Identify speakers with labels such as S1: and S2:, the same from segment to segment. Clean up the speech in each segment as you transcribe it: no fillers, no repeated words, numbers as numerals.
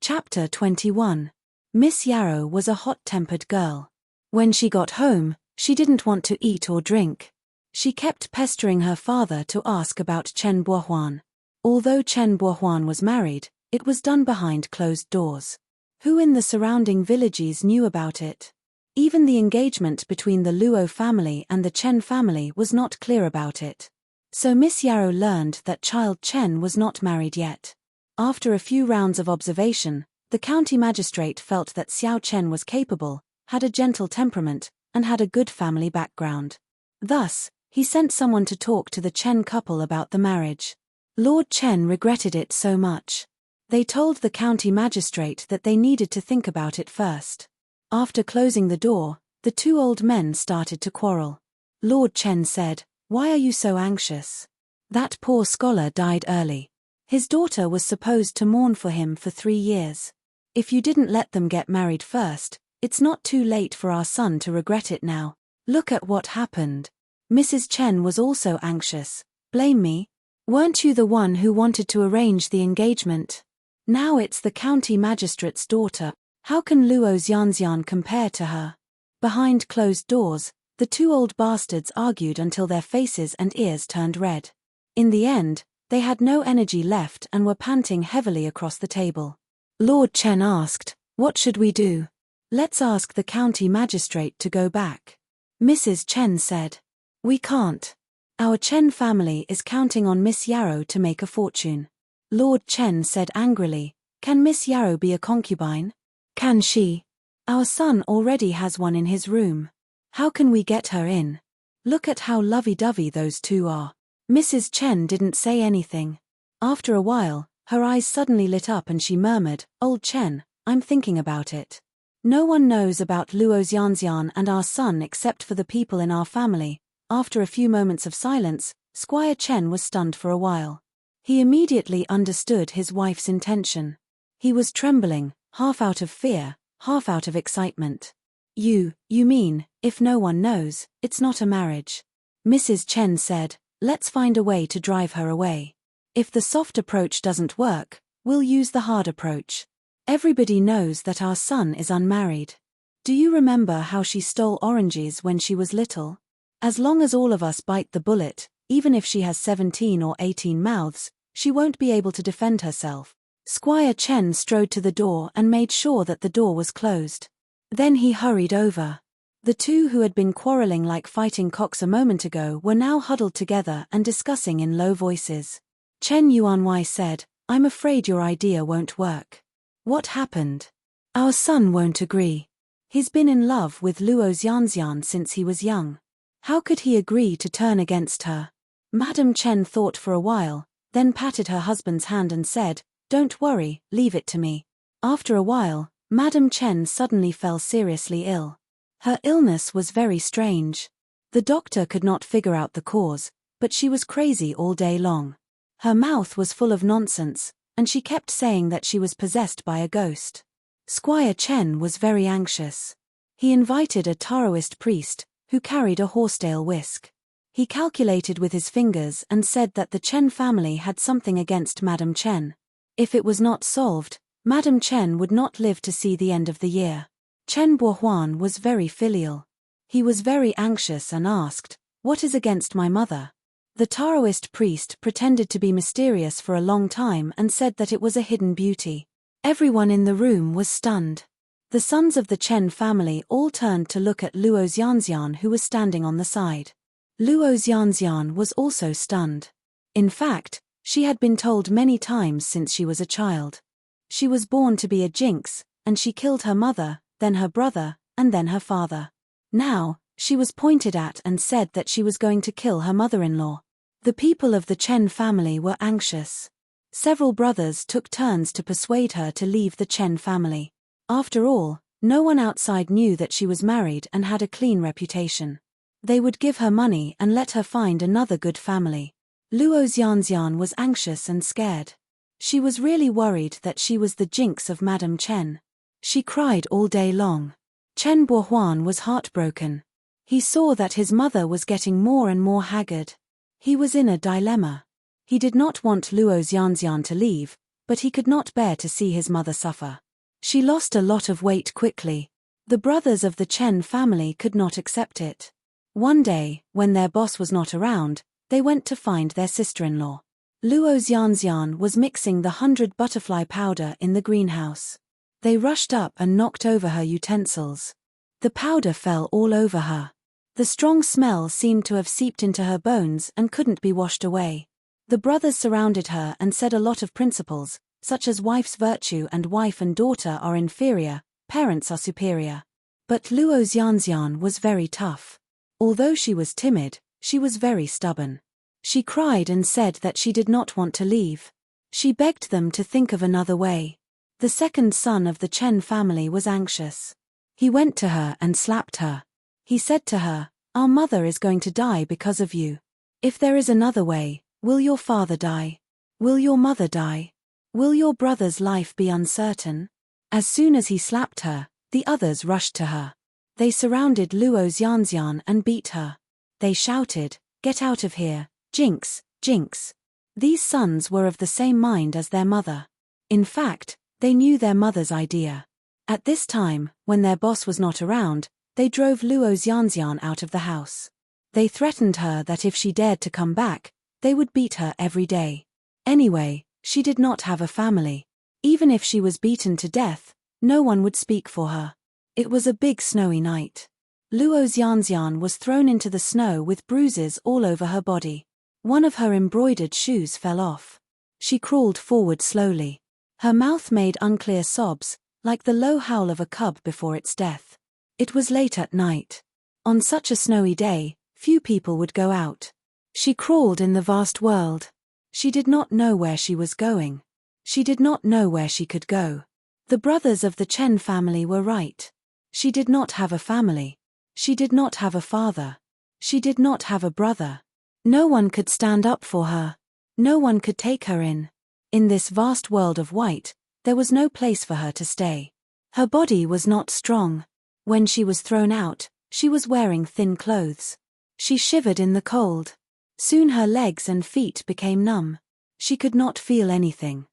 S1: Chapter 21. Miss Yarrow was a hot-tempered girl. When she got home, she didn't want to eat or drink. She kept pestering her father to ask about Chen Bohuan. Although Chen Bohuan was married, it was done behind closed doors. Who in the surrounding villages knew about it? Even the engagement between the Luo family and the Chen family was not clear about it. So Miss Yarrow learned that child Chen was not married yet. After a few rounds of observation, the county magistrate felt that Xiao Chen was capable, had a gentle temperament, and had a good family background. Thus, he sent someone to talk to the Chen couple about the marriage. Lord Chen regretted it so much. They told the county magistrate that they needed to think about it first. After closing the door, the two old men started to quarrel. Lord Chen said, "Why are you so anxious? That poor scholar died early. His daughter was supposed to mourn for him for 3 years. If you didn't let them get married first, it's not too late for our son to regret it now. Look at what happened." Mrs. Chen was also anxious. "Blame me? Weren't you the one who wanted to arrange the engagement? Now it's the county magistrate's daughter. How can Luo Xianxian compare to her?" Behind closed doors, the two old bastards argued until their faces and ears turned red. In the end, they had no energy left and were panting heavily across the table. Lord Chen asked, "What should we do?" "Let's ask the county magistrate to go back." Mrs. Chen said, "We can't. Our Chen family is counting on Miss Yarrow to make a fortune." Lord Chen said angrily, "Can Miss Yarrow be a concubine? Can she? Our son already has one in his room. How can we get her in? Look at how lovey-dovey those two are." Mrs. Chen didn't say anything. After a while, her eyes suddenly lit up and she murmured, "Old Chen, I'm thinking about it. No one knows about Luo Xianxian and our son except for the people in our family." After a few moments of silence, Squire Chen was stunned for a while. He immediately understood his wife's intention. He was trembling, half out of fear, half out of excitement. You mean, if no one knows, it's not a marriage?" Mrs. Chen said, "Let's find a way to drive her away. If the soft approach doesn't work, we'll use the hard approach. Everybody knows that our son is unmarried. Do you remember how she stole oranges when she was little? As long as all of us bite the bullet, even if she has 17 or 18 mouths, she won't be able to defend herself." Squire Chen strode to the door and made sure that the door was closed. Then he hurried over. The two who had been quarreling like fighting cocks a moment ago were now huddled together and discussing in low voices. Chen Yuanwei said, "I'm afraid your idea won't work." "What happened?" "Our son won't agree. He's been in love with Luo Xianxian since he was young. How could he agree to turn against her?" Madam Chen thought for a while, then patted her husband's hand and said, "Don't worry, leave it to me." After a while, Madam Chen suddenly fell seriously ill. Her illness was very strange. The doctor could not figure out the cause, but she was crazy all day long. Her mouth was full of nonsense, and she kept saying that she was possessed by a ghost. Squire Chen was very anxious. He invited a Taoist priest, who carried a horsetail whisk. He calculated with his fingers and said that the Chen family had something against Madam Chen. If it was not solved, Madam Chen would not live to see the end of the year. Chen Bohuan was very filial. He was very anxious and asked, "What is against my mother?" The Taoist priest pretended to be mysterious for a long time and said that it was a hidden beauty. Everyone in the room was stunned. The sons of the Chen family all turned to look at Luo Xianxian, who was standing on the side. Luo Xianxian was also stunned. In fact, she had been told many times since she was a child. She was born to be a jinx, and she killed her mother, then her brother, and then her father. Now, she was pointed at and said that she was going to kill her mother-in-law. The people of the Chen family were anxious. Several brothers took turns to persuade her to leave the Chen family. After all, no one outside knew that she was married and had a clean reputation. They would give her money and let her find another good family. Luo Xianxian was anxious and scared. She was really worried that she was the jinx of Madam Chen. She cried all day long. Chen Bohuan was heartbroken. He saw that his mother was getting more and more haggard. He was in a dilemma. He did not want Luo Xianxian to leave, but he could not bear to see his mother suffer. She lost a lot of weight quickly. The brothers of the Chen family could not accept it. One day, when their boss was not around, they went to find their sister-in-law. Luo Xianxian was mixing the 100 butterfly powder in the greenhouse. They rushed up and knocked over her utensils. The powder fell all over her. The strong smell seemed to have seeped into her bones and couldn't be washed away. The brothers surrounded her and said a lot of principles, such as wife's virtue and wife and daughter are inferior, parents are superior. But Luo Xianxian was very tough. Although she was timid, she was very stubborn. She cried and said that she did not want to leave. She begged them to think of another way. The second son of the Chen family was anxious. He went to her and slapped her. He said to her, "Our mother is going to die because of you. If there is another way, will your father die? Will your mother die? Will your brother's life be uncertain?" As soon as he slapped her, the others rushed to her. They surrounded Luo Xianxian and beat her. They shouted, "Get out of here, Jinx, Jinx." These sons were of the same mind as their mother. In fact, they knew their mother's idea. At this time, when their boss was not around, they drove Luo Xianxian out of the house. They threatened her that if she dared to come back, they would beat her every day. Anyway, she did not have a family. Even if she was beaten to death, no one would speak for her. It was a big snowy night. Luo Xianxian was thrown into the snow with bruises all over her body. One of her embroidered shoes fell off. She crawled forward slowly. Her mouth made unclear sobs, like the low howl of a cub before its death. It was late at night. On such a snowy day, few people would go out. She crawled in the vast world. She did not know where she was going. She did not know where she could go. The brothers of the Chen family were right. She did not have a family. She did not have a father. She did not have a brother. No one could stand up for her. No one could take her in. In this vast world of white, there was no place for her to stay. Her body was not strong. When she was thrown out, she was wearing thin clothes. She shivered in the cold. Soon her legs and feet became numb. She could not feel anything.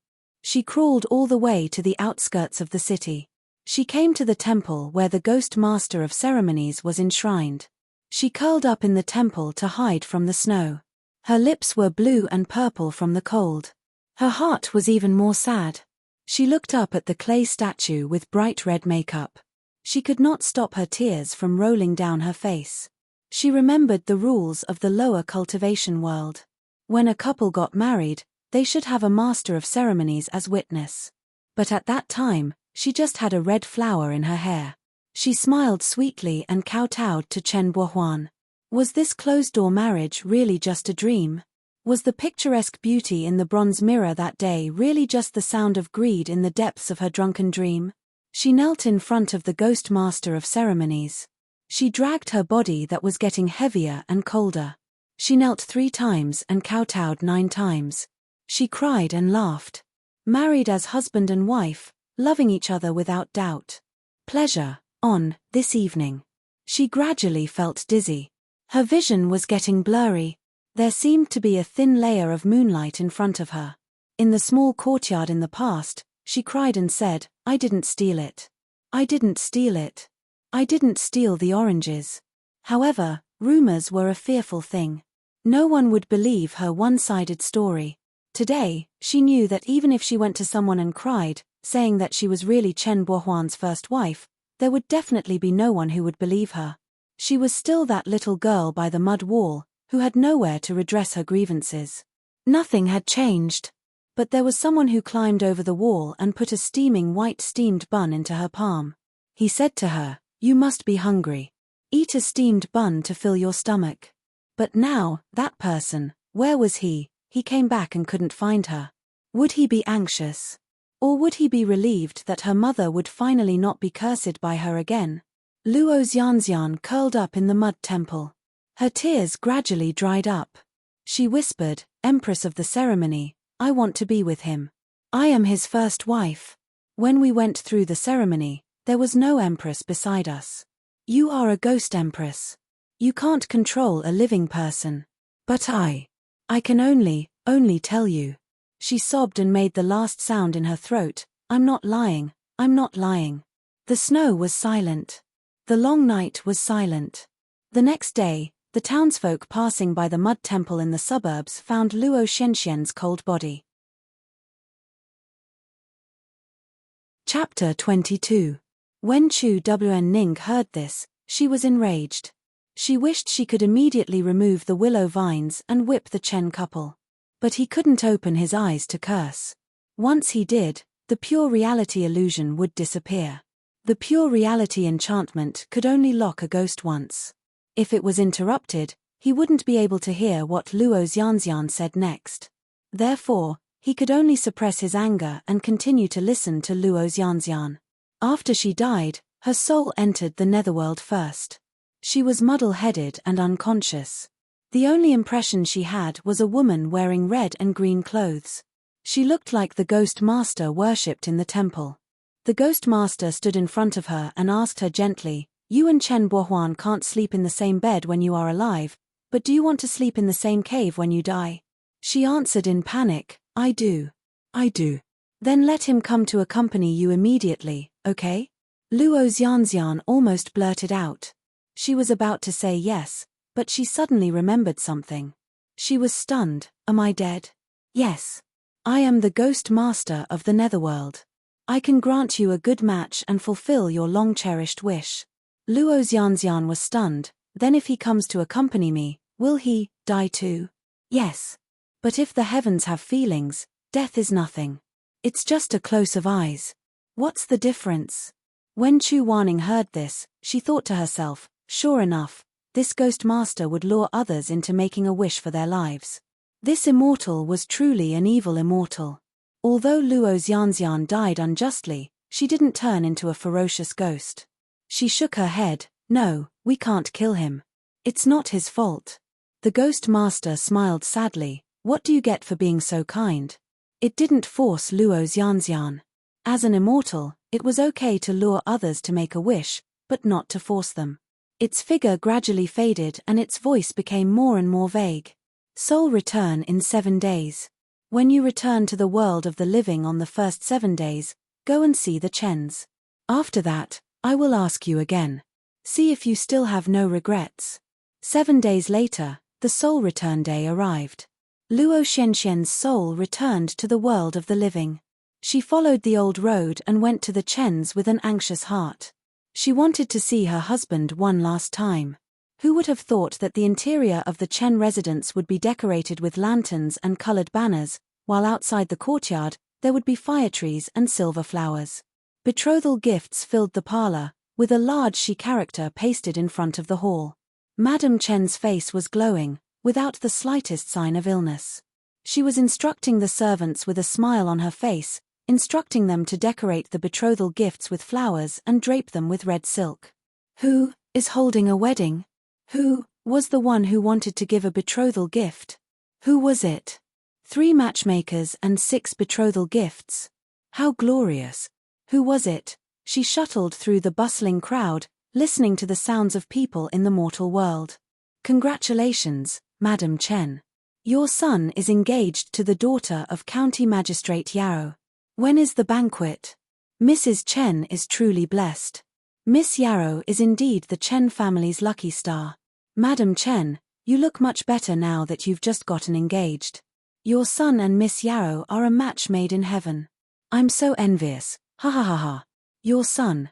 S1: She crawled all the way to the outskirts of the city. She came to the temple where the ghost master of ceremonies was enshrined. She curled up in the temple to hide from the snow. Her lips were blue and purple from the cold. Her heart was even more sad. She looked up at the clay statue with bright red makeup. She could not stop her tears from rolling down her face. She remembered the rules of the lower cultivation world. When a couple got married, they should have a master of ceremonies as witness. But at that time, she just had a red flower in her hair. She smiled sweetly and kowtowed to Chen Buohuan. Was this closed-door marriage really just a dream? Was the picturesque beauty in the bronze mirror that day really just the sound of greed in the depths of her drunken dream? She knelt in front of the ghost master of ceremonies. She dragged her body that was getting heavier and colder. She knelt 3 times and kowtowed 9 times. She cried and laughed. Married as husband and wife, loving each other without doubt. Pleasure, on, this evening. She gradually felt dizzy. Her vision was getting blurry. There seemed to be a thin layer of moonlight in front of her. In the small courtyard in the past, she cried and said, "I didn't steal it. I didn't steal it. I didn't steal the oranges." However, rumors were a fearful thing. No one would believe her one-sided story. Today, she knew that even if she went to someone and cried, saying that she was really Chen Buohuan's first wife, there would definitely be no one who would believe her. She was still that little girl by the mud wall, who had nowhere to redress her grievances. Nothing had changed. But there was someone who climbed over the wall and put a steaming white steamed bun into her palm. He said to her, "You must be hungry. Eat a steamed bun to fill your stomach." But now, that person, where was he? He came back and couldn't find her. Would he be anxious? Or would he be relieved that her mother would finally not be cursed by her again? Luo Xianxian curled up in the mud temple. Her tears gradually dried up. She whispered, "Empress of the ceremony, I want to be with him. I am his first wife. When we went through the ceremony, there was no empress beside us. You are a ghost empress. You can't control a living person. But I can only tell you." She sobbed and made the last sound in her throat. I'm not lying, I'm not lying. The snow was silent. The long night was silent. The next day, the townsfolk passing by the mud temple in the suburbs found Luo Xianxian's cold body. Chapter 22. When Chu Wn Ning heard this, she was enraged. She wished she could immediately remove the willow vines and whip the Chen couple. But he couldn't open his eyes to curse. Once he did, the pure reality illusion would disappear. The pure reality enchantment could only lock a ghost once. If it was interrupted, he wouldn't be able to hear what Luo Xianxian said next. Therefore, he could only suppress his anger and continue to listen to Luo Xianxian. After she died, her soul entered the netherworld first. She was muddle-headed and unconscious. The only impression she had was a woman wearing red and green clothes. She looked like the ghost master worshipped in the temple. The ghost master stood in front of her and asked her gently, "You and Chen Bohuan can't sleep in the same bed when you are alive, but do you want to sleep in the same cave when you die?" She answered in panic, "I do. I do." "Then let him come to accompany you immediately, okay?" Luo Xianxian almost blurted out. She was about to say yes, but she suddenly remembered something. She was stunned. "Am I dead?" "Yes. I am the ghost master of the netherworld. I can grant you a good match and fulfill your long-cherished wish." Luo Xianxian was stunned. "Then if he comes to accompany me, will he die too?" "Yes. But if the heavens have feelings, death is nothing. It's just a close of eyes. What's the difference?" When Chu Wanning heard this, she thought to herself, sure enough, this ghost master would lure others into making a wish for their lives. This immortal was truly an evil immortal. Although Luo Xianxian died unjustly, she didn't turn into a ferocious ghost. She shook her head. "No, we can't kill him. It's not his fault." The ghost master smiled sadly. "What do you get for being so kind?" It didn't force Luo Xianxian. As an immortal, it was okay to lure others to make a wish, but not to force them. Its figure gradually faded and its voice became more and more vague. "Soul return in 7 days. When you return to the world of the living on the first 7 days, go and see the Chens. After that, I will ask you again. See if you still have no regrets." 7 days later, the soul return day arrived. Luo Xianxian's soul returned to the world of the living. She followed the old road and went to the Chens with an anxious heart. She wanted to see her husband one last time. Who would have thought that the interior of the Chen residence would be decorated with lanterns and colored banners, while outside the courtyard, there would be fire trees and silver flowers. Betrothal gifts filled the parlor, with a large she character pasted in front of the hall. Madame Chen's face was glowing, without the slightest sign of illness. She was instructing the servants with a smile on her face, instructing them to decorate the betrothal gifts with flowers and drape them with red silk. Who is holding a wedding? Who was the one who wanted to give a betrothal gift? Who was it? 3 matchmakers and 6 betrothal gifts. How glorious! Who was it? She shuttled through the bustling crowd, listening to the sounds of people in the mortal world. "Congratulations, Madam Chen. Your son is engaged to the daughter of County Magistrate Yarrow. When is the banquet? Mrs. Chen is truly blessed. Miss Yarrow is indeed the Chen family's lucky star. Madam Chen, you look much better now that you've just gotten engaged. Your son and Miss Yarrow are a match made in heaven. I'm so envious, ha ha ha ha. Your son,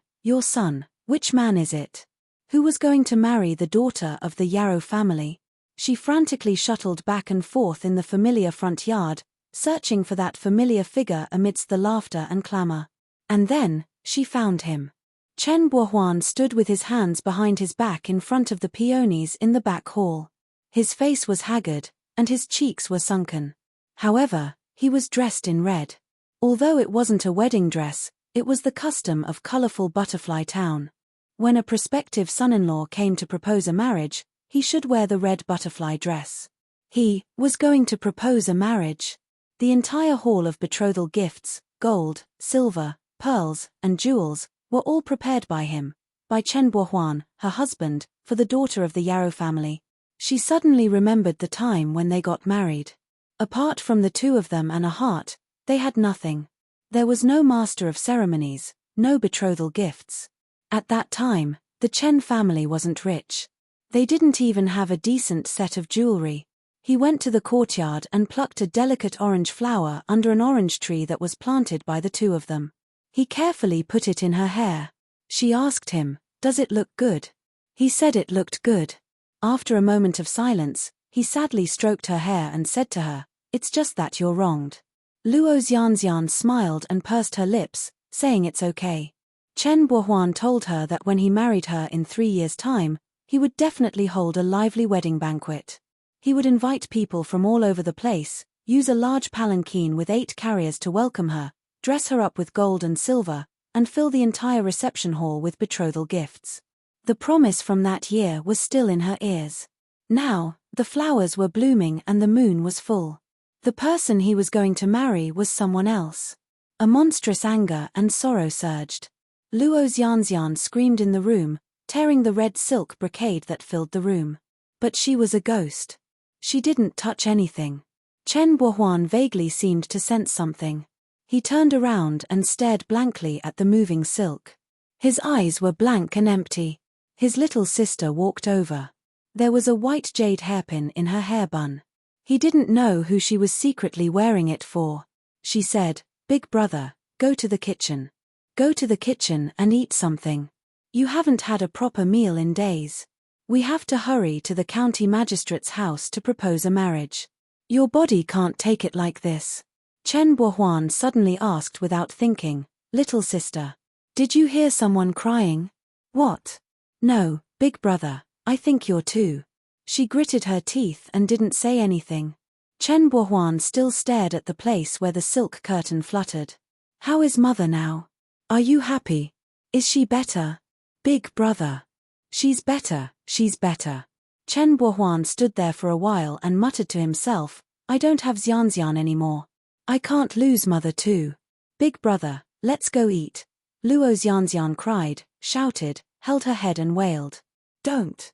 S1: which man is it? Who was going to marry the daughter of the Yarrow family?" She frantically shuttled back and forth in the familiar front yard, searching for that familiar figure amidst the laughter and clamor. And then, she found him. Chen Bohuan stood with his hands behind his back in front of the peonies in the back hall. His face was haggard, and his cheeks were sunken. However, he was dressed in red. Although it wasn't a wedding dress, it was the custom of colorful Butterfly Town. When a prospective son-in-law came to propose a marriage, he should wear the red butterfly dress. He was going to propose a marriage. The entire hall of betrothal gifts, gold, silver, pearls, and jewels, were all prepared by him, by Chen Bohuan, her husband, for the daughter of the Yarrow family. She suddenly remembered the time when they got married. Apart from the two of them and a heart, they had nothing. There was no master of ceremonies, no betrothal gifts. At that time, the Chen family wasn't rich. They didn't even have a decent set of jewelry. He went to the courtyard and plucked a delicate orange flower under an orange tree that was planted by the two of them. He carefully put it in her hair. She asked him, "Does it look good?" He said it looked good. After a moment of silence, he sadly stroked her hair and said to her, "It's just that you're wronged." Luo Xianxian smiled and pursed her lips, saying it's okay. Chen Bohuan told her that when he married her in 3 years' time, he would definitely hold a lively wedding banquet. He would invite people from all over the place, use a large palanquin with 8 carriers to welcome her, dress her up with gold and silver, and fill the entire reception hall with betrothal gifts. The promise from that year was still in her ears. Now, the flowers were blooming and the moon was full. The person he was going to marry was someone else. A monstrous anger and sorrow surged. Luo Xianxian screamed in the room, tearing the red silk brocade that filled the room. But she was a ghost. She didn't touch anything. Chen Bohuan vaguely seemed to sense something. He turned around and stared blankly at the moving silk. His eyes were blank and empty. His little sister walked over. There was a white jade hairpin in her hair bun. He didn't know who she was secretly wearing it for. She said, "Big brother, go to the kitchen. Go to the kitchen and eat something. You haven't had a proper meal in days. We have to hurry to the county magistrate's house to propose a marriage. Your body can't take it like this." Chen Bohuan suddenly asked without thinking, "Little sister, did you hear someone crying?" "What?" "No, big brother, I think you're too." She gritted her teeth and didn't say anything. Chen Bohuan still stared at the place where the silk curtain fluttered. "How is mother now? Are you happy? Is she better?" "Big brother. She's better, she's better." Chen Bohuan stood there for a while and muttered to himself, "I don't have Xianxian anymore. I can't lose mother too. Big brother, let's go eat." Luo Xianxian cried, shouted, held her head and wailed. Don't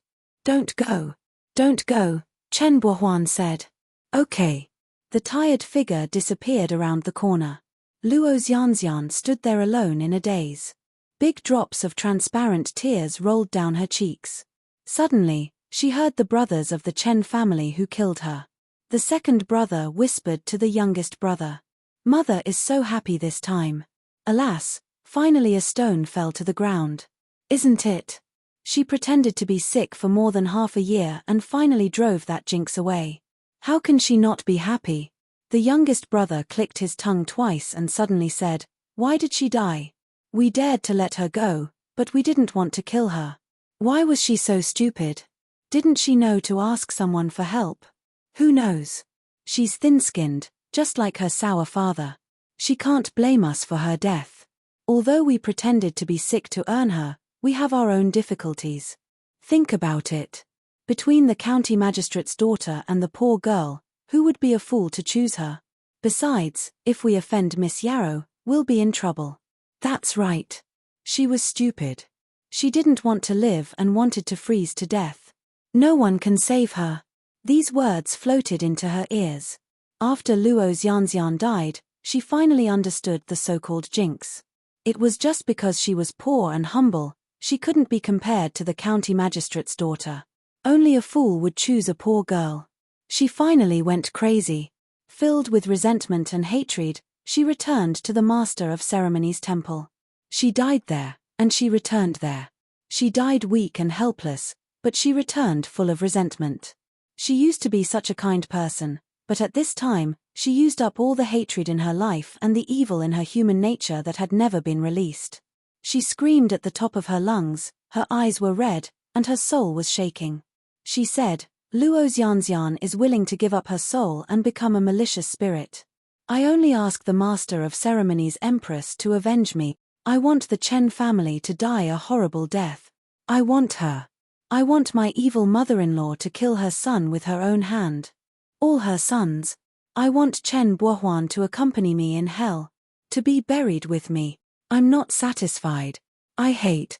S1: go. Don't go," Chen Bohuan said. "Okay." The tired figure disappeared around the corner. Luo Xianxian stood there alone in a daze. Big drops of transparent tears rolled down her cheeks. Suddenly, she heard the brothers of the Chen family who killed her. The second brother whispered to the youngest brother, "Mother is so happy this time." Alas, finally a stone fell to the ground. "Isn't it? She pretended to be sick for more than half a year and finally drove that jinx away. How can she not be happy?" The youngest brother clicked his tongue twice and suddenly said, "Why did she die? We dared to let her go, but we didn't want to kill her. Why was she so stupid? Didn't she know to ask someone for help? Who knows? She's thin-skinned, just like her sour father. She can't blame us for her death. Although we pretended to be sick to earn her, we have our own difficulties. Think about it. Between the county magistrate's daughter and the poor girl, who would be a fool to choose her? Besides, if we offend Miss Yarrow, we'll be in trouble." That's right. She was stupid. She didn't want to live and wanted to freeze to death. No one can save her. These words floated into her ears. After Luo Xianxian died, she finally understood the so-called jinx. It was just because she was poor and humble, she couldn't be compared to the county magistrate's daughter. Only a fool would choose a poor girl. She finally went crazy. Filled with resentment and hatred, she returned to the master of ceremonies temple. She died there, and she returned there. She died weak and helpless, but she returned full of resentment. She used to be such a kind person, but at this time, she used up all the hatred in her life and the evil in her human nature that had never been released. She screamed at the top of her lungs, her eyes were red, and her soul was shaking. She said, "Luo Xianxian is willing to give up her soul and become a malicious spirit. I only ask the master of ceremonies Empress to avenge me. I want the Chen family to die a horrible death. I want her. I want my evil mother-in-law to kill her son with her own hand. All her sons. I want Chen Bohuan to accompany me in hell. To be buried with me. I'm not satisfied. I hate.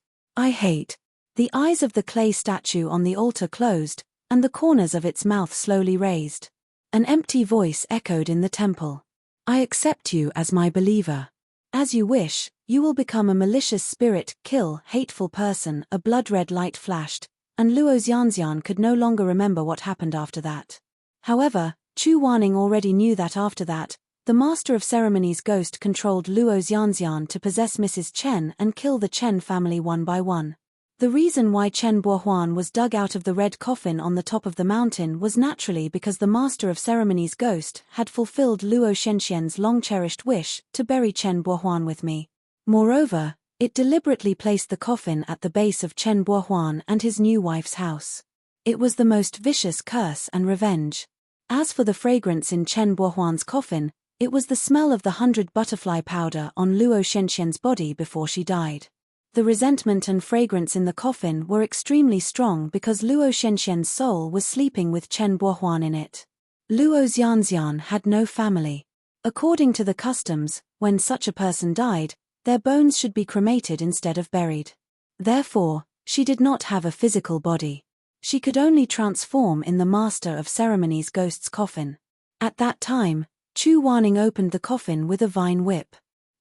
S1: The eyes of the clay statue on the altar closed, and the corners of its mouth slowly raised. An empty voice echoed in the temple. I accept you as my believer. As you wish, you will become a malicious spirit, kill, hateful person. A blood-red light flashed, and Luo Xianxian could no longer remember what happened after that. However, Chu Wanning already knew that after that, the Master of Ceremonies ghost controlled Luo Xianxian to possess Mrs. Chen and kill the Chen family one by one. The reason why Chen Bohuan was dug out of the red coffin on the top of the mountain was naturally because the Master of Ceremonies ghost had fulfilled Luo Shenxian's long-cherished wish to bury Chen Bohuan with me. Moreover, it deliberately placed the coffin at the base of Chen Bohuan and his new wife's house. It was the most vicious curse and revenge. As for the fragrance in Chen Bohuan's coffin, it was the smell of the 100 butterfly powder on Luo Shenxian's body before she died. The resentment and fragrance in the coffin were extremely strong because Luo Shenxian's soul was sleeping with Chen Bohuan in it. Luo Xianxian had no family. According to the customs, when such a person died, their bones should be cremated instead of buried. Therefore, she did not have a physical body. She could only transform in the Master of Ceremonies ghost's coffin. At that time, Chu Wanning opened the coffin with a vine whip.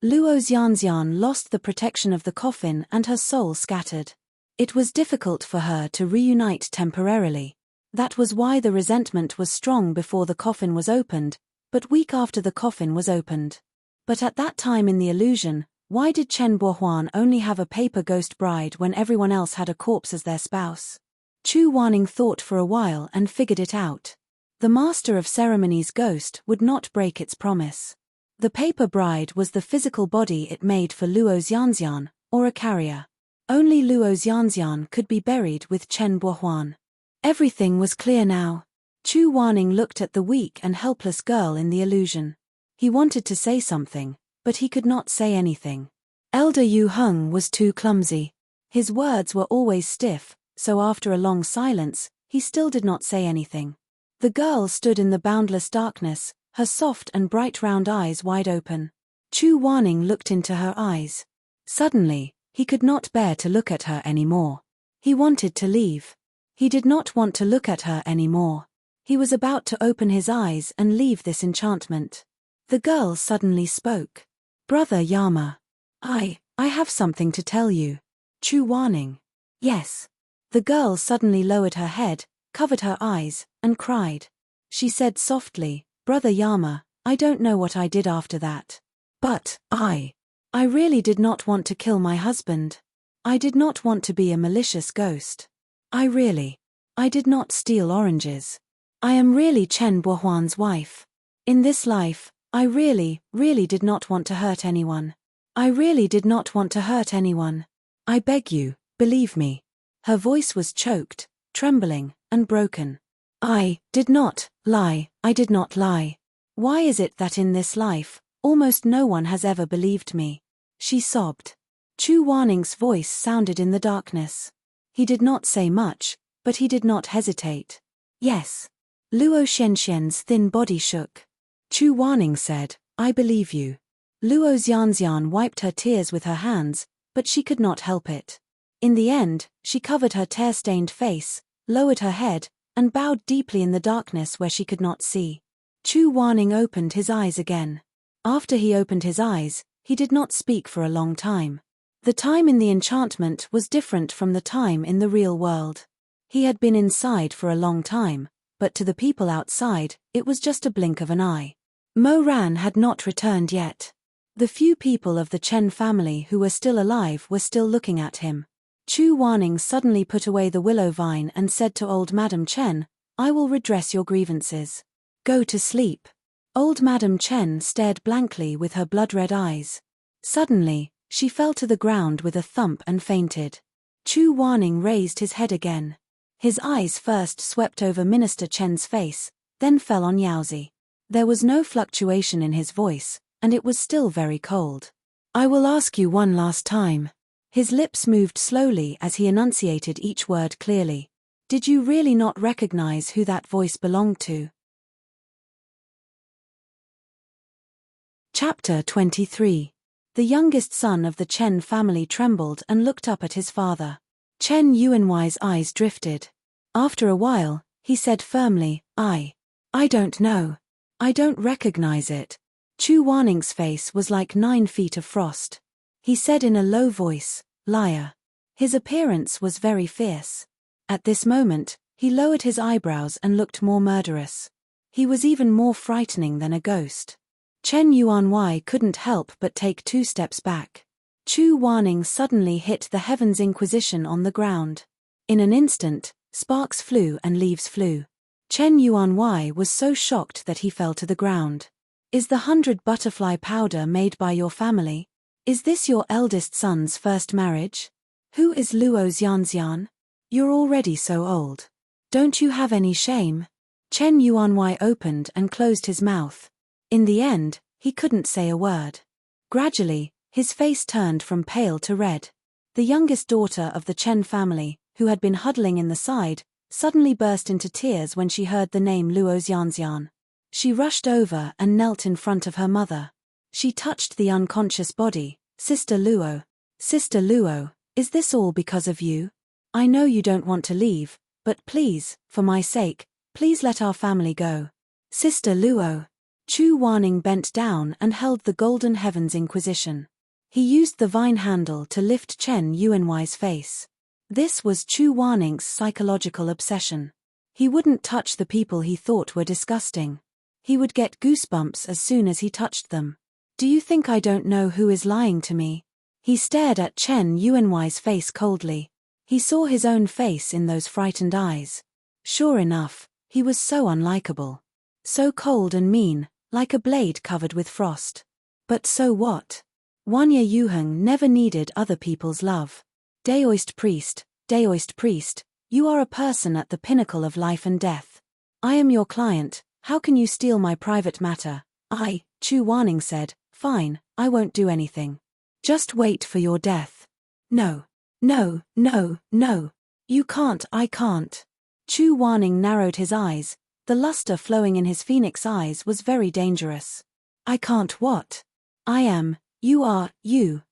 S1: Luo Xianxian lost the protection of the coffin and her soul scattered. It was difficult for her to reunite temporarily. That was why the resentment was strong before the coffin was opened, but weak after the coffin was opened. But at that time in the illusion, why did Chen Bohuan only have a paper ghost bride when everyone else had a corpse as their spouse? Chu Wanning thought for a while and figured it out. The Master of Ceremonies ghost would not break its promise. The paper bride was the physical body it made for Luo Xianxian, or a carrier. Only Luo Xianxian could be buried with Chen Bohuan. Everything was clear now. Chu Wanning looked at the weak and helpless girl in the illusion. He wanted to say something, but he could not say anything. Elder Yu Heng was too clumsy. His words were always stiff, so after a long silence, he still did not say anything. The girl stood in the boundless darkness, her soft and bright round eyes wide open. Chu Wanning looked into her eyes. Suddenly, he could not bear to look at her anymore. He wanted to leave. He did not want to look at her anymore. He was about to open his eyes and leave this enchantment. The girl suddenly spoke. Brother Yama. I have something to tell you. Chu Wanning. Yes. The girl suddenly lowered her head, covered her eyes, and cried. She said softly, Brother Yama, I don't know what I did after that. But, I really did not want to kill my husband. I did not want to be a malicious ghost. I did not steal oranges. I am really Chen Bohuan's wife. In this life, I really did not want to hurt anyone. I really did not want to hurt anyone. I beg you, believe me. Her voice was choked, trembling, and broken. I did not lie. Why is it that in this life, almost no one has ever believed me? She sobbed. Chu Wanning's voice sounded in the darkness. He did not say much, but he did not hesitate. Yes. Luo Shenxian's thin body shook. Chu Wanning said, I believe you. Luo Xianxian wiped her tears with her hands, but she could not help it. In the end, she covered her tear-stained face, lowered her head, and bowed deeply in the darkness where she could not see. Chu Wanning opened his eyes again. After he opened his eyes, he did not speak for a long time. The time in the enchantment was different from the time in the real world. He had been inside for a long time, but to the people outside, it was just a blink of an eye. Mo Ran had not returned yet. The few people of the Chen family who were still alive were still looking at him. Chu Wanning suddenly put away the willow vine and said to old Madam Chen, I will redress your grievances. Go to sleep. Old Madam Chen stared blankly with her blood-red eyes. Suddenly, she fell to the ground with a thump and fainted. Chu Wanning raised his head again. His eyes first swept over Minister Chen's face, then fell on Yaozi. There was no fluctuation in his voice, and it was still very cold. I will ask you one last time. His lips moved slowly as he enunciated each word clearly. Did you really not recognize who that voice belonged to? Chapter 23. The youngest son of the Chen family trembled and looked up at his father. Chen Yuanwei's eyes drifted. After a while, he said firmly, I I don't know. I don't recognize it. Chu Waning's face was like 9 feet of frost. He said in a low voice, liar. His appearance was very fierce. At this moment, he lowered his eyebrows and looked more murderous. He was even more frightening than a ghost. Chen Yuanwei couldn't help but take 2 steps back. Chu Waning suddenly hit the Heaven's Inquisition on the ground. In an instant, sparks flew and leaves flew. Chen Yuanwei was so shocked that he fell to the ground. Is the 100 butterfly powder made by your family? Is this your eldest son's first marriage? Who is Luo Xianxian? You're already so old. Don't you have any shame? Chen Yuanwei opened and closed his mouth. In the end, he couldn't say a word. Gradually, his face turned from pale to red. The youngest daughter of the Chen family, who had been huddling in the side, suddenly burst into tears when she heard the name Luo Xianxian. She rushed over and knelt in front of her mother. She touched the unconscious body. Sister Luo. Sister Luo, is this all because of you? I know you don't want to leave, but please, for my sake, please let our family go. Sister Luo. Chu Waning bent down and held the golden Heaven's Inquisition. He used the vine handle to lift Chen Yuanwei's face. This was Chu Waning's psychological obsession. He wouldn't touch the people he thought were disgusting. He would get goosebumps as soon as he touched them. Do you think I don't know who is lying to me? He stared at Chen Yuanwei's face coldly. He saw his own face in those frightened eyes. Sure enough, he was so unlikable. So cold and mean, like a blade covered with frost. But so what? Wanya Yuheng never needed other people's love. Daoist priest, you are a person at the pinnacle of life and death. I am your client, how can you steal my private matter? Chu Waning said, fine, I won't do anything. Just wait for your death. No. You can't, I can't. Chu Waning narrowed his eyes. The luster flowing in his phoenix eyes was very dangerous. I can't what? You are,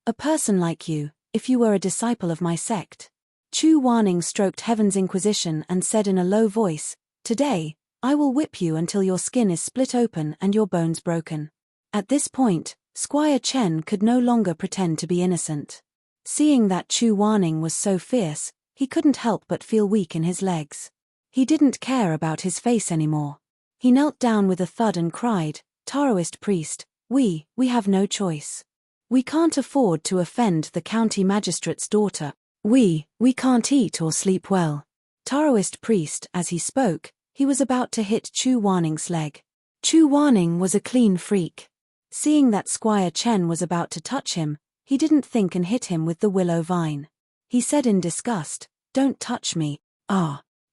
S1: a person like you, if you were a disciple of my sect. Chu Waning stroked Heaven's Inquisition and said in a low voice, today, I will whip you until your skin is split open and your bones broken. At this point, Squire Chen could no longer pretend to be innocent. Seeing that Chu Waning was so fierce, he couldn't help but feel weak in his legs. He didn't care about his face anymore. He knelt down with a thud and cried, Taoist priest, we have no choice. We can't afford to offend the county magistrate's daughter. We can't eat or sleep well. Taoist priest, as he spoke, he was about to hit Chu Waning's leg. Chu Waning was a clean freak. Seeing that Squire Chen was about to touch him, he didn't think and hit him with the willow vine. He said in disgust, don't touch me.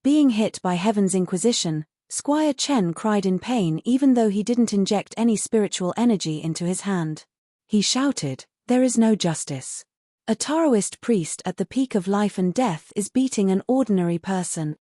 S1: Being hit by Heaven's Inquisition, Squire Chen cried in pain even though he didn't inject any spiritual energy into his hand. He shouted, there is no justice. A Taoist priest at the peak of life and death is beating an ordinary person.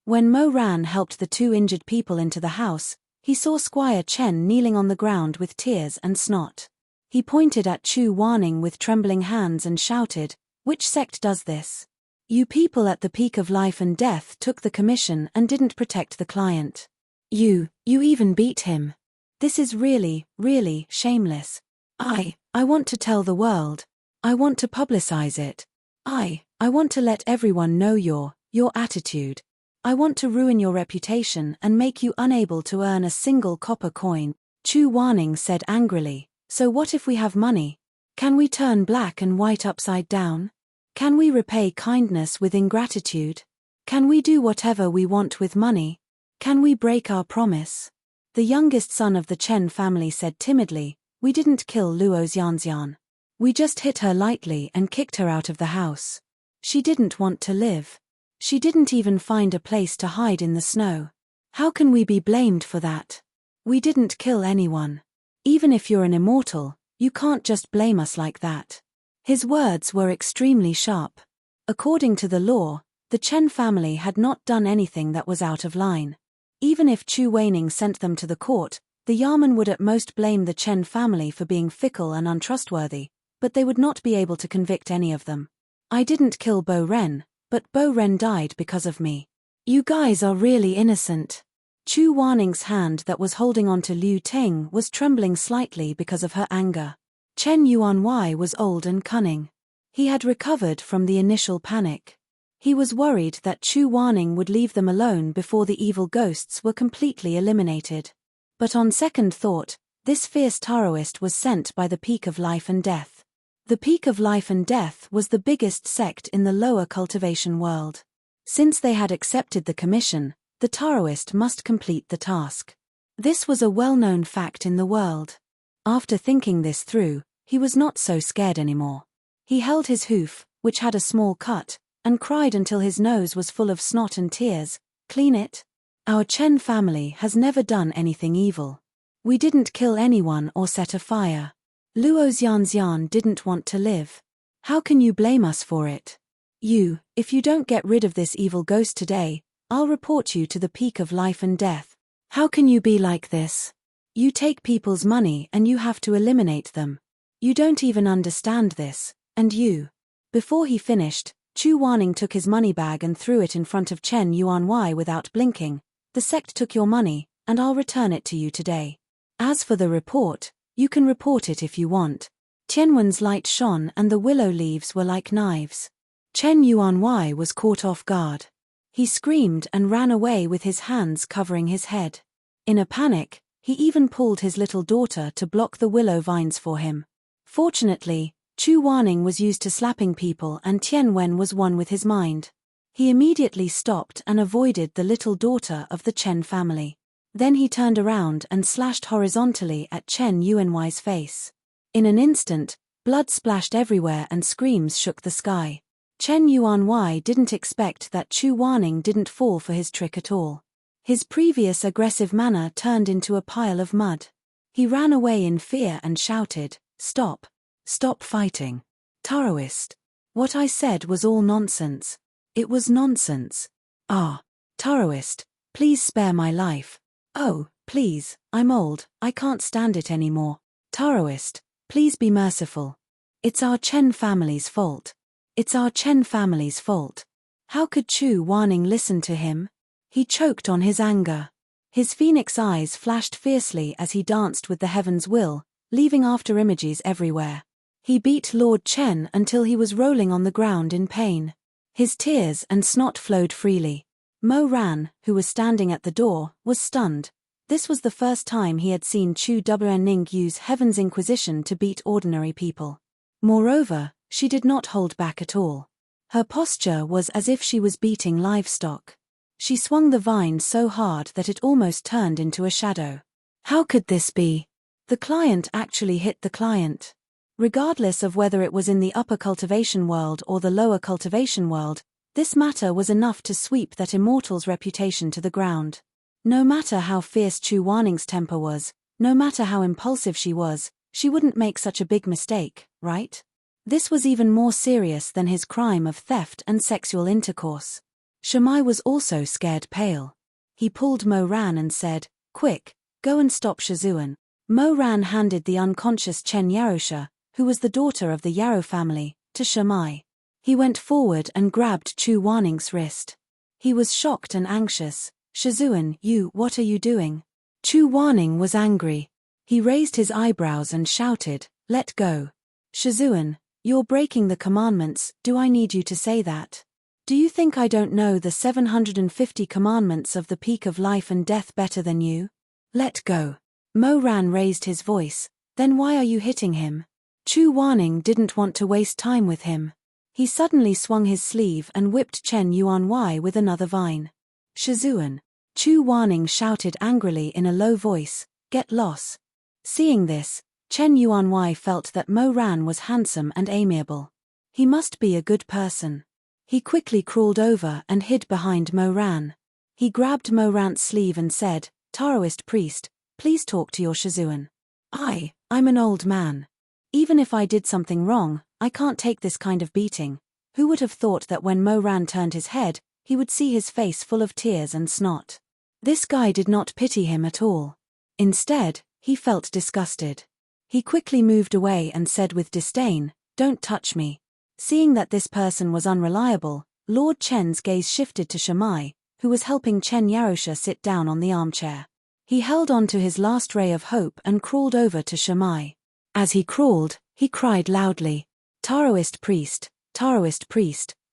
S1: When Mo Ran helped the 2 injured people into the house, he saw Squire Chen kneeling on the ground with tears and snot. He pointed at Chu Waning with trembling hands and shouted, which sect does this? You people at the peak of life and death took the commission and didn't protect the client. You even beat him. This is really, really shameless. I want to tell the world. I want to publicize it. I want to let everyone know your attitude. I want to ruin your reputation and make you unable to earn a single copper coin. Chu Waning said angrily, so what if we have money? Can we turn black and white upside down? Can we repay kindness with ingratitude? Can we do whatever we want with money? Can we break our promise? The youngest son of the Chen family said timidly, we didn't kill Luo Xianxian. We just hit her lightly and kicked her out of the house. She didn't want to live. She didn't even find a place to hide in the snow. How can we be blamed for that? We didn't kill anyone. Even if you're an immortal, you can't just blame us like that. His words were extremely sharp. According to the law, the Chen family had not done anything that was out of line. Even if Chu Waning sent them to the court, the Yamen would at most blame the Chen family for being fickle and untrustworthy, but they would not be able to convict any of them. I didn't kill Bo Ren, but Bo Ren died because of me. You guys are really innocent. Chu Waning's hand that was holding onto Liu Ting was trembling slightly because of her anger. Chen Yuanwei was old and cunning. He had recovered from the initial panic. He was worried that Chu Waning would leave them alone before the evil ghosts were completely eliminated. But on second thought, this fierce Taoist was sent by the Peak of Life and Death. The Peak of Life and Death was the biggest sect in the lower cultivation world. Since they had accepted the commission, the Taoist must complete the task. This was a well-known fact in the world. After thinking this through, he was not so scared anymore. He held his hoof, which had a small cut, and cried until his nose was full of snot and tears, "Clean it? Our Chen family has never done anything evil. We didn't kill anyone or set a fire. Luo Xianxian didn't want to live. How can you blame us for it? If you don't get rid of this evil ghost today, I'll report you to the Peak of Life and Death. How can you be like this? You take people's money and you have to eliminate them. You don't even understand this, and you." Before he finished, Chu Waning took his money bag and threw it in front of Chen Yuanwei without blinking. "The sect took your money, and I'll return it to you today. As for the report, you can report it if you want." Tianwen's light shone and the willow leaves were like knives. Chen Yuanwei was caught off guard. He screamed and ran away with his hands covering his head. In a panic, he even pulled his little daughter to block the willow vines for him. Fortunately, Chu Waning was used to slapping people and Tianwen was one with his mind. He immediately stopped and avoided the little daughter of the Chen family. Then he turned around and slashed horizontally at Chen Yuanwei's face. In an instant, blood splashed everywhere and screams shook the sky. Chen Yuanwei didn't expect that Chu Waning didn't fall for his trick at all. His previous aggressive manner turned into a pile of mud. He ran away in fear and shouted, "Stop! Stop fighting! Taoist! What I said was all nonsense. It was nonsense. Ah, Taoist, please spare my life. Oh, please, I'm old, I can't stand it anymore. Taoist, please be merciful. It's our Chen family's fault. It's our Chen family's fault." How could Chu Waning listen to him? He choked on his anger. His phoenix eyes flashed fiercely as he danced with the heaven's will, leaving after images everywhere. He beat Lord Chen until he was rolling on the ground in pain. His tears and snot flowed freely. Mo Ran, who was standing at the door, was stunned. This was the first time he had seen Chu Wenning use Heaven's Inquisition to beat ordinary people. Moreover, she did not hold back at all. Her posture was as if she was beating livestock. She swung the vine so hard that it almost turned into a shadow. How could this be? The client actually hit the client. Regardless of whether it was in the upper cultivation world or the lower cultivation world, this matter was enough to sweep that immortal's reputation to the ground. No matter how fierce Chu Waning's temper was, no matter how impulsive she wouldn't make such a big mistake, right? This was even more serious than his crime of theft and sexual intercourse. Shamai was also scared pale. He pulled Mo Ran and said, "Quick, go and stop Shizun." Mo Ran handed the unconscious Chen Yarosha, who was the daughter of the Yarrow family, to Shamai. He went forward and grabbed Chu Waning's wrist. He was shocked and anxious. "Shizun, what are you doing?" Chu Waning was angry. He raised his eyebrows and shouted, "Let go. Shizun, you're breaking the commandments, do I need you to say that? Do you think I don't know the 750 commandments of the Peak of Life and Death better than you? Let go." Mo Ran raised his voice, "Then why are you hitting him?" Chu Waning didn't want to waste time with him. He suddenly swung his sleeve and whipped Chen Yuanwei with another vine. "Shizun!" Chu Waning shouted angrily in a low voice, "Get lost." Seeing this, Chen Yuanwei felt that Mo Ran was handsome and amiable. He must be a good person. He quickly crawled over and hid behind Mo Ran. He grabbed Mo Ran's sleeve and said, "Taoist priest, please talk to your Shizun. I'm an old man. Even if I did something wrong, I can't take this kind of beating." Who would have thought that when Mo Ran turned his head, he would see his face full of tears and snot. This guy did not pity him at all. Instead, he felt disgusted. He quickly moved away and said with disdain, "Don't touch me." Seeing that this person was unreliable, Lord Chen's gaze shifted to Shamai, who was helping Chen Yarosha sit down on the armchair. He held on to his last ray of hope and crawled over to Shamai. As he crawled, he cried loudly, Taoist priest,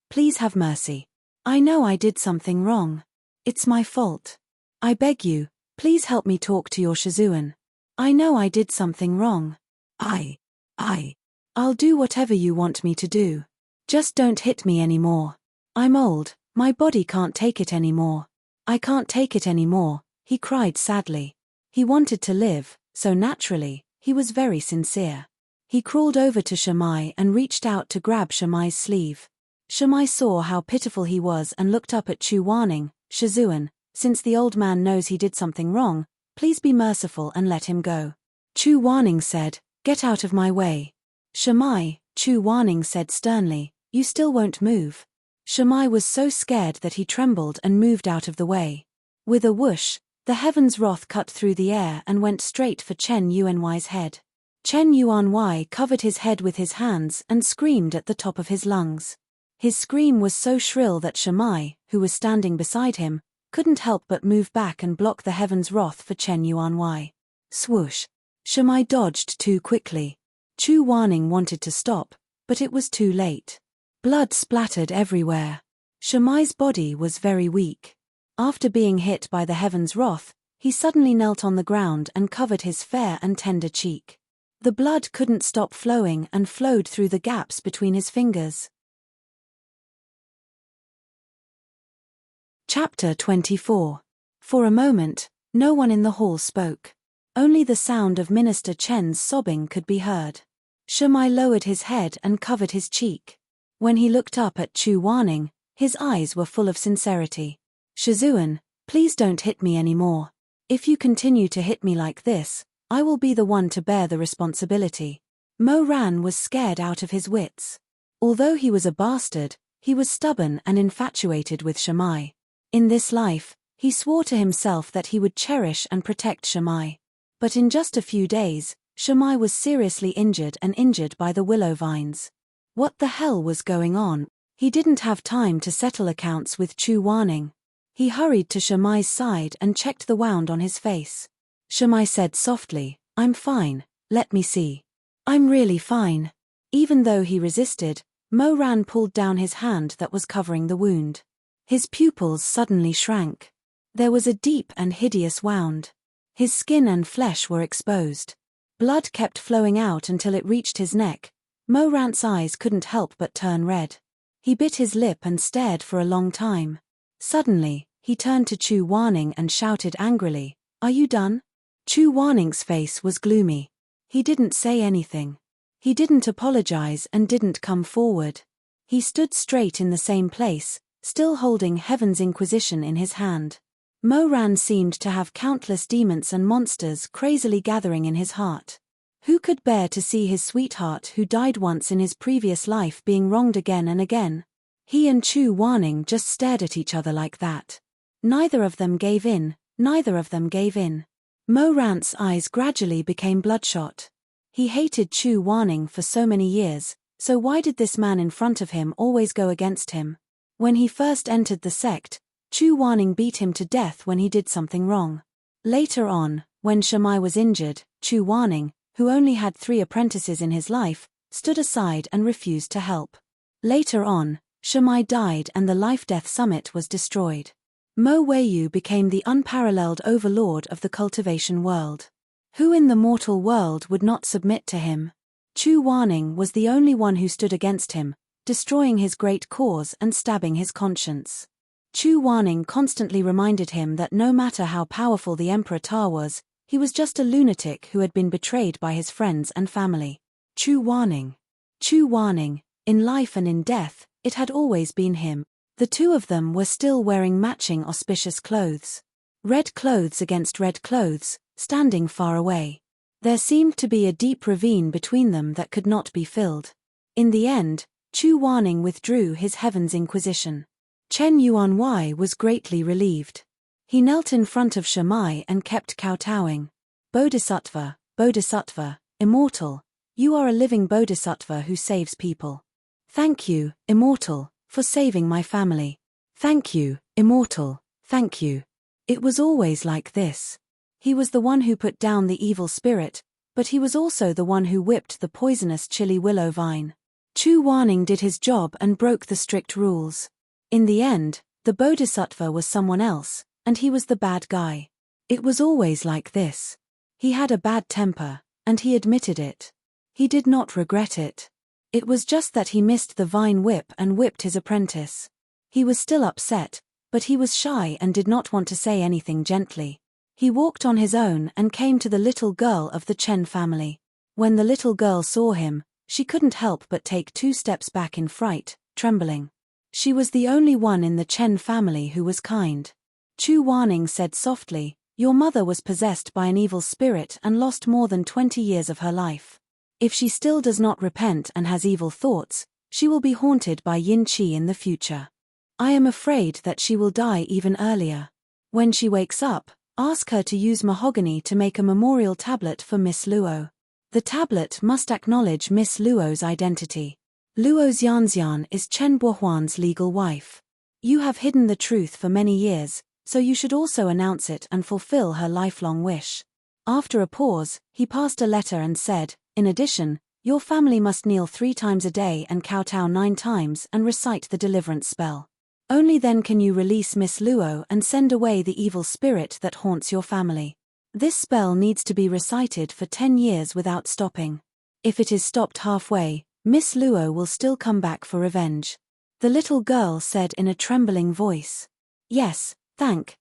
S1: please have mercy. I know I did something wrong. It's my fault. I beg you, please help me talk to your Shizun. I know I did something wrong. I'll do whatever you want me to do. Just don't hit me anymore. I'm old, my body can't take it anymore. I can't take it anymore, he cried sadly. He wanted to live, so naturally, he was very sincere. He crawled over to Shamai and reached out to grab Shamai's sleeve. Shamai saw how pitiful he was and looked up at Chu Warning, Shizun, since the old man knows he did something wrong, please be merciful and let him go. Chu Warning said, get out of my way. Shamai, Chu Warning said sternly, you still won't move. Shamai was so scared that he trembled and moved out of the way. With a whoosh, the heaven's wrath cut through the air and went straight for Chen Yuanhui's head. Chen Yuanhui covered his head with his hands and screamed at the top of his lungs. His scream was so shrill that Shamai, who was standing beside him, couldn't help but move back and block the heaven's wrath for Chen Yuanhui. Swoosh! Shamai dodged too quickly. Chu Warning wanted to stop, but it was too late. Blood splattered everywhere. Shamai's body was very weak. After being hit by the heaven's wrath, he suddenly knelt on the ground and covered his fair and tender cheek. The blood couldn't stop flowing and flowed through the gaps between his fingers. Chapter 24. For a moment, no one in the hall spoke. Only the sound of Minister Chen's sobbing could be heard. Shamai lowered his head and covered his cheek. When he looked up at Chu Warning, his eyes were full of sincerity. Shizun, please don't hit me anymore. If you continue to hit me like this, I will be the one to bear the responsibility. Mo Ran was scared out of his wits. Although he was a bastard, he was stubborn and infatuated with Shamai. In this life, he swore to himself that he would cherish and protect Shamai. But in just a few days, Shamai was seriously injured and injured by the willow vines. What the hell was going on? He didn't have time to settle accounts with Chu Warning. He hurried to Shamai's side and checked the wound on his face. Shamai said softly, I'm fine, let me see. I'm really fine. Even though he resisted, Mo Ran pulled down his hand that was covering the wound. His pupils suddenly shrank. There was a deep and hideous wound. His skin and flesh were exposed. Blood kept flowing out until it reached his neck. Mo Ran's eyes couldn't help but turn red. He bit his lip and stared for a long time. Suddenly, he turned to Chu Warning and shouted angrily, Are you done? Chu Warning's face was gloomy. He didn't say anything. He didn't apologize and didn't come forward. He stood straight in the same place, still holding Heaven's Inquisition in his hand. Mo Ran seemed to have countless demons and monsters crazily gathering in his heart. Who could bear to see his sweetheart who died once in his previous life being wronged again and again? He and Chu Warning just stared at each other like that. Neither of them gave in, neither of them gave in. Mo Ran's eyes gradually became bloodshot. He hated Chu Warning for so many years, so why did this man in front of him always go against him? When he first entered the sect, Chu Warning beat him to death when he did something wrong. Later on, when Shamai was injured, Chu Warning, who only had 3 apprentices in his life, stood aside and refused to help. Later on, Shamai died and the Life-Death Summit was destroyed. Mo Weiyu became the unparalleled overlord of the cultivation world. Who in the mortal world would not submit to him? Chu Warning was the only one who stood against him, destroying his great cause and stabbing his conscience. Chu Warning constantly reminded him that no matter how powerful the Emperor Ta was, he was just a lunatic who had been betrayed by his friends and family. Chu Warning, in life and in death, it had always been him. The two of them were still wearing matching auspicious clothes. Red clothes against red clothes, standing far away. There seemed to be a deep ravine between them that could not be filled. In the end, Chu Warning withdrew his Heaven's Inquisition. Chen Yuanhui was greatly relieved. He knelt in front of Shamai and kept kowtowing. Bodhisattva, immortal, you are a living bodhisattva who saves people. Thank you, immortal, for saving my family. Thank you, immortal, Thank you. It was always like this. He was the one who put down the evil spirit, but he was also the one who whipped the poisonous chili willow vine. Chu Wanning did his job and broke the strict rules. In the end, the Bodhisattva was someone else, and he was the bad guy. It was always like this. He had a bad temper, and he admitted it. He did not regret it. It was just that he missed the vine whip and whipped his apprentice. He was still upset, but he was shy and did not want to say anything gently. He walked on his own and came to the little girl of the Chen family. When the little girl saw him, she couldn't help but take 2 steps back in fright, trembling. She was the only one in the Chen family who was kind. Chu Wanning said softly, "Your mother was possessed by an evil spirit and lost more than 20 years of her life. If she still does not repent and has evil thoughts, she will be haunted by Yin Qi in the future. I am afraid that she will die even earlier. When she wakes up, ask her to use mahogany to make a memorial tablet for Miss Luo. The tablet must acknowledge Miss Luo's identity. Luo Xianxian is Chen Bohuan's legal wife. You have hidden the truth for many years, so you should also announce it and fulfill her lifelong wish." After a pause, he passed a letter and said, "In addition, your family must kneel 3 times a day and kowtow 9 times and recite the deliverance spell. Only then can you release Miss Luo and send away the evil spirit that haunts your family. This spell needs to be recited for 10 years without stopping. If it is stopped halfway, Miss Luo will still come back for revenge." The little girl said in a trembling voice. "Yes, thank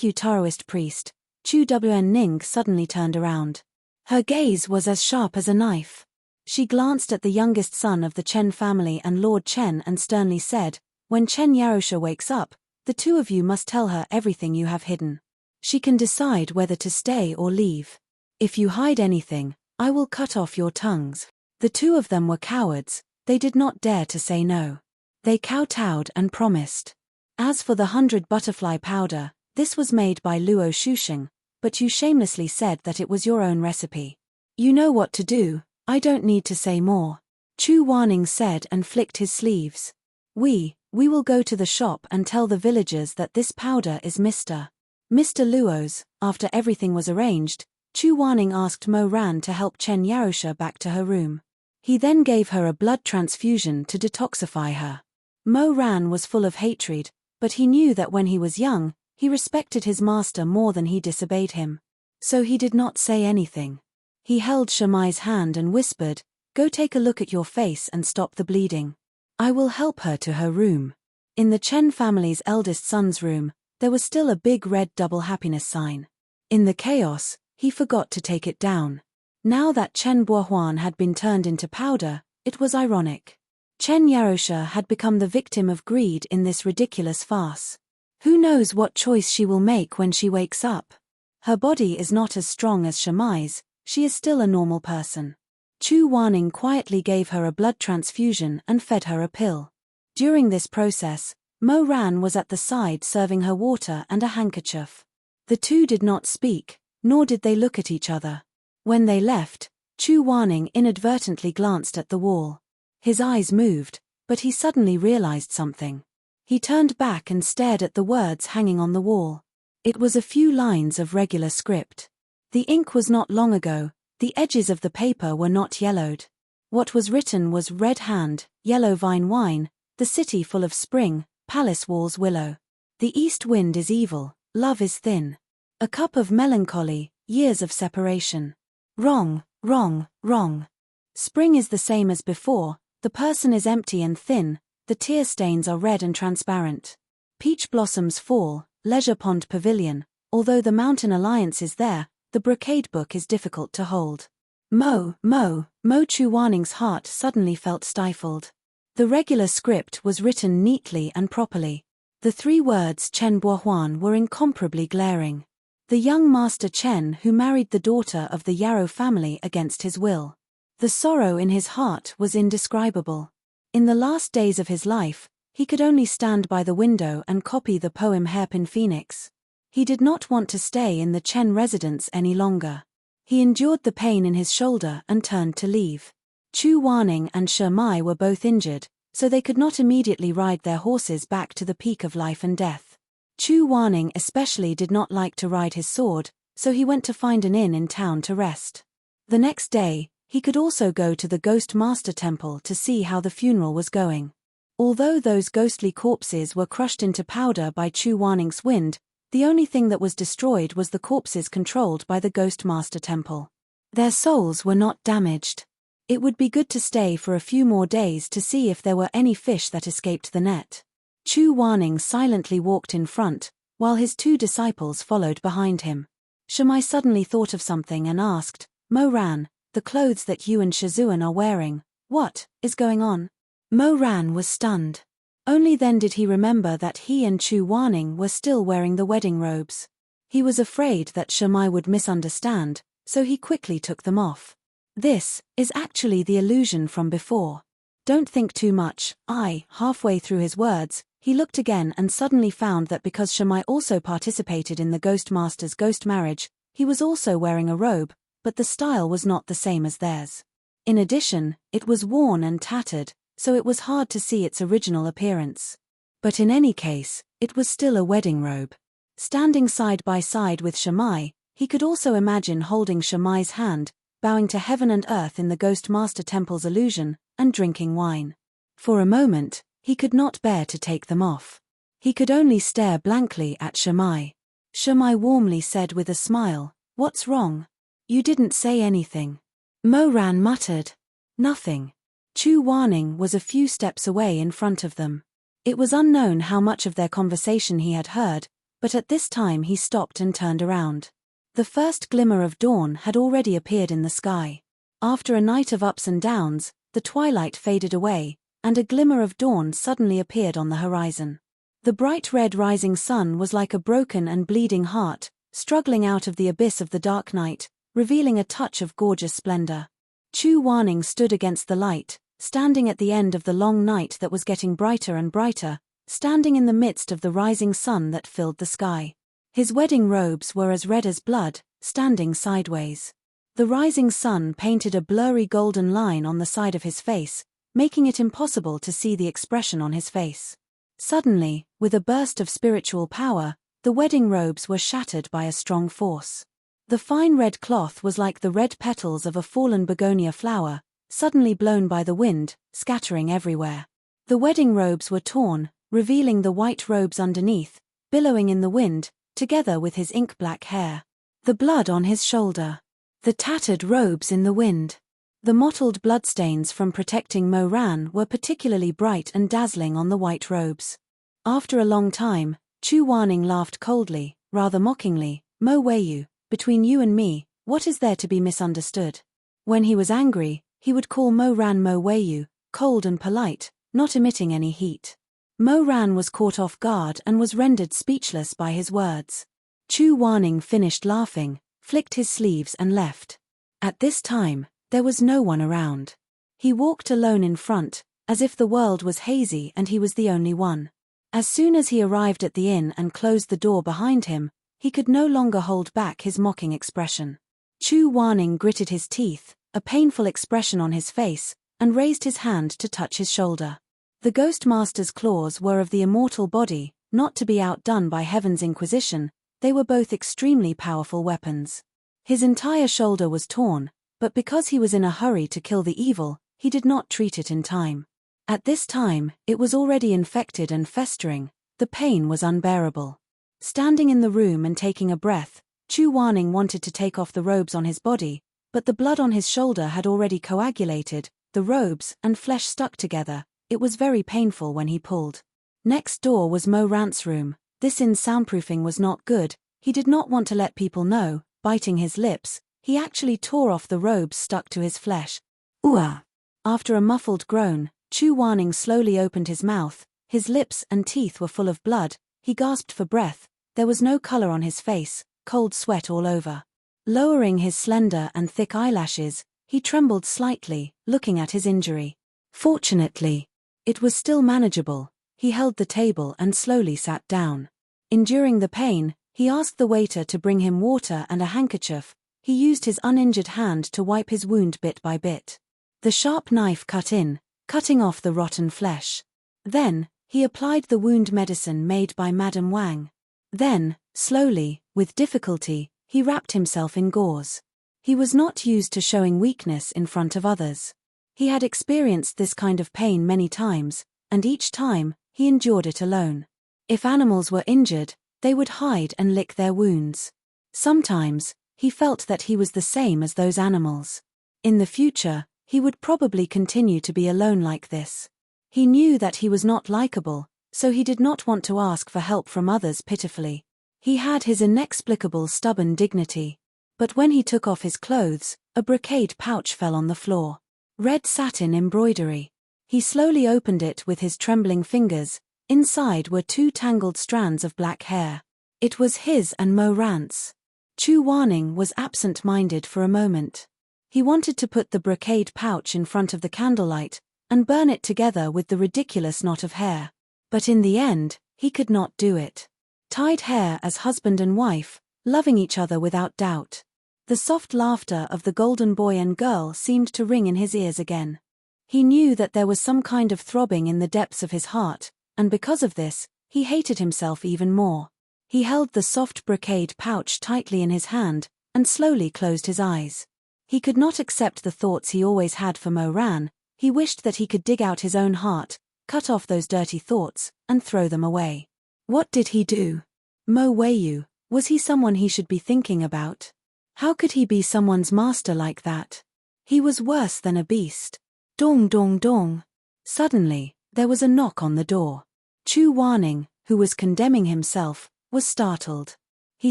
S1: you, Taoist priest." Chu Wen suddenly turned around. Her gaze was as sharp as a knife. She glanced at the youngest son of the Chen family and Lord Chen and sternly said, "When Chen Yarosha wakes up, the 2 of you must tell her everything you have hidden. She can decide whether to stay or leave. If you hide anything, I will cut off your tongues." The 2 of them were cowards, they did not dare to say no. They kowtowed and promised. As for the 100 butterfly powder, this was made by Luo Shusheng, but you shamelessly said that it was your own recipe. You know what to do, I don't need to say more. Chu Wanning said and flicked his sleeves. We will go to the shop and tell the villagers that this powder is Mr. Luo's." After everything was arranged, Chu Wanning asked Mo Ran to help Chen Yarosha back to her room. He then gave her a blood transfusion to detoxify her. Mo Ran was full of hatred, but he knew that when he was young, he respected his master more than he disobeyed him. So he did not say anything. He held Shamai's hand and whispered, "Go take a look at your face and stop the bleeding. I will help her to her room." In the Chen family's eldest son's room, there was still a big red double happiness sign. In the chaos, he forgot to take it down. Now that Chen Bohuan had been turned into powder, it was ironic. Chen Yarosha had become the victim of greed in this ridiculous farce. Who knows what choice she will make when she wakes up? Her body is not as strong as Shamai's, she is still a normal person. Chu Wanning quietly gave her a blood transfusion and fed her a pill. During this process, Mo Ran was at the side serving her water and a handkerchief. The 2 did not speak, nor did they look at each other. When they left, Chu Wanning inadvertently glanced at the wall. His eyes moved, but he suddenly realized something. He turned back and stared at the words hanging on the wall. It was a few lines of regular script. The ink was not long ago, the edges of the paper were not yellowed. What was written was red hand, yellow vine wine, the city full of spring, palace walls willow. The east wind is evil, love is thin. A cup of melancholy, years of separation. Wrong, wrong, wrong. Spring is the same as before, the person is empty and thin, the tear stains are red and transparent. Peach blossoms fall, leisure pond pavilion, although the mountain alliance is there, the brocade book is difficult to hold. Mo Chu Wanning's heart suddenly felt stifled. The regular script was written neatly and properly. The 3 words Chen Bohuan were incomparably glaring. The young Master Chen who married the daughter of the Yarrow family against his will. The sorrow in his heart was indescribable. In the last days of his life, he could only stand by the window and copy the poem Hairpin Phoenix. He did not want to stay in the Chen residence any longer. He endured the pain in his shoulder and turned to leave. Chu Wanning and Shamai were both injured, so they could not immediately ride their horses back to the peak of life and death. Chu Wanning especially did not like to ride his sword, so he went to find an inn in town to rest. The next day, he could also go to the Ghost Master Temple to see how the funeral was going. Although those ghostly corpses were crushed into powder by Chu Wanning's wind, the only thing that was destroyed was the corpses controlled by the Ghost Master Temple. Their souls were not damaged. It would be good to stay for a few more days to see if there were any fish that escaped the net. Chu Wanning silently walked in front, while his 2 disciples followed behind him. Shimai suddenly thought of something and asked, "Mo Ran, the clothes that you and Shizun are wearing, what is going on?" Mo Ran was stunned. Only then did he remember that he and Chu Wanning were still wearing the wedding robes. He was afraid that Shimai would misunderstand, so he quickly took them off. "This is actually the illusion from before. Don't think too much." Halfway through his words, he looked again and suddenly found that because Shimai also participated in the Ghost Master's ghost marriage, he was also wearing a robe, but the style was not the same as theirs. In addition, it was worn and tattered, so it was hard to see its original appearance. But in any case, it was still a wedding robe. Standing side by side with Shimai, he could also imagine holding Shimai's hand, bowing to heaven and earth in the Ghost Master Temple's illusion, and drinking wine. For a moment, he could not bear to take them off. He could only stare blankly at Shimai. Shimai warmly said with a smile, "What's wrong? You didn't say anything." Mo Ran muttered, "Nothing." Chu Wanning was a few steps away in front of them. It was unknown how much of their conversation he had heard, but at this time he stopped and turned around. The first glimmer of dawn had already appeared in the sky. After a night of ups and downs, the twilight faded away, and a glimmer of dawn suddenly appeared on the horizon. The bright red rising sun was like a broken and bleeding heart, struggling out of the abyss of the dark night, revealing a touch of gorgeous splendor. Chu Wanning stood against the light, standing at the end of the long night that was getting brighter and brighter, standing in the midst of the rising sun that filled the sky. His wedding robes were as red as blood, standing sideways. The rising sun painted a blurry golden line on the side of his face, making it impossible to see the expression on his face. Suddenly, with a burst of spiritual power, the wedding robes were shattered by a strong force. The fine red cloth was like the red petals of a fallen begonia flower, suddenly blown by the wind, scattering everywhere. The wedding robes were torn, revealing the white robes underneath, billowing in the wind, together with his ink-black hair. The blood on his shoulder. The tattered robes in the wind. The mottled bloodstains from protecting Mo Ran were particularly bright and dazzling on the white robes. After a long time, Chu Wanning laughed coldly, rather mockingly, "Mo Weiyu, between you and me, what is there to be misunderstood?" When he was angry, he would call Mo Ran Mo Weiyu, cold and polite, not emitting any heat. Mo Ran was caught off guard and was rendered speechless by his words. Chu Wanning finished laughing, flicked his sleeves and left. At this time, there was no one around. He walked alone in front, as if the world was hazy and he was the only one. As soon as he arrived at the inn and closed the door behind him, he could no longer hold back his mocking expression. Chu Wanning gritted his teeth, a painful expression on his face, and raised his hand to touch his shoulder. The Ghost Master's claws were of the immortal body, not to be outdone by Heaven's Inquisition. They were both extremely powerful weapons. His entire shoulder was torn, but because he was in a hurry to kill the evil, he did not treat it in time. At this time, it was already infected and festering. The pain was unbearable. Standing in the room and taking a breath, Chu Wanning wanted to take off the robes on his body, but the blood on his shoulder had already coagulated, the robes and flesh stuck together. It was very painful when he pulled. Next door was Mo Ran's room. This inn's soundproofing was not good. He did not want to let people know. Biting his lips, he actually tore off the robes stuck to his flesh. "Ooh!" After a muffled groan, Chu Wanning slowly opened his mouth. His lips and teeth were full of blood. He gasped for breath. There was no color on his face, cold sweat all over. Lowering his slender and thick eyelashes, he trembled slightly, looking at his injury. Fortunately, it was still manageable. He held the table and slowly sat down. Enduring the pain, he asked the waiter to bring him water and a handkerchief. He used his uninjured hand to wipe his wound bit by bit. The sharp knife cut in, cutting off the rotten flesh. Then, he applied the wound medicine made by Madame Wang. Then, slowly, with difficulty, he wrapped himself in gauze. He was not used to showing weakness in front of others. He had experienced this kind of pain many times, and each time, he endured it alone. If animals were injured, they would hide and lick their wounds. Sometimes, he felt that he was the same as those animals. In the future, he would probably continue to be alone like this. He knew that he was not likable, so he did not want to ask for help from others pitifully. He had his inexplicable stubborn dignity. But when he took off his clothes, a brocade pouch fell on the floor. Red satin embroidery. He slowly opened it with his trembling fingers. Inside were 2 tangled strands of black hair. It was his and Mo Ran's. Chu Wanning was absent-minded for a moment. He wanted to put the brocade pouch in front of the candlelight and burn it together with the ridiculous knot of hair. But in the end, he could not do it. Tied hair as husband and wife, loving each other without doubt. The soft laughter of the golden boy and girl seemed to ring in his ears again. He knew that there was some kind of throbbing in the depths of his heart, and because of this, he hated himself even more. He held the soft brocade pouch tightly in his hand, and slowly closed his eyes. He could not accept the thoughts he always had for Mo Ran. He wished that he could dig out his own heart, cut off those dirty thoughts, and throw them away. What did he do? Mo Weiyu, was he someone he should be thinking about? How could he be someone's master like that? He was worse than a beast. Dong dong dong. Suddenly, there was a knock on the door. Chu Wanning, who was condemning himself, was startled. He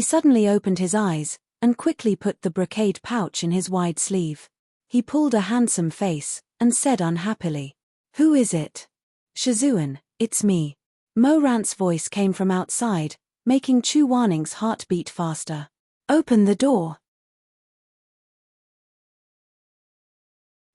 S1: suddenly opened his eyes, and quickly put the brocade pouch in his wide sleeve. He pulled a handsome face, and said unhappily, "Who is it?" "Shizun, it's me." Mo Ran's voice came from outside, making Chu Wanning's heart beat faster. "Open the door."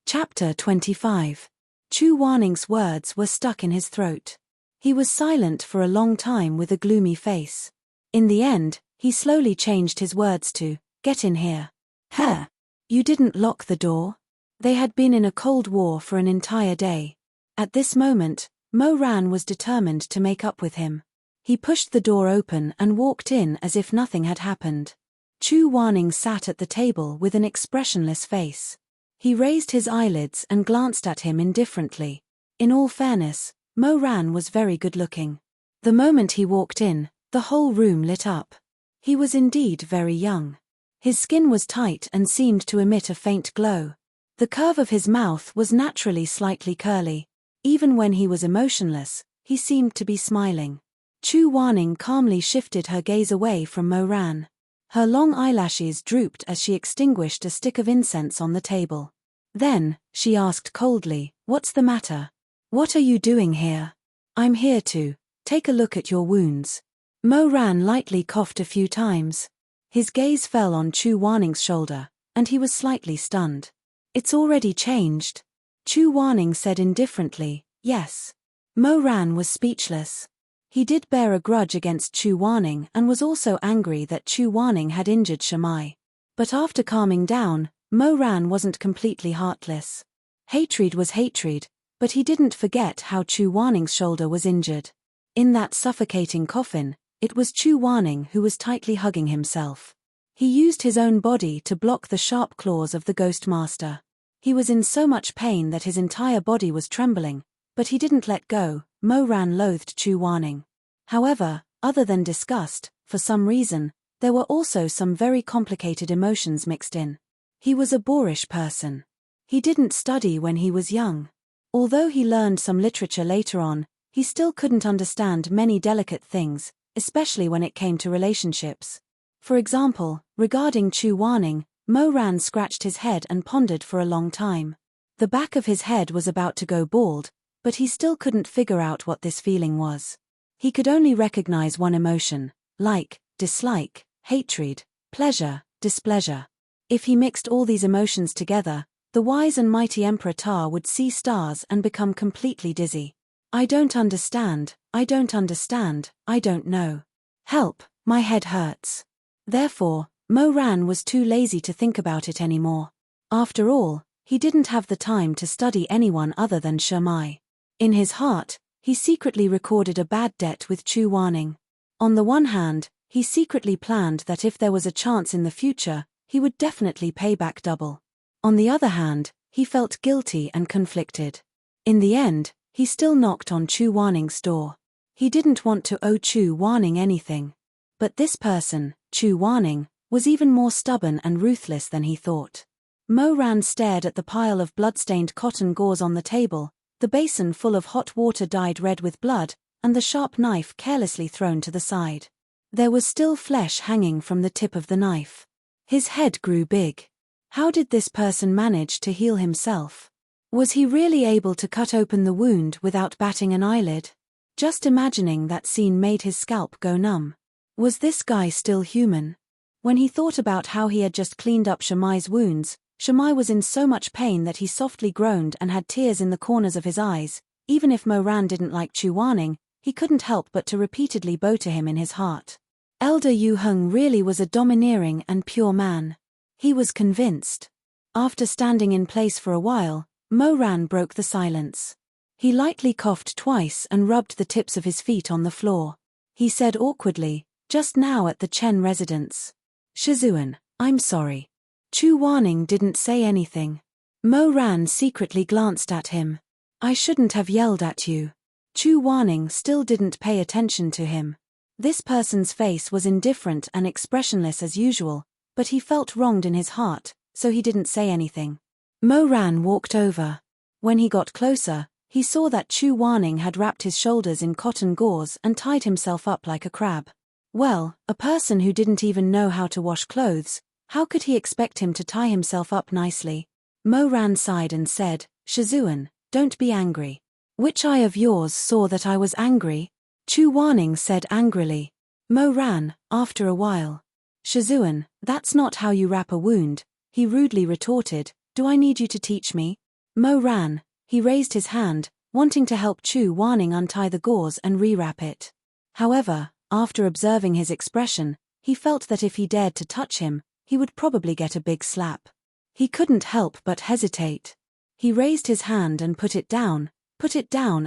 S1: Chapter 25. Chu Wanning's words were stuck in his throat. He was silent for a long time with a gloomy face. In the end, he slowly changed his words to, "Get in here." "Huh? You didn't lock the door?" They had been in a cold war for an entire day. At this moment, Mo Ran was determined to make up with him. He pushed the door open and walked in as if nothing had happened. Chu Wanning sat at the table with an expressionless face. He raised his eyelids and glanced at him indifferently. In all fairness, Mo Ran was very good-looking. The moment he walked in, the whole room lit up. He was indeed very young. His skin was tight and seemed to emit a faint glow. The curve of his mouth was naturally slightly curly. Even when he was emotionless, he seemed to be smiling. Chu Wanning calmly shifted her gaze away from Mo Ran. Her long eyelashes drooped as she extinguished a stick of incense on the table. Then, she asked coldly, "What's the matter? What are you doing here?" "I'm here to take a look at your wounds." Mo Ran lightly coughed a few times. His gaze fell on Chu Wanning's shoulder, and he was slightly stunned. "It's already changed." Chu Wanning said indifferently, "Yes." Mo Ran was speechless. He did bear a grudge against Chu Wanning and was also angry that Chu Wanning had injured Shamai. But after calming down, Mo Ran wasn't completely heartless. Hatred was hatred, but he didn't forget how Chu Wanning's shoulder was injured. In that suffocating coffin, it was Chu Wanning who was tightly hugging himself. He used his own body to block the sharp claws of the Ghost Master. He was in so much pain that his entire body was trembling, but he didn't let go. Mo Ran loathed Chu Wanning. However, other than disgust, for some reason, there were also some very complicated emotions mixed in. He was a boorish person. He didn't study when he was young. Although he learned some literature later on, he still couldn't understand many delicate things, especially when it came to relationships. For example, regarding Chu Wanning, Mo Ran scratched his head and pondered for a long time. The back of his head was about to go bald, but he still couldn't figure out what this feeling was. He could only recognize one emotion, like, dislike, hatred, pleasure, displeasure. If he mixed all these emotions together, the wise and mighty Emperor Ta would see stars and become completely dizzy. "I don't understand, I don't understand, I don't know. Help, my head hurts." Therefore, Mo Ran was too lazy to think about it anymore. After all, he didn't have the time to study anyone other than Shamai. In his heart, he secretly recorded a bad debt with Chu Wanning. On the one hand, He secretly planned that if there was a chance in the future, he would definitely pay back double. On the other hand, he felt guilty and conflicted. In the end, he still knocked on Chu Waning's door. He didn't want to owe Chu Waning anything. But this person, Chu Waning, was even more stubborn and ruthless than he thought. Mo Ran stared at the pile of blood-stained cotton gauze on the table, the basin full of hot water dyed red with blood, and the sharp knife carelessly thrown to the side. There was still flesh hanging from the tip of the knife. His head grew big. How did this person manage to heal himself? Was he really able to cut open the wound without batting an eyelid? Just imagining that scene made his scalp go numb. Was this guy still human? When he thought about how he had just cleaned up Shamai's wounds, Shamai was in so much pain that he softly groaned and had tears in the corners of his eyes. Even if Mo Ran didn't like Chu Waning, he couldn't help but to repeatedly bow to him in his heart. Elder Yu Heng really was a domineering and pure man. He was convinced. After standing in place for a while, Mo Ran broke the silence. He lightly coughed twice and rubbed the tips of his feet on the floor. He said awkwardly, "Just now at the Chen residence. Shizun, I'm sorry." Chu Waning didn't say anything. Mo Ran secretly glanced at him. "I shouldn't have yelled at you." Chu Waning still didn't pay attention to him. This person's face was indifferent and expressionless as usual, but he felt wronged in his heart, so he didn't say anything. Mo Ran walked over. When he got closer, he saw that Chu Waning had wrapped his shoulders in cotton gauze and tied himself up like a crab. Well, a person who didn't even know how to wash clothes, how could he expect him to tie himself up nicely? Mo Ran sighed and said, "Shizun, don't be angry." "Which eye of yours saw that I was angry?" Chu Waning said angrily. Mo Ran, after a while. "Shizun, that's not how you wrap a wound," he rudely retorted. "Do I need you to teach me?" Mo Ran, he raised his hand, wanting to help Chu Waning untie the gauze and rewrap it. However, after observing his expression, he felt that if he dared to touch him, he would probably get a big slap. He couldn't help but hesitate. He raised his hand and put it down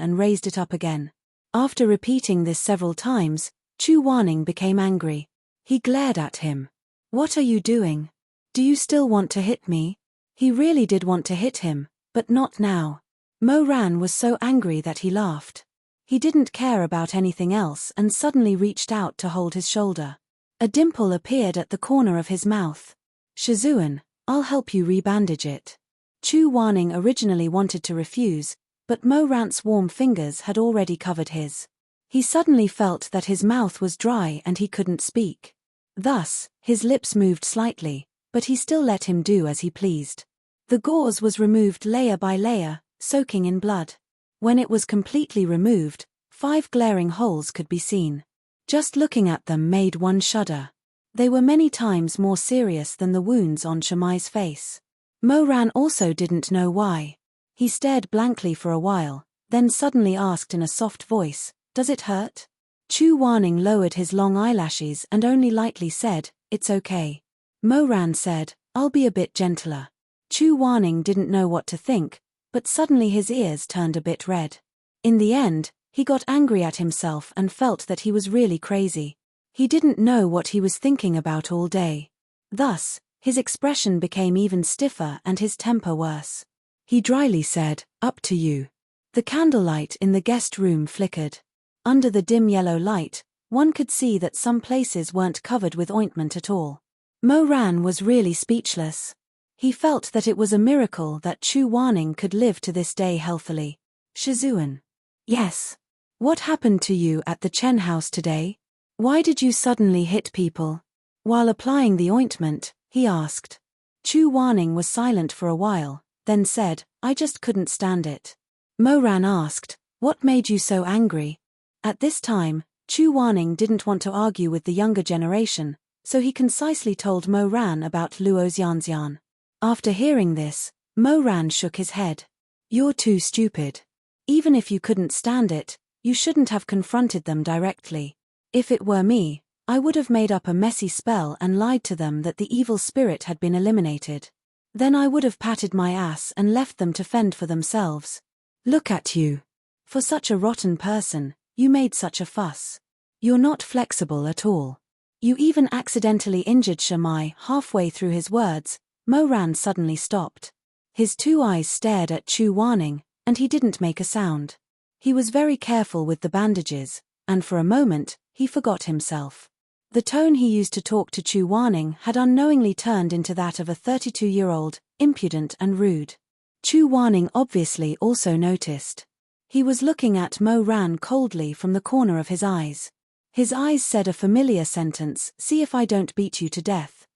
S1: and raised it up again. After repeating this several times, Chu Waning became angry. He glared at him. "What are you doing? Do you still want to hit me?" He really did want to hit him, but not now. Mo Ran was so angry that he laughed. He didn't care about anything else and suddenly reached out to hold his shoulder. A dimple appeared at the corner of his mouth. "Shizun, I'll help you rebandage it." Chu Waning originally wanted to refuse, but Mo Ran's warm fingers had already covered his. He suddenly felt that his mouth was dry and he couldn't speak. Thus, his lips moved slightly, but he still let him do as he pleased. The gauze was removed layer by layer, soaking in blood. When it was completely removed, 5 glaring holes could be seen. Just looking at them made one shudder. They were many times more serious than the wounds on Shamai's face. Mo Ran also didn't know why. He stared blankly for a while, then suddenly asked in a soft voice, "Does it hurt?" Chu Waning lowered his long eyelashes and only lightly said, "It's okay." Mo Ran said, "I'll be a bit gentler." Chu Waning didn't know what to think, but suddenly his ears turned a bit red. In the end, he got angry at himself and felt that he was really crazy. He didn't know what he was thinking about all day. Thus, his expression became even stiffer and his temper worse. He dryly said, "Up to you." The candlelight in the guest room flickered. Under the dim yellow light, one could see that some places weren't covered with ointment at all. Mo Ran was really speechless. He felt that it was a miracle that Chu Waning could live to this day healthily. "Shizun." "Yes. What happened to you at the Chen house today? Why did you suddenly hit people?" While applying the ointment, he asked. Chu Waning was silent for a while, then said, "I just couldn't stand it." Mo Ran asked, "What made you so angry?" At this time, Chu Waning didn't want to argue with the younger generation, so he concisely told Mo Ran about Luo Xianxian. After hearing this, Mo Ran shook his head. "You're too stupid. Even if you couldn't stand it, you shouldn't have confronted them directly. If it were me, I would have made up a messy spell and lied to them that the evil spirit had been eliminated. Then I would have patted my ass and left them to fend for themselves. Look at you. For such a rotten person, you made such a fuss. You're not flexible at all." You even accidentally injured Shamai. Halfway through his words, Mo Ran suddenly stopped. His two eyes stared at Chu Warning, and he didn't make a sound. He was very careful with the bandages, and for a moment, he forgot himself. The tone he used to talk to Chu Warning had unknowingly turned into that of a 32-year-old, impudent and rude. Chu Warning obviously also noticed. He was looking at Mo Ran coldly from the corner of his eyes. His eyes said a familiar sentence, "See if I don't beat you to death."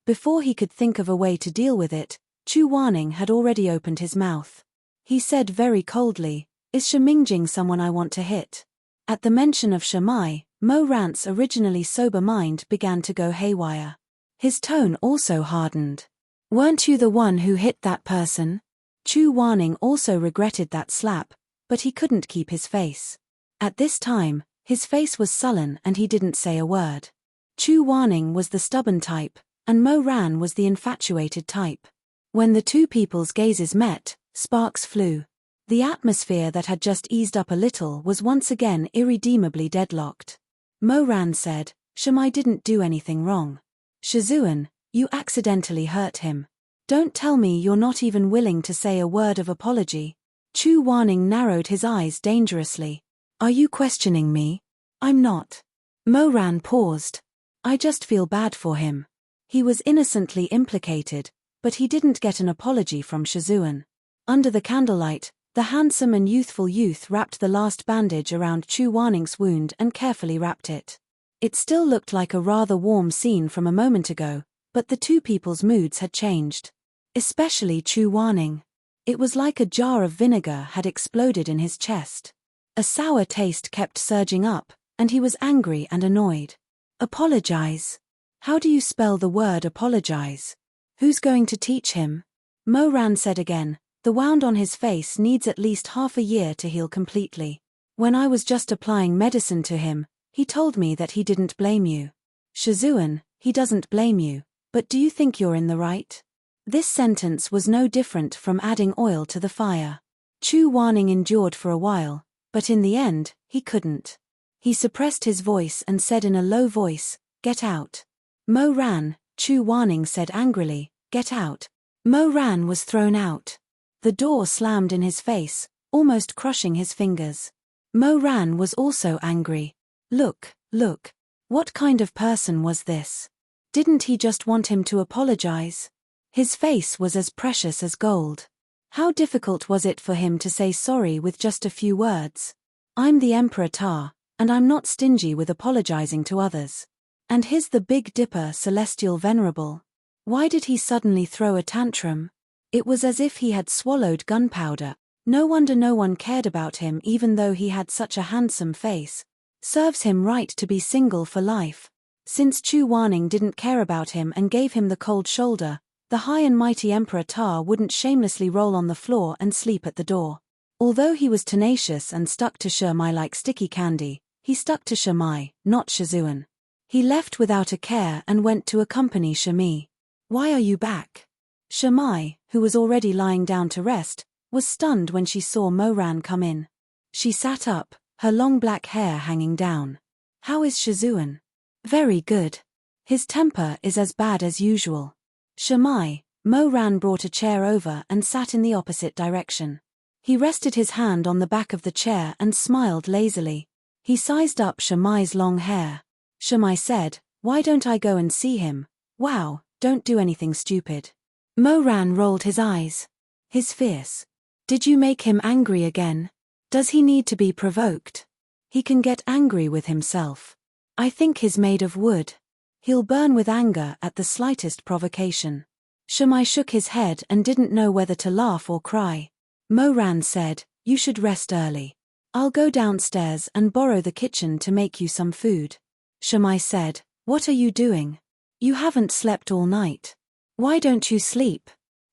S1: Before he could think of a way to deal with it, Chu Warning had already opened his mouth. He said very coldly, "Is Shimingjing someone I want to hit?" At the mention of Shamai, Mo Ran's originally sober mind began to go haywire. His tone also hardened. "Weren't you the one who hit that person?" Chu Warning also regretted that slap, but he couldn't keep his face. At this time, his face was sullen and he didn't say a word. Chu Warning was the stubborn type, and Mo Ran was the infatuated type. When the two people's gazes met, sparks flew. The atmosphere that had just eased up a little was once again irredeemably deadlocked. Mo Ran said, "Shamai didn't do anything wrong. Shizun, you accidentally hurt him. Don't tell me you're not even willing to say a word of apology." Chu Warning narrowed his eyes dangerously. "Are you questioning me?" "I'm not." Mo Ran paused. "I just feel bad for him. He was innocently implicated, but he didn't get an apology from Shizun." Under the candlelight, the handsome and youthful youth wrapped the last bandage around Chu Warning's wound and carefully wrapped it. It still looked like a rather warm scene from a moment ago, but the two people's moods had changed. Especially Chu Warning. It was like a jar of vinegar had exploded in his chest. A sour taste kept surging up, and he was angry and annoyed. "Apologize? How do you spell the word apologize? Who's going to teach him?" Mo Ran said again, "The wound on his face needs at least half a year to heal completely. When I was just applying medicine to him, he told me that he didn't blame you. Shizun, he doesn't blame you, but do you think you're in the right?" This sentence was no different from adding oil to the fire. Chu Warning endured for a while, but in the end, he couldn't. He suppressed his voice and said in a low voice, "Get out." "Mo Ran," Chu Warning said angrily, "get out." Mo Ran was thrown out. The door slammed in his face, almost crushing his fingers. Mo Ran was also angry. Look. What kind of person was this? Didn't he just want him to apologize? His face was as precious as gold. How difficult was it for him to say sorry with just a few words? "I'm the Emperor Ta, and I'm not stingy with apologizing to others. And he's the Big Dipper Celestial Venerable." Why did he suddenly throw a tantrum? It was as if he had swallowed gunpowder. No wonder no one cared about him even though he had such a handsome face. Serves him right to be single for life. Since Chu Warning didn't care about him and gave him the cold shoulder, the high and mighty Emperor Ta wouldn't shamelessly roll on the floor and sleep at the door. Although he was tenacious and stuck to Shamai like sticky candy, he stuck to Shamai, not Shizun. He left without a care and went to accompany Shami. "Why are you back?" Shamai, who was already lying down to rest, was stunned when she saw Mo Ran come in. She sat up, her long black hair hanging down. "How is Shizun?" "Very good. His temper is as bad as usual." "Shamai," Mo Ran brought a chair over and sat in the opposite direction. He rested his hand on the back of the chair and smiled lazily. He sized up Shamai's long hair. Shamai said, "Why don't I go and see him?" "Wow, don't do anything stupid." Mo Ran rolled his eyes. He's fierce. "Did you make him angry again? Does he need to be provoked?" "He can get angry with himself. I think he's made of wood. He'll burn with anger at the slightest provocation." Shamai shook his head and didn't know whether to laugh or cry. Mo Ran said, "You should rest early. I'll go downstairs and borrow the kitchen to make you some food." Shamai said, "What are you doing? You haven't slept all night. Why don't you sleep?"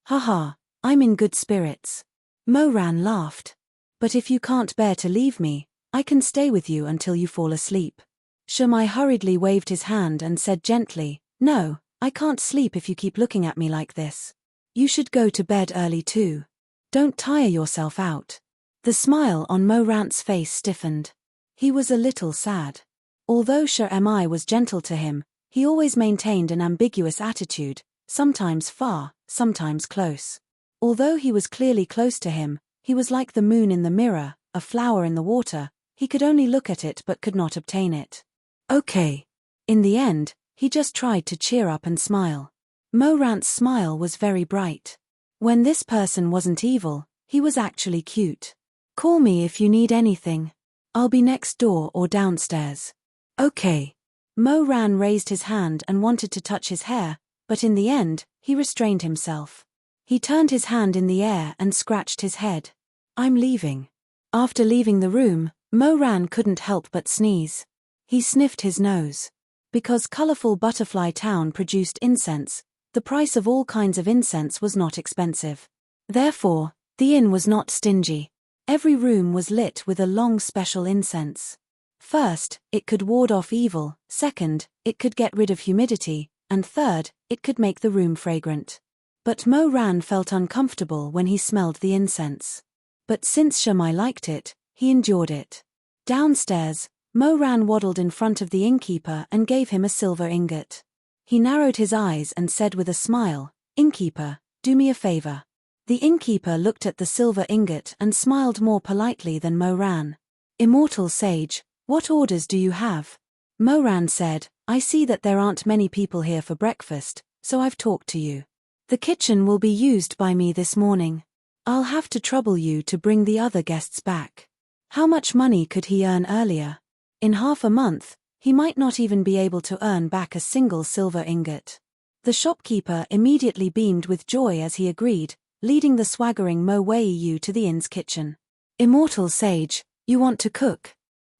S1: "Haha, I'm in good spirits." Mo Ran laughed. "But if you can't bear to leave me, I can stay with you until you fall asleep." Shamai hurriedly waved his hand and said gently, "No, I can't sleep if you keep looking at me like this. You should go to bed early too. Don't tire yourself out." The smile on Mo Ran's face stiffened. He was a little sad. Although Shami was gentle to him, he always maintained an ambiguous attitude, sometimes far, sometimes close. Although he was clearly close to him, he was like the moon in the mirror, a flower in the water, he could only look at it but could not obtain it. Okay. In the end, he just tried to cheer up and smile. Mo Ran's smile was very bright. When this person wasn't evil, he was actually cute. Call me if you need anything. I'll be next door or downstairs. Okay. Mo Ran raised his hand and wanted to touch his hair, but in the end, he restrained himself. He turned his hand in the air and scratched his head. I'm leaving. After leaving the room, Mo Ran couldn't help but sneeze. He sniffed his nose. Because colorful Butterfly Town produced incense, the price of all kinds of incense was not expensive. Therefore, the inn was not stingy. Every room was lit with a long special incense. First, it could ward off evil, second, it could get rid of humidity, and third, it could make the room fragrant. But Mo Ran felt uncomfortable when he smelled the incense. But since Shami liked it, he endured it. Downstairs, Mo Ran waddled in front of the innkeeper and gave him a silver ingot. He narrowed his eyes and said with a smile, "Innkeeper, do me a favor." The innkeeper looked at the silver ingot and smiled more politely than Mo Ran. "Immortal sage, what orders do you have?" Mo Ran said, "I see that there aren't many people here for breakfast, so I've talked to you. The kitchen will be used by me this morning. I'll have to trouble you to bring the other guests back." How much money could he earn earlier? In half a month, he might not even be able to earn back a single silver ingot. The shopkeeper immediately beamed with joy as he agreed, leading the swaggering Mo Weiyu to the inn's kitchen. "Immortal sage, you want to cook?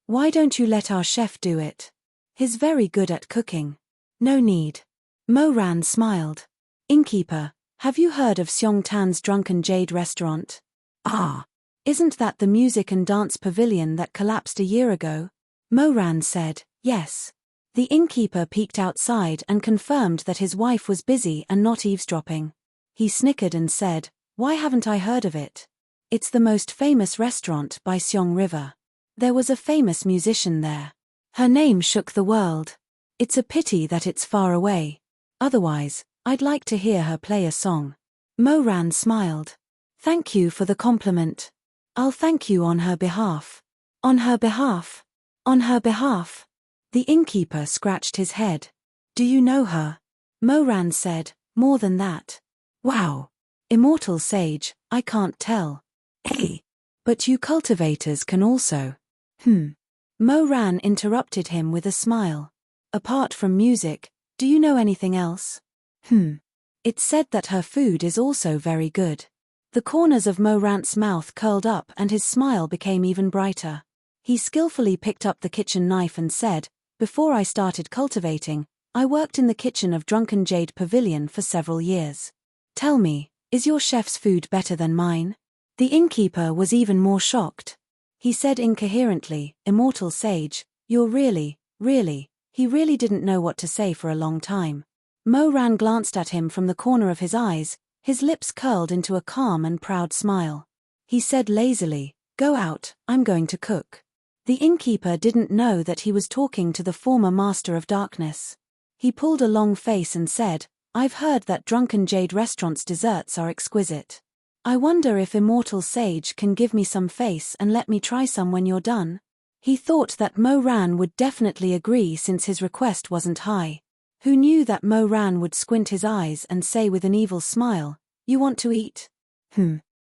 S1: Why don't you let our chef do it? He's very good at cooking." "No need." Mo Ran smiled. "Innkeeper, have you heard of Xiong Tan's Drunken Jade restaurant?" "Ah. Isn't that the music and dance pavilion that collapsed a year ago?" Mo Ran said, "Yes." The innkeeper peeked outside and confirmed that his wife was busy and not eavesdropping. He snickered and said, "Why haven't I heard of it? It's the most famous restaurant by Xiong River. There was a famous musician there. Her name shook the world. It's a pity that it's far away. Otherwise, I'd like to hear her play a song." Mo Ran smiled. "Thank you for the compliment. I'll thank you on her behalf." "On her behalf? On her behalf?" The innkeeper scratched his head. "Do you know her?" Mo Ran said, "More than that." "Wow. Immortal sage, I can't tell." "Hey. But you cultivators can also." Mo Ran interrupted him with a smile. "Apart from music, do you know anything else?" It's said that her food is also very good." The corners of Mo Ran's mouth curled up and his smile became even brighter. He skillfully picked up the kitchen knife and said, "Before I started cultivating, I worked in the kitchen of Drunken Jade Pavilion for several years. Tell me, is your chef's food better than mine?" The innkeeper was even more shocked. He said incoherently, "Immortal sage, you're really." He really didn't know what to say for a long time. Mo Ran glanced at him from the corner of his eyes, his lips curled into a calm and proud smile. He said lazily, "Go out, I'm going to cook." The innkeeper didn't know that he was talking to the former master of darkness. He pulled a long face and said, "I've heard that Drunken Jade restaurant's desserts are exquisite. I wonder if Immortal Sage can give me some face and let me try some when you're done." He thought that Mo Ran would definitely agree since his request wasn't high. Who knew that Mo Ran would squint his eyes and say with an evil smile, "You want to eat?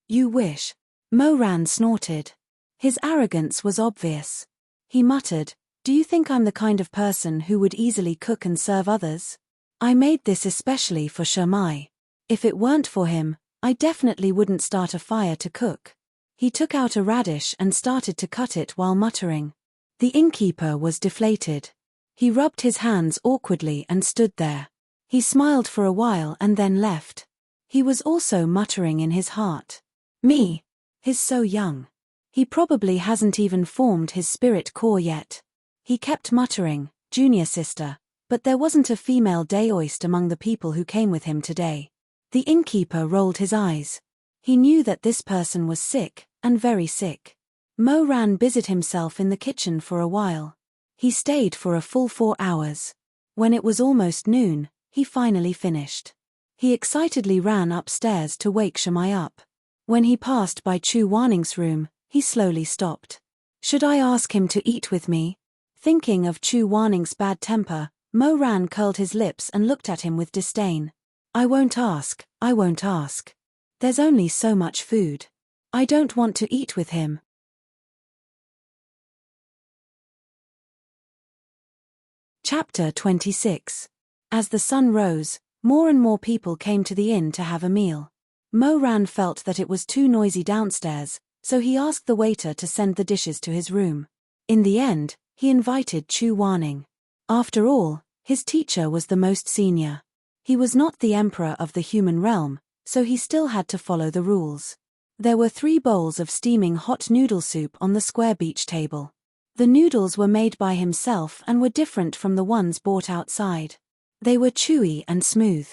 S1: You wish." Mo Ran snorted. His arrogance was obvious. He muttered, "Do you think I'm the kind of person who would easily cook and serve others? I made this especially for Shami. If it weren't for him, I definitely wouldn't start a fire to cook." He took out a radish and started to cut it while muttering. The innkeeper was deflated. He rubbed his hands awkwardly and stood there. He smiled for a while and then left. He was also muttering in his heart, "Me? He's so young. He probably hasn't even formed his spirit core yet." He kept muttering, "Junior sister," but there wasn't a female daoist among the people who came with him today. The innkeeper rolled his eyes. He knew that this person was sick, and very sick. Mo Ran busied himself in the kitchen for a while. He stayed for a full 4 hours. When it was almost noon, he finally finished. He excitedly ran upstairs to wake Shimai up. When he passed by Chu Waning's room, he slowly stopped. Should I ask him to eat with me? Thinking of Chu Waning's bad temper, Mo Ran curled his lips and looked at him with disdain. I won't ask. There's only so much food. I don't want to eat with him. Chapter 26. As the sun rose, more and more people came to the inn to have a meal. Mo Ran felt that it was too noisy downstairs, so he asked the waiter to send the dishes to his room. In the end, he invited Chu Waning. After all, his teacher was the most senior. He was not the emperor of the human realm, so he still had to follow the rules. There were 3 bowls of steaming hot noodle soup on the square beach table. The noodles were made by himself and were different from the ones bought outside. They were chewy and smooth.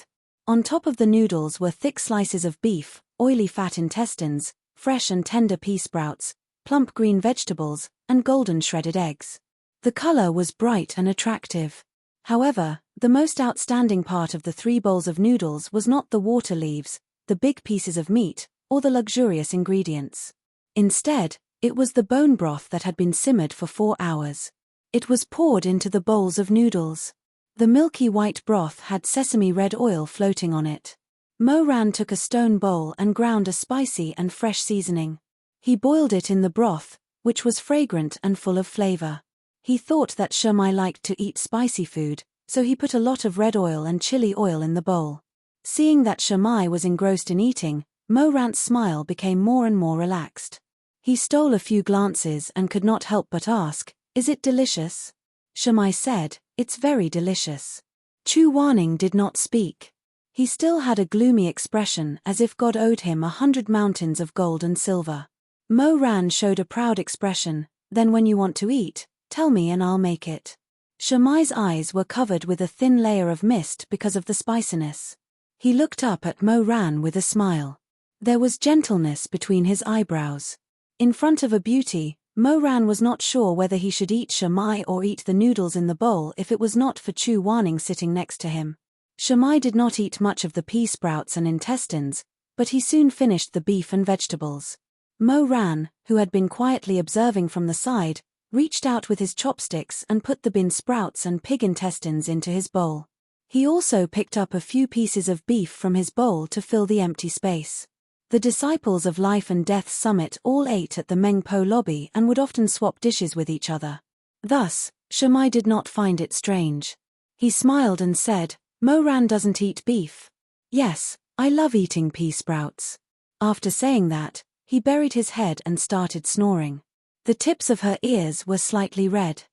S1: On top of the noodles were thick slices of beef, oily fat intestines, fresh and tender pea sprouts, plump green vegetables, and golden shredded eggs. The color was bright and attractive. However, the most outstanding part of the 3 bowls of noodles was not the water leaves, the big pieces of meat, or the luxurious ingredients. Instead, it was the bone broth that had been simmered for 4 hours. It was poured into the bowls of noodles. The milky white broth had sesame red oil floating on it. Mo Ran took a stone bowl and ground a spicy and fresh seasoning. He boiled it in the broth, which was fragrant and full of flavor. He thought that Shimai liked to eat spicy food, so he put a lot of red oil and chili oil in the bowl. Seeing that Shimai was engrossed in eating, Mo Ran's smile became more and more relaxed. He stole a few glances and could not help but ask, "Is it delicious?" Shimai said, "It's very delicious." Chu Waning did not speak. He still had a gloomy expression as if God owed him 100 mountains of gold and silver. Mo Ran showed a proud expression. "Then when you want to eat, tell me and I'll make it." Shimai's eyes were covered with a thin layer of mist because of the spiciness. He looked up at Mo Ran with a smile. There was gentleness between his eyebrows. In front of a beauty, Mo Ran was not sure whether he should eat Shimai or eat the noodles in the bowl if it was not for Chu Waning sitting next to him. Shimai did not eat much of the pea sprouts and intestines, but he soon finished the beef and vegetables. Mo Ran, who had been quietly observing from the side, reached out with his chopsticks and put the bean sprouts and pig intestines into his bowl. He also picked up a few pieces of beef from his bowl to fill the empty space. The disciples of Life and Death Summit all ate at the Mengpo lobby and would often swap dishes with each other. Thus, Shimai did not find it strange. He smiled and said, "Mo Ran doesn't eat beef." "Yes, I love eating pea sprouts." After saying that, he buried his head and started snoring. The tips of her ears were slightly red.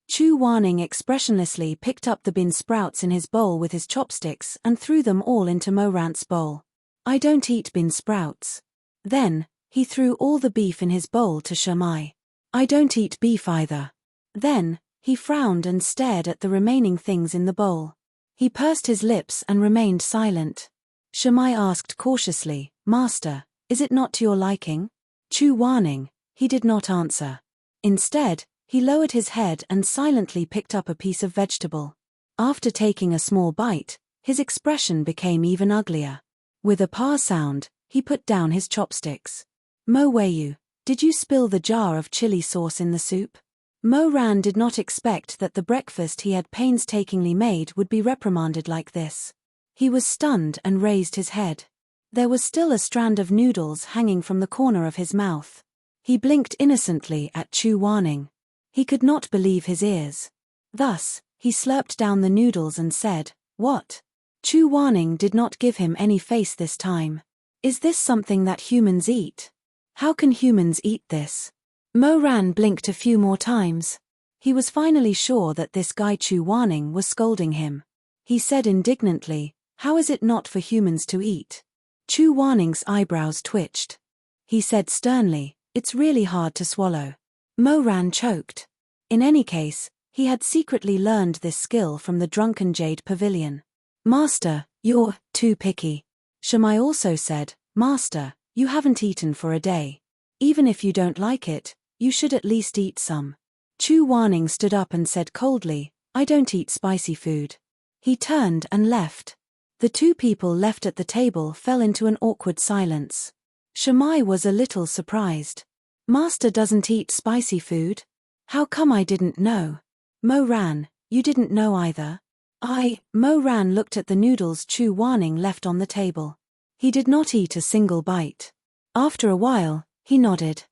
S1: Chu Waning expressionlessly picked up the bean sprouts in his bowl with his chopsticks and threw them all into Mo Ran's bowl. "I don't eat bean sprouts." Then, he threw all the beef in his bowl to Shimai. "I don't eat beef either." Then, he frowned and stared at the remaining things in the bowl. He pursed his lips and remained silent. Shimai asked cautiously, "Master, is it not to your liking?" Chu Waning. He did not answer. Instead, he lowered his head and silently picked up a piece of vegetable. After taking a small bite, his expression became even uglier. With a pah sound, he put down his chopsticks. "Mo Weiyu, did you spill the jar of chili sauce in the soup?" Mo Ran did not expect that the breakfast he had painstakingly made would be reprimanded like this. He was stunned and raised his head. There was still a strand of noodles hanging from the corner of his mouth. He blinked innocently at Chu Waning. He could not believe his ears. Thus, he slurped down the noodles and said, "What?" Chu Waning did not give him any face this time. "Is this something that humans eat? How can humans eat this?" Mo Ran blinked a few more times. He was finally sure that this guy Chu Waning was scolding him. He said indignantly, "How is it not for humans to eat?" Chu Waning's eyebrows twitched. He said sternly, "It's really hard to swallow." Mo Ran choked. In any case, he had secretly learned this skill from the Drunken Jade Pavilion. "Master, you're too picky." Shimai also said, "Master, you haven't eaten for a day. Even if you don't like it, you should at least eat some." Chu Wanning stood up and said coldly, "I don't eat spicy food." He turned and left. The two people left at the table fell into an awkward silence. Shamai was a little surprised. "Master doesn't eat spicy food? How come I didn't know?" Mo Ran, you didn't know either? Mo Ran looked at the noodles Chu Wanning left on the table. He did not eat a single bite. After a while, he nodded.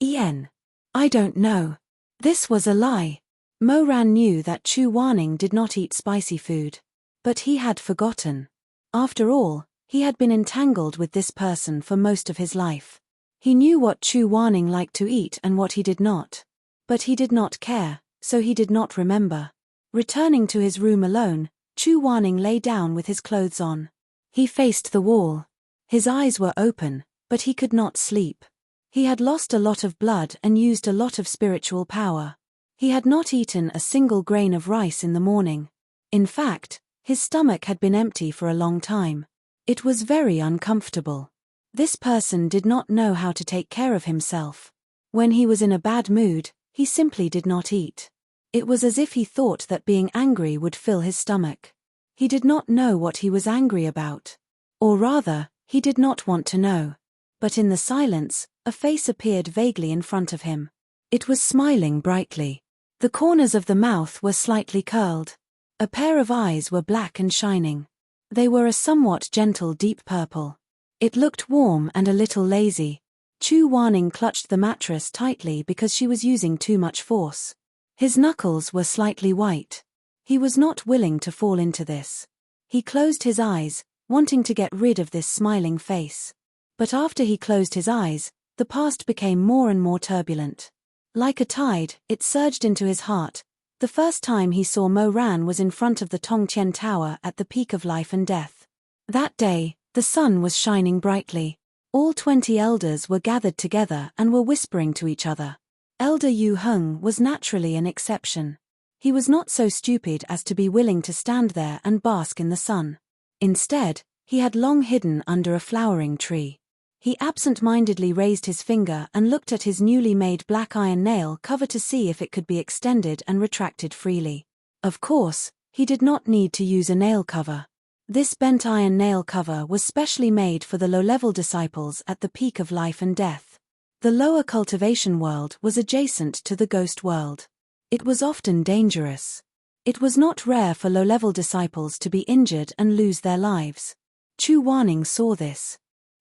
S1: I don't know." This was a lie. Mo Ran knew that Chu Wanning did not eat spicy food. But he had forgotten. After all, he had been entangled with this person for most of his life. He knew what Chu Wanning liked to eat and what he did not. But he did not care, so he did not remember. Returning to his room alone, Chu Wanning lay down with his clothes on. He faced the wall. His eyes were open, but he could not sleep. He had lost a lot of blood and used a lot of spiritual power. He had not eaten a single grain of rice in the morning. In fact, his stomach had been empty for a long time. It was very uncomfortable. This person did not know how to take care of himself. When he was in a bad mood, he simply did not eat. It was as if he thought that being angry would fill his stomach. He did not know what he was angry about. Or rather, he did not want to know. But in the silence, a face appeared vaguely in front of him. It was smiling brightly. The corners of the mouth were slightly curled. A pair of eyes were black and shining. They were a somewhat gentle deep purple. It looked warm and a little lazy. Chu Wanning clutched the mattress tightly because she was using too much force. His knuckles were slightly white. He was not willing to fall into this. He closed his eyes, wanting to get rid of this smiling face. But after he closed his eyes, the past became more and more turbulent. Like a tide, it surged into his heart. The first time he saw Mo Ran was in front of the Tongqian Tower at the peak of life and death. That day, the sun was shining brightly. All 20 elders were gathered together and were whispering to each other. Elder Yu Heng was naturally an exception. He was not so stupid as to be willing to stand there and bask in the sun. Instead, he had long hidden under a flowering tree. He absent-mindedly raised his finger and looked at his newly made black iron nail cover to see if it could be extended and retracted freely. Of course, he did not need to use a nail cover. This bent iron nail cover was specially made for the low-level disciples at the peak of life and death. The lower cultivation world was adjacent to the ghost world. It was often dangerous. It was not rare for low-level disciples to be injured and lose their lives. Chu Wanning saw this.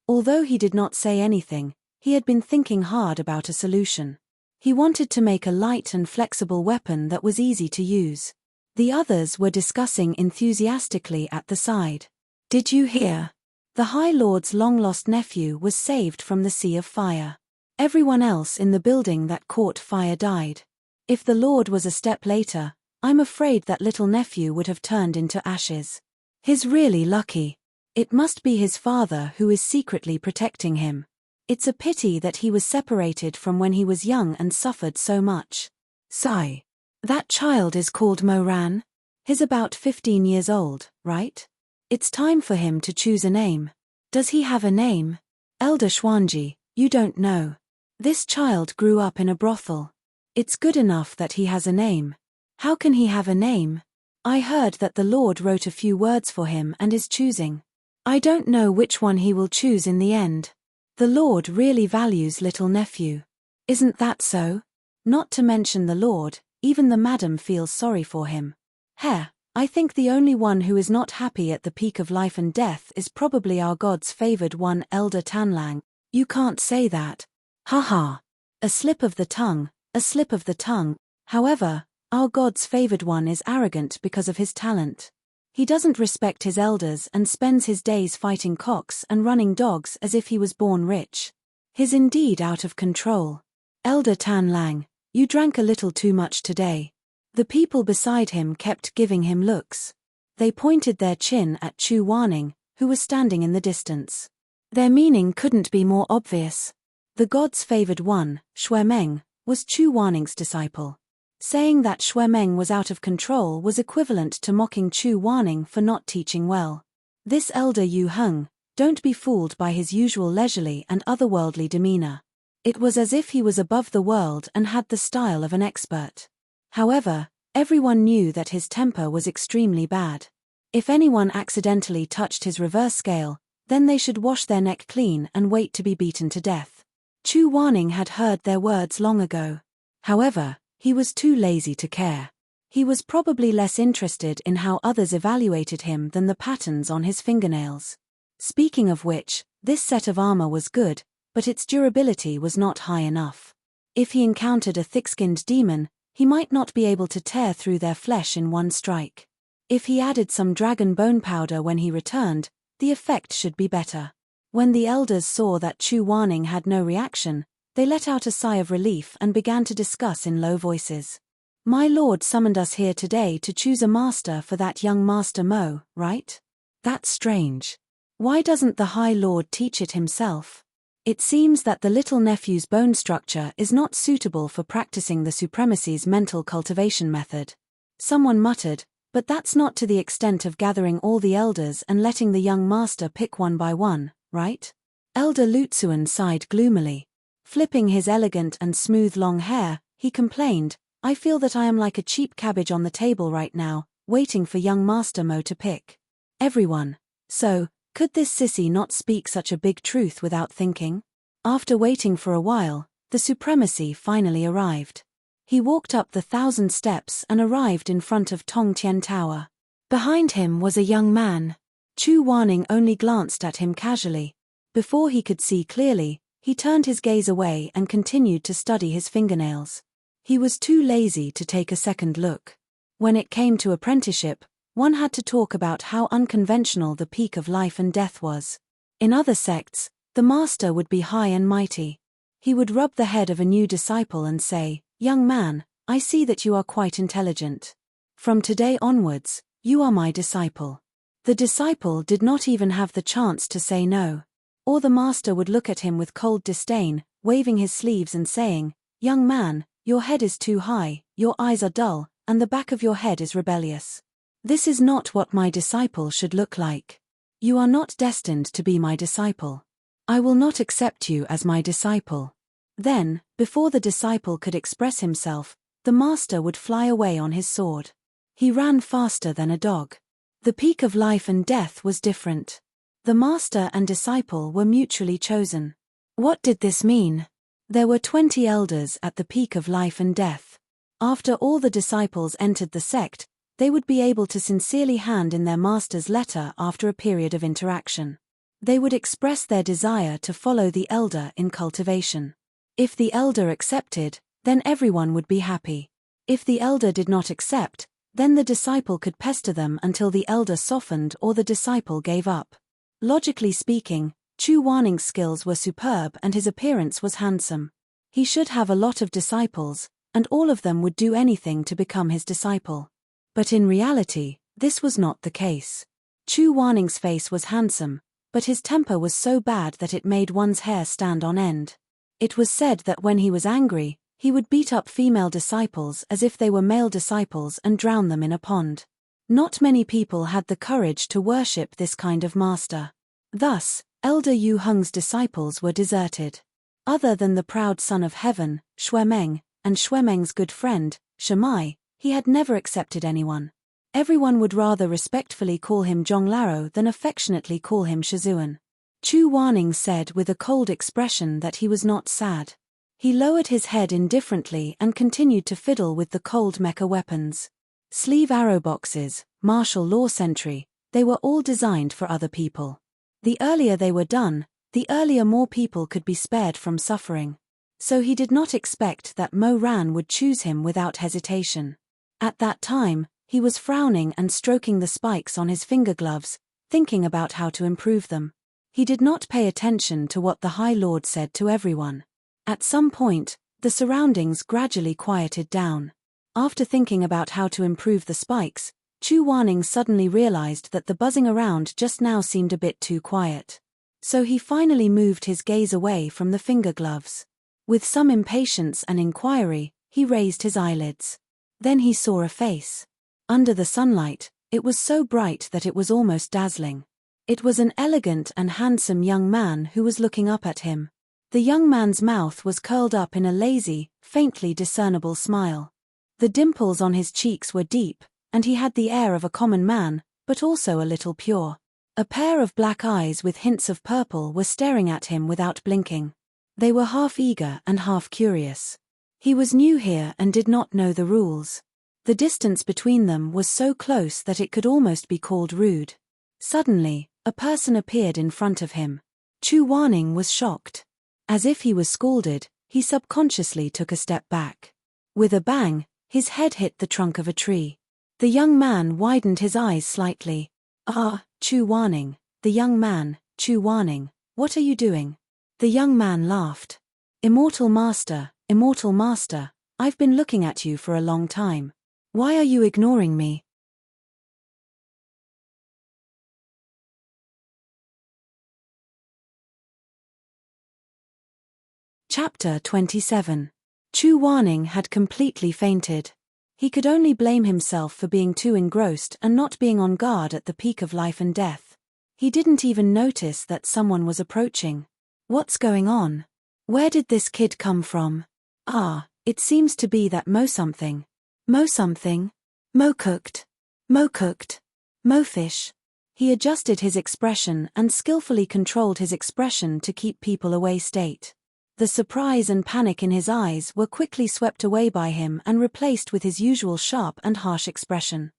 S1: Although he did not say anything, he had been thinking hard about a solution. He wanted to make a light and flexible weapon that was easy to use. The others were discussing enthusiastically at the side. "Did you hear? The High Lord's long-lost nephew was saved from the sea of fire. Everyone else in the building that caught fire died. If the Lord was a step later, I'm afraid that little nephew would have turned into ashes. He's really lucky. It must be his father who is secretly protecting him. It's a pity that he was separated from when he was young and suffered so much." Sigh. "That child is called Mo Ran? He's about 15 years old, right? It's time for him to choose a name. Does he have a name?" "Elder Xuanji, you don't know. This child grew up in a brothel. It's good enough that he has a name. How can he have a name? I heard that the Lord wrote a few words for him and is choosing. I don't know which one he will choose in the end. The Lord really values little nephew. Isn't that so? Not to mention the Lord, even the madam feels sorry for him. I think the only one who is not happy at the peak of life and death is probably our God's favored one, Elder Tanlang." "You can't say that. Ha. A slip of the tongue, a slip of the tongue. However, our God's favored one is arrogant because of his talent. He doesn't respect his elders and spends his days fighting cocks and running dogs as if he was born rich. He's indeed out of control. Elder Tanlang, you drank a little too much today." The people beside him kept giving him looks. They pointed their chin at Chu Wanning, who was standing in the distance. Their meaning couldn't be more obvious. The God's favored one, Xuemeng, was Chu Wanning's disciple. Saying that Xuemeng was out of control was equivalent to mocking Chu Wanning for not teaching well. This elder Yu Heng, don't be fooled by his usual leisurely and otherworldly demeanor. It was as if he was above the world and had the style of an expert. However, everyone knew that his temper was extremely bad. If anyone accidentally touched his reverse scale, then they should wash their neck clean and wait to be beaten to death. Chu Wanning had heard their words long ago. However, he was too lazy to care. He was probably less interested in how others evaluated him than the patterns on his fingernails. Speaking of which, this set of armor was good, but its durability was not high enough. If he encountered a thick-skinned demon, he might not be able to tear through their flesh in one strike. If he added some dragon bone powder when he returned, the effect should be better. When the elders saw that Chu Wanning had no reaction, they let out a sigh of relief and began to discuss in low voices. My lord summoned us here today to choose a master for that young Master Mo, right? That's strange. Why doesn't the High Lord teach it himself? It seems that the little nephew's bone structure is not suitable for practicing the supremacy's mental cultivation method. Someone muttered, but that's not to the extent of gathering all the elders and letting the young master pick one by one, right? Elder Lutsuan sighed gloomily. Flipping his elegant and smooth long hair, he complained, I feel that I am like a cheap cabbage on the table right now, waiting for young Master Mo to pick. Everyone. So, could this sissy not speak such a big truth without thinking? After waiting for a while, the supremacy finally arrived. He walked up the 1,000 steps and arrived in front of Tong Tien Tower. Behind him was a young man. Chu Wanning only glanced at him casually. Before he could see clearly, he turned his gaze away and continued to study his fingernails. He was too lazy to take a second look. When it came to apprenticeship, one had to talk about how unconventional the peak of life and death was. In other sects, the master would be high and mighty. He would rub the head of a new disciple and say, Young man, I see that you are quite intelligent. From today onwards, you are my disciple. The disciple did not even have the chance to say no. Or the master would look at him with cold disdain, waving his sleeves and saying, Young man, your head is too high, your eyes are dull, and the back of your head is rebellious. This is not what my disciple should look like. You are not destined to be my disciple. I will not accept you as my disciple. Then, before the disciple could express himself, the master would fly away on his sword. He ran faster than a dog. The peak of life and death was different. The master and disciple were mutually chosen. What did this mean? There were 20 elders at the peak of life and death. After all the disciples entered the sect, they would be able to sincerely hand in their master's letter after a period of interaction. They would express their desire to follow the elder in cultivation. If the elder accepted, then everyone would be happy. If the elder did not accept, then the disciple could pester them until the elder softened or the disciple gave up. Logically speaking, Chu Wanning's skills were superb and his appearance was handsome. He should have a lot of disciples, and all of them would do anything to become his disciple. But in reality, this was not the case. Chu Wanning's face was handsome, but his temper was so bad that it made one's hair stand on end. It was said that when he was angry, he would beat up female disciples as if they were male disciples and drown them in a pond. Not many people had the courage to worship this kind of master. Thus, Elder Yu Heng's disciples were deserted. Other than the proud son of heaven, Xuemeng, and Xuemeng's good friend, Shimai, he had never accepted anyone. Everyone would rather respectfully call him Zhonglaro than affectionately call him Shizun. Chu Wanning said with a cold expression that he was not sad. He lowered his head indifferently and continued to fiddle with the cold mecha weapons. Sleeve arrow boxes, martial law sentry, they were all designed for other people. The earlier they were done, the earlier more people could be spared from suffering. So he did not expect that Mo Ran would choose him without hesitation. At that time, he was frowning and stroking the spikes on his finger gloves, thinking about how to improve them. He did not pay attention to what the High Lord said to everyone. At some point, the surroundings gradually quieted down. After thinking about how to improve the spikes, Chu Wanning suddenly realized that the buzzing around just now seemed a bit too quiet. So he finally moved his gaze away from the finger gloves. With some impatience and inquiry, he raised his eyelids. Then he saw a face. Under the sunlight, it was so bright that it was almost dazzling. It was an elegant and handsome young man who was looking up at him. The young man's mouth was curled up in a lazy, faintly discernible smile. The dimples on his cheeks were deep, and he had the air of a common man, but also a little pure. A pair of black eyes with hints of purple were staring at him without blinking. They were half eager and half curious. He was new here and did not know the rules. The distance between them was so close that it could almost be called rude. Suddenly, a person appeared in front of him. Chu Wanning was shocked. As if he was scalded, he subconsciously took a step back. With a bang, his head hit the trunk of a tree. The young man widened his eyes slightly. "Ah, Chu Wanning," the young man, "Chu Wanning, what are you doing?" The young man laughed. Immortal Master, I've been looking at you for a long time. Why are you ignoring me?" Chapter 27. Chu Wanning had completely fainted. He could only blame himself for being too engrossed and not being on guard at the peak of life and death. He didn't even notice that someone was approaching. What's going on? Where did this kid come from? Ah, it seems to be that Mo something. Mo something? Mo cooked. Mo cooked. Mo fish. He adjusted his expression and skillfully controlled his expression to keep people away state. The surprise and panic in his eyes were quickly swept away by him and replaced with his usual sharp and harsh expression.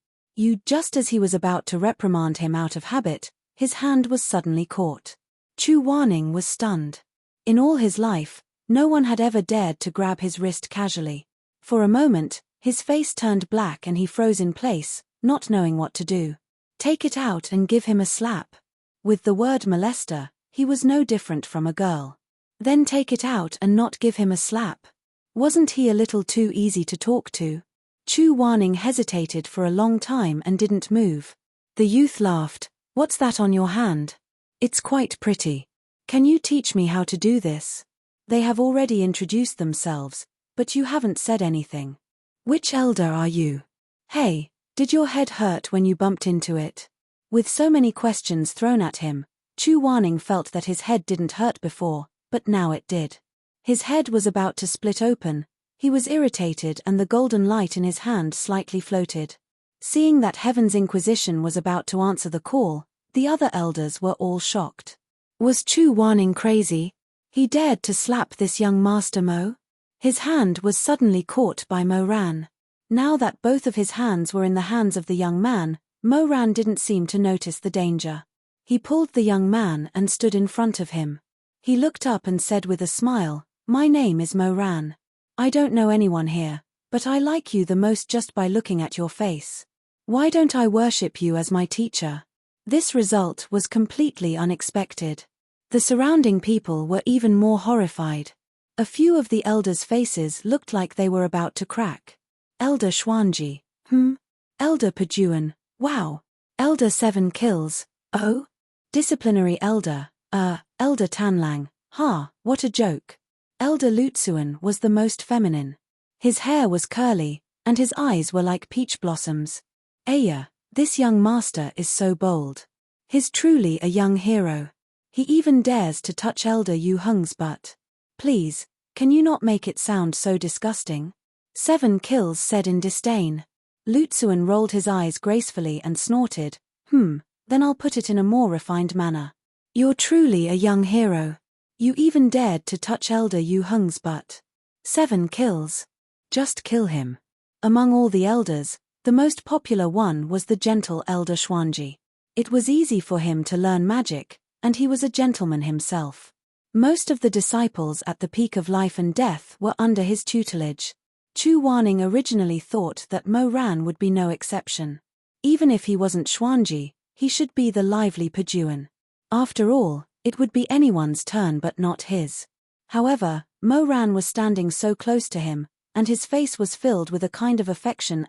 S1: Just as he was about to reprimand him out of habit, his hand was suddenly caught. Chu Wanning was stunned. In all his life, no one had ever dared to grab his wrist casually. For a moment, his face turned black and he froze in place, not knowing what to do. Take it out and give him a slap. With the word molester, he was no different from a girl. Then take it out and not give him a slap. Wasn't he a little too easy to talk to? Chu Wanning hesitated for a long time and didn't move. The youth laughed. "What's that on your hand?" "It's quite pretty. Can you teach me how to do this?" "They have already introduced themselves, but you haven't said anything." "Which elder are you?" "Hey, did your head hurt when you bumped into it?" With so many questions thrown at him, Chu Wanning felt that his head didn't hurt before, but now it did. His head was about to split open. He was irritated and the golden light in his hand slightly floated. Seeing that Heaven's Inquisition was about to answer the call, the other elders were all shocked. Was Chu Wanning crazy? He dared to slap this young Master Mo? His hand was suddenly caught by Mo Ran. Now that both of his hands were in the hands of the young man, Mo Ran didn't seem to notice the danger. He pulled the young man and stood in front of him. He looked up and said with a smile, "My name is Mo Ran. I don't know anyone here, but I like you the most just by looking at your face. Why don't I worship you as my teacher?" This result was completely unexpected. The surrounding people were even more horrified. A few of the elders' faces looked like they were about to crack. Elder Xuanji, Elder Pajuan, wow. Elder 7 kills, oh? Disciplinary Elder, Elder Tanlang, what a joke. Elder Lutsuan was the most feminine. His hair was curly, and his eyes were like peach blossoms. Aya, this young master is so bold. He's truly a young hero. He even dares to touch Elder Yu Hung's butt. Please, can you not make it sound so disgusting? 7 kills said in disdain. Lutsuan rolled his eyes gracefully and snorted, then I'll put it in a more refined manner. You're truly a young hero. You even dared to touch Elder Yu Hung's butt. 7 kills. Just kill him. Among all the elders, the most popular one was the gentle Elder Xuanji. It was easy for him to learn magic, and he was a gentleman himself. Most of the disciples at the peak of life and death were under his tutelage. Chu Wanning originally thought that Mo Ran would be no exception. Even if he wasn't Xuanji, he should be the lively Pajuan. After all, it would be anyone's turn but not his. However, Mo Ran was standing so close to him, and his face was filled with a kind of affection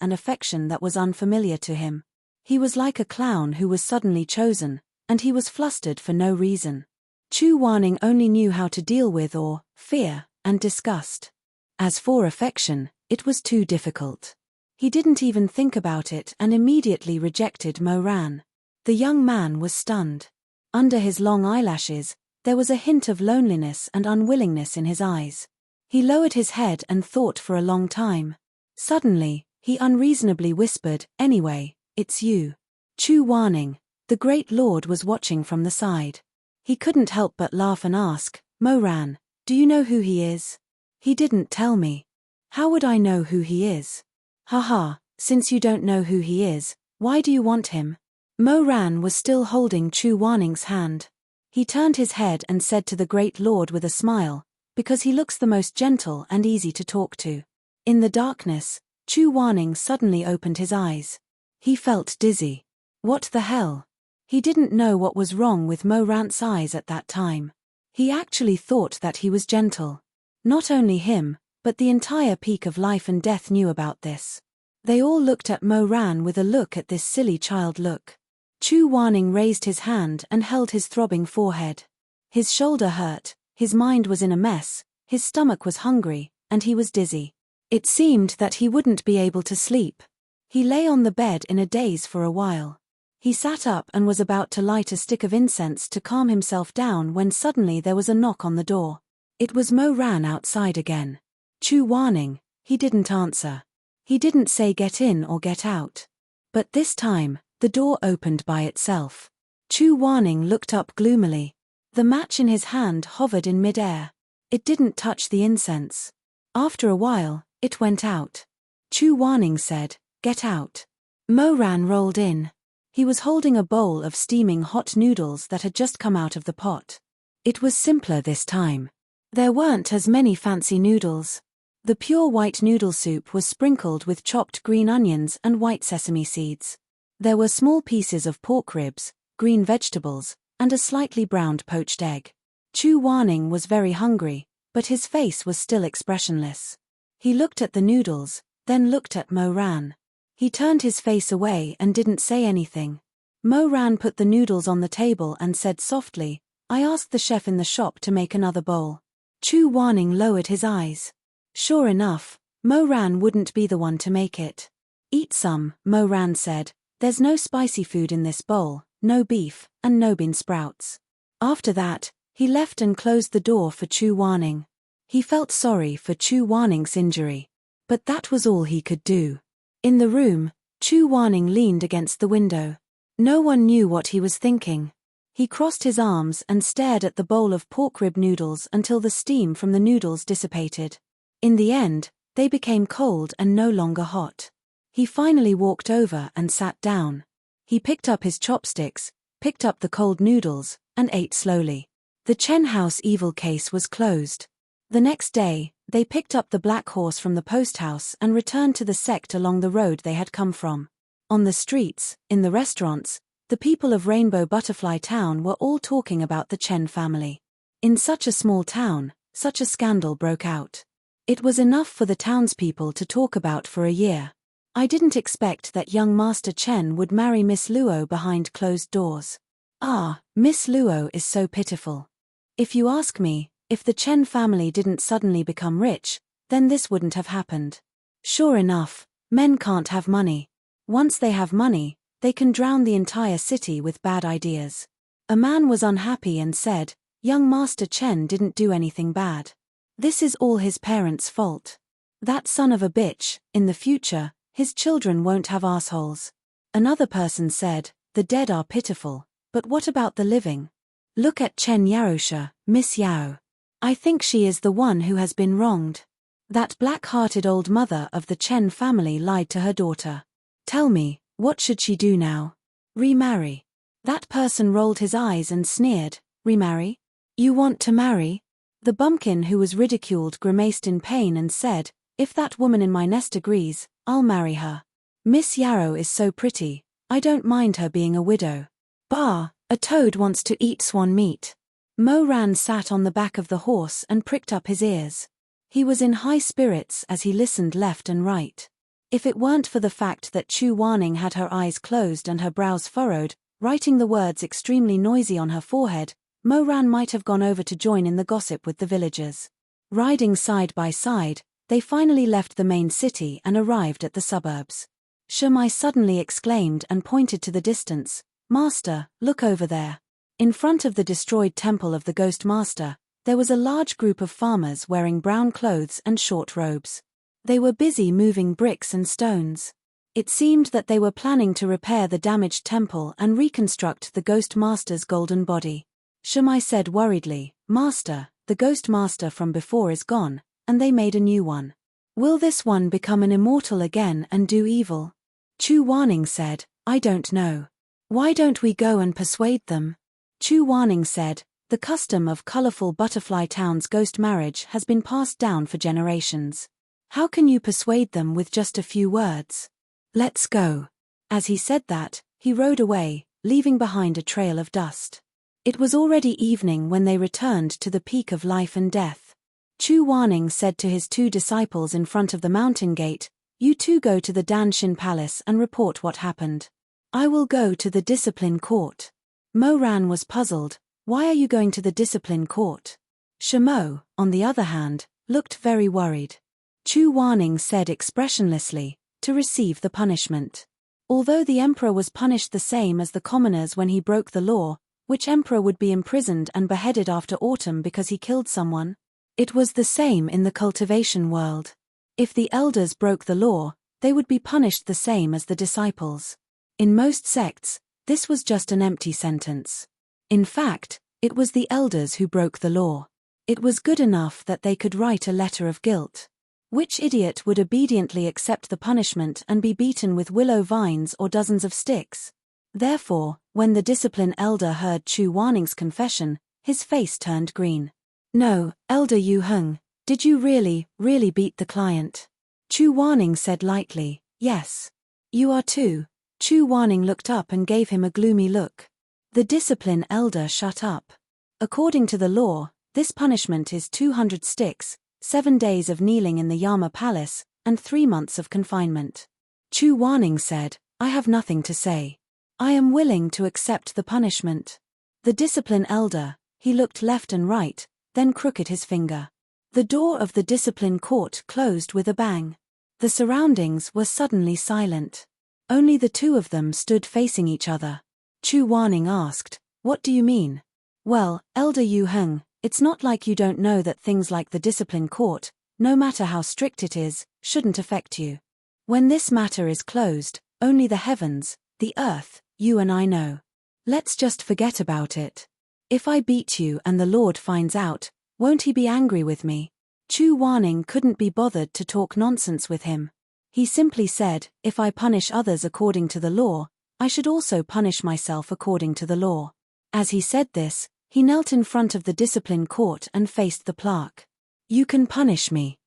S1: that was unfamiliar to him. He was like a clown who was suddenly chosen, and he was flustered for no reason. Chu Wanning only knew how to deal with awe, fear, and disgust. As for affection, it was too difficult. He didn't even think about it and immediately rejected Mo Ran. The young man was stunned. Under his long eyelashes, there was a hint of loneliness and unwillingness in his eyes. He lowered his head and thought for a long time. Suddenly, he unreasonably whispered, "Anyway, it's you." Chu Wanning, the great lord, was watching from the side. He couldn't help but laugh and ask, "Moran, do you know who he is?" "He didn't tell me." "How would I know who he is?" "Haha, since you don't know who he is, why do you want him?" Moran was still holding Chu Wanning's hand. He turned his head and said to the great lord with a smile, "Because he looks the most gentle and easy to talk to." In the darkness, Chu Wanning suddenly opened his eyes. He felt dizzy. What the hell? He didn't know what was wrong with Moran's eyes at that time. He actually thought that he was gentle. Not only him, but the entire peak of life and death knew about this. They all looked at Moran with a look at this silly child look. Chu Wanning raised his hand and held his throbbing forehead. His shoulder hurt, his mind was in a mess, his stomach was hungry, and he was dizzy. It seemed that he wouldn't be able to sleep. He lay on the bed in a daze for a while. He sat up and was about to light a stick of incense to calm himself down when suddenly there was a knock on the door. It was Moran outside again. Chu Wanning, he didn't answer. He didn't say get in or get out. But this time, the door opened by itself. Chu Wanning looked up gloomily. The match in his hand hovered in mid-air. It didn't touch the incense. After a while, it went out. Chu Wanning said, "Get out." Moran rolled in. He was holding a bowl of steaming hot noodles that had just come out of the pot. It was simpler this time. There weren't as many fancy noodles. The pure white noodle soup was sprinkled with chopped green onions and white sesame seeds. There were small pieces of pork ribs, green vegetables, and a slightly browned poached egg. Chu Wanning was very hungry, but his face was still expressionless. He looked at the noodles, then looked at Moran. He turned his face away and didn't say anything. Moran put the noodles on the table and said softly, "I asked the chef in the shop to make another bowl." Chu Wanning lowered his eyes. Sure enough, Moran wouldn't be the one to make it. "Eat some," Moran said. "There's no spicy food in this bowl, no beef, and no bean sprouts." After that, he left and closed the door for Chu Wanning. He felt sorry for Chu Wanning's injury. But that was all he could do. In the room, Chu Wanning leaned against the window. No one knew what he was thinking. He crossed his arms and stared at the bowl of pork rib noodles until the steam from the noodles dissipated. In the end, they became cold and no longer hot. He finally walked over and sat down. He picked up his chopsticks, picked up the cold noodles, and ate slowly. The Chen House evil case was closed. The next day, they picked up the black horse from the post house and returned to the sect along the road they had come from. On the streets, in the restaurants, the people of Rainbow Butterfly Town were all talking about the Chen family. In such a small town, such a scandal broke out. It was enough for the townspeople to talk about for a year. "I didn't expect that young Master Chen would marry Miss Luo behind closed doors. Ah, Miss Luo is so pitiful. If you ask me, if the Chen family didn't suddenly become rich, then this wouldn't have happened. Sure enough, men can't have money. Once they have money, they can drown the entire city with bad ideas." A man was unhappy and said, "Young Master Chen didn't do anything bad. This is all his parents' fault. That son of a bitch, in the future, his children won't have assholes." Another person said, "The dead are pitiful, but what about the living? Look at Chen Yaosha, Miss Yao. I think she is the one who has been wronged. That black-hearted old mother of the Chen family lied to her daughter. Tell me, what should she do now? Remarry." That person rolled his eyes and sneered, "Remarry? You want to marry?" The bumpkin who was ridiculed grimaced in pain and said, "If that woman in my nest agrees, I'll marry her. Miss Yarrow is so pretty, I don't mind her being a widow." "Bah, a toad wants to eat swan meat." Moran sat on the back of the horse and pricked up his ears. He was in high spirits as he listened left and right. If it weren't for the fact that Chu Wanning had her eyes closed and her brows furrowed, writing the words extremely noisy on her forehead, Moran might have gone over to join in the gossip with the villagers. Riding side by side, they finally left the main city and arrived at the suburbs. Shumai suddenly exclaimed and pointed to the distance, "Master, look over there." In front of the destroyed temple of the Ghost Master, there was a large group of farmers wearing brown clothes and short robes. They were busy moving bricks and stones. It seemed that they were planning to repair the damaged temple and reconstruct the Ghost Master's golden body. Shumai said worriedly, "Master, the Ghost Master from before is gone, and they made a new one. Will this one become an immortal again and do evil?" Chu Wanning said, "I don't know. Why don't we go and persuade them?" Chu Wanning said, "The custom of colorful Butterfly Town's ghost marriage has been passed down for generations. How can you persuade them with just a few words? Let's go." As he said that, he rode away, leaving behind a trail of dust. It was already evening when they returned to the peak of life and death. Chu Wanning said to his 2 disciples in front of the mountain gate, "You 2 go to the Danshin Palace and report what happened. I will go to the discipline court." Mo Ran was puzzled. Why are you going to the discipline court? Shimo, on the other hand, looked very worried. Chu Wanning said expressionlessly, "To receive the punishment." Although the emperor was punished the same as the commoners when he broke the law, which emperor would be imprisoned and beheaded after autumn because he killed someone? It was the same in the cultivation world. If the elders broke the law, they would be punished the same as the disciples. In most sects, this was just an empty sentence. In fact, it was the elders who broke the law. It was good enough that they could write a letter of guilt. Which idiot would obediently accept the punishment and be beaten with willow vines or dozens of sticks? Therefore, when the discipline elder heard Chu Wanning's confession, his face turned green. "No, Elder Yu Heng, did you really beat the client?" Chu Wanning said lightly, "Yes. You are too." Chu Wanning looked up and gave him a gloomy look. The discipline elder shut up. According to the law, this punishment is 200 sticks, 7 days of kneeling in the Yama Palace, and 3 months of confinement. Chu Wanning said, "I have nothing to say. I am willing to accept the punishment." The discipline elder, he looked left and right, then crooked his finger. The door of the discipline court closed with a bang. The surroundings were suddenly silent. Only the 2 of them stood facing each other. Chu Wanning asked, "What do you mean?" "Well, Elder Yu Heng, it's not like you don't know that things like the discipline court, no matter how strict it is, shouldn't affect you. When this matter is closed, only the heavens, the earth, you and I know. Let's just forget about it. If I beat you and the Lord finds out, won't he be angry with me?" Chu Wanning couldn't be bothered to talk nonsense with him. He simply said, "If I punish others according to the law, I should also punish myself according to the law." As he said this, he knelt in front of the discipline court and faced the plaque. "You can punish me."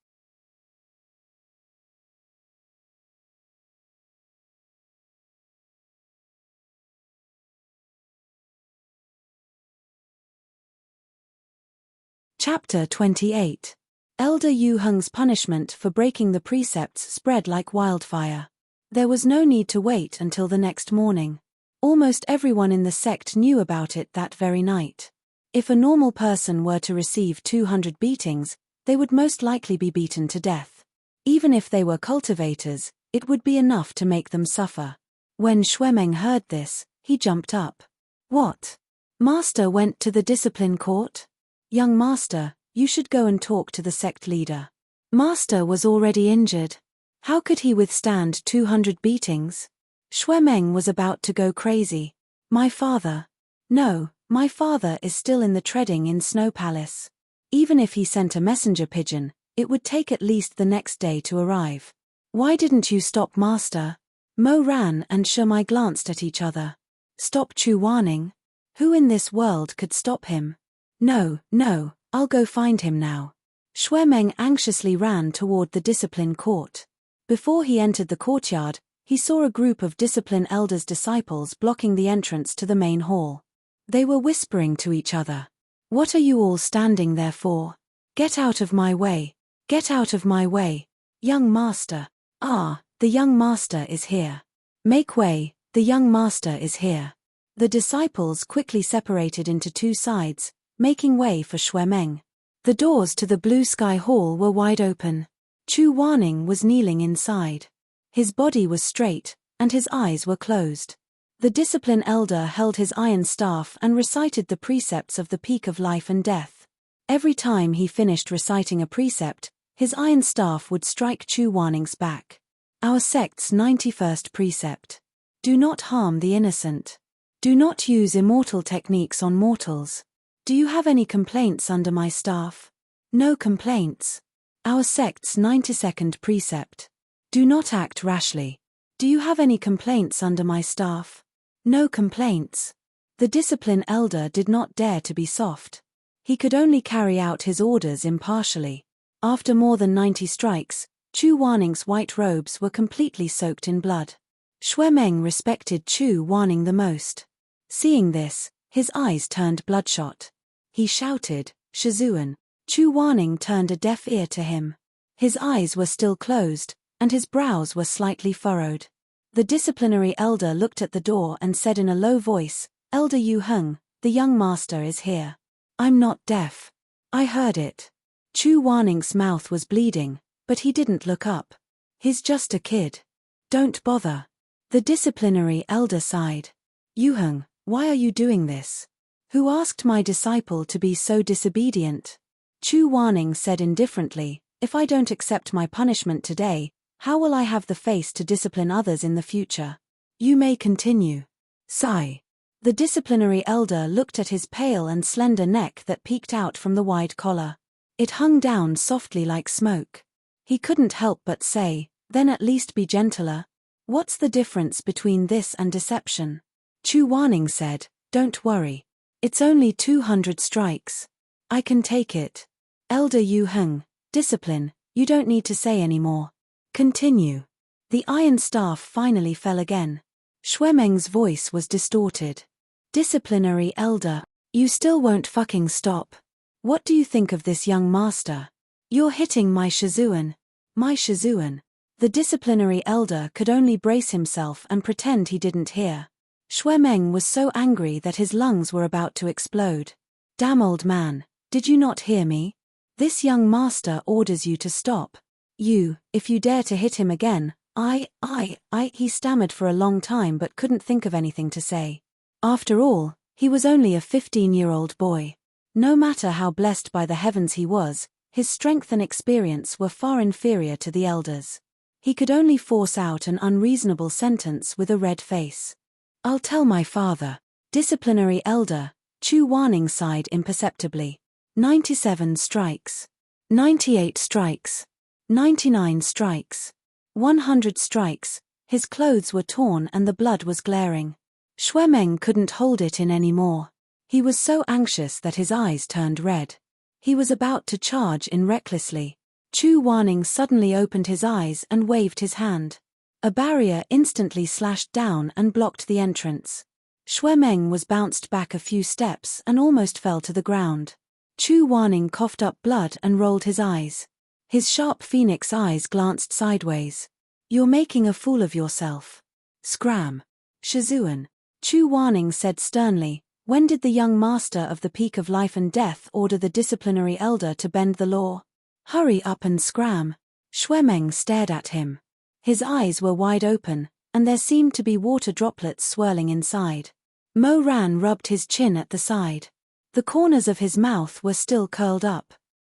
S1: Chapter 28. Elder Yu Heng's punishment for breaking the precepts spread like wildfire. There was no need to wait until the next morning. Almost everyone in the sect knew about it that very night. If a normal person were to receive 200 beatings, they would most likely be beaten to death. Even if they were cultivators, it would be enough to make them suffer. When Xuemeng heard this, he jumped up. "What? Master went to the discipline court? Young master, you should go and talk to the sect leader. Master was already injured. How could he withstand 200 beatings?" Xuemeng was about to go crazy. "My father. No, my father is still in the treading in Snow Palace. Even if he sent a messenger pigeon, it would take at least the next day to arrive. Why didn't you stop master?" Mo Ran and Shumai glanced at each other. Stop Chu Wanning? Who in this world could stop him? No, I'll go find him now. Xuemeng anxiously ran toward the discipline court. Before he entered the courtyard, he saw a group of discipline elders' disciples blocking the entrance to the main hall. They were whispering to each other. "What are you all standing there for? Get out of my way! Get out of my way! Young master! Ah, the young master is here! Make way, the young master is here!" The disciples quickly separated into 2 sides, making way for Xuemeng. The doors to the Blue Sky Hall were wide open. Chu Wanning was kneeling inside. His body was straight, and his eyes were closed. The discipline elder held his iron staff and recited the precepts of the peak of life and death. Every time he finished reciting a precept, his iron staff would strike Chu Waning's back. Our sect's 91st precept. Do not harm the innocent. Do not use immortal techniques on mortals. Do you have any complaints under my staff? No complaints. Our sect's 92nd precept. Do not act rashly. Do you have any complaints under my staff? No complaints. The discipline elder did not dare to be soft. He could only carry out his orders impartially. After more than 90 strikes, Chu Waning's white robes were completely soaked in blood. Xue Meng respected Chu Waning the most. Seeing this, his eyes turned bloodshot. He shouted, "Shizun!" Chu Waning turned a deaf ear to him. His eyes were still closed, and his brows were slightly furrowed. The disciplinary elder looked at the door and said in a low voice, "Elder Yu Heng, the young master is here." "I'm not deaf. I heard it." Chu Waning's mouth was bleeding, but he didn't look up. "He's just a kid. Don't bother." The disciplinary elder sighed. "Yu Heng, why are you doing this? Who asked my disciple to be so disobedient?" Chu Waning said indifferently, "If I don't accept my punishment today, how will I have the face to discipline others in the future? You may continue." Sigh. The disciplinary elder looked at his pale and slender neck that peeked out from the wide collar. It hung down softly like smoke. He couldn't help but say, "Then at least be gentler. What's the difference between this and deception?" Chu Waning said, "Don't worry. It's only 200 strikes. I can take it. Elder Yu Heng, discipline, you don't need to say any more. Continue." The iron staff finally fell again. Xue Meng's voice was distorted. "Disciplinary elder, you still won't fucking stop. What do you think of this young master? You're hitting my Shizun." "My Shizun." The disciplinary elder could only brace himself and pretend he didn't hear. Xue Meng was so angry that his lungs were about to explode. "Damn old man, did you not hear me? This young master orders you to stop. If you dare to hit him again, he stammered for a long time but couldn't think of anything to say. After all, he was only a 15-year-old boy. No matter how blessed by the heavens he was, his strength and experience were far inferior to the elders. He could only force out an unreasonable sentence with a red face. "I'll tell my father." Disciplinary elder, Chu Waning sighed imperceptibly. 97 strikes. 98 strikes. 99 strikes. 100 strikes. His clothes were torn and the blood was glaring. Xue Meng couldn't hold it in any more. He was so anxious that his eyes turned red. He was about to charge in recklessly. Chu Waning suddenly opened his eyes and waved his hand. A barrier instantly slashed down and blocked the entrance. Xue Meng was bounced back a few steps and almost fell to the ground. Chu Waning coughed up blood and rolled his eyes. His sharp phoenix eyes glanced sideways. "You're making a fool of yourself. Scram. Shizun." Chu Waning said sternly, "When did the young master of the Peak of Life and Death order the disciplinary elder to bend the law? Hurry up and scram." Xue Meng stared at him. His eyes were wide open, and there seemed to be water droplets swirling inside. Mo Ran rubbed his chin at the side. The corners of his mouth were still curled up.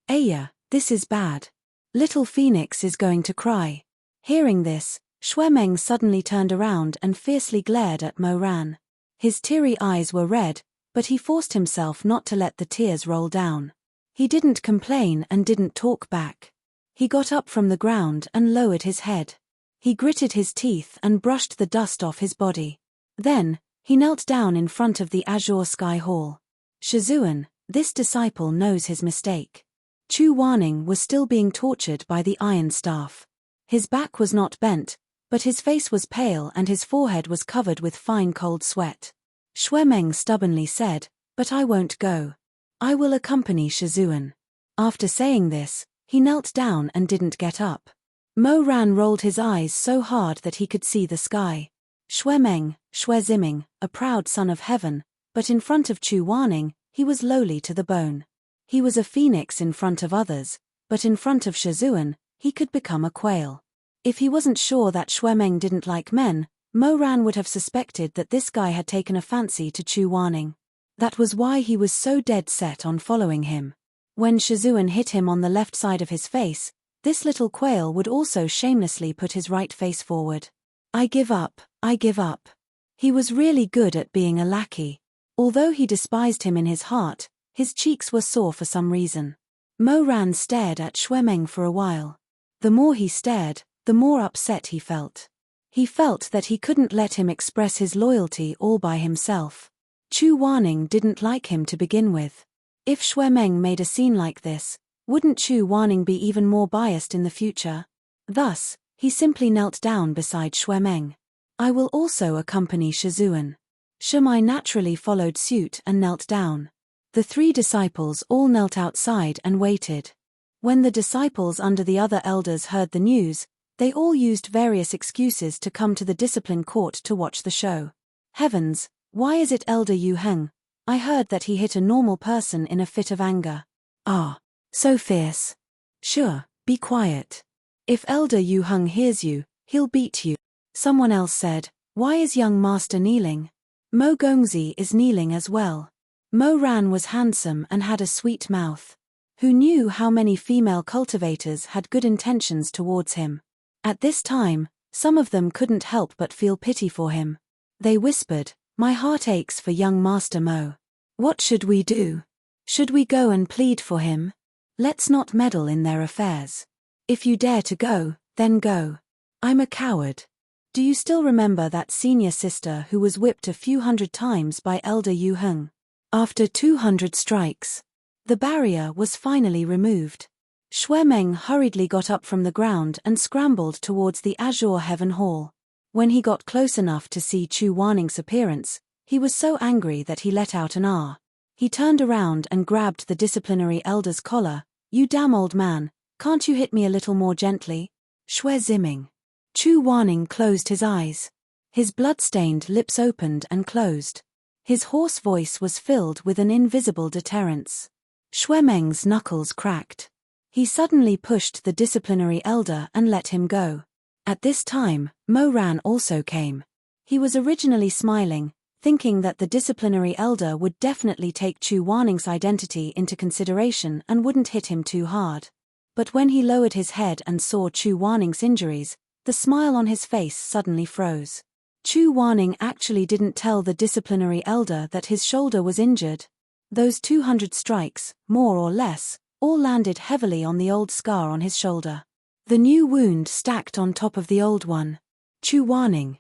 S1: "Aya, this is bad. Little Phoenix is going to cry." Hearing this, Xue Meng suddenly turned around and fiercely glared at Mo Ran. His teary eyes were red, but he forced himself not to let the tears roll down. He didn't complain and didn't talk back. He got up from the ground and lowered his head. He gritted his teeth and brushed the dust off his body. Then, he knelt down in front of the azure sky hall. "Shizun, this disciple knows his mistake." Chu Waning was still being tortured by the iron staff. His back was not bent, but his face was pale and his forehead was covered with fine cold sweat. Xue Meng stubbornly said, "But I won't go. I will accompany Shizun." After saying this, he knelt down and didn't get up. Mo Ran rolled his eyes so hard that he could see the sky. Xue Meng, Xue Ziming, a proud son of heaven, but in front of Chu Waning, he was lowly to the bone. He was a phoenix in front of others, but in front of Shizun, he could become a quail. If he wasn't sure that Xue Meng didn't like men, Mo Ran would have suspected that this guy had taken a fancy to Chu Waning. That was why he was so dead set on following him. When Shizun hit him on the left side of his face, This little quail would also shamelessly put his right face forward. I give up, I give up. He was really good at being a lackey. Although he despised him in his heart, his cheeks were sore for some reason. Mo Ran stared at Xue Meng for a while. The more he stared, the more upset he felt. He felt that he couldn't let him express his loyalty all by himself. Chu Wanning didn't like him to begin with. If Xue Meng made a scene like this, wouldn't Chu Wanning be even more biased in the future? Thus, he simply knelt down beside Xue Meng. I will also accompany Shizun. Shumai naturally followed suit and knelt down. The 3 disciples all knelt outside and waited. When the disciples under the other elders heard the news, they all used various excuses to come to the discipline court to watch the show. Heavens, why is it Elder Yu Heng? I heard that he hit a normal person in a fit of anger. Ah, so fierce. Sure, be quiet. If Elder Yu Heng hears you, he'll beat you. Someone else said, why is young master kneeling? Mo Gongzi is kneeling as well. Mo Ran was handsome and had a sweet mouth. Who knew how many female cultivators had good intentions towards him? At this time, some of them couldn't help but feel pity for him. They whispered, my heart aches for young Master Mo. What should we do? Should we go and plead for him? Let's not meddle in their affairs. If you dare to go, then go. I'm a coward. Do you still remember that senior sister who was whipped a few hundred times by Elder Yu Heng? After 200 strikes, the barrier was finally removed. Xue Meng hurriedly got up from the ground and scrambled towards the Azure Heaven Hall. When he got close enough to see Chu Wanning's appearance, he was so angry that he let out an "ah." He turned around and grabbed the disciplinary elder's collar. You damn old man, can't you hit me a little more gently? Xue Ziming. Chu Wanning closed his eyes. His blood-stained lips opened and closed. His hoarse voice was filled with an invisible deterrence. Xue Meng's knuckles cracked. He suddenly pushed the disciplinary elder and let him go. At this time, Mo Ran also came. He was originally smiling, thinking that the disciplinary elder would definitely take Chu Wanning's identity into consideration and wouldn't hit him too hard. But when he lowered his head and saw Chu Wanning's injuries, the smile on his face suddenly froze. Chu Wanning actually didn't tell the disciplinary elder that his shoulder was injured. Those 200 strikes, more or less, all landed heavily on the old scar on his shoulder. The new wound stacked on top of the old one. Chu Wanning,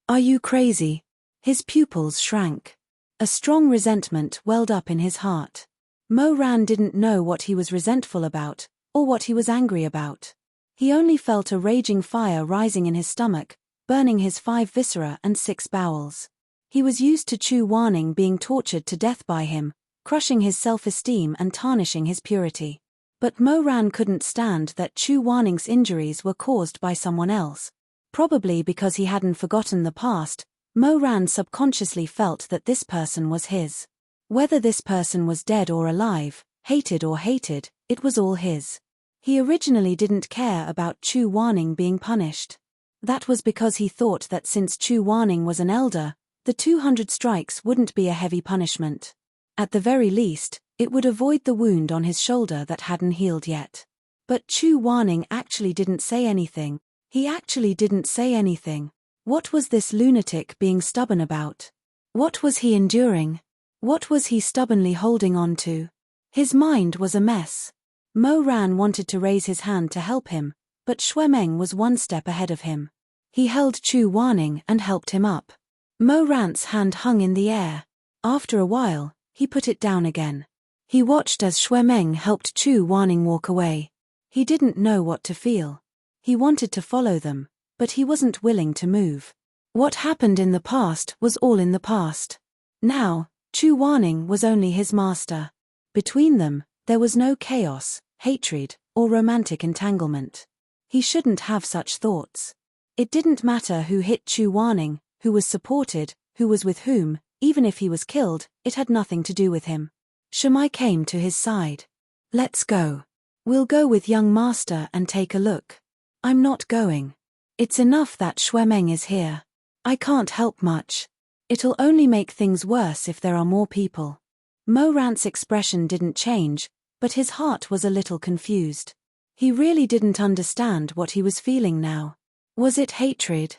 S1: are you crazy? His pupils shrank. A strong resentment welled up in his heart. Mo Ran didn't know what he was resentful about, or what he was angry about. He only felt a raging fire rising in his stomach, burning his 5 viscera and 6 bowels. He was used to Chu Wanning being tortured to death by him, crushing his self-esteem and tarnishing his purity. But Mo Ran couldn't stand that Chu Wanning's injuries were caused by someone else. Probably because he hadn't forgotten the past, Mo Ran subconsciously felt that this person was his. Whether this person was dead or alive, hated or hated, it was all his. He originally didn't care about Chu Wanning being punished. That was because he thought that since Chu Wanning was an elder, the 200 strikes wouldn't be a heavy punishment. At the very least, it would avoid the wound on his shoulder that hadn't healed yet. But Chu Wanning actually didn't say anything. He actually didn't say anything. What was this lunatic being stubborn about? What was he enduring? What was he stubbornly holding on to? His mind was a mess. Mo Ran wanted to raise his hand to help him, but Xue Meng was one step ahead of him. He held Chu Wanning and helped him up. Mo Ran's hand hung in the air. After a while, he put it down again. He watched as Xue Meng helped Chu Wanning walk away. He didn't know what to feel. He wanted to follow them, but he wasn't willing to move. What happened in the past was all in the past. Now, Chu Wanning was only his master. Between them, there was no chaos, hatred, or romantic entanglement. He shouldn't have such thoughts. It didn't matter who hit Chu Wanning, who was supported, who was with whom, even if he was killed, it had nothing to do with him. Shumai came to his side. Let's go. We'll go with young master and take a look. I'm not going. It's enough that Xue Meng is here. I can't help much. It'll only make things worse if there are more people. Mo Ran's expression didn't change, but his heart was a little confused. He really didn't understand what he was feeling now. Was it hatred?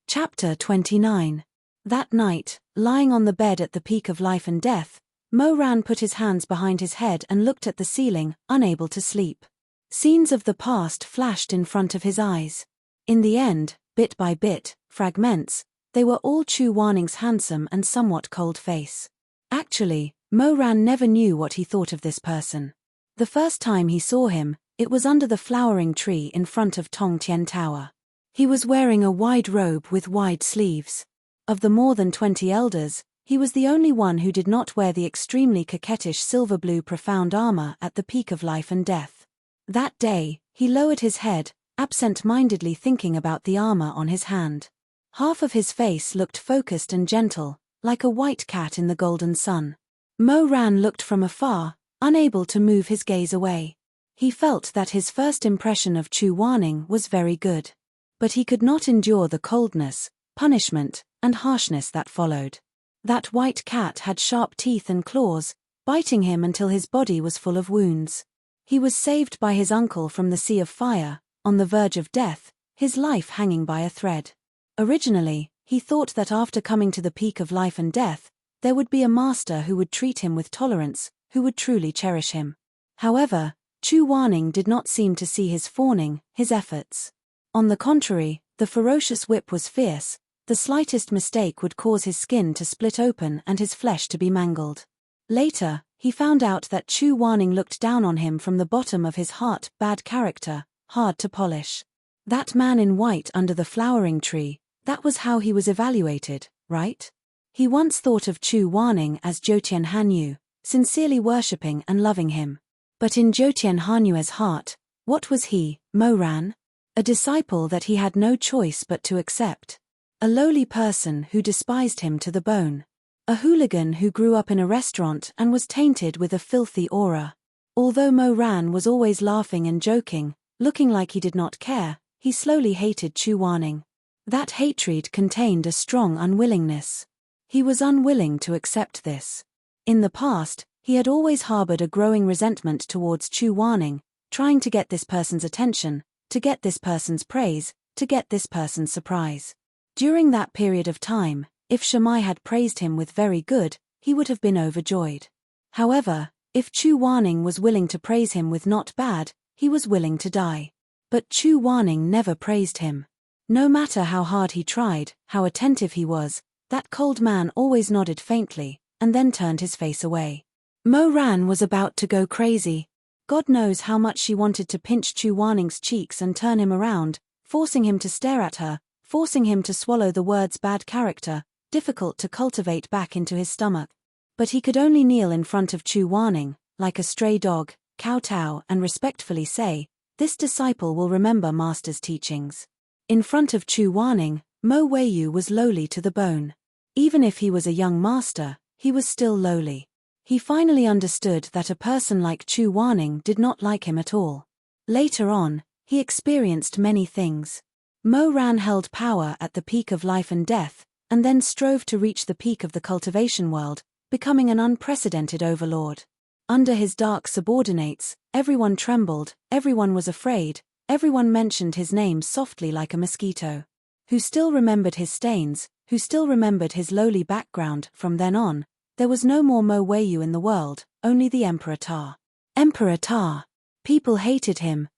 S1: Chapter 29. That night, lying on the bed at the peak of life and death, Mo Ran put his hands behind his head and looked at the ceiling, unable to sleep. Scenes of the past flashed in front of his eyes. In the end, bit by bit, fragments, they were all Chu Waning's handsome and somewhat cold face. Actually, Mo Ran never knew what he thought of this person. The first time he saw him, it was under the flowering tree in front of Tong Tien Tower. He was wearing a wide robe with wide sleeves. Of the more than 20 elders, he was the only one who did not wear the extremely coquettish silver-blue profound armor at the peak of life and death. That day, he lowered his head, absent-mindedly thinking about the armor on his hand. Half of his face looked focused and gentle, like a white cat in the golden sun. Mo Ran looked from afar, unable to move his gaze away. He felt that his first impression of Chu Waning was very good. But he could not endure the coldness, punishment, and harshness that followed. That white cat had sharp teeth and claws, biting him until his body was full of wounds. He was saved by his uncle from the sea of fire, on the verge of death, his life hanging by a thread. Originally, he thought that after coming to the peak of life and death, there would be a master who would treat him with tolerance, who would truly cherish him. However, Chu Waning did not seem to see his fawning, his efforts. On the contrary, the ferocious whip was fierce. The slightest mistake would cause his skin to split open and his flesh to be mangled. Later, he found out that Chu Waning looked down on him from the bottom of his heart, bad character, hard to polish. That man in white under the flowering tree, that was how he was evaluated, right? He once thought of Chu Waning as Zhoutian Hanyu, sincerely worshipping and loving him. But in Zhoutian Hanyue's heart, what was he, Mo Ran? A disciple that he had no choice but to accept. A lowly person who despised him to the bone. A hooligan who grew up in a restaurant and was tainted with a filthy aura. Although Mo Ran was always laughing and joking, looking like he did not care, he slowly hated Chu Waning. That hatred contained a strong unwillingness. He was unwilling to accept this. In the past, he had always harbored a growing resentment towards Chu Waning, trying to get this person's attention, to get this person's praise, to get this person's surprise. During that period of time, if Shamai had praised him with very good, he would have been overjoyed. However, if Chu Waning was willing to praise him with not bad, he was willing to die. But Chu Waning never praised him. No matter how hard he tried, how attentive he was, that cold man always nodded faintly, and then turned his face away. Mo Ran was about to go crazy. God knows how much she wanted to pinch Chu Waning's cheeks and turn him around, forcing him to stare at her, forcing him to swallow the words bad character, difficult to cultivate back into his stomach. But he could only kneel in front of Chu Waning, like a stray dog, kowtow and respectfully say, "This disciple will remember Master's teachings." In front of Chu Waning, Mo Weiyu was lowly to the bone. Even if he was a young master, he was still lowly. He finally understood that a person like Chu Waning did not like him at all. Later on, he experienced many things. Mo Ran held power at the peak of life and death, and then strove to reach the peak of the cultivation world, becoming an unprecedented overlord. Under his dark subordinates, everyone trembled, everyone was afraid, everyone mentioned his name softly like a mosquito. Who still remembered his stains, who still remembered his lowly background. From then on, there was no more Mo Weiyu in the world, only the Emperor Ta. Emperor Ta. People hated him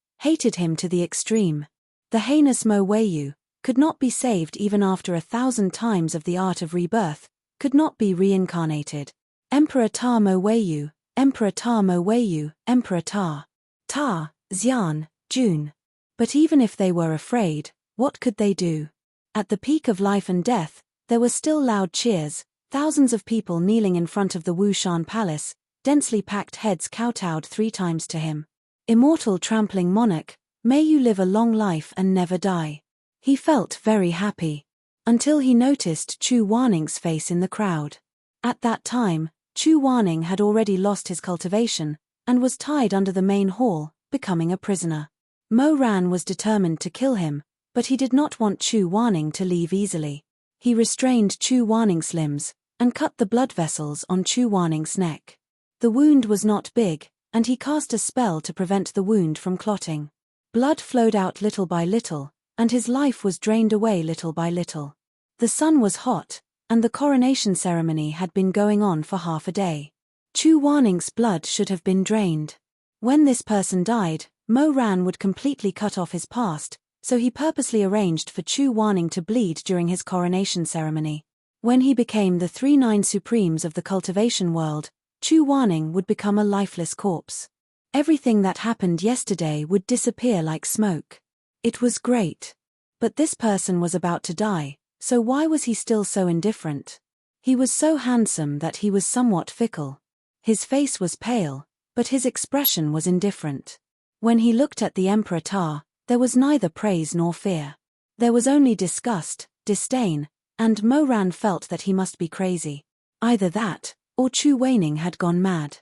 S1: to the extreme. The heinous Mo Weiyu could not be saved even after 1,000 times of the art of rebirth, could not be reincarnated. Emperor Ta Mo Weiyu, Emperor Ta Mo Weiyu, Emperor Ta. Ta, Xian, Jun. But even if they were afraid, what could they do? At the peak of life and death, there were still loud cheers, thousands of people kneeling in front of the Wushan Palace, densely packed heads kowtowed 3 times to him. Immortal trampling monarch, may you live a long life and never die. He felt very happy. Until he noticed Chu Waning's face in the crowd. At that time, Chu Waning had already lost his cultivation, and was tied under the main hall, becoming a prisoner. Mo Ran was determined to kill him, But he did not want Chu Wanning to leave easily. He restrained Chu Wanning's limbs, and cut the blood vessels on Chu Wanning's neck. The wound was not big, and he cast a spell to prevent the wound from clotting. Blood flowed out little by little, and his life was drained away little by little. The sun was hot, and the coronation ceremony had been going on for half a day. Chu Wanning's blood should have been drained. When this person died, Mo Ran would completely cut off his past, so he purposely arranged for Chu Wanning to bleed during his coronation ceremony. When he became the 3-9 Supremes of the cultivation world, Chu Wanning would become a lifeless corpse. Everything that happened yesterday would disappear like smoke. It was great. But this person was about to die, so why was he still so indifferent? He was so handsome that he was somewhat fickle. His face was pale, but his expression was indifferent. When he looked at the Emperor Ta, there was neither praise nor fear. There was only disgust, disdain, and Mo Ran felt that he must be crazy. Either that, or Chu Wanning had gone mad.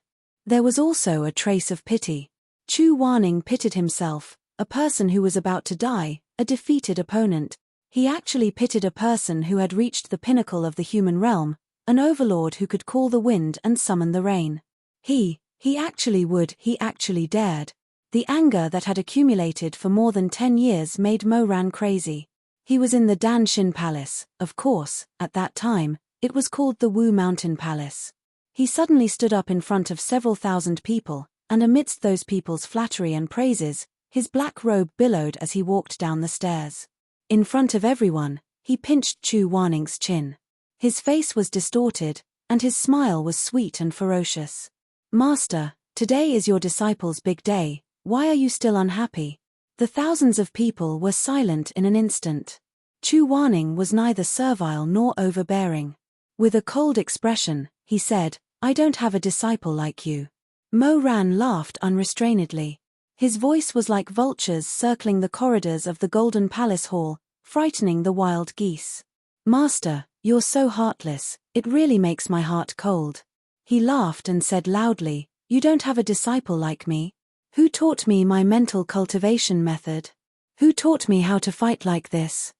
S1: There was also a trace of pity. Chu Wanning pitied himself, a person who was about to die, a defeated opponent. He actually pitied a person who had reached the pinnacle of the human realm, an overlord who could call the wind and summon the rain. He actually dared. The anger that had accumulated for more than 10 years made Mo Ran crazy. He was in the Dan Shin Palace, of course, at that time, it was called the Wu Mountain Palace. He suddenly stood up in front of several thousand people, and amidst those people's flattery and praises, his black robe billowed as he walked down the stairs. In front of everyone, he pinched Chu Wanning's chin. His face was distorted, and his smile was sweet and ferocious. "Master, today is your disciple's big day, why are you still unhappy?" The thousands of people were silent in an instant. Chu Wanning was neither servile nor overbearing. With a cold expression, he said, "I don't have a disciple like you." Mo Ran laughed unrestrainedly. His voice was like vultures circling the corridors of the Golden Palace Hall, frightening the wild geese. "Master, you're so heartless, it really makes my heart cold." He laughed and said loudly, "You don't have a disciple like me? Who taught me my mental cultivation method? Who taught me how to fight like this?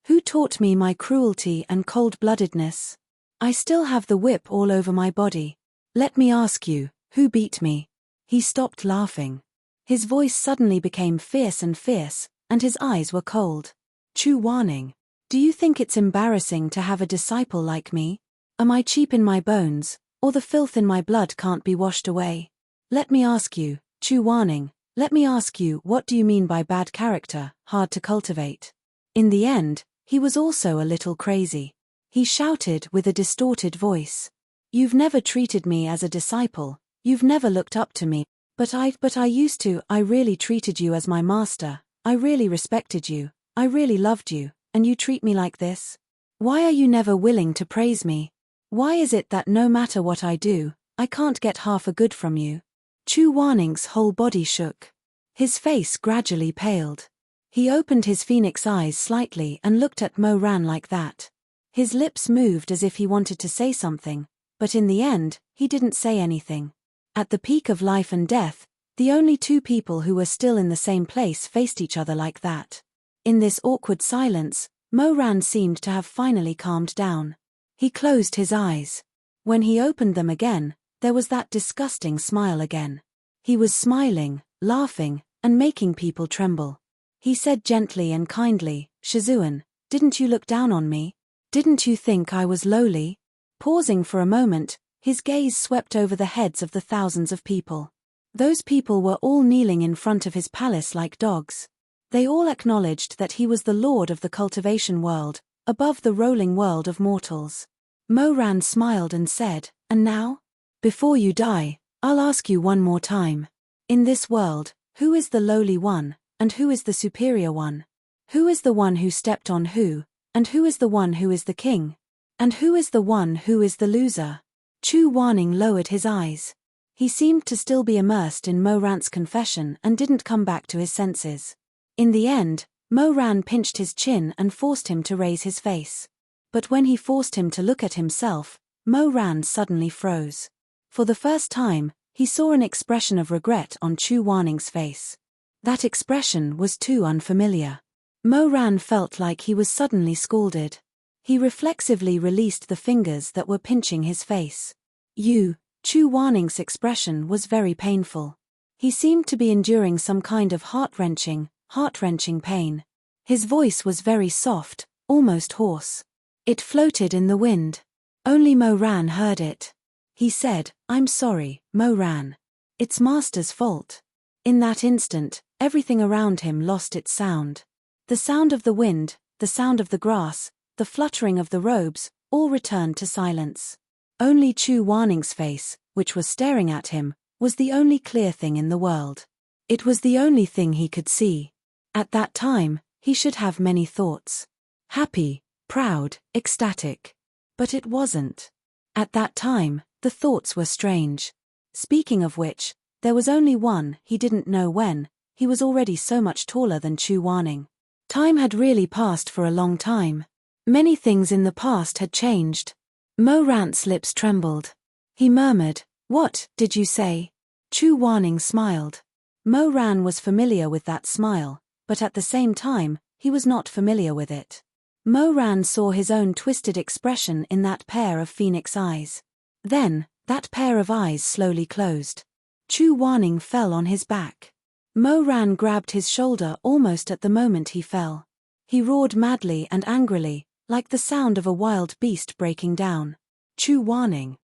S1: Who taught me my cruelty and cold-bloodedness? I still have the whip all over my body. Let me ask you, who beat me?" He stopped laughing. His voice suddenly became fierce, and his eyes were cold. "Chu Wanning, do you think it's embarrassing to have a disciple like me? Am I cheap in my bones, or the filth in my blood can't be washed away? Let me ask you, Chu Wanning, let me ask you, what do you mean by bad character, hard to cultivate?" In the end, he was also a little crazy. He shouted with a distorted voice. "You've never treated me as a disciple, you've never looked up to me, but I used to. I really treated you as my master, I really respected you, I really loved you, and you treat me like this? Why are you never willing to praise me? Why is it that no matter what I do, I can't get half a good from you?" Chu Wanning's whole body shook. His face gradually paled. He opened his phoenix eyes slightly and looked at Mo Ran like that. His lips moved as if he wanted to say something, but in the end, he didn't say anything. At the peak of life and death, the only two people who were still in the same place faced each other like that. In this awkward silence, Mo Ran seemed to have finally calmed down. He closed his eyes. When he opened them again, there was that disgusting smile again. He was smiling, laughing, and making people tremble. He said gently and kindly, "Shizun, didn't you look down on me? Didn't you think I was lowly?" Pausing for a moment, his gaze swept over the heads of the thousands of people. Those people were all kneeling in front of his palace like dogs. They all acknowledged that he was the lord of the cultivation world, above the rolling world of mortals. Mo Ran smiled and said, "And now? Before you die, I'll ask you one more time. In this world, who is the lowly one, and who is the superior one? Who is the one who stepped on who, and who is the one who is the king? And who is the one who is the loser?" Chu Wanning lowered his eyes. He seemed to still be immersed in Mo Ran's confession and didn't come back to his senses. In the end, Mo Ran pinched his chin and forced him to raise his face. But when he forced him to look at himself, Mo Ran suddenly froze. For the first time, he saw an expression of regret on Chu Wanning's face. That expression was too unfamiliar. Mo Ran felt like he was suddenly scalded. He reflexively released the fingers that were pinching his face. Chu Waning's expression was very painful. He seemed to be enduring some kind of heart-wrenching pain. His voice was very soft, almost hoarse. It floated in the wind. Only Mo Ran heard it. He said, "I'm sorry, Mo Ran. It's Master's fault." In that instant, everything around him lost its sound. The sound of the wind, the sound of the grass, the fluttering of the robes, all returned to silence. Only Chu Waning's face, which was staring at him, was the only clear thing in the world. It was the only thing he could see. At that time, he should have many thoughts. Happy, proud, ecstatic. But it wasn't. At that time, the thoughts were strange. Speaking of which, there was only one, he didn't know when, he was already so much taller than Chu Waning. Time had really passed for a long time. Many things in the past had changed. Mo Ran's lips trembled. He murmured, "What did you say?" Chu Waning smiled. Mo Ran was familiar with that smile, but at the same time, he was not familiar with it. Mo Ran saw his own twisted expression in that pair of phoenix eyes. Then, that pair of eyes slowly closed. Chu Waning fell on his back. Mo Ran grabbed his shoulder almost at the moment he fell. He roared madly and angrily, like the sound of a wild beast breaking down. Chu Waning,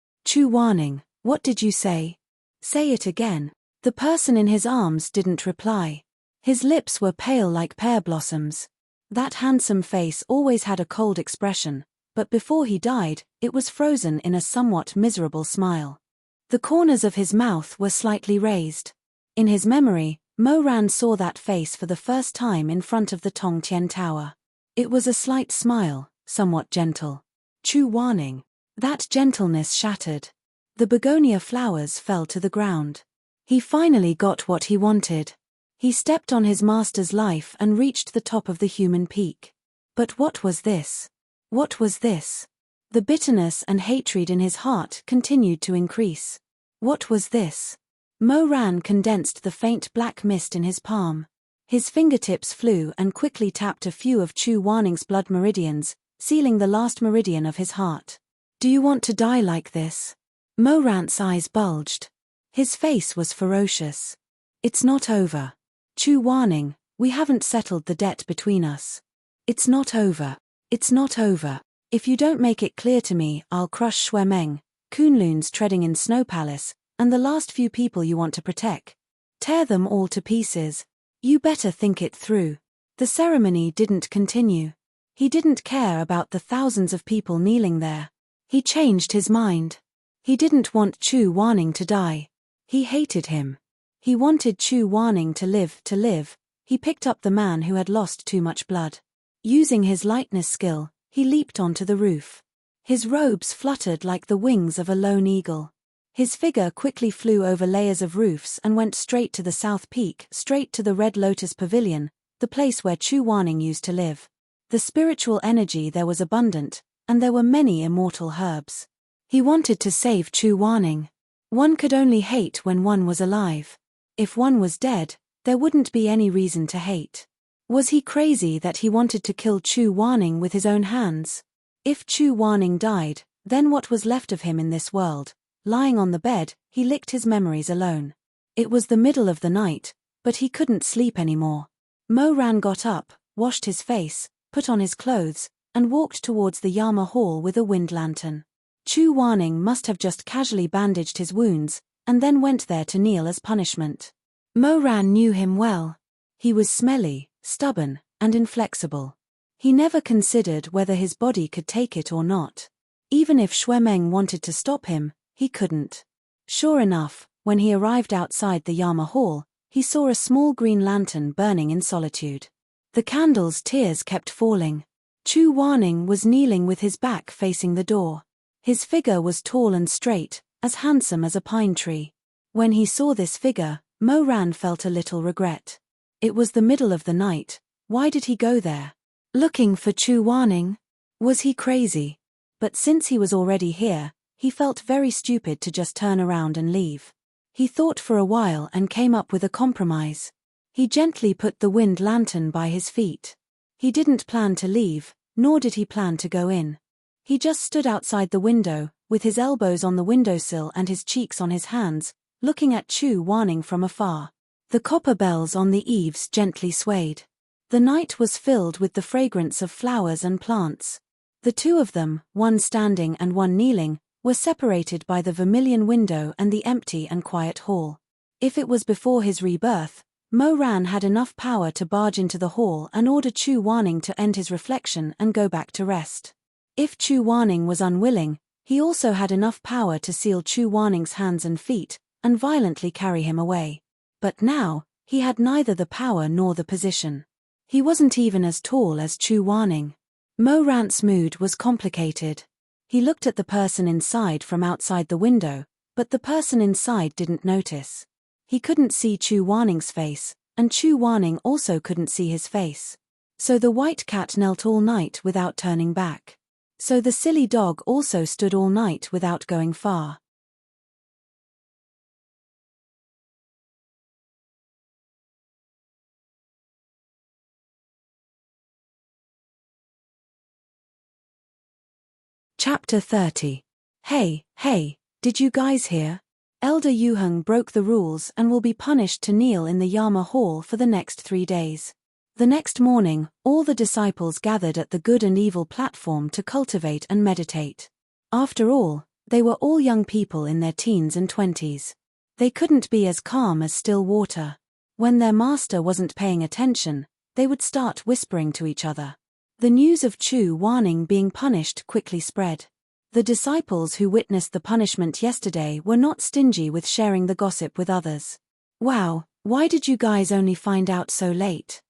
S1: what did you say? Say it again." The person in his arms didn't reply. His lips were pale like pear blossoms. That handsome face always had a cold expression, but before he died, it was frozen in a somewhat miserable smile. The corners of his mouth were slightly raised. In his memory, Mo Ran saw that face for the first time in front of the Tongtian Tower. It was a slight smile, somewhat gentle. Chu Waning. That gentleness shattered. The begonia flowers fell to the ground. He finally got what he wanted. He stepped on his master's life and reached the top of the human peak. But what was this? What was this? The bitterness and hatred in his heart continued to increase. What was this? Mo Ran condensed the faint black mist in his palm. His fingertips flew and quickly tapped a few of Chu Waning's blood meridians, sealing the last meridian of his heart. "Do you want to die like this?" Mo Ran's eyes bulged. His face was ferocious. "It's not over. Chu Waning, we haven't settled the debt between us. It's not over. It's not over. If you don't make it clear to me, I'll crush Shuemeng, Kunlun's treading in Snow Palace, and the last few people you want to protect. Tear them all to pieces. You better think it through." The ceremony didn't continue. He didn't care about the thousands of people kneeling there. He changed his mind. He didn't want Chu Waning to die. He hated him. He wanted Chu Waning to live. He picked up the man who had lost too much blood. Using his lightness skill, he leaped onto the roof. His robes fluttered like the wings of a lone eagle. His figure quickly flew over layers of roofs and went straight to the south peak, straight to the Red Lotus Pavilion, the place where Chu Waning used to live. The spiritual energy there was abundant, and there were many immortal herbs. He wanted to save Chu Waning. One could only hate when one was alive. If one was dead, there wouldn't be any reason to hate. Was he crazy that he wanted to kill Chu Waning with his own hands? If Chu Waning died, then what was left of him in this world? Lying on the bed, he licked his memories alone. It was the middle of the night, but he couldn't sleep anymore. Mo Ran got up, washed his face, put on his clothes, and walked towards the Yama Hall with a wind lantern. Chu Waning must have just casually bandaged his wounds, and then went there to kneel as punishment. Mo Ran knew him well. He was smelly, stubborn, and inflexible. He never considered whether his body could take it or not. Even if Shuemeng wanted to stop him, he couldn't. Sure enough, when he arrived outside the Yama Hall, he saw a small green lantern burning in solitude. The candle's tears kept falling. Chu Waning was kneeling with his back facing the door. His figure was tall and straight, as handsome as a pine tree. When he saw this figure, Mo Ran felt a little regret. It was the middle of the night. Why did he go there? Looking for Chu Waning? Was he crazy? But since he was already here, he felt very stupid to just turn around and leave. He thought for a while and came up with a compromise. He gently put the wind lantern by his feet. He didn't plan to leave, nor did he plan to go in. He just stood outside the window, with his elbows on the windowsill and his cheeks on his hands, looking at Chu Wanning from afar. The copper bells on the eaves gently swayed. The night was filled with the fragrance of flowers and plants. The two of them, one standing and one kneeling, were separated by the vermilion window and the empty and quiet hall. If it was before his rebirth, Mo Ran had enough power to barge into the hall and order Chu Wanning to end his reflection and go back to rest. If Chu Wanning was unwilling, he also had enough power to seal Chu Wanning's hands and feet, and violently carry him away. But now, he had neither the power nor the position. He wasn't even as tall as Chu Wanning. Mo Ran's mood was complicated. He looked at the person inside from outside the window, but the person inside didn't notice. He couldn't see Chu Wanning's face, and Chu Wanning also couldn't see his face. So the white cat knelt all night without turning back. So the silly dog also stood all night without going far. Chapter 30. Hey, did you guys hear? Elder Yuheng broke the rules and will be punished to kneel in the Yama Hall for the next 3 days. The next morning, all the disciples gathered at the good and evil platform to cultivate and meditate. After all, they were all young people in their teens and 20s. They couldn't be as calm as still water. When their master wasn't paying attention, they would start whispering to each other. The news of Chu Wanning being punished quickly spread. The disciples who witnessed the punishment yesterday were not stingy with sharing the gossip with others. Wow, why did you guys only find out so late?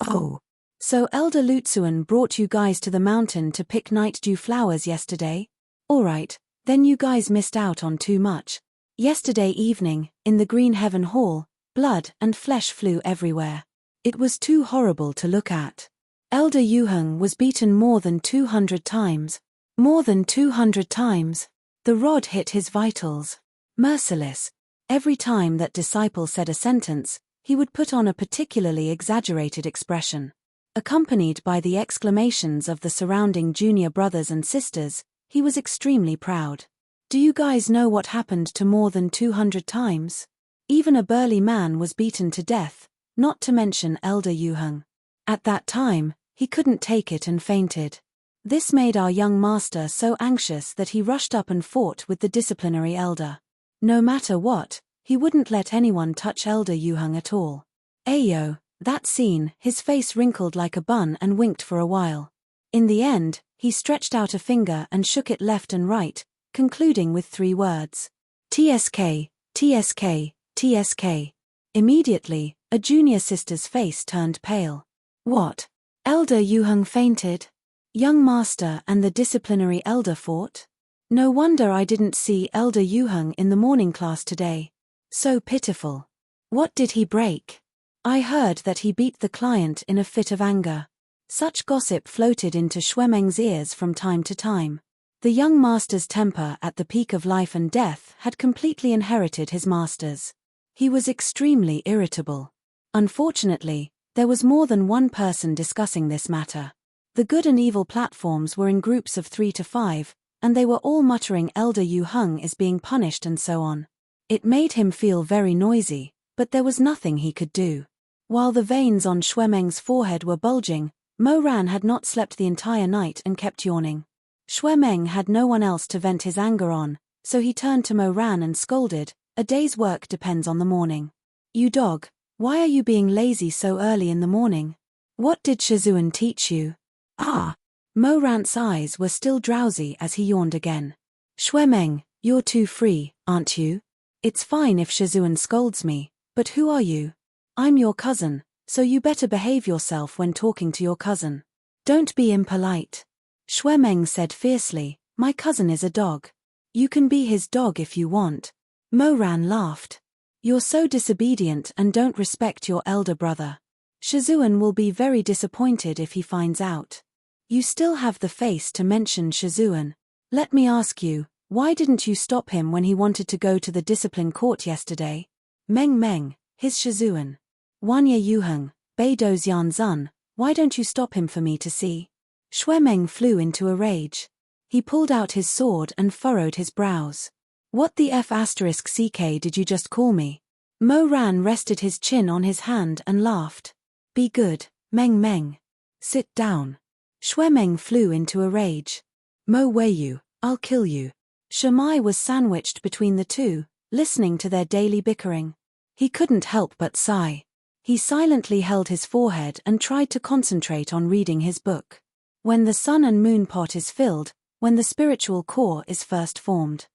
S1: Oh. So Elder Lutsuan brought you guys to the mountain to pick night dew flowers yesterday? Alright, then you guys missed out on too much. Yesterday evening, in the Green Heaven Hall, blood and flesh flew everywhere. It was too horrible to look at. Elder Yuheng was beaten more than 200 times. More than 200 times. The rod hit his vitals. Merciless. Every time that disciple said a sentence, he would put on a particularly exaggerated expression. Accompanied by the exclamations of the surrounding junior brothers and sisters, he was extremely proud. Do you guys know what happened to more than 200 times? Even a burly man was beaten to death, not to mention Elder Yuheng. At that time, he couldn't take it and fainted. This made our young master so anxious that he rushed up and fought with the disciplinary elder. No matter what, he wouldn't let anyone touch Elder Yuheng at all. Ayo, that scene, his face wrinkled like a bun and winked for a while. In the end, he stretched out a finger and shook it left and right, concluding with 3 words. TSK, TSK, TSK. Immediately, a junior sister's face turned pale. What? Elder Yuheng fainted? Young master and the disciplinary elder fought? No wonder I didn't see Elder Yuheng in the morning class today. So pitiful. What did he break? I heard that he beat the client in a fit of anger. Such gossip floated into Xuemeng's ears from time to time. The young master's temper at the peak of life and death had completely inherited his master's. He was extremely irritable. Unfortunately, there was more than one person discussing this matter. The good and evil platforms were in groups of 3 to 5, and they were all muttering Elder Yuheng is being punished and so on. It made him feel very noisy, but there was nothing he could do. While the veins on Xuemeng's forehead were bulging, Mo Ran had not slept the entire night and kept yawning. Xuemeng had no one else to vent his anger on, so he turned to Mo Ran and scolded, "A day's work depends on the morning. You dog, why are you being lazy so early in the morning? What did Shizun teach you?" Ah! Mo Ran's eyes were still drowsy as he yawned again. "Xuemeng, you're too free, aren't you? It's fine if Shizun scolds me, but who are you? I'm your cousin, so you better behave yourself when talking to your cousin. Don't be impolite." Xuemeng said fiercely, "My cousin is a dog. You can be his dog if you want." Mo Ran laughed. "You're so disobedient and don't respect your elder brother. Shizun will be very disappointed if he finds out. You still have the face to mention Shizun. Let me ask you, why didn't you stop him when he wanted to go to the discipline court yesterday? Meng, his Shizun. Wanya Yuheng, Beidou Xianzun, Why don't you stop him for me to see? Shuemeng flew into a rage. He pulled out his sword and furrowed his brows. What the F***ck did you just call me? Mo Ran rested his chin on his hand and laughed. Be good, Meng Meng. Sit down. Shuemeng flew into a rage. Mo Weiyu, I'll kill you. Shamai was sandwiched between the two, listening to their daily bickering. He couldn't help but sigh. He silently held his forehead and tried to concentrate on reading his book. When the sun and moon pot is filled, when the spiritual core is first formed.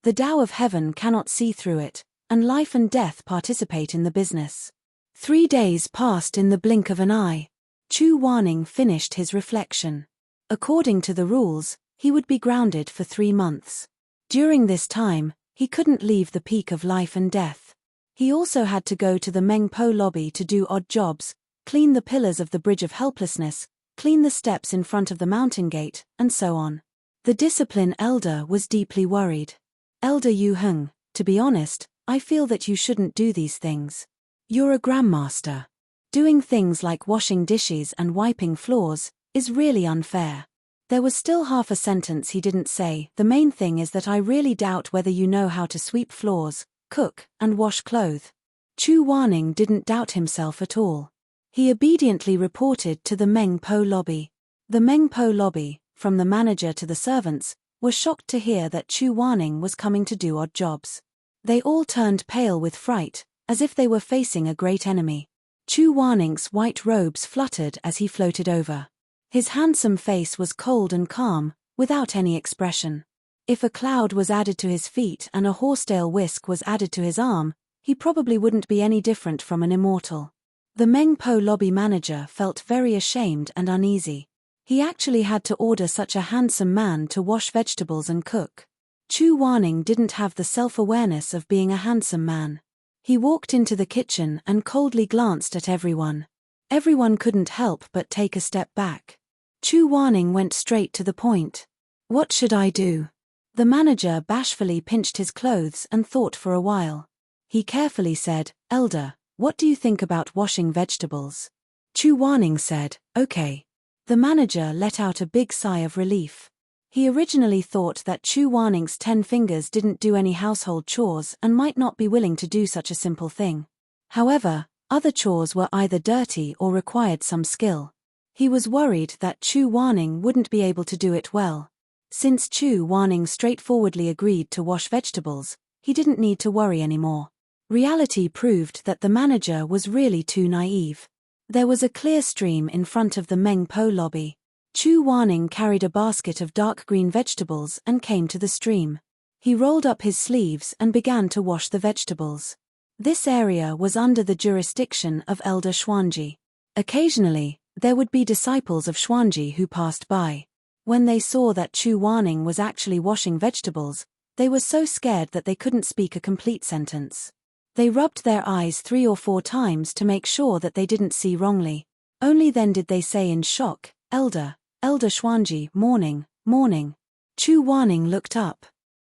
S1: The Tao of heaven cannot see through it, and life and death participate in the business. 3 days passed in the blink of an eye. Chu Wanning finished his reflection. According to the rules, he would be grounded for 3 months. During this time, he couldn't leave the peak of life and death. He also had to go to the Mengpo lobby to do odd jobs, clean the pillars of the Bridge of Helplessness, clean the steps in front of the mountain gate, and so on. The discipline elder was deeply worried. Elder Yu Heng, to be honest, I feel that you shouldn't do these things. You're a grandmaster. Doing things like washing dishes and wiping floors is really unfair. There was still half a sentence he didn't say. The main thing is that I really doubt whether you know how to sweep floors, cook, and wash clothes. Chu Wanning didn't doubt himself at all. He obediently reported to the Mengpo lobby. The Mengpo lobby, from the manager to the servants, were shocked to hear that Chu Wanning was coming to do odd jobs. They all turned pale with fright, as if they were facing a great enemy. Chu Wanning's white robes fluttered as he floated over. His handsome face was cold and calm, without any expression. If a cloud was added to his feet and a horsetail whisk was added to his arm, he probably wouldn't be any different from an immortal. The Mengpo lobby manager felt very ashamed and uneasy. He actually had to order such a handsome man to wash vegetables and cook. Chu Wanning didn't have the self-awareness of being a handsome man. He walked into the kitchen and coldly glanced at everyone. Everyone couldn't help but take a step back. Chu Wanning went straight to the point. What should I do? The manager bashfully pinched his clothes and thought for a while. He carefully said, Elder, what do you think about washing vegetables? Chu Wanning said, okay. The manager let out a big sigh of relief. He originally thought that Chu Wanning's 10 fingers didn't do any household chores and might not be willing to do such a simple thing. However, other chores were either dirty or required some skill. He was worried that Chu Wanning wouldn't be able to do it well. Since Chu Wanning straightforwardly agreed to wash vegetables, he didn't need to worry anymore. Reality proved that the manager was really too naive. There was a clear stream in front of the Mengpo lobby. Chu Wanning carried a basket of dark green vegetables and came to the stream. He rolled up his sleeves and began to wash the vegetables. This area was under the jurisdiction of Elder Xuanji. Occasionally, there would be disciples of Xuanji who passed by. When they saw that Chu Wanning was actually washing vegetables, they were so scared that they couldn't speak a complete sentence. They rubbed their eyes 3 or 4 times to make sure that they didn't see wrongly. Only then did they say in shock, Elder Xuanji, morning, morning. Chu Wanning looked up.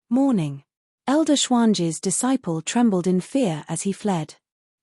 S1: Morning. Elder Xuanji's disciple trembled in fear as he fled.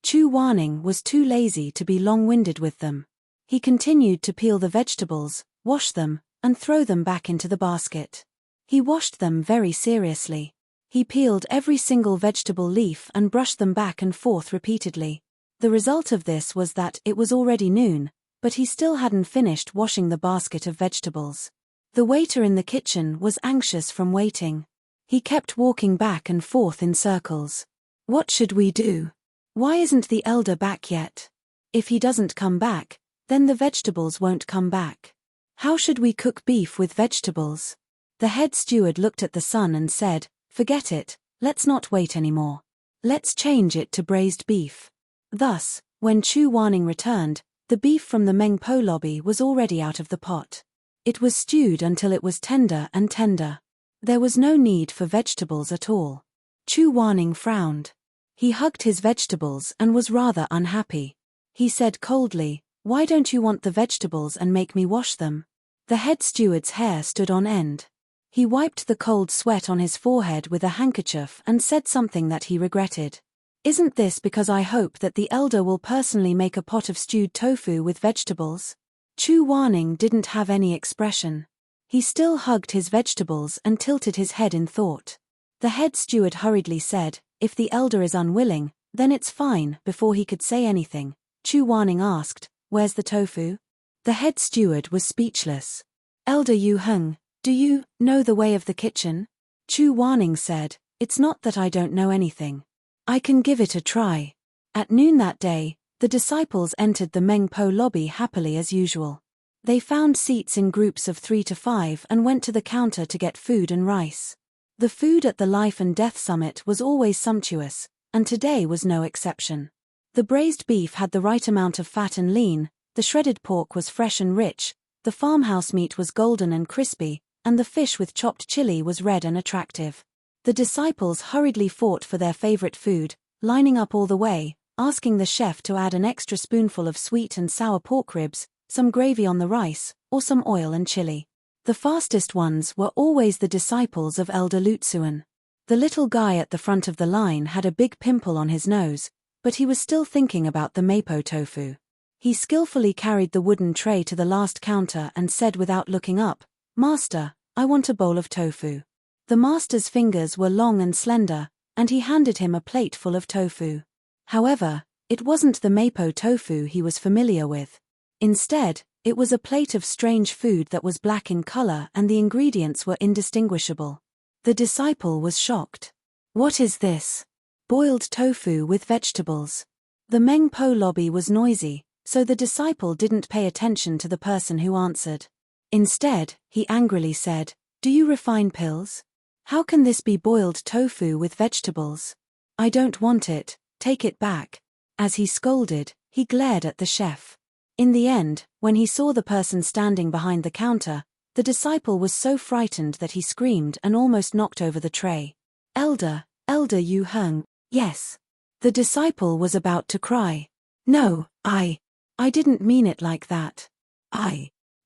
S1: Chu Wanning was too lazy to be long-winded with them. He continued to peel the vegetables, wash them, and throw them back into the basket. He washed them very seriously. He peeled every single vegetable leaf and brushed them back and forth repeatedly. The result of this was that it was already noon, but he still hadn't finished washing the basket of vegetables. The waiter in the kitchen was anxious from waiting. He kept walking back and forth in circles. What should we do? Why isn't the elder back yet? If he doesn't come back, then the vegetables won't come back. How should we cook beef with vegetables? The head steward looked at the sun and said, forget it, let's not wait anymore. Let's change it to braised beef. Thus, when Chu Wanning returned, the beef from the Mengpo lobby was already out of the pot. It was stewed until it was tender and tender. There was no need for vegetables at all. Chu Wanning frowned. He hugged his vegetables and was rather unhappy. He said coldly, why don't you want the vegetables and make me wash them? The head steward's hair stood on end. He wiped the cold sweat on his forehead with a handkerchief and said something that he regretted. Isn't this because I hope that the elder will personally make a pot of stewed tofu with vegetables? Chu Wanning didn't have any expression. He still hugged his vegetables and tilted his head in thought. The head steward hurriedly said, "If the elder is unwilling, then it's fine." Before he could say anything, Chu Wanning asked, "Where's the tofu?" The head steward was speechless. "Elder Yu Heng, do you know the way of the kitchen?" Chu Wanning said, "It's not that I don't know anything. I can give it a try." At noon that day, the disciples entered the Meng Po lobby happily as usual. They found seats in groups of 3 to 5 and went to the counter to get food and rice. The food at the Life and Death Summit was always sumptuous, and today was no exception. The braised beef had the right amount of fat and lean, the shredded pork was fresh and rich, the farmhouse meat was golden and crispy, and the fish with chopped chili was red and attractive. The disciples hurriedly fought for their favorite food, lining up all the way, asking the chef to add an extra spoonful of sweet and sour pork ribs, some gravy on the rice, or some oil and chili. The fastest ones were always the disciples of Elder Lutsuan. The little guy at the front of the line had a big pimple on his nose, but he was still thinking about the mapo tofu. He skillfully carried the wooden tray to the last counter and said without looking up, "Master, I want a bowl of tofu." The master's fingers were long and slender, and he handed him a plate full of tofu. However, it wasn't the mapo tofu he was familiar with. Instead, it was a plate of strange food that was black in color and the ingredients were indistinguishable. The disciple was shocked. "What is this?" "Boiled tofu with vegetables." The Meng Po lobby was noisy, so the disciple didn't pay attention to the person who answered. Instead, he angrily said, "Do you refine pills? How can this be boiled tofu with vegetables? I don't want it, take it back." As he scolded, he glared at the chef. In the end, when he saw the person standing behind the counter, the disciple was so frightened that he screamed and almost knocked over the tray. Elder Yu Heng, yes." The disciple was about to cry. "No, I didn't mean it like that.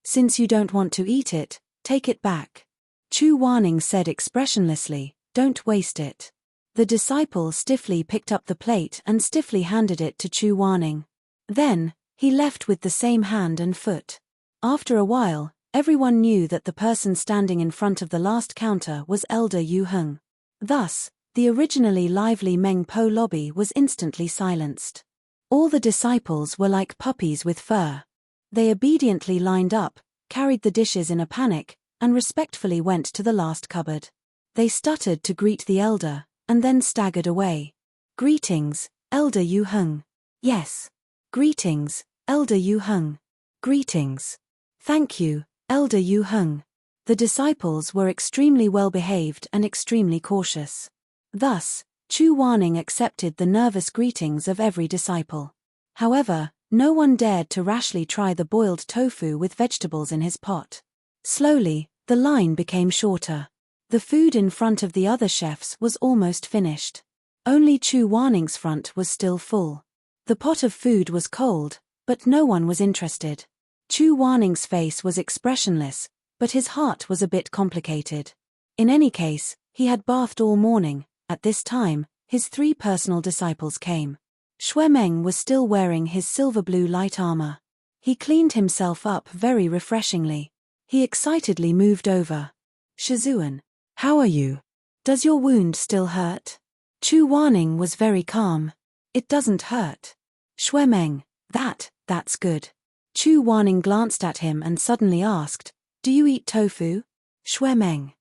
S1: Since you don't want to eat it, take it back." Chu Wanning said expressionlessly, "Don't waste it." The disciple stiffly picked up the plate and stiffly handed it to Chu Wanning. Then, he left with the same hand and foot. After a while, everyone knew that the person standing in front of the last counter was Elder Yu Heng. Thus, the originally lively Meng Po lobby was instantly silenced. All the disciples were like puppies with fur. They obediently lined up, carried the dishes in a panic, and respectfully went to the last cupboard. They stuttered to greet the elder, and then staggered away. "Greetings, Elder Yu Heng." "Yes." "Greetings, Elder Yu Heng." "Greetings." "Thank you, Elder Yu Heng." The disciples were extremely well behaved and extremely cautious. Thus, Chu Wanning accepted the nervous greetings of every disciple. However, no one dared to rashly try the boiled tofu with vegetables in his pot. Slowly, the line became shorter. The food in front of the other chefs was almost finished. Only Chu Wanning's front was still full. The pot of food was cold, but no one was interested. Chu Wanning's face was expressionless, but his heart was a bit complicated. In any case, he had bathed all morning. At this time, his 3 personal disciples came. Xue Meng was still wearing his silver-blue light armor. He cleaned himself up very refreshingly. He excitedly moved over. "Shizun, how are you? Does your wound still hurt?" Chu Wanning was very calm. "It doesn't hurt." Xue Meng, that's good." Chu Wanning glanced at him and suddenly asked, "Do you eat tofu?" Xue Meng.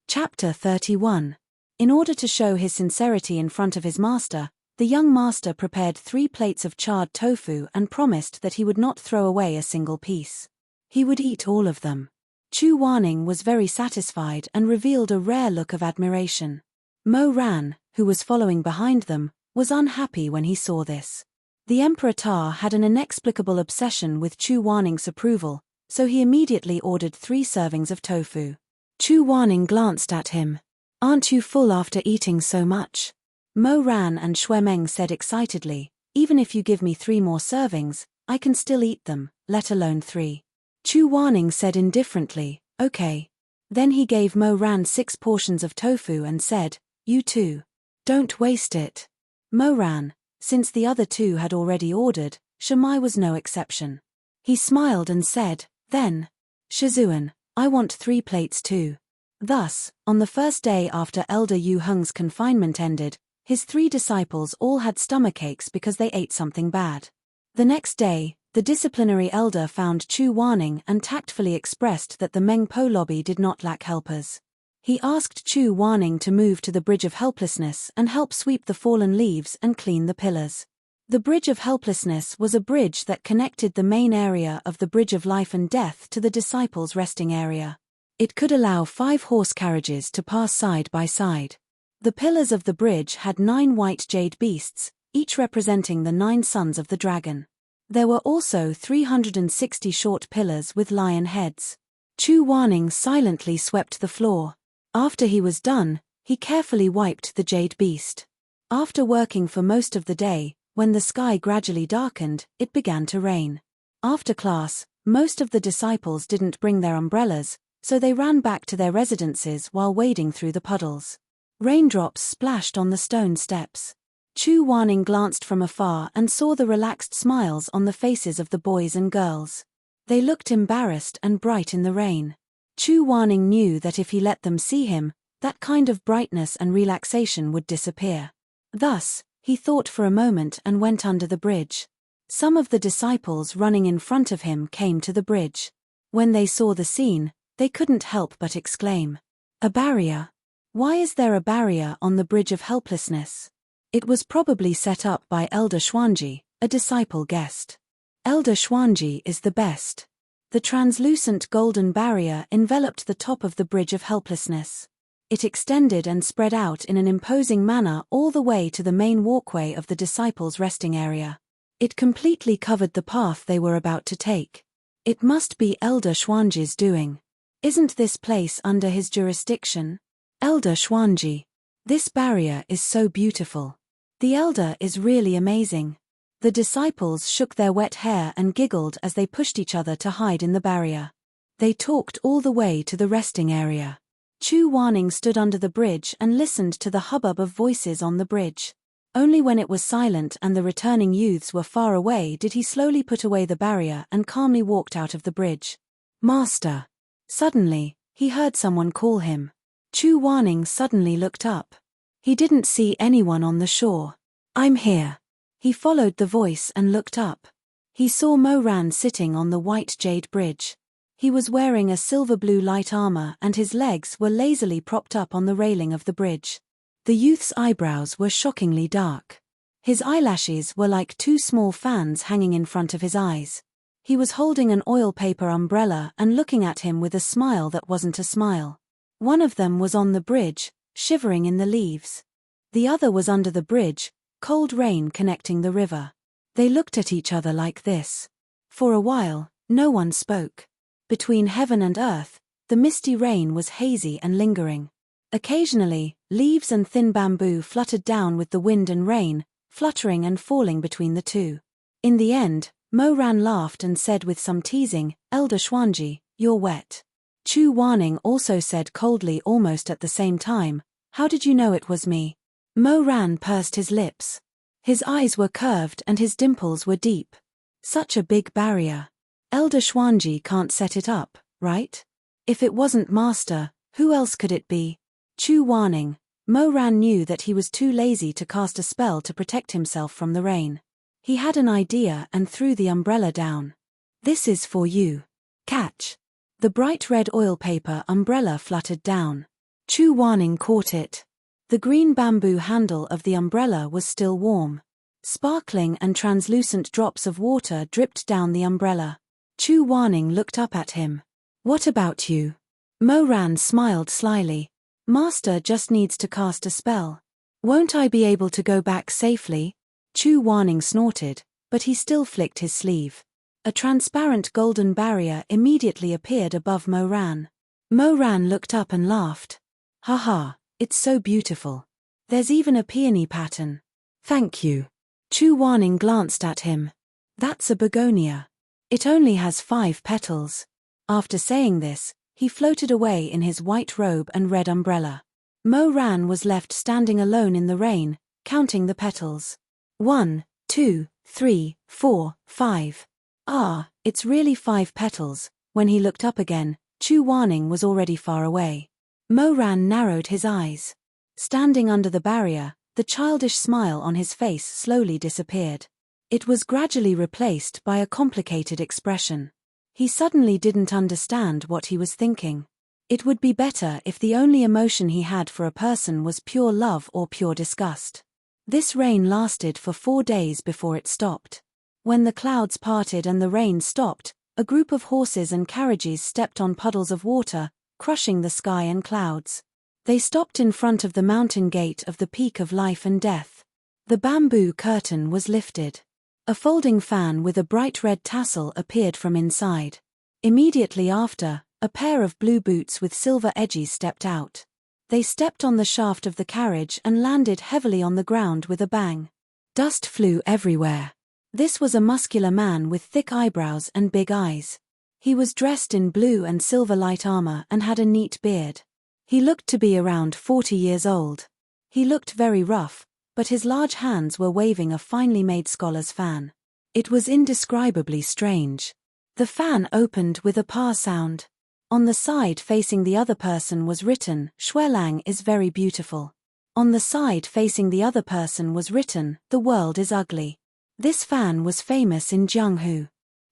S1: Chapter 31. In order to show his sincerity in front of his master, the young master prepared 3 plates of charred tofu and promised that he would not throw away a single piece. He would eat all of them. Chu Wanning was very satisfied and revealed a rare look of admiration. Mo Ran, who was following behind them, was unhappy when he saw this. The Emperor Ta had an inexplicable obsession with Chu Wanning's approval, so he immediately ordered 3 servings of tofu. Chu Wanning glanced at him. "Aren't you full after eating so much?" Mo Ran and Xue Meng said excitedly, "Even if you give me 3 more servings, I can still eat them. let alone 3. Chu Wanning said indifferently, okay. Then he gave Mo Ran 6 portions of tofu and said, you too. Don't waste it. Mo Ran, since the other 2 had already ordered, Shamai was no exception. He smiled and said, then, Shizun, I want 3 plates too. Thus, on the first day after Elder Yu Heng's confinement ended, his 3 disciples all had stomachaches because they ate something bad. The next day, the disciplinary elder found Chu Wanning and tactfully expressed that the Meng Po lobby did not lack helpers. He asked Chu Wanning to move to the Bridge of Helplessness and help sweep the fallen leaves and clean the pillars. The Bridge of Helplessness was a bridge that connected the main area of the Bridge of Life and Death to the disciples' resting area. It could allow 5 horse carriages to pass side by side. The pillars of the bridge had 9 white jade beasts, each representing the 9 sons of the dragon. There were also 360 short pillars with lion heads. Chu Wanning silently swept the floor. After he was done, he carefully wiped the jade beast. After working for most of the day, when the sky gradually darkened, it began to rain. After class, most of the disciples didn't bring their umbrellas, so they ran back to their residences while wading through the puddles. Raindrops splashed on the stone steps. Chu Wanning glanced from afar and saw the relaxed smiles on the faces of the boys and girls. They looked embarrassed and bright in the rain. Chu Wanning knew that if he let them see him, that kind of brightness and relaxation would disappear. Thus, he thought for a moment and went under the bridge. Some of the disciples running in front of him came to the bridge. When they saw the scene, they couldn't help but exclaim, "A barrier! Why is there a barrier on the Bridge of Helplessness?" It was probably set up by Elder Xuanji, a disciple guest. Elder Xuanji is the best. The translucent golden barrier enveloped the top of the Bridge of Helplessness. It extended and spread out in an imposing manner all the way to the main walkway of the disciples' resting area. It completely covered the path they were about to take. It must be Elder Xuanji's doing. Isn't this place under his jurisdiction? Elder Xuanji. This barrier is so beautiful. The elder is really amazing. The disciples shook their wet hair and giggled as they pushed each other to hide in the barrier. They talked all the way to the resting area. Chu Wanning stood under the bridge and listened to the hubbub of voices on the bridge. Only when it was silent and the returning youths were far away did he slowly put away the barrier and calmly walked out of the bridge. Master! Suddenly, he heard someone call him. Chu Wanning suddenly looked up. He didn't see anyone on the shore. I'm here. He followed the voice and looked up. He saw Mo Ran sitting on the white jade bridge. He was wearing a silver-blue light armor and his legs were lazily propped up on the railing of the bridge. The youth's eyebrows were shockingly dark. His eyelashes were like 2 small fans hanging in front of his eyes. He was holding an oil paper umbrella and looking at him with a smile that wasn't a smile. One of them was on the bridge, shivering in the leaves. The other was under the bridge, cold rain connecting the river. They looked at each other like this. For a while, no one spoke. Between heaven and earth, the misty rain was hazy and lingering. Occasionally, leaves and thin bamboo fluttered down with the wind and rain, fluttering and falling between the two. In the end, Mo Ran laughed and said with some teasing, "Elder Xuanji, you're wet." Chu Wanning also said coldly almost at the same time, "How did you know it was me?" Mo Ran pursed his lips. His eyes were curved and his dimples were deep. Such a big barrier. Elder Xuanji can't set it up, right? If it wasn't Master, who else could it be? Chu Wanning. Mo Ran knew that he was too lazy to cast a spell to protect himself from the rain. He had an idea and threw the umbrella down. "This is for you. Catch." The bright red oil paper umbrella fluttered down. Chu Wanning caught it. The green bamboo handle of the umbrella was still warm. Sparkling and translucent drops of water dripped down the umbrella. Chu Wanning looked up at him. "What about you?" Mo Ran smiled slyly. "Master just needs to cast a spell. Won't I be able to go back safely?" Chu Wanning snorted, but he still flicked his sleeve. A transparent golden barrier immediately appeared above Mo Ran. Mo Ran looked up and laughed. "Haha, it's so beautiful. There's even a peony pattern." "Thank you." Chu Wanning glanced at him. "That's a begonia." It only has 5 petals. After saying this, he floated away in his white robe and red umbrella. Mo Ran was left standing alone in the rain, counting the petals. 1, 2, 3, 4, 5. Ah, it's really 5 petals. When he looked up again, Chu Wanning was already far away. Mo Ran narrowed his eyes. Standing under the barrier, the childish smile on his face slowly disappeared. It was gradually replaced by a complicated expression. He suddenly didn't understand what he was thinking. It would be better if the only emotion he had for a person was pure love or pure disgust. This rain lasted for 4 days before it stopped. When the clouds parted and the rain stopped, a group of horses and carriages stepped on puddles of water, crushing the sky and clouds. They stopped in front of the mountain gate of the Peak of Life and Death. The bamboo curtain was lifted. A folding fan with a bright red tassel appeared from inside. Immediately after, a pair of blue boots with silver edges stepped out. They stepped on the shaft of the carriage and landed heavily on the ground with a bang. Dust flew everywhere. This was a muscular man with thick eyebrows and big eyes. He was dressed in blue and silver light armor and had a neat beard. He looked to be around 40 years old. He looked very rough, but his large hands were waving a finely made scholar's fan. It was indescribably strange. The fan opened with a pa sound. On the side facing the other person was written, "Shuelang is very beautiful." On the side facing the other person was written, "The world is ugly." This fan was famous in Jianghu.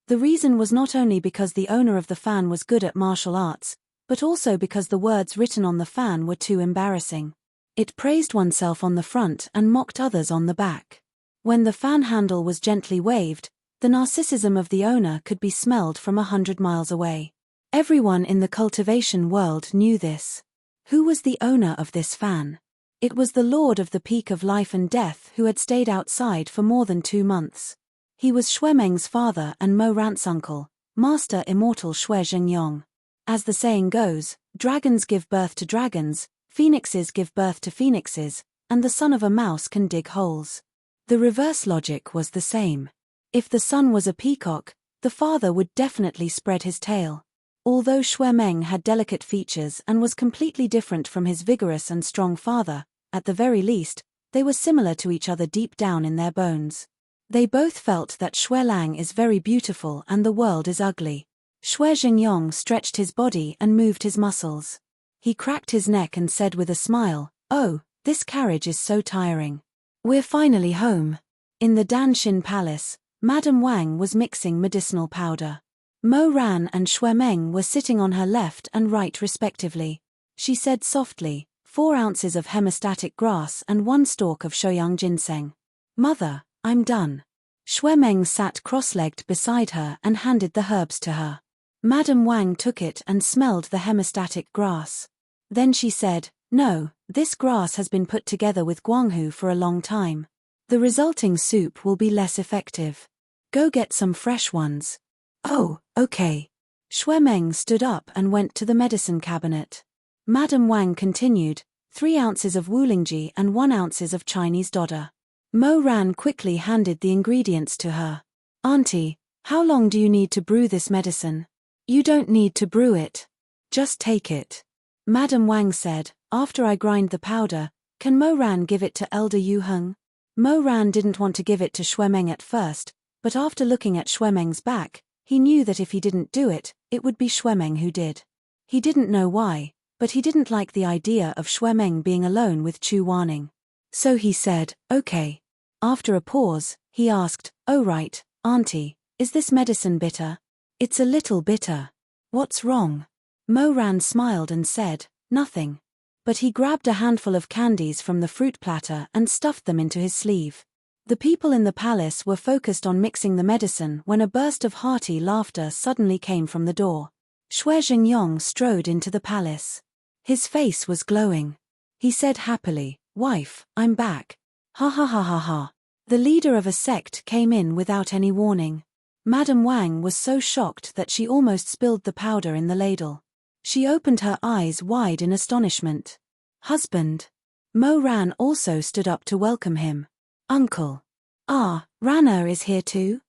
S1: The reason was not only because the owner of the fan was good at martial arts, but also because the words written on the fan were too embarrassing. It praised oneself on the front and mocked others on the back. When the fan handle was gently waved, the narcissism of the owner could be smelled from 100 miles away. Everyone in the cultivation world knew this. Who was the owner of this fan? It was the Lord of the Peak of Life and Death who had stayed outside for more than 2 months. He was Shuemeng's father and Mo Ran's uncle, Master Immortal Xue Zhengyong. As the saying goes, dragons give birth to dragons, phoenixes give birth to phoenixes, and the son of a mouse can dig holes. The reverse logic was the same. If the son was a peacock, the father would definitely spread his tail. Although Shuemeng had delicate features and was completely different from his vigorous and strong father, at the very least, they were similar to each other deep down in their bones. They both felt that Shuelang is very beautiful and the world is ugly. Xue Zhengyong stretched his body and moved his muscles. He cracked his neck and said with a smile, "Oh, this carriage is so tiring. We're finally home." In the Danshin Palace, Madame Wang was mixing medicinal powder. Mo Ran and Shuemeng were sitting on her left and right respectively. She said softly, 4 ounces of hemostatic grass and 1 stalk of shouyang ginseng. "Mother, I'm done." Shuemeng sat cross-legged beside her and handed the herbs to her. Madame Wang took it and smelled the hemostatic grass. Then she said, "No, this grass has been put together with guanghu for a long time. The resulting soup will be less effective. Go get some fresh ones." "Oh, okay." Shuemeng stood up and went to the medicine cabinet. Madame Wang continued, 3 ounces of Wulingji and 1 ounces of Chinese dodder. Mo Ran quickly handed the ingredients to her. "Auntie, how long do you need to brew this medicine?" "You don't need to brew it. Just take it." Madame Wang said, "After I grind the powder, can Mo Ran give it to Elder Yu Heng?" Mo Ran didn't want to give it to Shuemeng at first, but after looking at Shuemeng's back, he knew that if he didn't do it, it would be Shuemeng who did. He didn't know why, but he didn't like the idea of Shuemeng being alone with Chu Wanning. So he said, "Okay." After a pause, he asked, "Oh right, Auntie, is this medicine bitter?" "It's a little bitter." "What's wrong?" Mo Ran smiled and said, "Nothing." But he grabbed a handful of candies from the fruit platter and stuffed them into his sleeve. The people in the palace were focused on mixing the medicine when a burst of hearty laughter suddenly came from the door. Xue Zhengyong strode into the palace. His face was glowing. He said happily, "Wife, I'm back. Ha ha ha ha ha." The leader of a sect came in without any warning. Madame Wang was so shocked that she almost spilled the powder in the ladle. She opened her eyes wide in astonishment. "Husband." Mo Ran also stood up to welcome him. "Uncle." "Ah, Rana is here too?"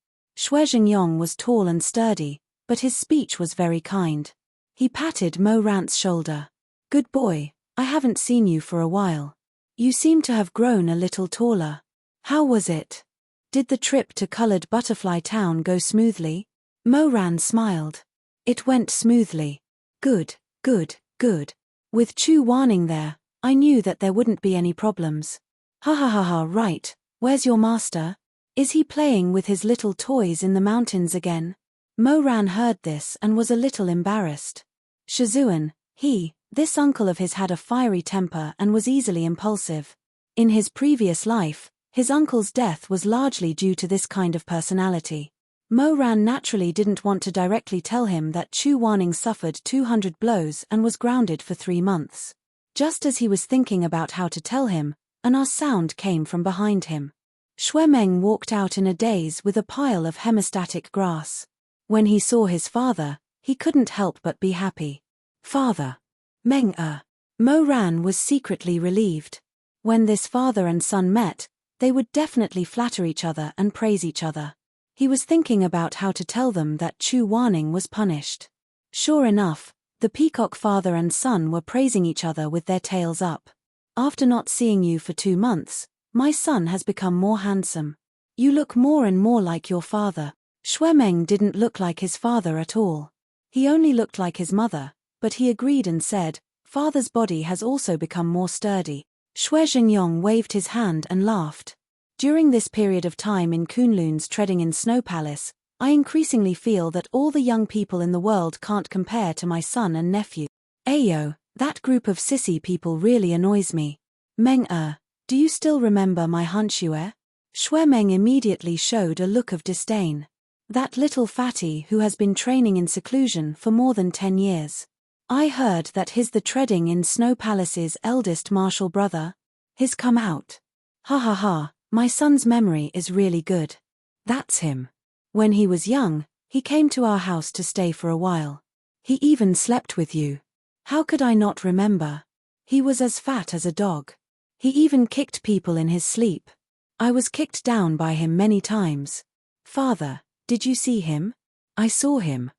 S1: Shui Jingyong was tall and sturdy, but his speech was very kind. He patted Mo Ran's shoulder. Good boy, I haven't seen you for a while. You seem to have grown a little taller. How was it? Did the trip to Colored Butterfly Town go smoothly? Mo Ran smiled. It went smoothly. Good, good, good. With Chu Warning there, I knew that there wouldn't be any problems. Ha ha ha ha, right. Where's your master? Is he playing with his little toys in the mountains again? Mo Ran heard this and was a little embarrassed. Shizun, this uncle of his had a fiery temper and was easily impulsive. In his previous life, his uncle's death was largely due to this kind of personality. Mo Ran naturally didn't want to directly tell him that Chu Warning suffered 200 blows and was grounded for 3 months. Just as he was thinking about how to tell him, a sound came from behind him. Shui Meng walked out in a daze with a pile of hemostatic grass. When he saw his father, he couldn't help but be happy. Father. Meng-er. Mo Ran was secretly relieved. When this father and son met, they would definitely flatter each other and praise each other. He was thinking about how to tell them that Chu Warning was punished. Sure enough, the peacock father and son were praising each other with their tails up. After not seeing you for 2 months, my son has become more handsome. You look more and more like your father. Shui Meng didn't look like his father at all. He only looked like his mother, but he agreed and said, Father's body has also become more sturdy. Shui Jingyong waved his hand and laughed. During this period of time in Kunlun's Treading in Snow Palace, I increasingly feel that all the young people in the world can't compare to my son and nephew. Ayo, that group of sissy people really annoys me. Meng-er, do you still remember my Hanshue? Shui Meng immediately showed a look of disdain. That little fatty who has been training in seclusion for more than 10 years. I heard that he's the Treading in Snow Palace's eldest martial brother. He's come out. Ha ha ha, my son's memory is really good. That's him. When he was young, he came to our house to stay for a while. He even slept with you. How could I not remember? He was as fat as a dog. He even kicked people in his sleep. I was kicked down by him many times. Father, did you see him? I saw him.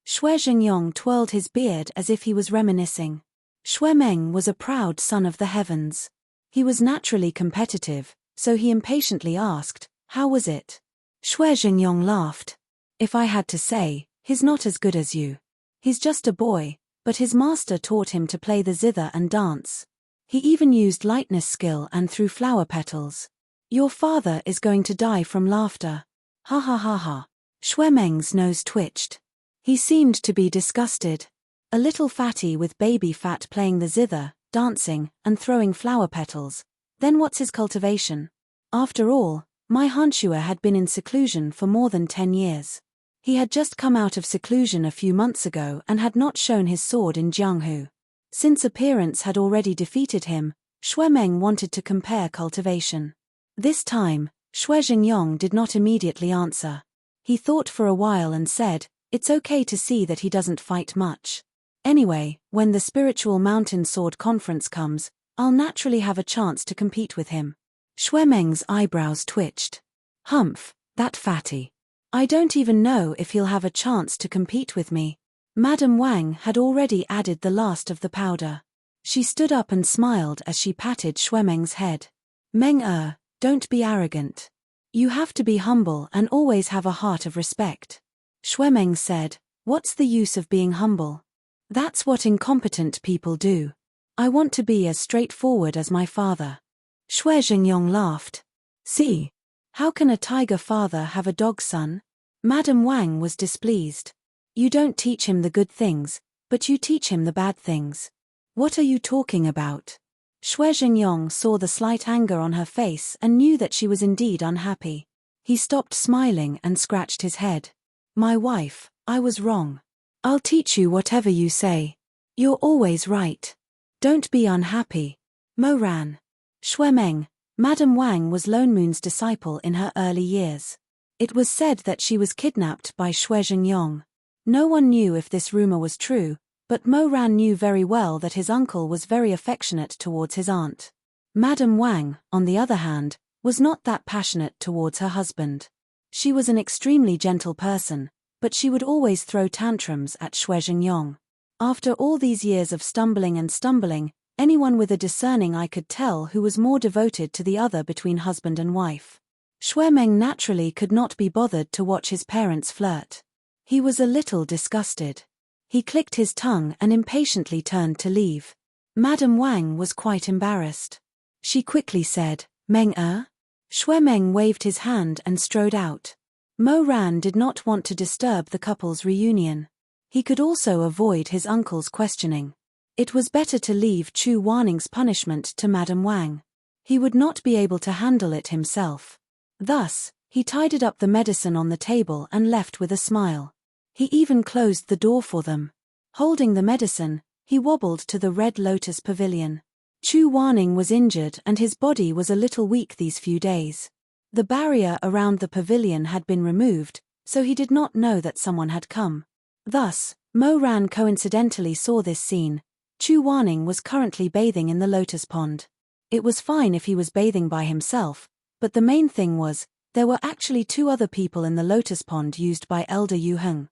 S1: Shui Jingyong twirled his beard as if he was reminiscing. Shui Meng was a proud son of the heavens. He was naturally competitive, so he impatiently asked, how was it? Shui Jingyong laughed. If I had to say, he's not as good as you. He's just a boy, but his master taught him to play the zither and dance. He even used lightness skill and threw flower petals. Your father is going to die from laughter. Ha ha ha ha. Shui Meng's nose twitched. He seemed to be disgusted. A little fatty with baby fat playing the zither, dancing, and throwing flower petals. Then what's his cultivation? After all, my Hanshue had been in seclusion for more than 10 years. He had just come out of seclusion a few months ago and had not shown his sword in Jianghu. Since appearance had already defeated him, Shui Meng wanted to compare cultivation. This time, Shui Jingyong did not immediately answer. He thought for a while and said, it's okay to see that he doesn't fight much. Anyway, when the Spiritual Mountain Sword Conference comes, I'll naturally have a chance to compete with him. Shui Meng's eyebrows twitched. Humph, that fatty. I don't even know if he'll have a chance to compete with me. Madame Wang had already added the last of the powder. She stood up and smiled as she patted Shui Meng's head. Meng-er, don't be arrogant. You have to be humble and always have a heart of respect. Shui Meng said, what's the use of being humble? That's what incompetent people do. I want to be as straightforward as my father. Shui Jingyong laughed. See? How can a tiger father have a dog son? Madame Wang was displeased. You don't teach him the good things, but you teach him the bad things. What are you talking about? Shui Jingyong saw the slight anger on her face and knew that she was indeed unhappy. He stopped smiling and scratched his head. My wife, I was wrong. I'll teach you whatever you say. You're always right. Don't be unhappy. Mo Ran. Shui Meng, Madame Wang was Lone Moon's disciple in her early years. It was said that she was kidnapped by Shui Jingyong. No one knew if this rumor was true, but Mo Ran knew very well that his uncle was very affectionate towards his aunt. Madame Wang, on the other hand, was not that passionate towards her husband. She was an extremely gentle person, but she would always throw tantrums at Shuizhengyong. After all these years of stumbling, anyone with a discerning eye could tell who was more devoted to the other between husband and wife. Shuimeng naturally could not be bothered to watch his parents flirt. He was a little disgusted. He clicked his tongue and impatiently turned to leave. Madame Wang was quite embarrassed. She quickly said, "Meng-er?" Shuimeng waved his hand and strode out. Mo Ran did not want to disturb the couple's reunion. He could also avoid his uncle's questioning. It was better to leave Chu Waning's punishment to Madame Wang. He would not be able to handle it himself. Thus, he tidied up the medicine on the table and left with a smile. He even closed the door for them. Holding the medicine, he wobbled to the Red Lotus Pavilion. Chu Waning was injured and his body was a little weak these few days. The barrier around the pavilion had been removed, so he did not know that someone had come. Thus, Mo Ran coincidentally saw this scene. Chu Waning was currently bathing in the lotus pond. It was fine if he was bathing by himself, but the main thing was, there were actually 2 other people in the lotus pond used by Elder Yu Heng.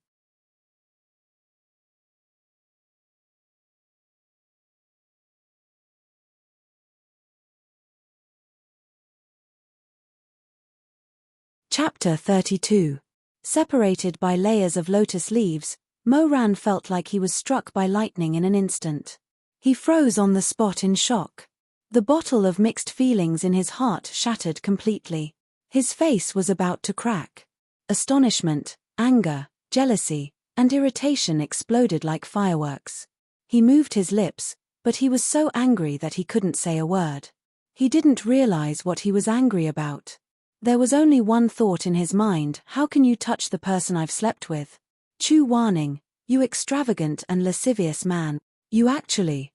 S1: Chapter 32. Separated by layers of lotus leaves, Mo Ran felt like he was struck by lightning in an instant. He froze on the spot in shock. The bottle of mixed feelings in his heart shattered completely. His face was about to crack. Astonishment, anger, jealousy, and irritation exploded like fireworks. He moved his lips, but he was so angry that he couldn't say a word. He didn't realize what he was angry about. There was only one thought in his mind: how can you touch the person I've slept with? Chu Waning, you extravagant and lascivious man. You actually,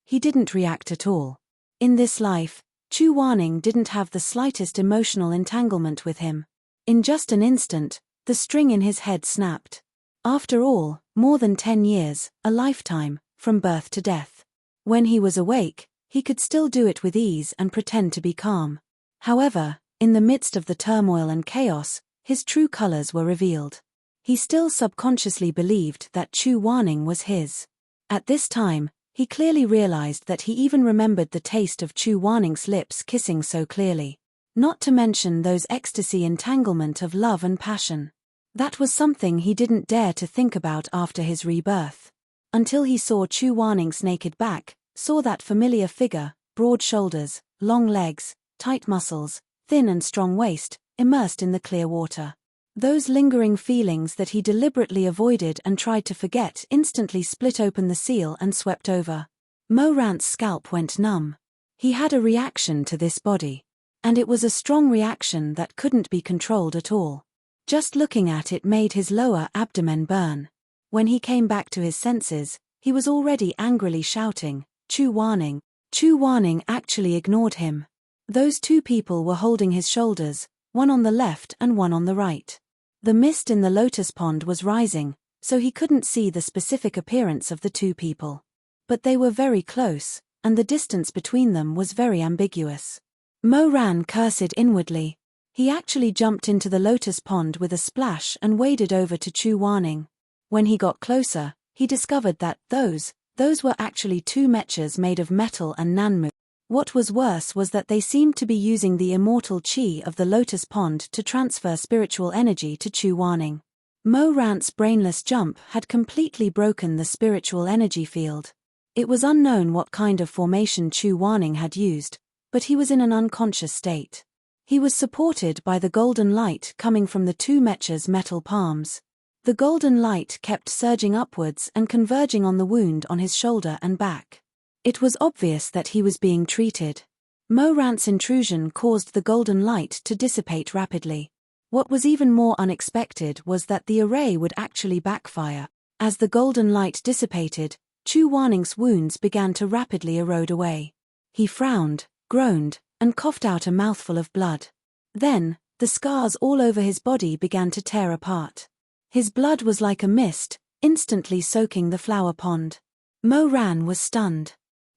S1: he didn't react at all. In this life, Chu Waning didn't have the slightest emotional entanglement with him. In just an instant, the string in his head snapped. After all, more than 10 years, a lifetime, from birth to death. When he was awake, he could still do it with ease and pretend to be calm. However, in the midst of the turmoil and chaos, his true colors were revealed. He still subconsciously believed that Chu Waning was his. At this time, he clearly realized that he even remembered the taste of Chu Waning's lips kissing so clearly. Not to mention those ecstasy entanglement of love and passion. That was something he didn't dare to think about after his rebirth. Until he saw Chu Waning's naked back, saw that familiar figure, broad shoulders, long legs, tight muscles, thin and strong waist, immersed in the clear water. Those lingering feelings that he deliberately avoided and tried to forget instantly split open the seal and swept over. Mo Ran's scalp went numb. He had a reaction to this body. And it was a strong reaction that couldn't be controlled at all. Just looking at it made his lower abdomen burn. When he came back to his senses, he was already angrily shouting, "Chu Waning!" Chu Waning actually ignored him. Those 2 people were holding his shoulders, one on the left and one on the right. The mist in the lotus pond was rising, so he couldn't see the specific appearance of the 2 people. But they were very close, and the distance between them was very ambiguous. Mo Ran cursed inwardly. He actually jumped into the lotus pond with a splash and waded over to Chu Waning. When he got closer, he discovered that those were actually 2 mechas made of metal and nanmu. What was worse was that they seemed to be using the immortal qi of the lotus pond to transfer spiritual energy to Chu Waning. Mo Ran's brainless jump had completely broken the spiritual energy field. It was unknown what kind of formation Chu Waning had used, but he was in an unconscious state. He was supported by the golden light coming from the 2 mechas' metal palms. The golden light kept surging upwards and converging on the wound on his shoulder and back. It was obvious that he was being treated. Mo Ran's intrusion caused the golden light to dissipate rapidly. What was even more unexpected was that the array would actually backfire. As the golden light dissipated, Chu Waning's wounds began to rapidly erode away. He frowned, groaned, and coughed out a mouthful of blood. Then, the scars all over his body began to tear apart. His blood was like a mist, instantly soaking the flower pond. Mo Ran was stunned.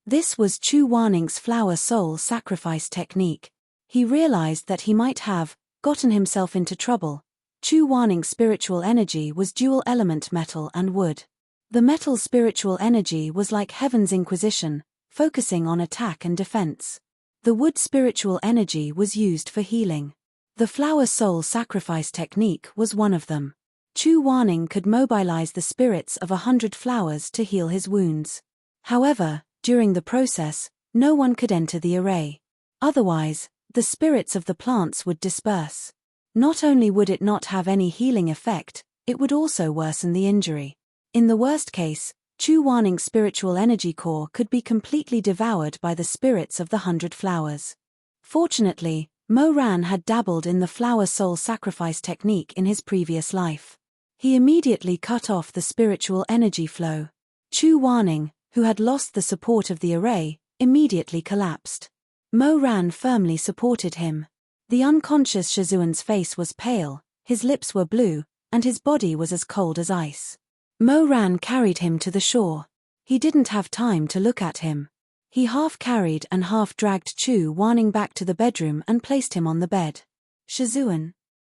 S1: This was Chu Waning's flower soul sacrifice technique. He realized that he might have gotten himself into trouble. Chu Waning's spiritual energy was dual element metal and wood. The metal spiritual energy was like heaven's inquisition, focusing on attack and defense. The wood spiritual energy was used for healing. The flower soul sacrifice technique was one of them. Chu Waning could mobilize the spirits of 100 flowers to heal his wounds. However, during the process, no one could enter the array. Otherwise, the spirits of the plants would disperse. Not only would it not have any healing effect, it would also worsen the injury. In the worst case, Chu Waning's spiritual energy core could be completely devoured by the spirits of the 100 flowers. Fortunately, Mo Ran had dabbled in the flower soul sacrifice technique in his previous life. He immediately cut off the spiritual energy flow. Chu Waning, who had lost the support of the array, immediately collapsed. Mo Ran firmly supported him. The unconscious Shizun's face was pale, his lips were blue, and his body was as cold as ice. Mo Ran carried him to the shore. He didn't have time to look at him. He half carried and half dragged Chu Waning back to the bedroom and placed him on the bed. Shizun.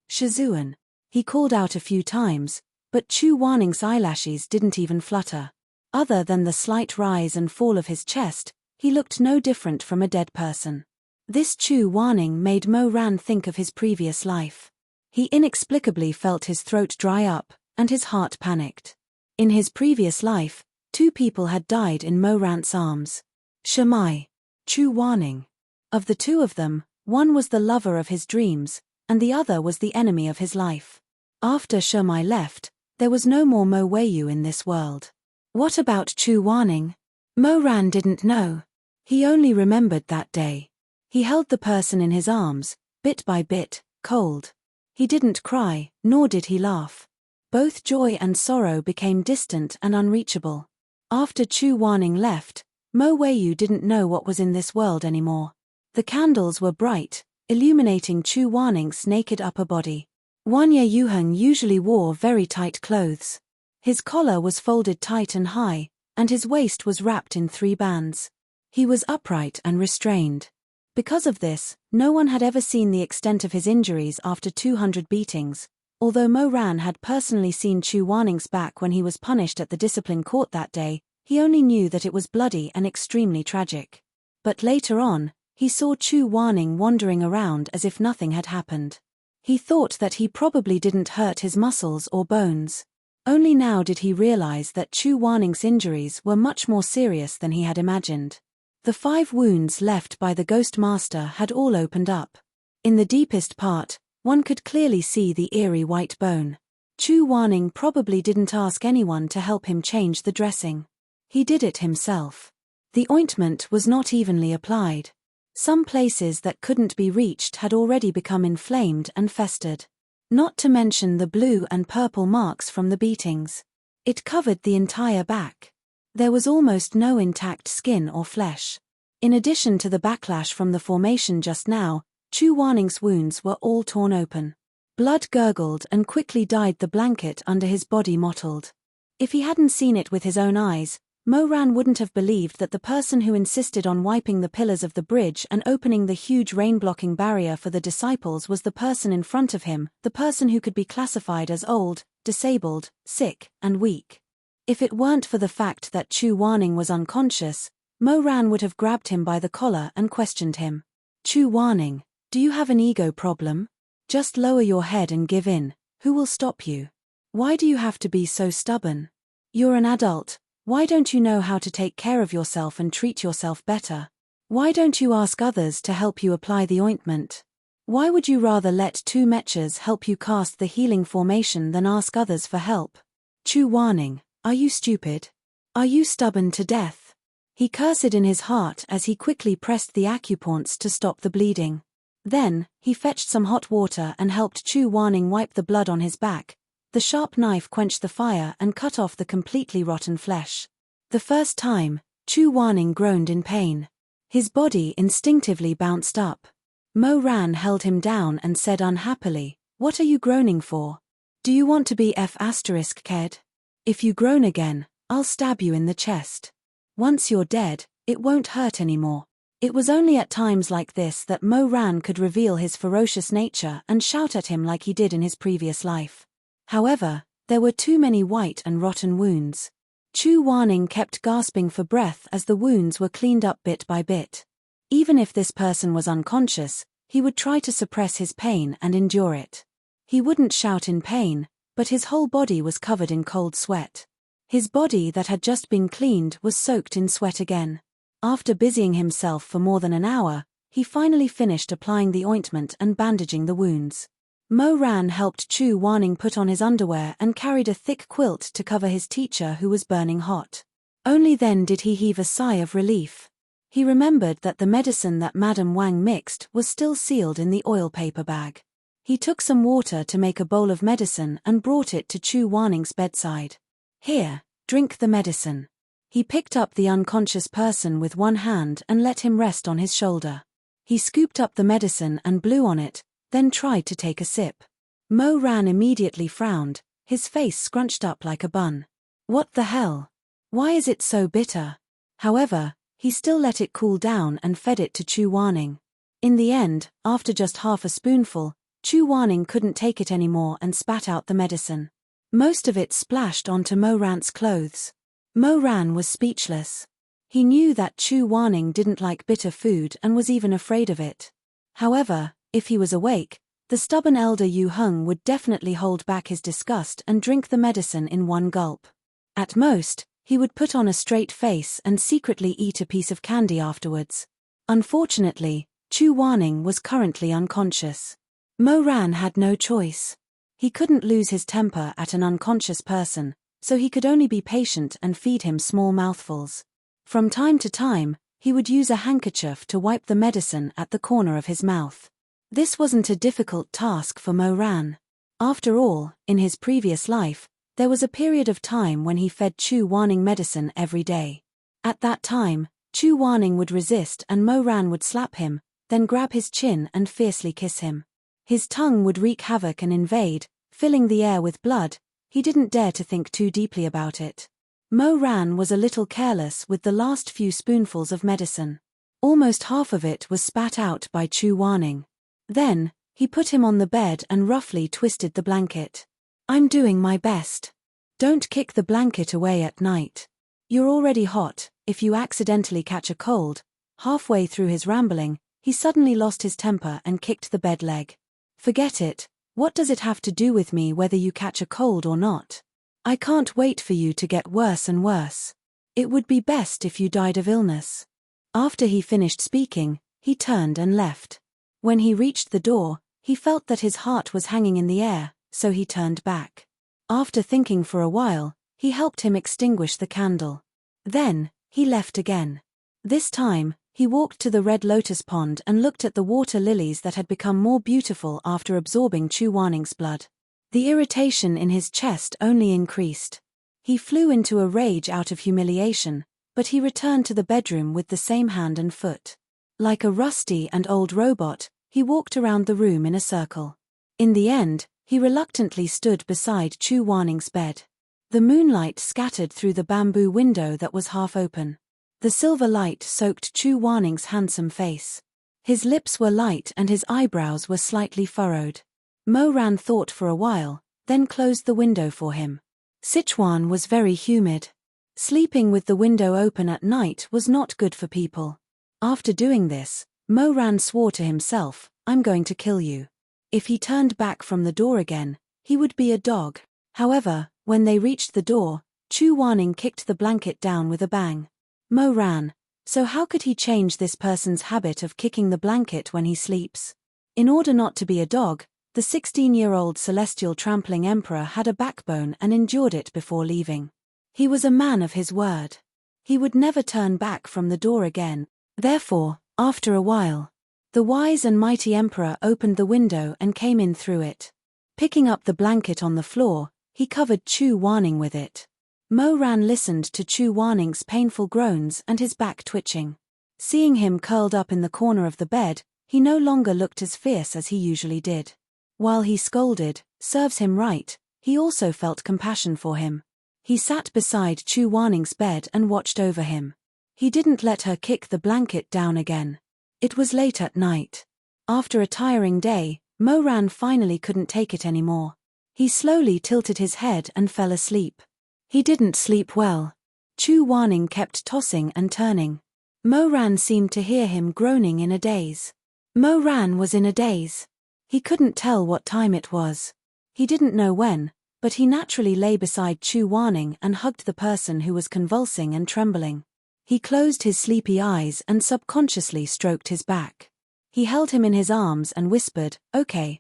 S1: Shizun. He called out a few times, but Chu Waning's eyelashes didn't even flutter. Other than the slight rise and fall of his chest, he looked no different from a dead person. This Chu Waning made Mo Ran think of his previous life. He inexplicably felt his throat dry up, and his heart panicked. In his previous life, 2 people had died in Mo Ran's arms. Shamai. Chu Waning. Of the 2 of them, one was the lover of his dreams, and the other was the enemy of his life. After Shamai left, there was no more Mo Weiyu in this world. What about Chu Waning? Mo Ran didn't know. He only remembered that day. He held the person in his arms, bit by bit, cold. He didn't cry, nor did he laugh. Both joy and sorrow became distant and unreachable. After Chu Waning left, Mo Weiyu didn't know what was in this world anymore. The candles were bright, illuminating Chu Waning's naked upper body. Wanya Yuheng usually wore very tight clothes. His collar was folded tight and high, and his waist was wrapped in 3 bands. He was upright and restrained. Because of this, no one had ever seen the extent of his injuries after 200 beatings. Although Mo Ran had personally seen Chu Waning's back when he was punished at the discipline court that day, he only knew that it was bloody and extremely tragic. But later on, he saw Chu Waning wandering around as if nothing had happened. He thought that he probably didn't hurt his muscles or bones. Only now did he realize that Chu Waning's injuries were much more serious than he had imagined. The 5 wounds left by the Ghost Master had all opened up. In the deepest part, one could clearly see the eerie white bone. Chu Waning probably didn't ask anyone to help him change the dressing. He did it himself. The ointment was not evenly applied. Some places that couldn't be reached had already become inflamed and festered. Not to mention the blue and purple marks from the beatings. It covered the entire back. There was almost no intact skin or flesh. In addition to the backlash from the formation just now, Chu Waning's wounds were all torn open. Blood gurgled and quickly dyed the blanket under his body mottled. If he hadn't seen it with his own eyes, Mo Ran wouldn't have believed that the person who insisted on wiping the pillars of the bridge and opening the huge rain-blocking barrier for the disciples was the person in front of him, the person who could be classified as old, disabled, sick, and weak. If it weren't for the fact that Chu Waning was unconscious, Mo Ran would have grabbed him by the collar and questioned him. Chu Waning, do you have an ego problem? Just lower your head and give in. Who will stop you? Why do you have to be so stubborn? You're an adult. Why don't you know how to take care of yourself and treat yourself better? Why don't you ask others to help you apply the ointment? Why would you rather let 2 mechas help you cast the healing formation than ask others for help? Chu Waning, are you stupid? Are you stubborn to death? He cursed in his heart as he quickly pressed the acupoints to stop the bleeding. Then, he fetched some hot water and helped Chu Waning wipe the blood on his back. The sharp knife quenched the fire and cut off the completely rotten flesh. The first time, Chu Waning groaned in pain. His body instinctively bounced up. Mo Ran held him down and said unhappily, "What are you groaning for? Do you want to be F***ked? If you groan again, I'll stab you in the chest. Once you're dead, it won't hurt anymore." It was only at times like this that Mo Ran could reveal his ferocious nature and shout at him like he did in his previous life. However, there were too many white and rotten wounds. Chu Wanning kept gasping for breath as the wounds were cleaned up bit by bit. Even if this person was unconscious, he would try to suppress his pain and endure it. He wouldn't shout in pain, but his whole body was covered in cold sweat. His body that had just been cleaned was soaked in sweat again. After busying himself for more than an hour, he finally finished applying the ointment and bandaging the wounds. Mo Ran helped Chu Wanning put on his underwear and carried a thick quilt to cover his teacher who was burning hot. Only then did he heave a sigh of relief. He remembered that the medicine that Madame Wang mixed was still sealed in the oil paper bag. He took some water to make a bowl of medicine and brought it to Chu Wanning's bedside. "Here, drink the medicine." He picked up the unconscious person with one hand and let him rest on his shoulder. He scooped up the medicine and blew on it, then tried to take a sip. Mo Ran immediately frowned, his face scrunched up like a bun. "What the hell? Why is it so bitter?" However, he still let it cool down and fed it to Chu Wanning. In the end, after just half a spoonful, Chu Wanning couldn't take it anymore and spat out the medicine. Most of it splashed onto Mo Ran's clothes. Mo Ran was speechless. He knew that Chu Wanning didn't like bitter food and was even afraid of it. However, if he was awake, the stubborn elder Yu Heng would definitely hold back his disgust and drink the medicine in one gulp. At most, he would put on a straight face and secretly eat a piece of candy afterwards. Unfortunately, Chu Wanning was currently unconscious. Mo Ran had no choice. He couldn't lose his temper at an unconscious person, so he could only be patient and feed him small mouthfuls. From time to time, he would use a handkerchief to wipe the medicine at the corner of his mouth. This wasn't a difficult task for Mo Ran. After all, in his previous life, there was a period of time when he fed Chu Wanning medicine every day. At that time, Chu Wanning would resist and Mo Ran would slap him, then grab his chin and fiercely kiss him. His tongue would wreak havoc and invade, filling the air with blood. He didn't dare to think too deeply about it. Mo Ran was a little careless with the last few spoonfuls of medicine. Almost half of it was spat out by Chu Wanning. Then, he put him on the bed and roughly twisted the blanket. "I'm doing my best. Don't kick the blanket away at night. You're already hot, if you accidentally catch a cold." Halfway through his rambling, he suddenly lost his temper and kicked the bed leg. "Forget it. What does it have to do with me whether you catch a cold or not? I can't wait for you to get worse and worse. It would be best if you died of illness." After he finished speaking, he turned and left. When he reached the door, he felt that his heart was hanging in the air, so he turned back. After thinking for a while, he helped him extinguish the candle. Then, he left again. This time, he walked to the Red Lotus Pond and looked at the water lilies that had become more beautiful after absorbing Chu Wanning's blood. The irritation in his chest only increased. He flew into a rage out of humiliation, but he returned to the bedroom with the same hand and foot. Like a rusty and old robot, he walked around the room in a circle. In the end, he reluctantly stood beside Chu Wanning's bed. The moonlight scattered through the bamboo window that was half open. The silver light soaked Chu Wanning's handsome face. His lips were light and his eyebrows were slightly furrowed. Mo Ran thought for a while, then closed the window for him. Sichuan was very humid. Sleeping with the window open at night was not good for people. After doing this, Mo Ran swore to himself, "I'm going to kill you." If he turned back from the door again, he would be a dog. However, when they reached the door, Chu Wanning kicked the blanket down with a bang. Mo Ran, so how could he change this person's habit of kicking the blanket when he sleeps? In order not to be a dog, the 16-year-old celestial trampling emperor had a backbone and endured it before leaving. He was a man of his word. He would never turn back from the door again. Therefore, after a while, the wise and mighty emperor opened the window and came in through it. Picking up the blanket on the floor, he covered Chu Wanning with it. Mo Ran listened to Chu Wanning's painful groans and his back twitching. Seeing him curled up in the corner of the bed, he no longer looked as fierce as he usually did. While he scolded, "Serves him right," he also felt compassion for him. He sat beside Chu Wanning's bed and watched over him. He didn't let her kick the blanket down again. It was late at night. After a tiring day, Mo-Ran finally couldn't take it anymore. He slowly tilted his head and fell asleep. He didn't sleep well. Chu Wanning kept tossing and turning. Mo-Ran seemed to hear him groaning in a daze. Mo-Ran was in a daze. He couldn't tell what time it was. He didn't know when, but he naturally lay beside Chu Wanning and hugged the person who was convulsing and trembling. He closed his sleepy eyes and subconsciously stroked his back. He held him in his arms and whispered, "Okay,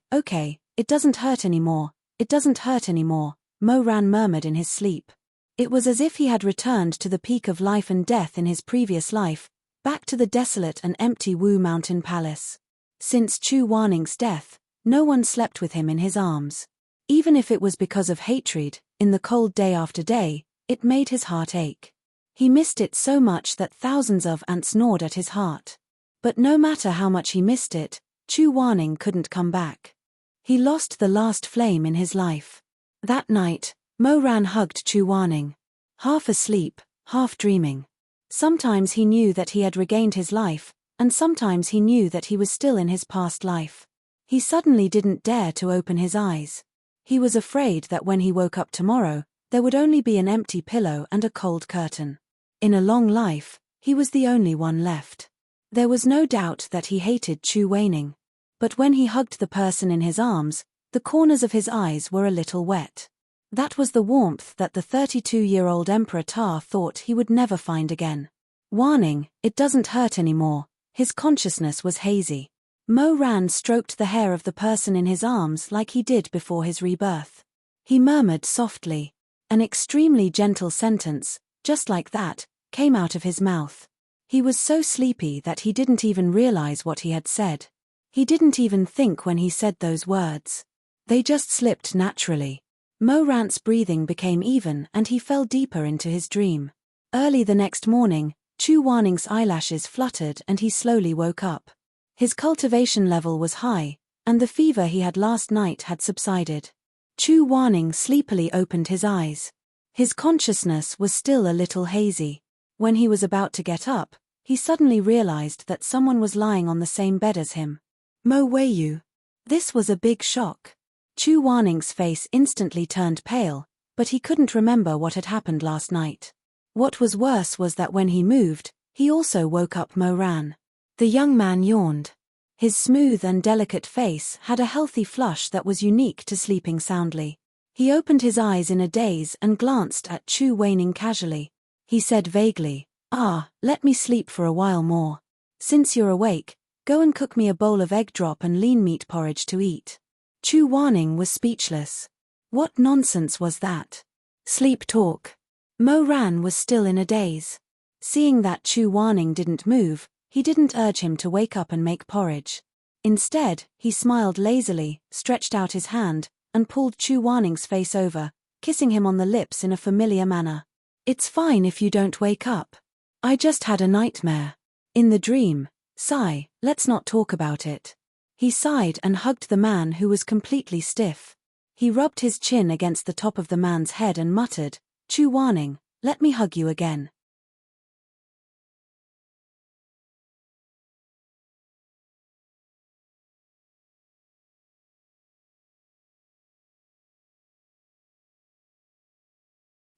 S1: it doesn't hurt anymore, it doesn't hurt anymore," Mo-Ran murmured in his sleep. It was as if he had returned to the peak of life and death in his previous life, back to the desolate and empty Wu Mountain Palace. Since Chu Wanning's death, no one slept with him in his arms. Even if it was because of hatred, in the cold day after day, it made his heart ache. He missed it so much that thousands of ants gnawed at his heart. But no matter how much he missed it, Chu Wanning couldn't come back. He lost the last flame in his life. That night, Mo-Ran hugged Chu Wanning. Half asleep, half dreaming. Sometimes he knew that he had regained his life, and sometimes he knew that he was still in his past life. He suddenly didn't dare to open his eyes. He was afraid that when he woke up tomorrow, there would only be an empty pillow and a cold curtain. In a long life, he was the only one left. There was no doubt that he hated Chu Wanning. But when he hugged the person in his arms, the corners of his eyes were a little wet. That was the warmth that the 32-year-old Emperor Ta thought he would never find again. Wanning, it doesn't hurt anymore. His consciousness was hazy. Mo-Ran stroked the hair of the person in his arms like he did before his rebirth. He murmured softly. An extremely gentle sentence, just like that, came out of his mouth. He was so sleepy that he didn't even realize what he had said. He didn't even think when he said those words. They just slipped naturally. Mo-Ran's breathing became even and he fell deeper into his dream. Early the next morning, Chu Wanning's eyelashes fluttered and he slowly woke up. His cultivation level was high, and the fever he had last night had subsided. Chu Wanning sleepily opened his eyes. His consciousness was still a little hazy. When he was about to get up, he suddenly realized that someone was lying on the same bed as him. Mo Weiyu. This was a big shock. Chu Wanning's face instantly turned pale, but he couldn't remember what had happened last night. What was worse was that when he moved, he also woke up Mo-Ran. The young man yawned. His smooth and delicate face had a healthy flush that was unique to sleeping soundly. He opened his eyes in a daze and glanced at Chu Wanning casually. He said vaguely, "Let me sleep for a while more. Since you're awake, go and cook me a bowl of egg drop and lean meat porridge to eat." Chu Wanning was speechless. What nonsense was that? Sleep talk. Mo-Ran was still in a daze. Seeing that Chu Wanning didn't move, he didn't urge him to wake up and make porridge. Instead, he smiled lazily, stretched out his hand, and pulled Chu Wanning's face over, kissing him on the lips in a familiar manner. "It's fine if you don't wake up. I just had a nightmare. In the dream, sigh, let's not talk about it." He sighed and hugged the man who was completely stiff. He rubbed his chin against the top of the man's head and muttered, "Chu Wanning, let me hug you again."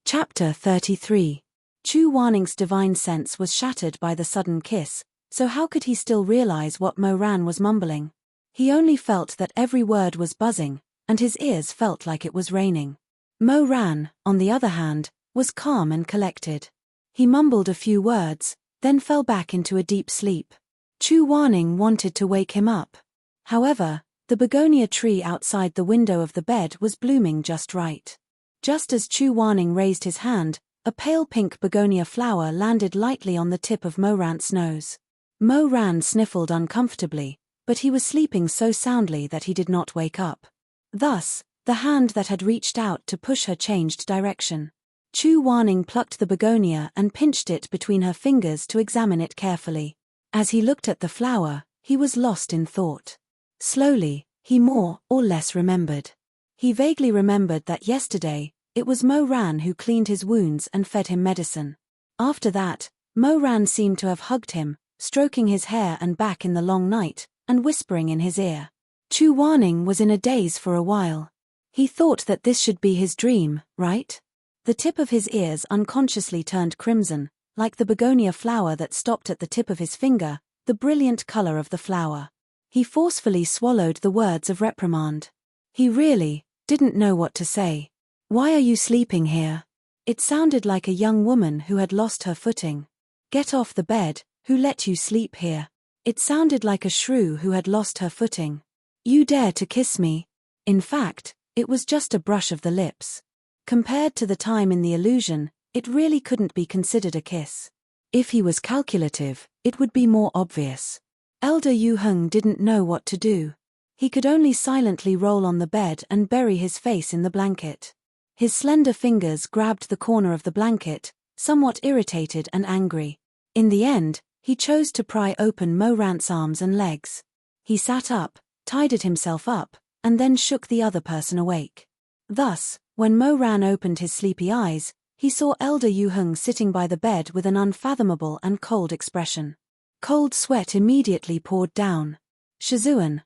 S1: Chapter 33. Chu Wanning's divine sense was shattered by the sudden kiss, so how could he still realize what Mo-Ran was mumbling? He only felt that every word was buzzing, and his ears felt like it was raining. Mo-Ran, on the other hand, was calm and collected. He mumbled a few words, then fell back into a deep sleep. Chu Wanning wanted to wake him up. However, the begonia tree outside the window of the bed was blooming just right. Just as Chu Wanning raised his hand, a pale pink begonia flower landed lightly on the tip of Mo-Ran's nose. Mo-Ran sniffled uncomfortably, but he was sleeping so soundly that he did not wake up. Thus, the hand that had reached out to push her changed direction. Chu Wanning plucked the begonia and pinched it between her fingers to examine it carefully. As he looked at the flower, he was lost in thought. Slowly, he more or less remembered. He vaguely remembered that yesterday, it was Mo-Ran who cleaned his wounds and fed him medicine. After that, Mo Ran seemed to have hugged him, stroking his hair and back in the long night, and whispering in his ear. Chu Wanning was in a daze for a while. He thought that this should be his dream, right? The tip of his ears unconsciously turned crimson, like the begonia flower that stopped at the tip of his finger, the brilliant color of the flower. He forcefully swallowed the words of reprimand. He really didn't know what to say. Why are you sleeping here? It sounded like a young woman who had lost her footing. Get off the bed, who let you sleep here? It sounded like a shrew who had lost her footing. You dare to kiss me? In fact, it was just a brush of the lips. Compared to the time in the illusion, it really couldn't be considered a kiss. If he was calculative, it would be more obvious. Elder Yu Heng didn't know what to do. He could only silently roll on the bed and bury his face in the blanket. His slender fingers grabbed the corner of the blanket, somewhat irritated and angry. In the end, he chose to pry open Mo Ran's arms and legs. He sat up, tidied himself up, and then shook the other person awake. Thus, when Mo Ran opened his sleepy eyes, he saw Elder Yu Heng sitting by the bed with an unfathomable and cold expression. Cold sweat immediately poured down. Shizun,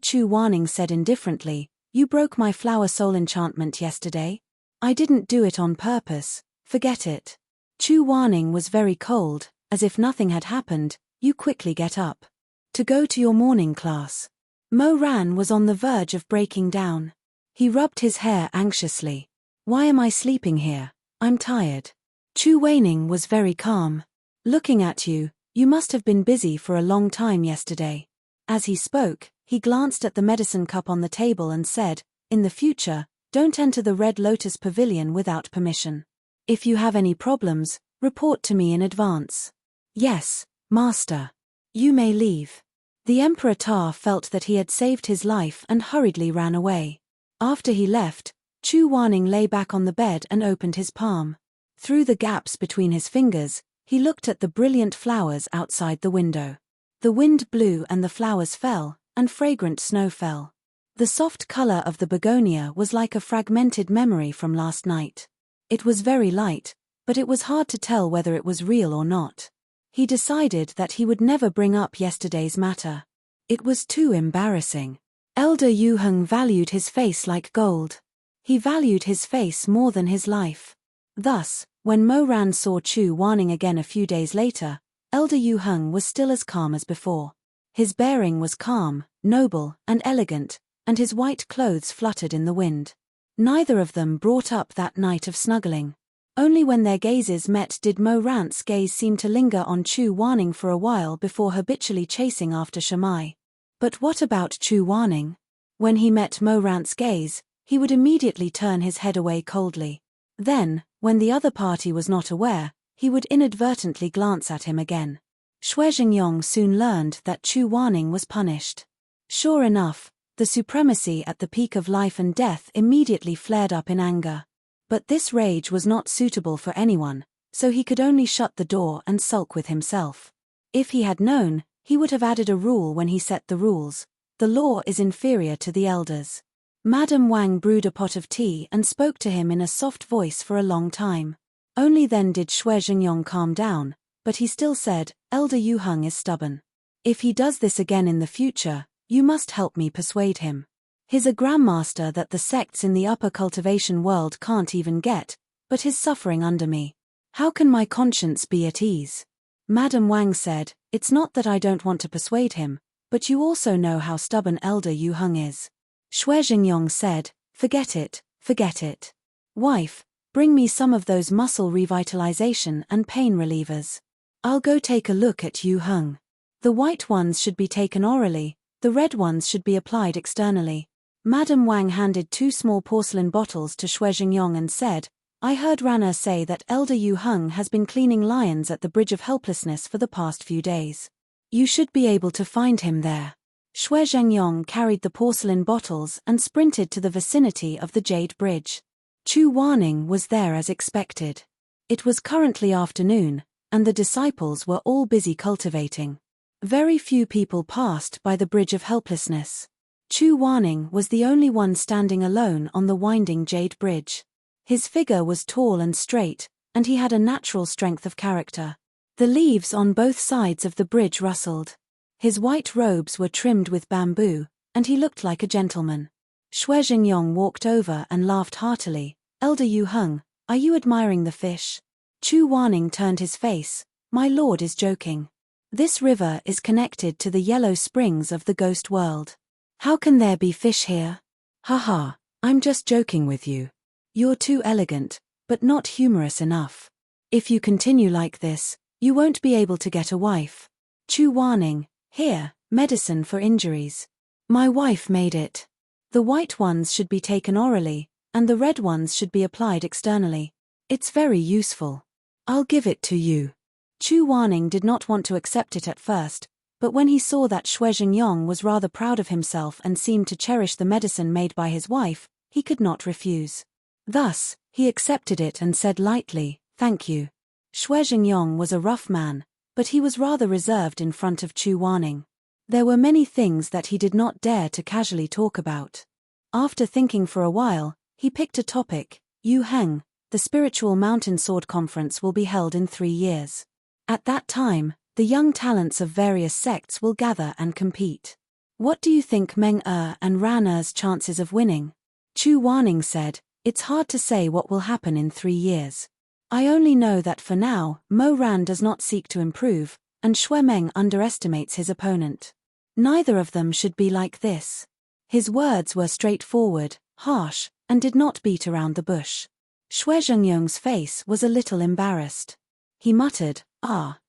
S1: Chu Wanning said indifferently, you broke my flower soul enchantment yesterday? I didn't do it on purpose, forget it. Chu Wanning was very cold, as if nothing had happened. You quickly get up. To go to your morning class. Mo Ran was on the verge of breaking down. He rubbed his hair anxiously. Why am I sleeping here? I'm tired. Chu Wanning was very calm. Looking at you, you must have been busy for a long time yesterday. As he spoke, he glanced at the medicine cup on the table and said, in the future, don't enter the Red Lotus Pavilion without permission. If you have any problems, report to me in advance. Yes, Master. You may leave. The Emperor Ta felt that he had saved his life and hurriedly ran away. After he left, Chu Wanning lay back on the bed and opened his palm. Through the gaps between his fingers, he looked at the brilliant flowers outside the window. The wind blew and the flowers fell, and fragrant snow fell. The soft color of the begonia was like a fragmented memory from last night. It was very light, but it was hard to tell whether it was real or not. He decided that he would never bring up yesterday's matter. It was too embarrassing. Elder Yu Heng valued his face like gold. He valued his face more than his life. Thus, when Mo Ran saw Chu Wanning again a few days later, Elder Yu Heng was still as calm as before. His bearing was calm, noble, and elegant, and his white clothes fluttered in the wind. Neither of them brought up that night of snuggling. Only when their gazes met did Mo Ran's gaze seem to linger on Chu Wanning for a while before habitually chasing after Shamai. But what about Chu Wanning? When he met Mo Ran's gaze, he would immediately turn his head away coldly. Then, when the other party was not aware, he would inadvertently glance at him again. Xue Jingyong soon learned that Chu Wanning was punished. Sure enough, the supremacy at the peak of life and death immediately flared up in anger. But this rage was not suitable for anyone, so he could only shut the door and sulk with himself. If he had known, he would have added a rule when he set the rules. The law is inferior to the elders. Madame Wang brewed a pot of tea and spoke to him in a soft voice for a long time. Only then did Xue Jingyong calm down, but he still said, Elder Yu Heng is stubborn. If he does this again in the future, you must help me persuade him. He's a grandmaster that the sects in the upper cultivation world can't even get, but he's suffering under me. How can my conscience be at ease? Madame Wang said, it's not that I don't want to persuade him, but you also know how stubborn Elder Yu Heng is. Xue Jingyong said, forget it, forget it. Wife, bring me some of those muscle revitalization and pain relievers. I'll go take a look at Yu Heng. The white ones should be taken orally, the red ones should be applied externally. Madame Wang handed 2 small porcelain bottles to Xue Jingyong and said, I heard Rana say that Elder Yu Heng has been cleaning lions at the Bridge of Helplessness for the past few days. You should be able to find him there. Xue Jingyong carried the porcelain bottles and sprinted to the vicinity of the Jade Bridge. Chu Wanning was there as expected. It was currently afternoon, and the disciples were all busy cultivating. Very few people passed by the Bridge of Helplessness. Chu Wanning was the only one standing alone on the winding Jade Bridge. His figure was tall and straight, and he had a natural strength of character. The leaves on both sides of the bridge rustled. His white robes were trimmed with bamboo, and he looked like a gentleman. Shui Jingyong walked over and laughed heartily. Elder Yu Heng, are you admiring the fish? Chu Wanning turned his face. My lord is joking. This river is connected to the yellow springs of the ghost world. How can there be fish here? Haha, I'm just joking with you. You're too elegant, but not humorous enough. If you continue like this, you won't be able to get a wife. Chu Wanning, here, medicine for injuries. My wife made it. The white ones should be taken orally, and the red ones should be applied externally. It's very useful. I'll give it to you. Chu Wanning did not want to accept it at first, but when he saw that Shui Jingyong was rather proud of himself and seemed to cherish the medicine made by his wife, he could not refuse. Thus, he accepted it and said lightly, thank you. Shui Jingyong was a rough man, but he was rather reserved in front of Chu Wanning. There were many things that he did not dare to casually talk about. After thinking for a while, he picked a topic. Yu Heng, the Spiritual Mountain Sword Conference will be held in 3 years. At that time, the young talents of various sects will gather and compete. What do you think Meng and Ran Er's chances of winning? Chu Wanning said, it's hard to say what will happen in 3 years. I only know that for now, Mo Ran does not seek to improve, and Shui Meng underestimates his opponent. Neither of them should be like this. His words were straightforward, harsh, and did not beat around the bush. Shui Jingyong's face was a little embarrassed. He muttered,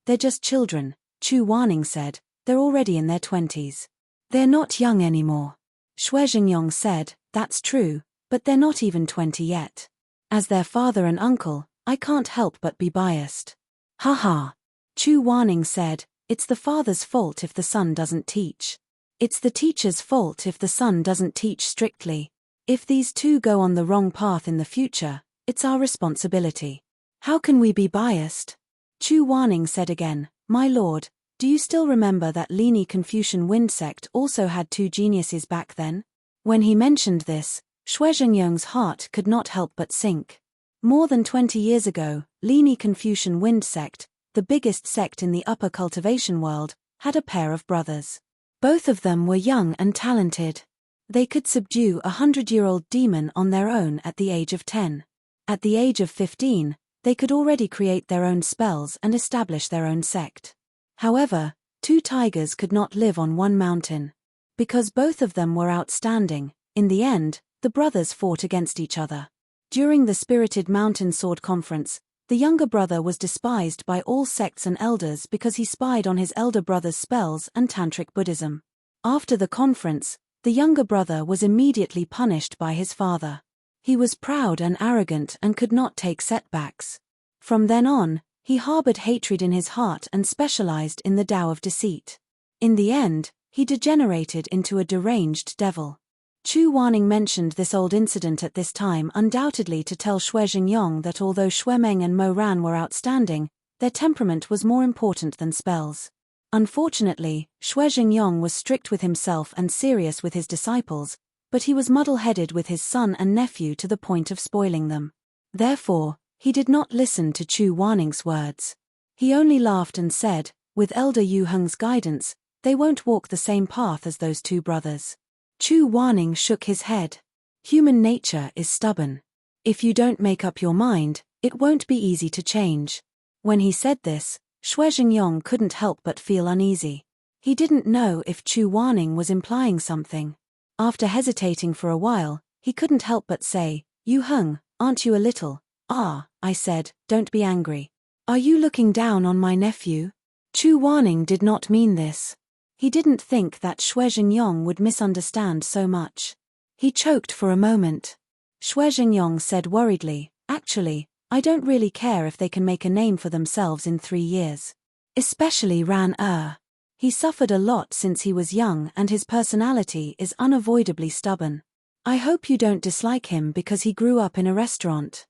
S1: they're just children. Chu Wanning said, they're already in their 20s. They're not young anymore. Shui Jingyong said, that's true, but they're not even 20 yet. As their father and uncle, I can't help but be biased. Haha. Chu Wanning said, it's the father's fault if the son doesn't teach. It's the teacher's fault if the son doesn't teach strictly. If these two go on the wrong path in the future, it's our responsibility. How can we be biased? Chu Wanning said again, my lord, do you still remember that Lini Confucian Wind sect also had 2 geniuses back then? When he mentioned this, Shui Jingyong's heart could not help but sink. More than 20 years ago, Lini Confucian Wind sect, the biggest sect in the upper cultivation world, had a pair of brothers. Both of them were young and talented. They could subdue a 100-year-old demon on their own at the age of 10. At the age of 15, they could already create their own spells and establish their own sect. However, 2 tigers could not live on one mountain. Because both of them were outstanding, in the end, the brothers fought against each other. During the Spirited Mountain Sword Conference, the younger brother was despised by all sects and elders because he spied on his elder brother's spells and tantric Buddhism. After the conference, the younger brother was immediately punished by his father. He was proud and arrogant and could not take setbacks. From then on, he harbored hatred in his heart and specialized in the Tao of deceit. In the end, he degenerated into a deranged devil. Chu Wanning mentioned this old incident at this time undoubtedly to tell Shui Jingyong that although Shui Meng and Mo Ran were outstanding, their temperament was more important than spells. Unfortunately, Shui Jingyong was strict with himself and serious with his disciples, but he was muddle-headed with his son and nephew to the point of spoiling them. Therefore, he did not listen to Chu Wanning's words. He only laughed and said, with Elder Yu Heng's guidance, they won't walk the same path as those 2 brothers. Chu Wanning shook his head. Human nature is stubborn. If you don't make up your mind, it won't be easy to change. When he said this, Shui Jingyong couldn't help but feel uneasy. He didn't know if Chu Wanning was implying something. After hesitating for a while, he couldn't help but say, Yu Heng, aren't you a little? I said, don't be angry. Are you looking down on my nephew? Chu Wanning did not mean this. He didn't think that Shui Jingyong would misunderstand so much. He choked for a moment. Shui Jingyong said worriedly, actually, I don't really care if they can make a name for themselves in 3 years. Especially Ran Er. He suffered a lot since he was young and his personality is unavoidably stubborn. I hope you don't dislike him because he grew up in a restaurant.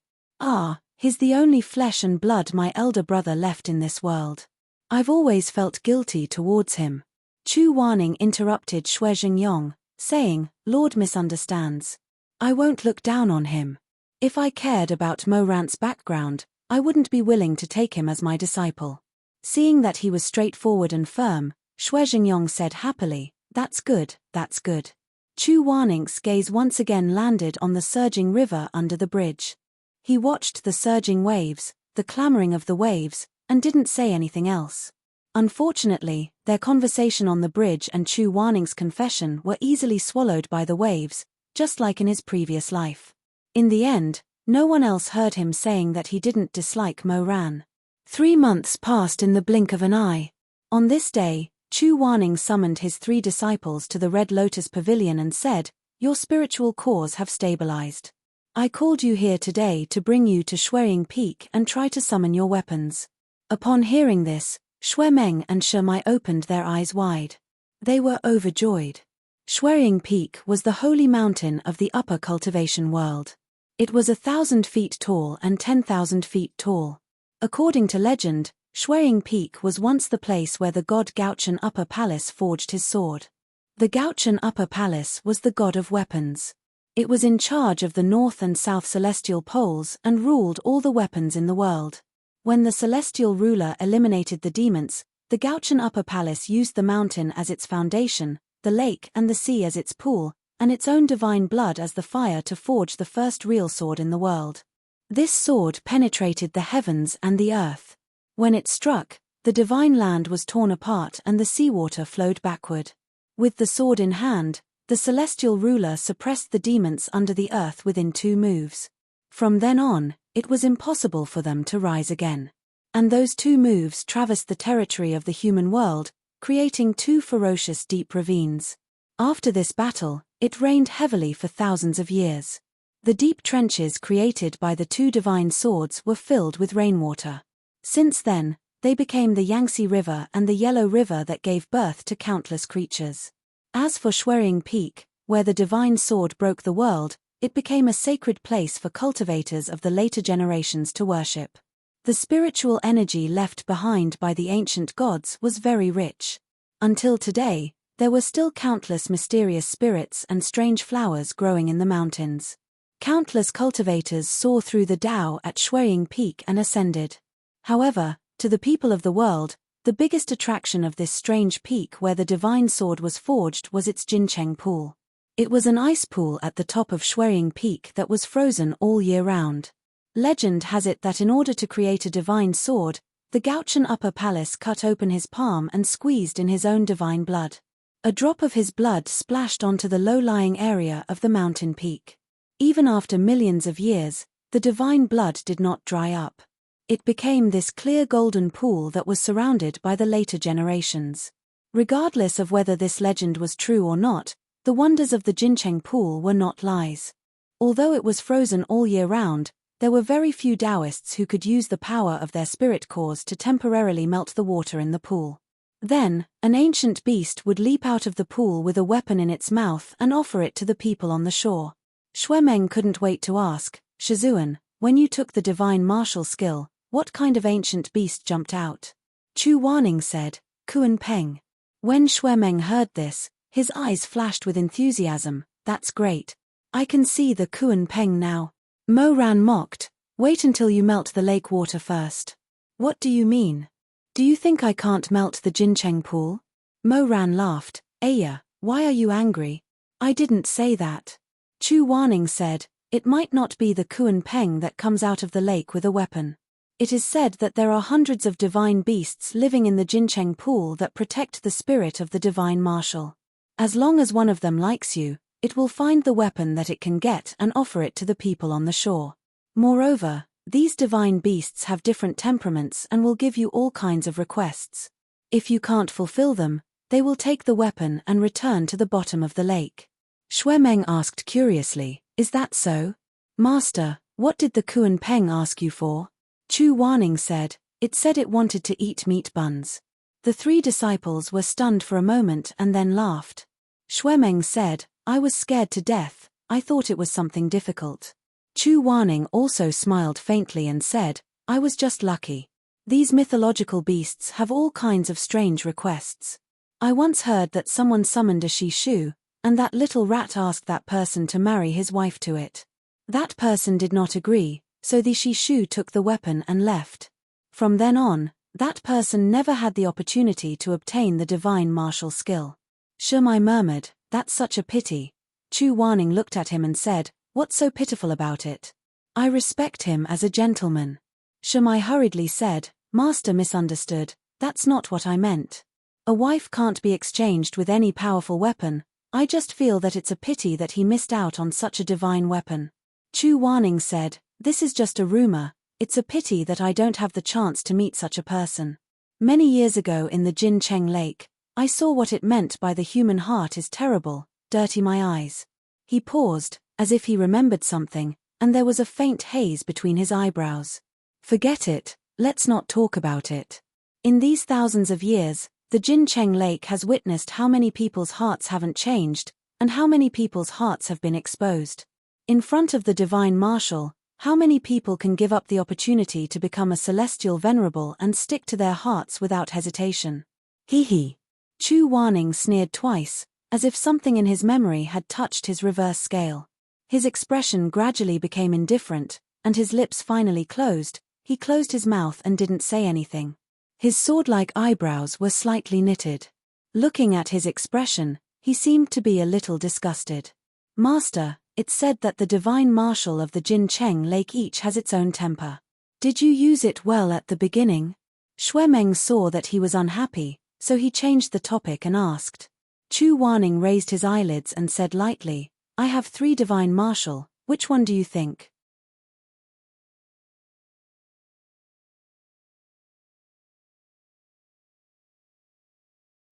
S1: He's the only flesh and blood my elder brother left in this world. I've always felt guilty towards him. Chu Wanning interrupted Shui Jingyong, saying, Lord misunderstands. I won't look down on him. If I cared about Mo Ran's background, I wouldn't be willing to take him as my disciple. Seeing that he was straightforward and firm, Xue Jingyong said happily, "That's good, that's good." Chu Waning's gaze once again landed on the surging river under the bridge. He watched the surging waves, the clamoring of the waves, and didn't say anything else. Unfortunately, their conversation on the bridge and Chu Waning's confession were easily swallowed by the waves, just like in his previous life. In the end, no one else heard him saying that he didn't dislike Mo Ran. 3 months passed in the blink of an eye. On this day, Chu Waning summoned his 3 disciples to the Red Lotus Pavilion and said, "Your spiritual cores have stabilized. I called you here today to bring you to Shueying Peak and try to summon your weapons." Upon hearing this, Xue Meng and Shi Mai opened their eyes wide. They were overjoyed. Shueying Peak was the holy mountain of the upper cultivation world. It was 1,000 feet tall and 10,000 feet tall. According to legend, Shueying Peak was once the place where the god Gaochen Upper Palace forged his sword. The Gaochen Upper Palace was the god of weapons. It was in charge of the north and south celestial poles and ruled all the weapons in the world. When the celestial ruler eliminated the demons, the Gaochen Upper Palace used the mountain as its foundation, the lake and the sea as its pool, and its own divine blood as the fire to forge the first real sword in the world. This sword penetrated the heavens and the earth. When it struck, the divine land was torn apart and the seawater flowed backward. With the sword in hand, the celestial ruler suppressed the demons under the earth within 2 moves. From then on, it was impossible for them to rise again. And those 2 moves traversed the territory of the human world, creating 2 ferocious deep ravines. After this battle, it rained heavily for thousands of years. The deep trenches created by the 2 divine swords were filled with rainwater. Since then, they became the Yangtze River and the Yellow River that gave birth to countless creatures. As for Shueying Peak, where the divine sword broke the world, it became a sacred place for cultivators of the later generations to worship. The spiritual energy left behind by the ancient gods was very rich. Until today, there were still countless mysterious spirits and strange flowers growing in the mountains. Countless cultivators saw through the Tao at Shueying Peak and ascended. However, to the people of the world, the biggest attraction of this strange peak where the divine sword was forged was its Jincheng Pool. It was an ice pool at the top of Shueying Peak that was frozen all year round. Legend has it that in order to create a divine sword, the Gaochen Upper Palace cut open his palm and squeezed in his own divine blood. A drop of his blood splashed onto the low-lying area of the mountain peak. Even after millions of years, the divine blood did not dry up. It became this clear golden pool that was surrounded by the later generations. Regardless of whether this legend was true or not, the wonders of the Jincheng Pool were not lies. Although it was frozen all year round, there were very few Taoists who could use the power of their spirit cores to temporarily melt the water in the pool. Then, an ancient beast would leap out of the pool with a weapon in its mouth and offer it to the people on the shore. Xue Meng couldn't wait to ask, "Shizun, when you took the divine martial skill, what kind of ancient beast jumped out?" Chu Waning said, "Kuan Peng." When Xue Meng heard this, his eyes flashed with enthusiasm. "That's great. I can see the Kuan Peng now." Mo Ran mocked, "Wait until you melt the lake water first." "What do you mean? Do you think I can't melt the Jincheng Pool?" Mo Ran laughed. "Aya, why are you angry? I didn't say that." Chu Waning said, "It might not be the Kuan Peng that comes out of the lake with a weapon. It is said that there are hundreds of divine beasts living in the Jincheng Pool that protect the spirit of the divine martial. As long as one of them likes you, it will find the weapon that it can get and offer it to the people on the shore. Moreover, these divine beasts have different temperaments and will give you all kinds of requests. If you can't fulfill them, they will take the weapon and return to the bottom of the lake." Xue Meng asked curiously, "Is that so? Master, what did the Kuan Peng ask you for?" Chu Waning said, "It said it wanted to eat meat buns." The 3 disciples were stunned for a moment and then laughed. Xue Meng said, "I was scared to death, I thought it was something difficult." Chu Waning also smiled faintly and said, "I was just lucky. These mythological beasts have all kinds of strange requests. I once heard that someone summoned a Shishu, and that little rat asked that person to marry his wife to it. That person did not agree, so the Shishu took the weapon and left. From then on, That person never had the opportunity to obtain the divine martial skill. Shimai murmured, "That's such a pity." Chu Wanning looked at him and said, "What's so pitiful about it? I respect him as a gentleman." Shimai hurriedly said, "Master misunderstood, that's not what I meant. A wife can't be exchanged with any powerful weapon. I just feel that it's a pity that he missed out on such a divine weapon." Chu Wanning said, "This is just a rumor. It's a pity that I don't have the chance to meet such a person. Many years ago in the Jincheng Lake, I saw what it meant by the human heart is terrible, dirty my eyes." He paused, as if he remembered something, and there was a faint haze between his eyebrows. "Forget it, let's not talk about it. In these thousands of years, the Jincheng Lake has witnessed how many people's hearts haven't changed, and how many people's hearts have been exposed. In front of the divine marshal, how many people can give up the opportunity to become a celestial venerable and stick to their hearts without hesitation?" Hee. Chu Wanning sneered twice, as if something in his memory had touched his reverse scale. His expression gradually became indifferent, and his lips finally closed. He closed his mouth and didn't say anything. His sword-like eyebrows were slightly knitted. Looking at his expression, he seemed to be a little disgusted. "Master, it's said that the divine marshal of the Jincheng Lake each has its own temper. Did you use it well at the beginning?" Shuemeng saw that he was unhappy, so he changed the topic and asked. Chu Wanning raised his eyelids and said lightly, "I have 3 divine martial, which one do you think?"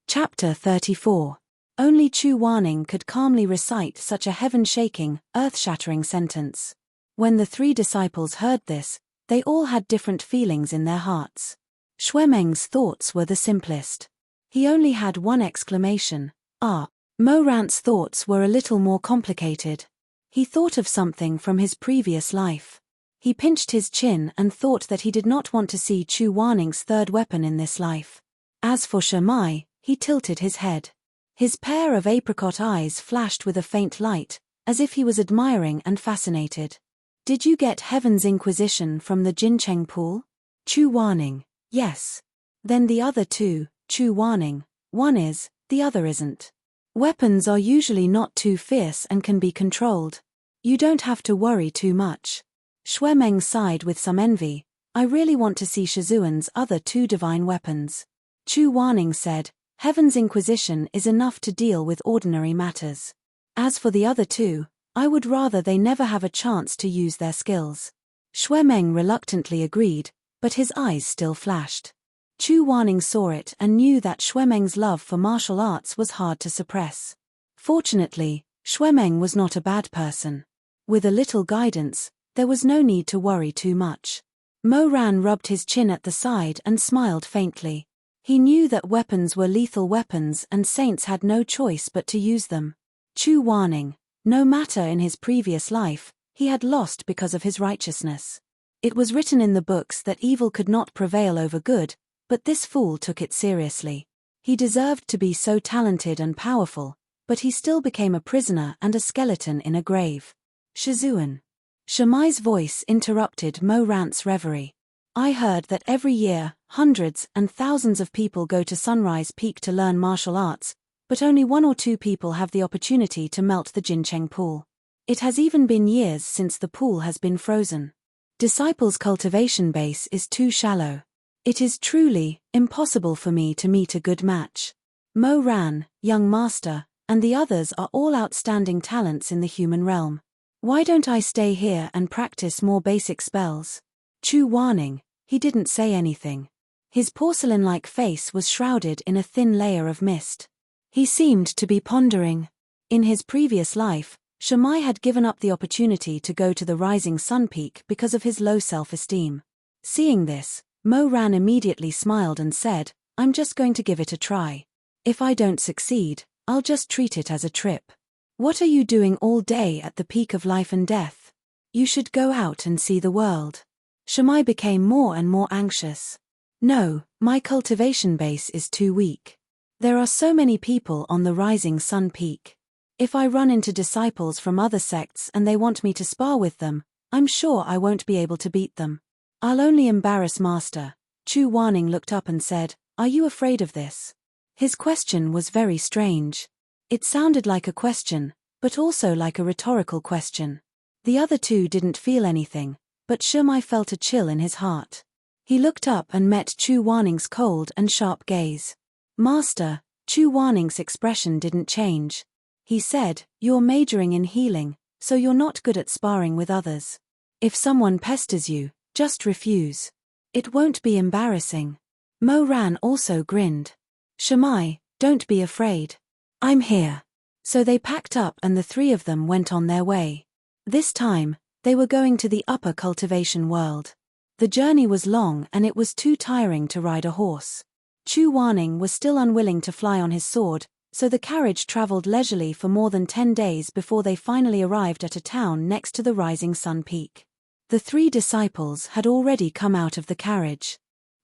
S1: Chapter 34. Only Chu Wanning could calmly recite such a heaven-shaking, earth-shattering sentence. When the 3 disciples heard this, they all had different feelings in their hearts. Shuemeng's thoughts were the simplest. He only had one exclamation, "Ah!" Mo Ran's thoughts were a little more complicated. He thought of something from his previous life. He pinched his chin and thought that he did not want to see Chu Wanning's 3rd weapon in this life. As for Shimai, he tilted his head. His pair of apricot eyes flashed with a faint light, as if he was admiring and fascinated. "Did you get Heaven's Inquisition from the Jincheng pool?" Chu Wanning, "Yes." "Then the other 2, Chu Wanning, one is, the other isn't. Weapons are usually not too fierce and can be controlled. You don't have to worry too much." Shuemeng sighed with some envy. "I really want to see Shizun's other 2 divine weapons." Chu Wanning said, "Heaven's Inquisition is enough to deal with ordinary matters. As for the other 2, I would rather they never have a chance to use their skills." Shuemeng reluctantly agreed, but his eyes still flashed. Chu Wanning saw it and knew that Shuemeng's love for martial arts was hard to suppress. Fortunately, Shuemeng was not a bad person. With a little guidance, there was no need to worry too much. Mo Ran rubbed his chin at the side and smiled faintly. He knew that weapons were lethal weapons and saints had no choice but to use them. Chu Wanning, no matter in his previous life, he had lost because of his righteousness. It was written in the books that evil could not prevail over good, but this fool took it seriously. He deserved to be so talented and powerful, but he still became a prisoner and a skeleton in a grave. Shizun. Shimai's voice interrupted Mo Rant's reverie. "I heard that every year, hundreds and thousands of people go to Sunrise Peak to learn martial arts, but only 1 or 2 people have the opportunity to melt the Jincheng pool. It has even been years since the pool has been frozen. Disciples' cultivation base is too shallow. It is truly impossible for me to meet a good match. Mo Ran, young master, and the others are all outstanding talents in the human realm. Why don't I stay here and practice more basic spells?" Chu Wanning, he didn't say anything. His porcelain-like face was shrouded in a thin layer of mist. He seemed to be pondering. In his previous life, Shimai had given up the opportunity to go to the rising sun peak because of his low self-esteem. Seeing this, Mo Ran immediately smiled and said, "I'm just going to give it a try. If I don't succeed, I'll just treat it as a trip. What are you doing all day at the peak of life and death? You should go out and see the world." Shimai became more and more anxious. "No, my cultivation base is too weak. There are so many people on the rising sun peak. If I run into disciples from other sects and they want me to spar with them, I'm sure I won't be able to beat them. I'll only embarrass Master. Chu Wanning looked up and said, "Are you afraid of this?" His question was very strange. It sounded like a question, but also like a rhetorical question. The other two didn't feel anything, but Shimai felt a chill in his heart. He looked up and met Chu Wanning's cold and sharp gaze. "Master," Chu Wanning's expression didn't change. He said, "You're majoring in healing, so you're not good at sparring with others. If someone pesters you, just refuse. It won't be embarrassing." Mo Ran also grinned. "Shimai, don't be afraid. I'm here." So they packed up and the three of them went on their way. This time, they were going to the upper cultivation world. The journey was long and it was too tiring to ride a horse. Chu Wanning was still unwilling to fly on his sword, so the carriage traveled leisurely for more than 10 days before they finally arrived at a town next to the rising sun peak. The three disciples had already come out of the carriage.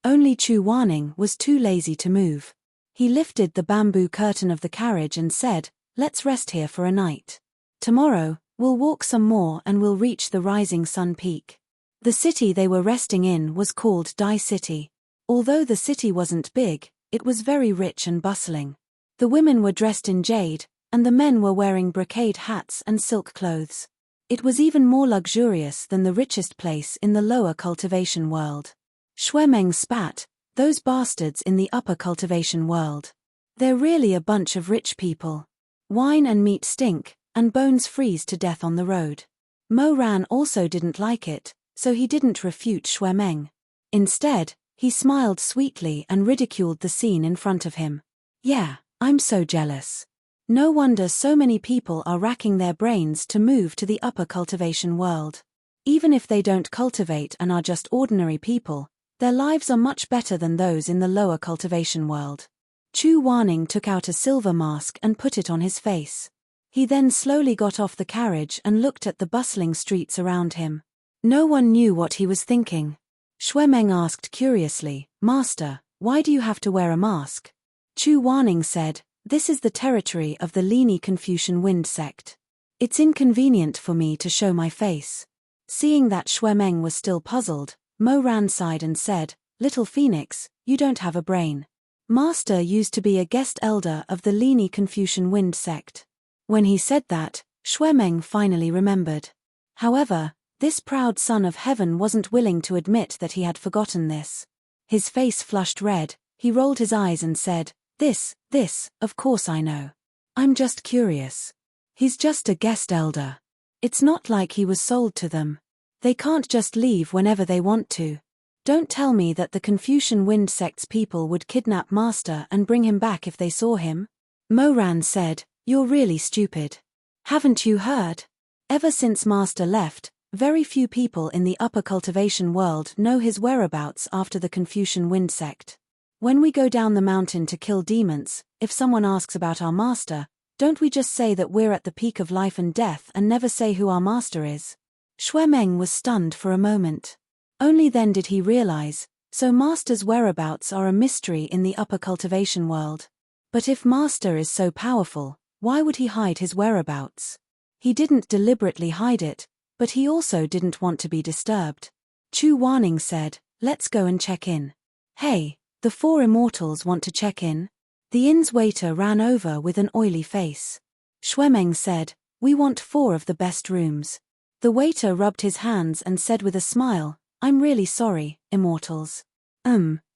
S1: Only Chu Wanning was too lazy to move. He lifted the bamboo curtain of the carriage and said, "Let's rest here for a night. Tomorrow, we'll walk some more and we'll reach the rising sun peak." The city they were resting in was called Dai City. Although the city wasn't big, it was very rich and bustling. The women were dressed in jade, and the men were wearing brocade hats and silk clothes. It was even more luxurious than the richest place in the lower cultivation world. Shuemeng spat, "Those bastards in the upper cultivation world. They're really a bunch of rich people. Wine and meat stink, and bones freeze to death on the road." Mo Ran also didn't like it, so he didn't refute Shuemeng. Instead, he smiled sweetly and ridiculed the scene in front of him. "Yeah, I'm so jealous. No wonder so many people are racking their brains to move to the upper cultivation world. Even if they don't cultivate and are just ordinary people, their lives are much better than those in the lower cultivation world." Chu Wanning took out a silver mask and put it on his face. He then slowly got off the carriage and looked at the bustling streets around him. No one knew what he was thinking. Shuemeng asked curiously, "Master, why do you have to wear a mask?" Chu Wanning said, "This is the territory of the Lini Confucian Wind sect. It's inconvenient for me to show my face." Seeing that Shuemeng was still puzzled, Mo Ran sighed and said, "Little Phoenix, you don't have a brain. Master used to be a guest elder of the Lini Confucian Wind sect." When he said that, Shuemeng finally remembered. However, this proud son of heaven wasn't willing to admit that he had forgotten this. His face flushed red, he rolled his eyes and said, This, of course I know. I'm just curious. He's just a guest elder. It's not like he was sold to them. They can't just leave whenever they want to. Don't tell me that the Confucian Wind sect's people would kidnap Master and bring him back if they saw him." Mo Ran said, "You're really stupid. Haven't you heard? Ever since Master left, very few people in the upper cultivation world know his whereabouts after the Confucian Wind sect. When we go down the mountain to kill demons, if someone asks about our master, don't we just say that we're at the peak of life and death and never say who our master is?" Shuemeng was stunned for a moment. Only then did he realize, so Master's whereabouts are a mystery in the upper cultivation world. But if Master is so powerful, why would he hide his whereabouts? He didn't deliberately hide it, but he also didn't want to be disturbed. Chu Wanning said, "Let's go and check in." "Hey, the four immortals want to check in?" The inn's waiter ran over with an oily face. Shuemeng said, "We want 4 of the best rooms." The waiter rubbed his hands and said with a smile, "I'm really sorry, immortals.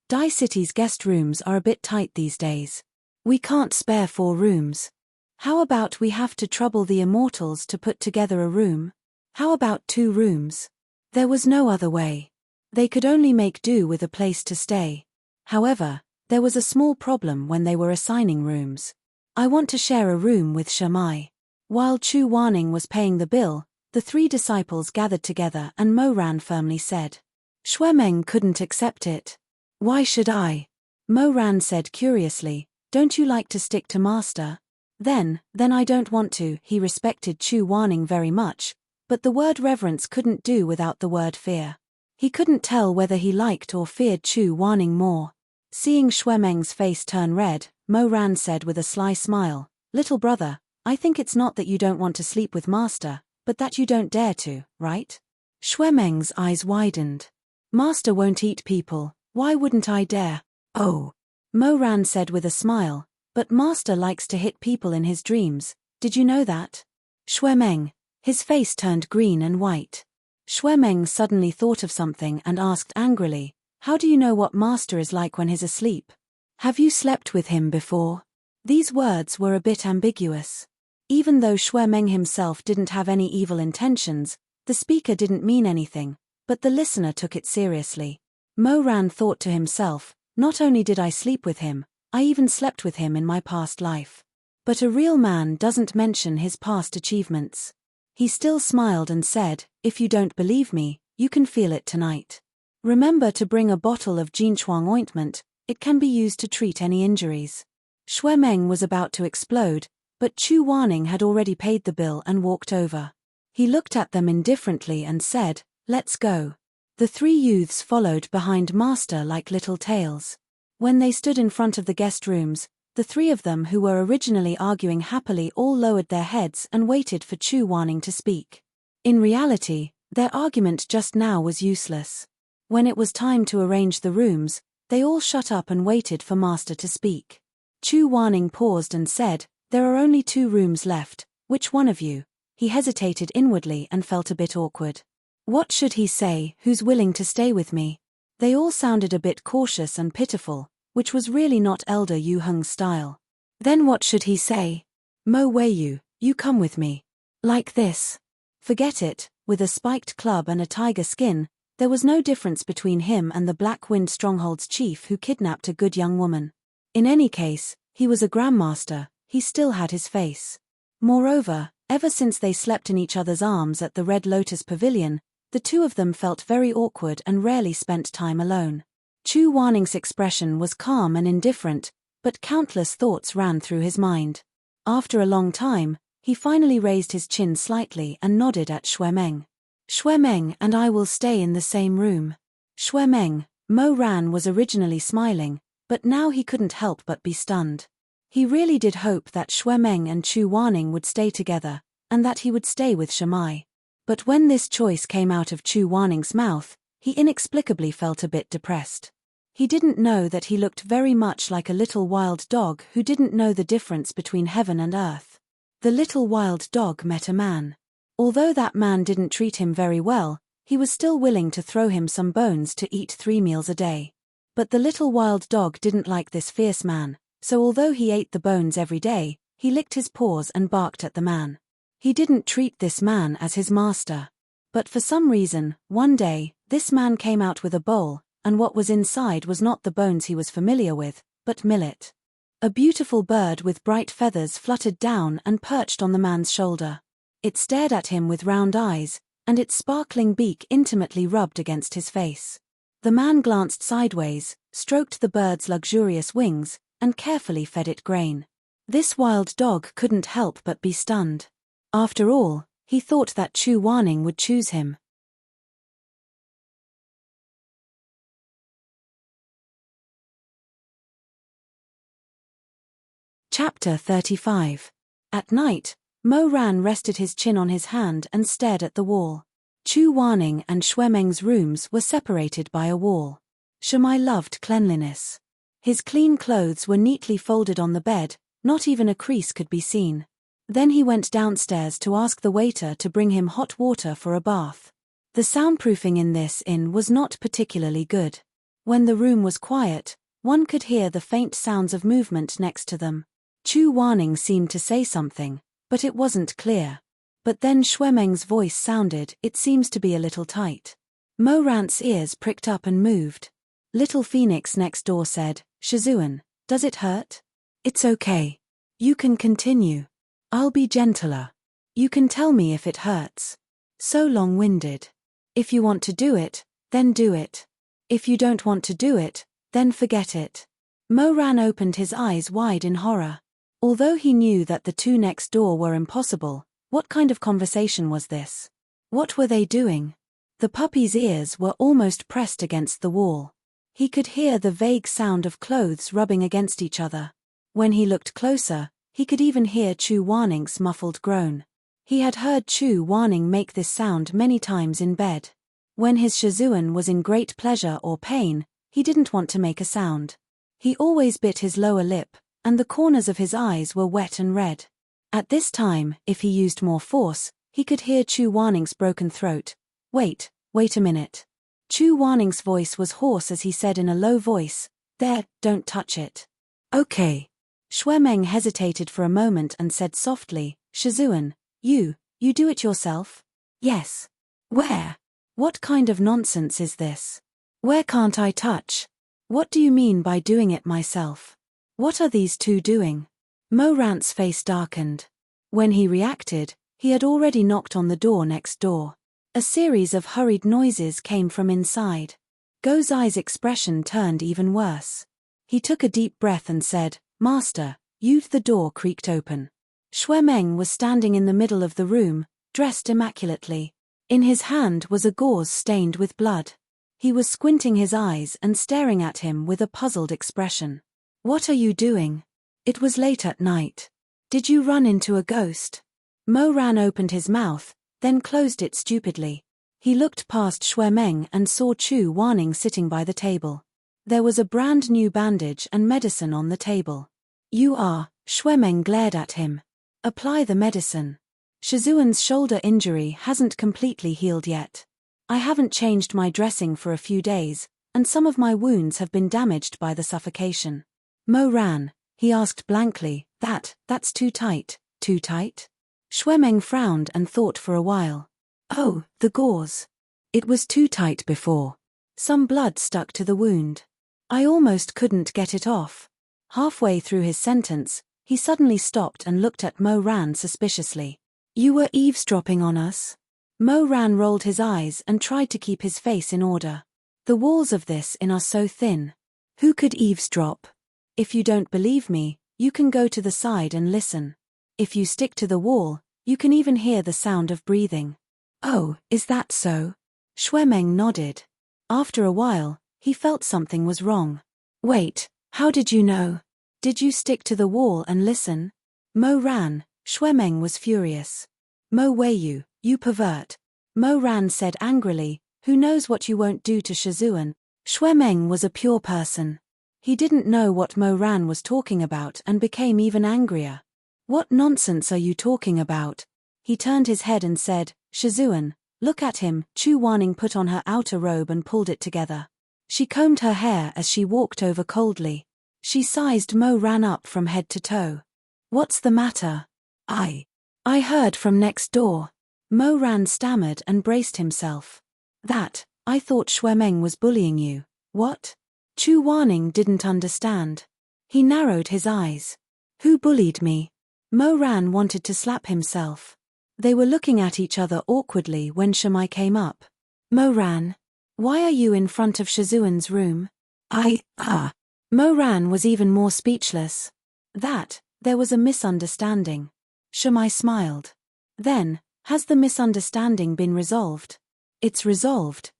S1: Dai City's guest rooms are a bit tight these days. We can't spare 4 rooms. How about we have to trouble the immortals to put together a room? How about 2 rooms?" There was no other way. They could only make do with a place to stay. However, there was a small problem when they were assigning rooms. "I want to share a room with Shamai." While Chu Wanning was paying the bill, the 3 disciples gathered together and Mo Ran firmly said. Shuemeng couldn't accept it. "Why should I?" Mo Ran said curiously, "Don't you like to stick to Master?" Then I don't want to." He respected Chu Wanning very much, but the word reverence couldn't do without the word fear. He couldn't tell whether he liked or feared Chu Wanning more. Seeing Shuemeng's face turn red, Mo Ran said with a sly smile, "Little brother, I think it's not that you don't want to sleep with Master, but that you don't dare to, right?" Shuemeng's eyes widened. "Master won't eat people, Why wouldn't I dare? Oh, Mo Ran said with a smile, but Master likes to hit people in his dreams, did you know that? Shuemeng. His face turned green and white. Shuemeng suddenly thought of something and asked angrily, how do you know what Master is like when he's asleep? Have you slept with him before? These words were a bit ambiguous. Even though Shuemeng himself didn't have any evil intentions, the speaker didn't mean anything, but the listener took it seriously. Mo Ran thought to himself, not only did I sleep with him, I even slept with him in my past life. But a real man doesn't mention his past achievements. He still smiled and said, if you don't believe me, you can feel it tonight. Remember to bring a bottle of Jinchuang ointment, it can be used to treat any injuries. Shuemeng was about to explode, but Chu Wanning had already paid the bill and walked over. He looked at them indifferently and said, let's go. The three youths followed behind Master like little tails. When they stood in front of the guest rooms, the three of them who were originally arguing happily all lowered their heads and waited for Chu Wanning to speak. In reality, their argument just now was useless. When it was time to arrange the rooms, they all shut up and waited for Master to speak. Chu Wanning paused and said, there are only 2 rooms left, which one of you? He hesitated inwardly and felt a bit awkward. What should he say, who's willing to stay with me? They all sounded a bit cautious and pitiful, which was really not Elder Yu Heng's style. Then what should he say? Mo Weiyu, you come with me. Like this. Forget it, with a spiked club and a tiger skin, there was no difference between him and the Black Wind Stronghold's chief who kidnapped a good young woman. In any case, he was a grandmaster, he still had his face. Moreover, ever since they slept in each other's arms at the Red Lotus Pavilion, the two of them felt very awkward and rarely spent time alone. Chu Wanning's expression was calm and indifferent, but countless thoughts ran through his mind. After a long time, he finally raised his chin slightly and nodded at Shuemeng. Shuemeng and I will stay in the same room. Shuemeng, Mo Ran was originally smiling, but now he couldn't help but be stunned. He really did hope that Shuemeng and Chu Wanning would stay together, and that he would stay with Shamai. But when this choice came out of Chu Wanning's mouth, he inexplicably felt a bit depressed. He didn't know that he looked very much like a little wild dog who didn't know the difference between heaven and earth. The little wild dog met a man. Although that man didn't treat him very well, he was still willing to throw him some bones to eat 3 meals a day. But the little wild dog didn't like this fierce man, so although he ate the bones every day, he licked his paws and barked at the man. He didn't treat this man as his master. But for some reason, one day, this man came out with a bowl, and what was inside was not the bones he was familiar with, but millet. A beautiful bird with bright feathers fluttered down and perched on the man's shoulder. It stared at him with round eyes, and its sparkling beak intimately rubbed against his face. The man glanced sideways, stroked the bird's luxurious wings, and carefully fed it grain. This wild dog couldn't help but be stunned. After all, he thought that Chu Wanning would choose him. Chapter 35. At night, Mo Ran rested his chin on his hand and stared at the wall. Chu Wanning and Shuemeng's rooms were separated by a wall. Shamai loved cleanliness. His clean clothes were neatly folded on the bed, not even a crease could be seen. Then he went downstairs to ask the waiter to bring him hot water for a bath. The soundproofing in this inn was not particularly good. When the room was quiet, one could hear the faint sounds of movement next to them. Chu Wanning seemed to say something, but it wasn't clear. But then Shuemeng's voice sounded, it seems to be a little tight. Mo Ran's ears pricked up and moved. Little Phoenix next door said, Shizun, does it hurt? It's okay. You can continue. I'll be gentler. You can tell me if it hurts. So long-winded. If you want to do it, then do it. If you don't want to do it, then forget it. Mo Ran opened his eyes wide in horror. Although he knew that the two next door were impossible, what kind of conversation was this? What were they doing? The puppy's ears were almost pressed against the wall. He could hear the vague sound of clothes rubbing against each other. When he looked closer, he could even hear Chu Wanning's muffled groan. He had heard Chu Wanning make this sound many times in bed. When his Shizun was in great pleasure or pain, He didn't want to make a sound. He always bit his lower lip, and the corners of his eyes were wet and red. At this time, if he used more force, he could hear Chu Waning's broken throat. Wait a minute. Chu Waning's voice was hoarse as he said in a low voice, "There, don't touch it." "Okay." Shui Meng hesitated for a moment and said softly, "Shizun, you do it yourself?" "Yes." "Where? What kind of nonsense is this? Where can't I touch? What do you mean by doing it myself? What are these two doing?" Mo Ran's face darkened. When he reacted, he had already knocked on the door next door. A series of hurried noises came from inside. Go Zai's expression turned even worse. He took a deep breath and said, "Master, you." The door creaked open. Shui Meng was standing in the middle of the room, dressed immaculately. In his hand was a gauze stained with blood. He was squinting his eyes and staring at him with a puzzled expression. "What are you doing? It was late at night. Did you run into a ghost?" Mo Ran opened his mouth, then closed it stupidly. He looked past Shui Meng and saw Chu Waning sitting by the table. There was a brand new bandage and medicine on the table. "You are..." Shui Meng glared at him. "Apply the medicine. Shizun's shoulder injury hasn't completely healed yet. I haven't changed my dressing for a few days, and some of my wounds have been damaged by the suffocation." "Mo Ran," he asked blankly, that's too tight, too tight?" Shui Meng frowned and thought for a while. "Oh, the gauze. It was too tight before. Some blood stuck to the wound. I almost couldn't get it off." Halfway through his sentence, he suddenly stopped and looked at Mo Ran suspiciously. "You were eavesdropping on us?" Mo Ran rolled his eyes and tried to keep his face in order. "The walls of this inn are so thin. Who could eavesdrop? If you don't believe me, you can go to the side and listen. If you stick to the wall, you can even hear the sound of breathing." "Oh, is that so?" Shui Meng nodded. After a while, he felt something was wrong. "Wait, how did you know? Did you stick to the wall and listen?" "Mo Ran," Shui Meng was furious. "Mo Wei you pervert." Mo Ran said angrily, "Who knows what you won't do to Shizun?" Shui Meng was a pure person. He didn't know what Mo Ran was talking about and became even angrier. "What nonsense are you talking about?" He turned his head and said, "Shizun, look at him." Chu Waning put on her outer robe and pulled it together. She combed her hair as she walked over coldly. She sized Mo Ran up from head to toe. "What's the matter?" I heard from next door." Mo Ran stammered and braced himself. I thought Shui Meng was bullying you." "What?" Chu Waning didn't understand. He narrowed his eyes. "Who bullied me?" Mo Ran wanted to slap himself. They were looking at each other awkwardly when Shimai came up. "Mo Ran, why are you in front of Shizun's room?" Mo Ran was even more speechless. There was a misunderstanding. Shimai smiled. "Then, has the misunderstanding been resolved?" It's resolved.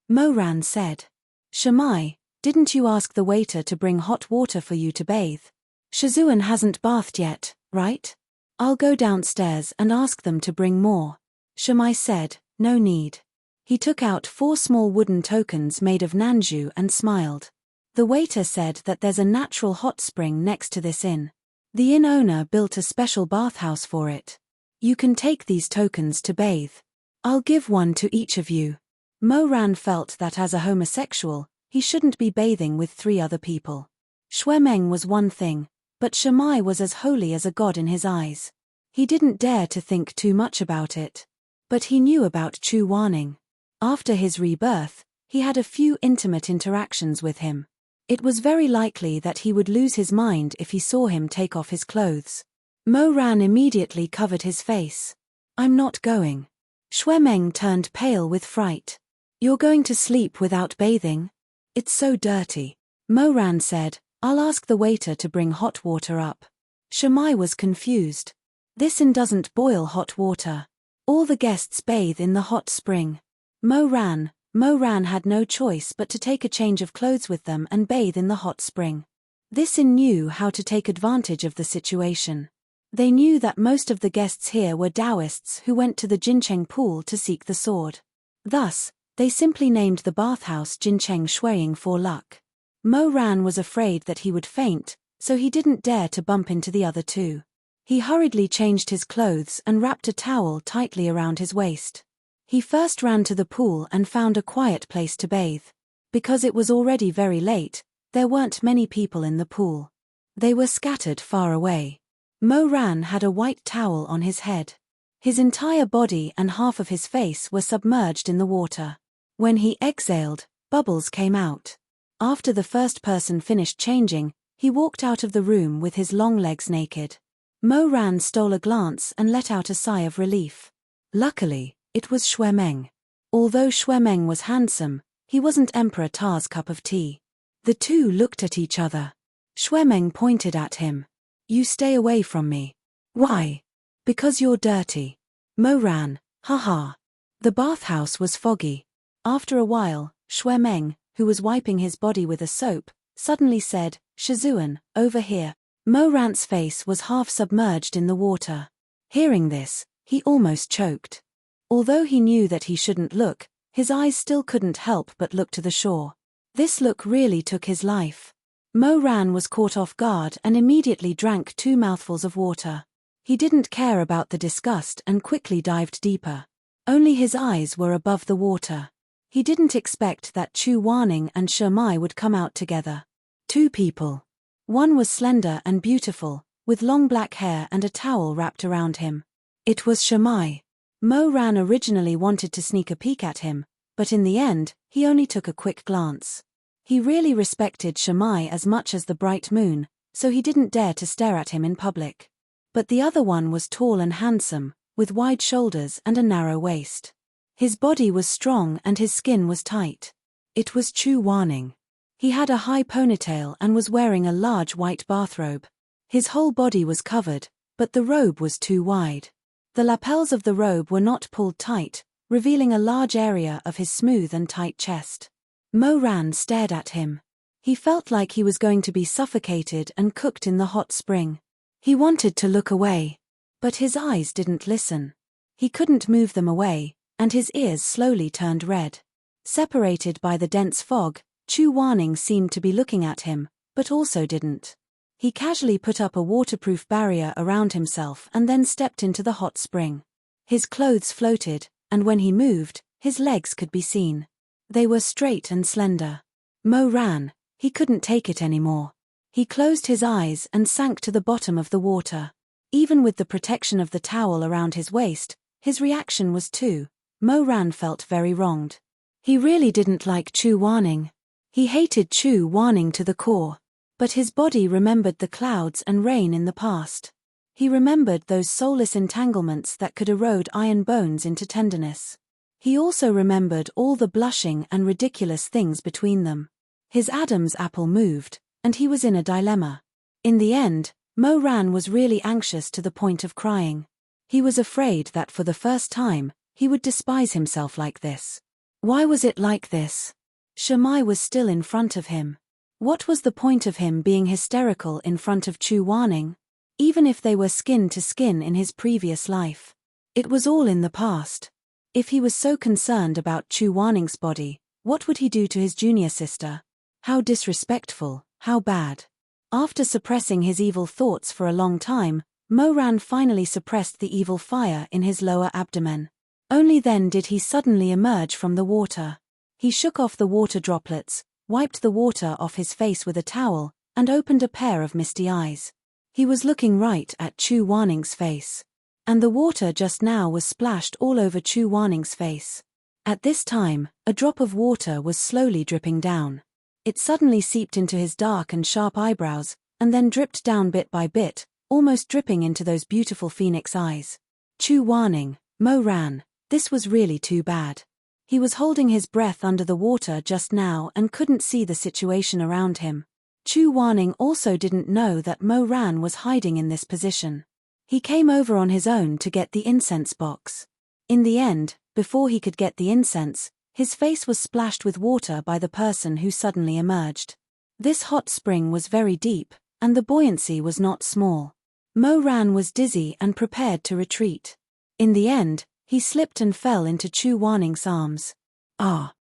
S1: Mo Ran said. "Shimai, didn't you ask the waiter to bring hot water for you to bathe? Shizun hasn't bathed yet, right? I'll go downstairs and ask them to bring more." Shimai said, "No need." He took out 4 small wooden tokens made of nanju and smiled. "The waiter said that there's a natural hot spring next to this inn. The inn owner built a special bathhouse for it. You can take these tokens to bathe. I'll give one to each of you." Mo Ran felt that as a homosexual, he shouldn't be bathing with 3 other people. Shui Meng was one thing, but Shimai was as holy as a god in his eyes. He didn't dare to think too much about it. But he knew about Chu Waning. After his rebirth, he had a few intimate interactions with him. It was very likely that he would lose his mind if he saw him take off his clothes. Mo Ran immediately covered his face. "I'm not going." Shui Meng turned pale with fright. "You're going to sleep without bathing? It's so dirty." Mo Ran said, "I'll ask the waiter to bring hot water up." Shimai was confused. "This inn doesn't boil hot water. All the guests bathe in the hot spring." Mo Ran had no choice but to take a change of clothes with them and bathe in the hot spring. This inn knew how to take advantage of the situation. They knew that most of the guests here were Taoists who went to the Jincheng pool to seek the sword. Thus, They simply named the bathhouse Jincheng Shuiying for luck. Mo Ran was afraid that he would faint, so he didn't dare to bump into the other two. He hurriedly changed his clothes and wrapped a towel tightly around his waist. He first ran to the pool and found a quiet place to bathe. Because it was already very late, there weren't many people in the pool. They were scattered far away. Mo Ran had a white towel on his head. His entire body and half of his face were submerged in the water. When he exhaled, bubbles came out. After the first person finished changing, he walked out of the room with his long legs naked. Mo Ran stole a glance and let out a sigh of relief. Luckily, it was Shuemeng. Although Shuemeng was handsome, he wasn't Emperor Ta's cup of tea. The two looked at each other. Shuemeng pointed at him. "You stay away from me." "Why?" "Because you're dirty." Mo Ran, haha. The bathhouse was foggy. After a while, Shuemeng, who was wiping his body with a soap, suddenly said, "Shizun, over here." Mo Ran's face was half submerged in the water. Hearing this, he almost choked. Although he knew that he shouldn't look, his eyes still couldn't help but look to the shore. This look really took his life. Mo Ran was caught off guard and immediately drank 2 mouthfuls of water. He didn't care about the disgust and quickly dived deeper. Only his eyes were above the water. He didn't expect that Chu Wanning and Shimai would come out together. 2 people. One was slender and beautiful, with long black hair and a towel wrapped around him. It was Shimai. Mo Ran originally wanted to sneak a peek at him, but in the end, he only took a quick glance. He really respected Shimai as much as the bright moon, so he didn't dare to stare at him in public. But the other one was tall and handsome, with wide shoulders and a narrow waist. His body was strong and his skin was tight. It was Chu Wanning. He had a high ponytail and was wearing a large white bathrobe. His whole body was covered, but the robe was too wide. The lapels of the robe were not pulled tight, revealing a large area of his smooth and tight chest. Mo Ran stared at him. He felt like he was going to be suffocated and cooked in the hot spring. He wanted to look away, but his eyes didn't listen. He couldn't move them away, and his ears slowly turned red. Separated by the dense fog, Chu Wanning seemed to be looking at him, but also didn't. He casually put up a waterproof barrier around himself and then stepped into the hot spring. His clothes floated, and when he moved, his legs could be seen. They were straight and slender. Mo Ran, he couldn't take it anymore. He closed his eyes and sank to the bottom of the water. Even with the protection of the towel around his waist, his reaction was too. Mo Ran felt very wronged. He really didn't like Chu Wanning. He hated Chu Wanning to the core. But his body remembered the clouds and rain in the past. He remembered those soulless entanglements that could erode iron bones into tenderness. He also remembered all the blushing and ridiculous things between them. His Adam's apple moved, and he was in a dilemma. In the end, Mo Ran was really anxious to the point of crying. He was afraid that for the first time, he would despise himself like this. Why was it like this? Shimai was still in front of him. What was the point of him being hysterical in front of Chu Wanning? Even if they were skin to skin in his previous life. It was all in the past. If he was so concerned about Chu Wanning's body, what would he do to his junior sister? How disrespectful, how bad. After suppressing his evil thoughts for a long time, Mo Ran finally suppressed the evil fire in his lower abdomen. Only then did he suddenly emerge from the water. He shook off the water droplets, wiped the water off his face with a towel, and opened a pair of misty eyes. He was looking right at Chu Wanning's face. And the water just now was splashed all over Chu Wanning's face. At this time, a drop of water was slowly dripping down. It suddenly seeped into his dark and sharp eyebrows, and then dripped down bit by bit, almost dripping into those beautiful phoenix eyes. Chu Wanning, Mo Ran, this was really too bad. He was holding his breath under the water just now and couldn't see the situation around him. Chu Wanning also didn't know that Mo Ran was hiding in this position. He came over on his own to get the incense box. In the end, before he could get the incense, his face was splashed with water by the person who suddenly emerged. This hot spring was very deep, and the buoyancy was not small. Mo Ran was dizzy and prepared to retreat. In the end, he slipped and fell into Chu Wanning's arms. Ah.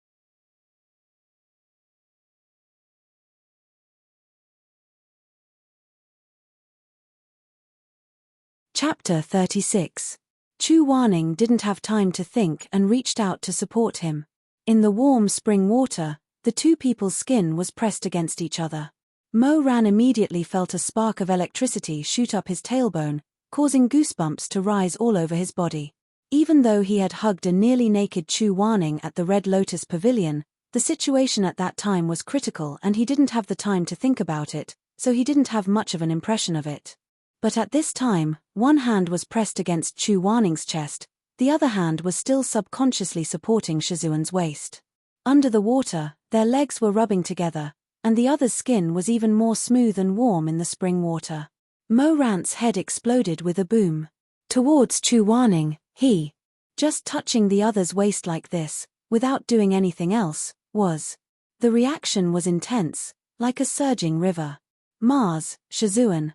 S1: Chapter 36. Chu Wanning didn't have time to think and reached out to support him. In the warm spring water, the two people's skin was pressed against each other. Mo Ran immediately felt a spark of electricity shoot up his tailbone, causing goosebumps to rise all over his body. Even though he had hugged a nearly naked Chu Wanning at the Red Lotus Pavilion, the situation at that time was critical and he didn't have the time to think about it, so he didn't have much of an impression of it. But at this time, one hand was pressed against Chu Wanning's chest, the other hand was still subconsciously supporting Shizun's waist. Under the water, their legs were rubbing together, and the other's skin was even more smooth and warm in the spring water. Mo Ran's head exploded with a boom. Towards Chu Wanning, he, just touching the other's waist like this, without doing anything else, was. The reaction was intense, like a surging river. Mars, Shizun,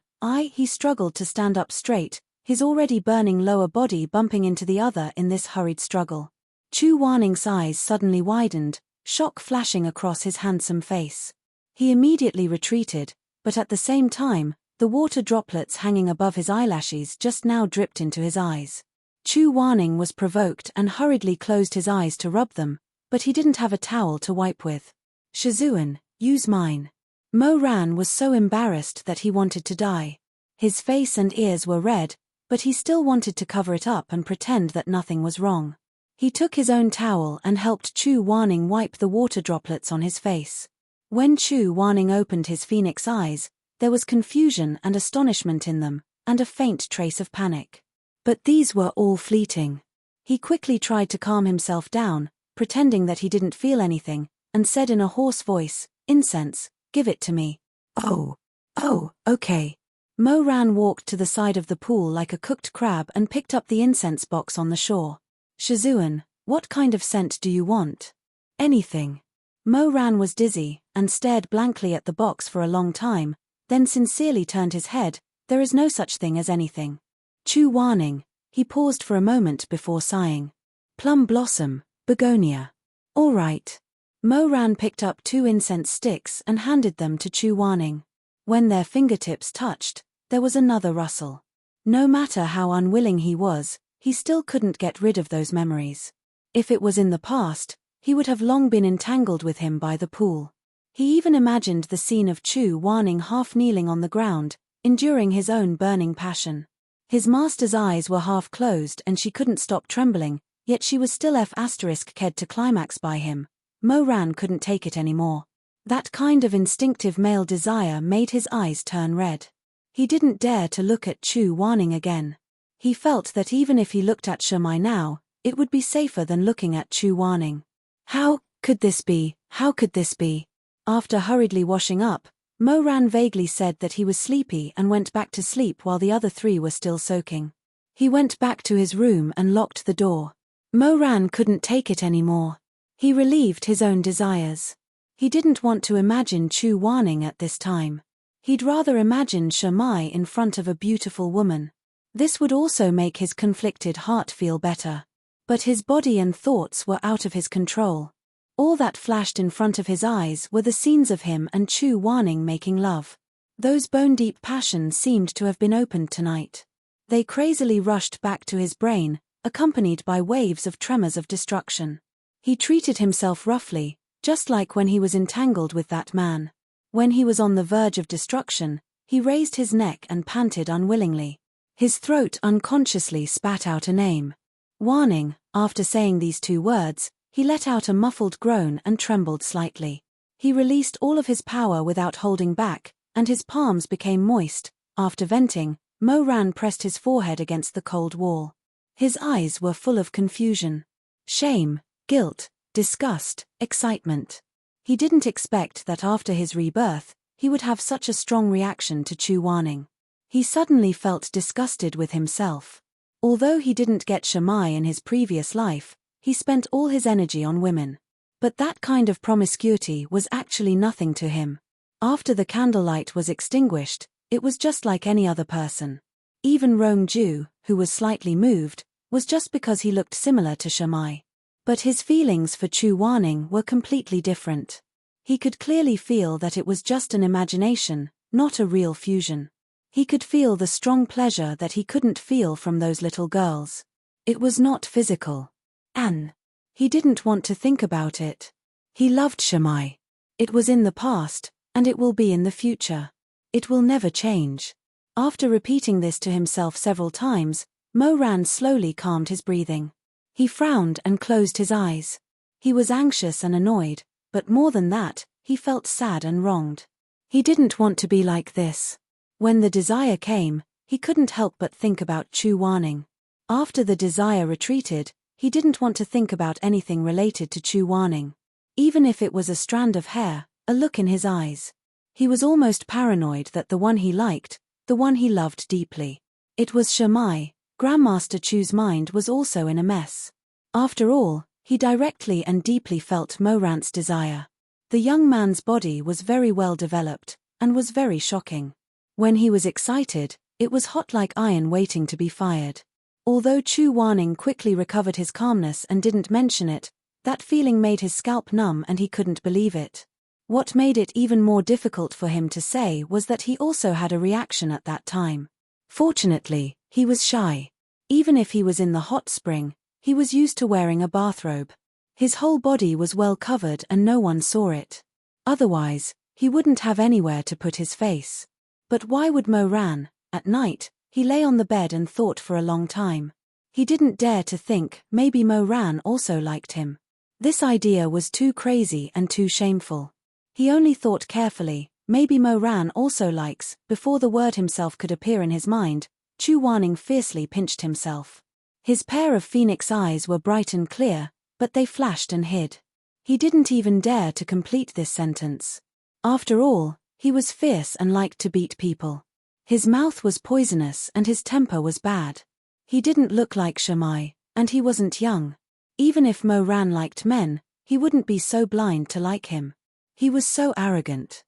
S1: he struggled to stand up straight, his already burning lower body bumping into the other in this hurried struggle. Chu Wanning's eyes suddenly widened, shock flashing across his handsome face. He immediately retreated, but at the same time, the water droplets hanging above his eyelashes just now dripped into his eyes. Chu Wanning was provoked and hurriedly closed his eyes to rub them, but he didn't have a towel to wipe with. Shizun, use mine. Mo Ran was so embarrassed that he wanted to die. His face and ears were red, but he still wanted to cover it up and pretend that nothing was wrong. He took his own towel and helped Chu Wanning wipe the water droplets on his face. When Chu Wanning opened his phoenix eyes, there was confusion and astonishment in them, and a faint trace of panic. But these were all fleeting. He quickly tried to calm himself down, pretending that he didn't feel anything, and said in a hoarse voice, "Incense, give it to me." Oh, okay. Mo Ran walked to the side of the pool like a cooked crab and picked up the incense box on the shore. Shizun, what kind of scent do you want? Anything. Mo Ran was dizzy, and stared blankly at the box for a long time, then sincerely turned his head. There is no such thing as anything. Chu Wanning, he paused for a moment before sighing. Plum blossom, begonia. All right. Mo Ran picked up 2 incense sticks and handed them to Chu Wanning. When their fingertips touched, there was another rustle. No matter how unwilling he was, he still couldn't get rid of those memories. If it was in the past, he would have long been entangled with him by the pool. He even imagined the scene of Chu Wanning half kneeling on the ground, enduring his own burning passion. His master's eyes were half closed and she couldn't stop trembling, yet she was still ked to climax by him. Mo Ran couldn't take it anymore. That kind of instinctive male desire made his eyes turn red. He didn't dare to look at Chu Wanning again. He felt that even if he looked at Shimai now, it would be safer than looking at Chu Wanning. How could this be? How could this be? After hurriedly washing up, Mo Ran vaguely said that he was sleepy and went back to sleep while the other 3 were still soaking. He went back to his room and locked the door. Mo Ran couldn't take it anymore. He relieved his own desires. He didn't want to imagine Chu Wanning at this time. He'd rather imagine Shimai in front of a beautiful woman. This would also make his conflicted heart feel better. But his body and thoughts were out of his control. All that flashed in front of his eyes were the scenes of him and Chu Wanning making love. Those bone-deep passions seemed to have been opened tonight. They crazily rushed back to his brain, accompanied by waves of tremors of destruction. He treated himself roughly, just like when he was entangled with that man. When he was on the verge of destruction, he raised his neck and panted unwillingly. His throat unconsciously spat out a name. Wanning. After saying these 2 words, he let out a muffled groan and trembled slightly. He released all of his power without holding back, and his palms became moist. After venting, Mo Ran pressed his forehead against the cold wall. His eyes were full of confusion. Shame, guilt, disgust, excitement. He didn't expect that after his rebirth, he would have such a strong reaction to Chu Wanning. He suddenly felt disgusted with himself. Although he didn't get Shimai in his previous life, he spent all his energy on women. But that kind of promiscuity was actually nothing to him. After the candlelight was extinguished, it was just like any other person. Even Rong Ju, who was slightly moved, was just because he looked similar to Shimai. But his feelings for Chu Wanning were completely different. He could clearly feel that it was just an imagination, not a real fusion. He could feel the strong pleasure that he couldn't feel from those little girls. It was not physical. And he didn't want to think about it. He loved Shamai. It was in the past, and it will be in the future. It will never change. After repeating this to himself several times, Mo Ran slowly calmed his breathing. He frowned and closed his eyes. He was anxious and annoyed, but more than that, he felt sad and wronged. He didn't want to be like this. When the desire came, he couldn't help but think about Chu Wanning. After the desire retreated, he didn't want to think about anything related to Chu Wanning. Even if it was a strand of hair, a look in his eyes. He was almost paranoid that the one he liked, the one he loved deeply. It was Shamai. Grandmaster Chu's mind was also in a mess. After all, he directly and deeply felt Mo Ran's desire. The young man's body was very well developed, and was very shocking. When he was excited, it was hot like iron waiting to be fired. Although Chu Wanning quickly recovered his calmness and didn't mention it, that feeling made his scalp numb and he couldn't believe it. What made it even more difficult for him to say was that he also had a reaction at that time. Fortunately, he was shy. Even if he was in the hot spring, he was used to wearing a bathrobe. His whole body was well covered and no one saw it. Otherwise, he wouldn't have anywhere to put his face. But why would Mo Ran? At night, he lay on the bed and thought for a long time. He didn't dare to think maybe Mo Ran also liked him. This idea was too crazy and too shameful. He only thought carefully, maybe Mo Ran also likes. Before the word himself could appear in his mind, Chu Wanning fiercely pinched himself. His pair of phoenix eyes were bright and clear, but they flashed and hid. He didn't even dare to complete this sentence. After all, he was fierce and liked to beat people. His mouth was poisonous and his temper was bad. He didn't look like Shamai, and he wasn't young. Even if Mo Ran liked men, he wouldn't be so blind to like him. He was so arrogant.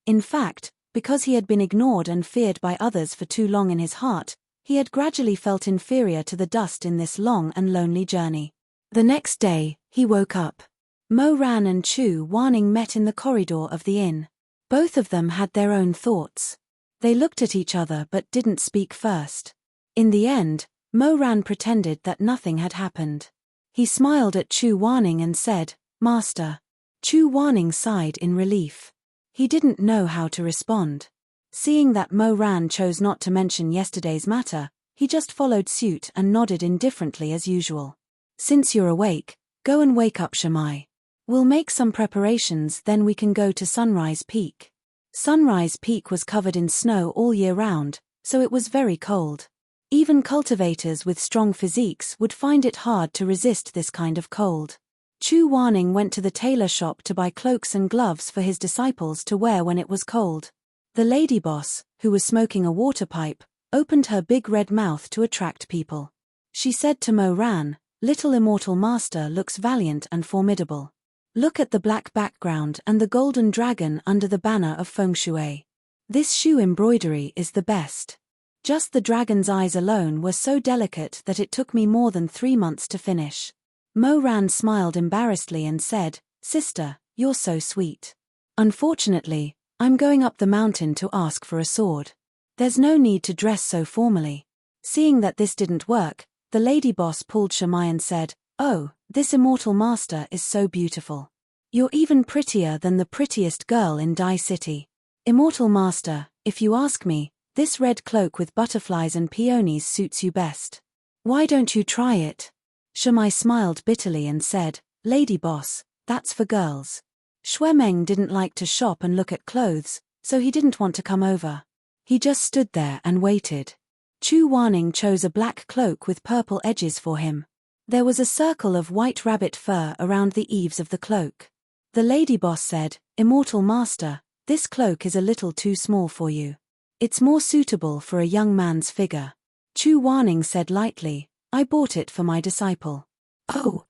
S1: In fact, because he had been ignored and feared by others for too long in his heart, he had gradually felt inferior to the dust in this long and lonely journey. The next day, he woke up. Mo Ran and Chu Wanning met in the corridor of the inn. Both of them had their own thoughts. They looked at each other but didn't speak first. In the end, Mo Ran pretended that nothing had happened. He smiled at Chu Wanning and said, "Master." Chu Wanning sighed in relief. He didn't know how to respond. Seeing that Mo Ran chose not to mention yesterday's matter, he just followed suit and nodded indifferently as usual. "Since you're awake, go and wake up Shamai. We'll make some preparations, then we can go to Sunrise Peak." Sunrise Peak was covered in snow all year round, so it was very cold. Even cultivators with strong physiques would find it hard to resist this kind of cold. Chu Wanning went to the tailor shop to buy cloaks and gloves for his disciples to wear when it was cold. The lady boss, who was smoking a water pipe, opened her big red mouth to attract people. She said to Mo Ran, "Little immortal master looks valiant and formidable. Look at the black background and the golden dragon under the banner of feng shui. This shoe embroidery is the best. Just the dragon's eyes alone were so delicate that it took me more than 3 months to finish." Mo Ran smiled embarrassedly and said, "Sister, you're so sweet. Unfortunately, I'm going up the mountain to ask for a sword. There's no need to dress so formally." Seeing that this didn't work, the lady boss pulled Shamai and said, "Oh, this immortal master is so beautiful. You're even prettier than the prettiest girl in Dai City. Immortal master, if you ask me, this red cloak with butterflies and peonies suits you best. Why don't you try it?" Shamai smiled bitterly and said, "Lady boss, that's for girls." Shuemeng didn't like to shop and look at clothes, so he didn't want to come over. He just stood there and waited. Chu Wanning chose a black cloak with purple edges for him. There was a circle of white rabbit fur around the eaves of the cloak. The lady boss said, "Immortal master, this cloak is a little too small for you. It's more suitable for a young man's figure." Chu Wanning said lightly, "I bought it for my disciple." Oh.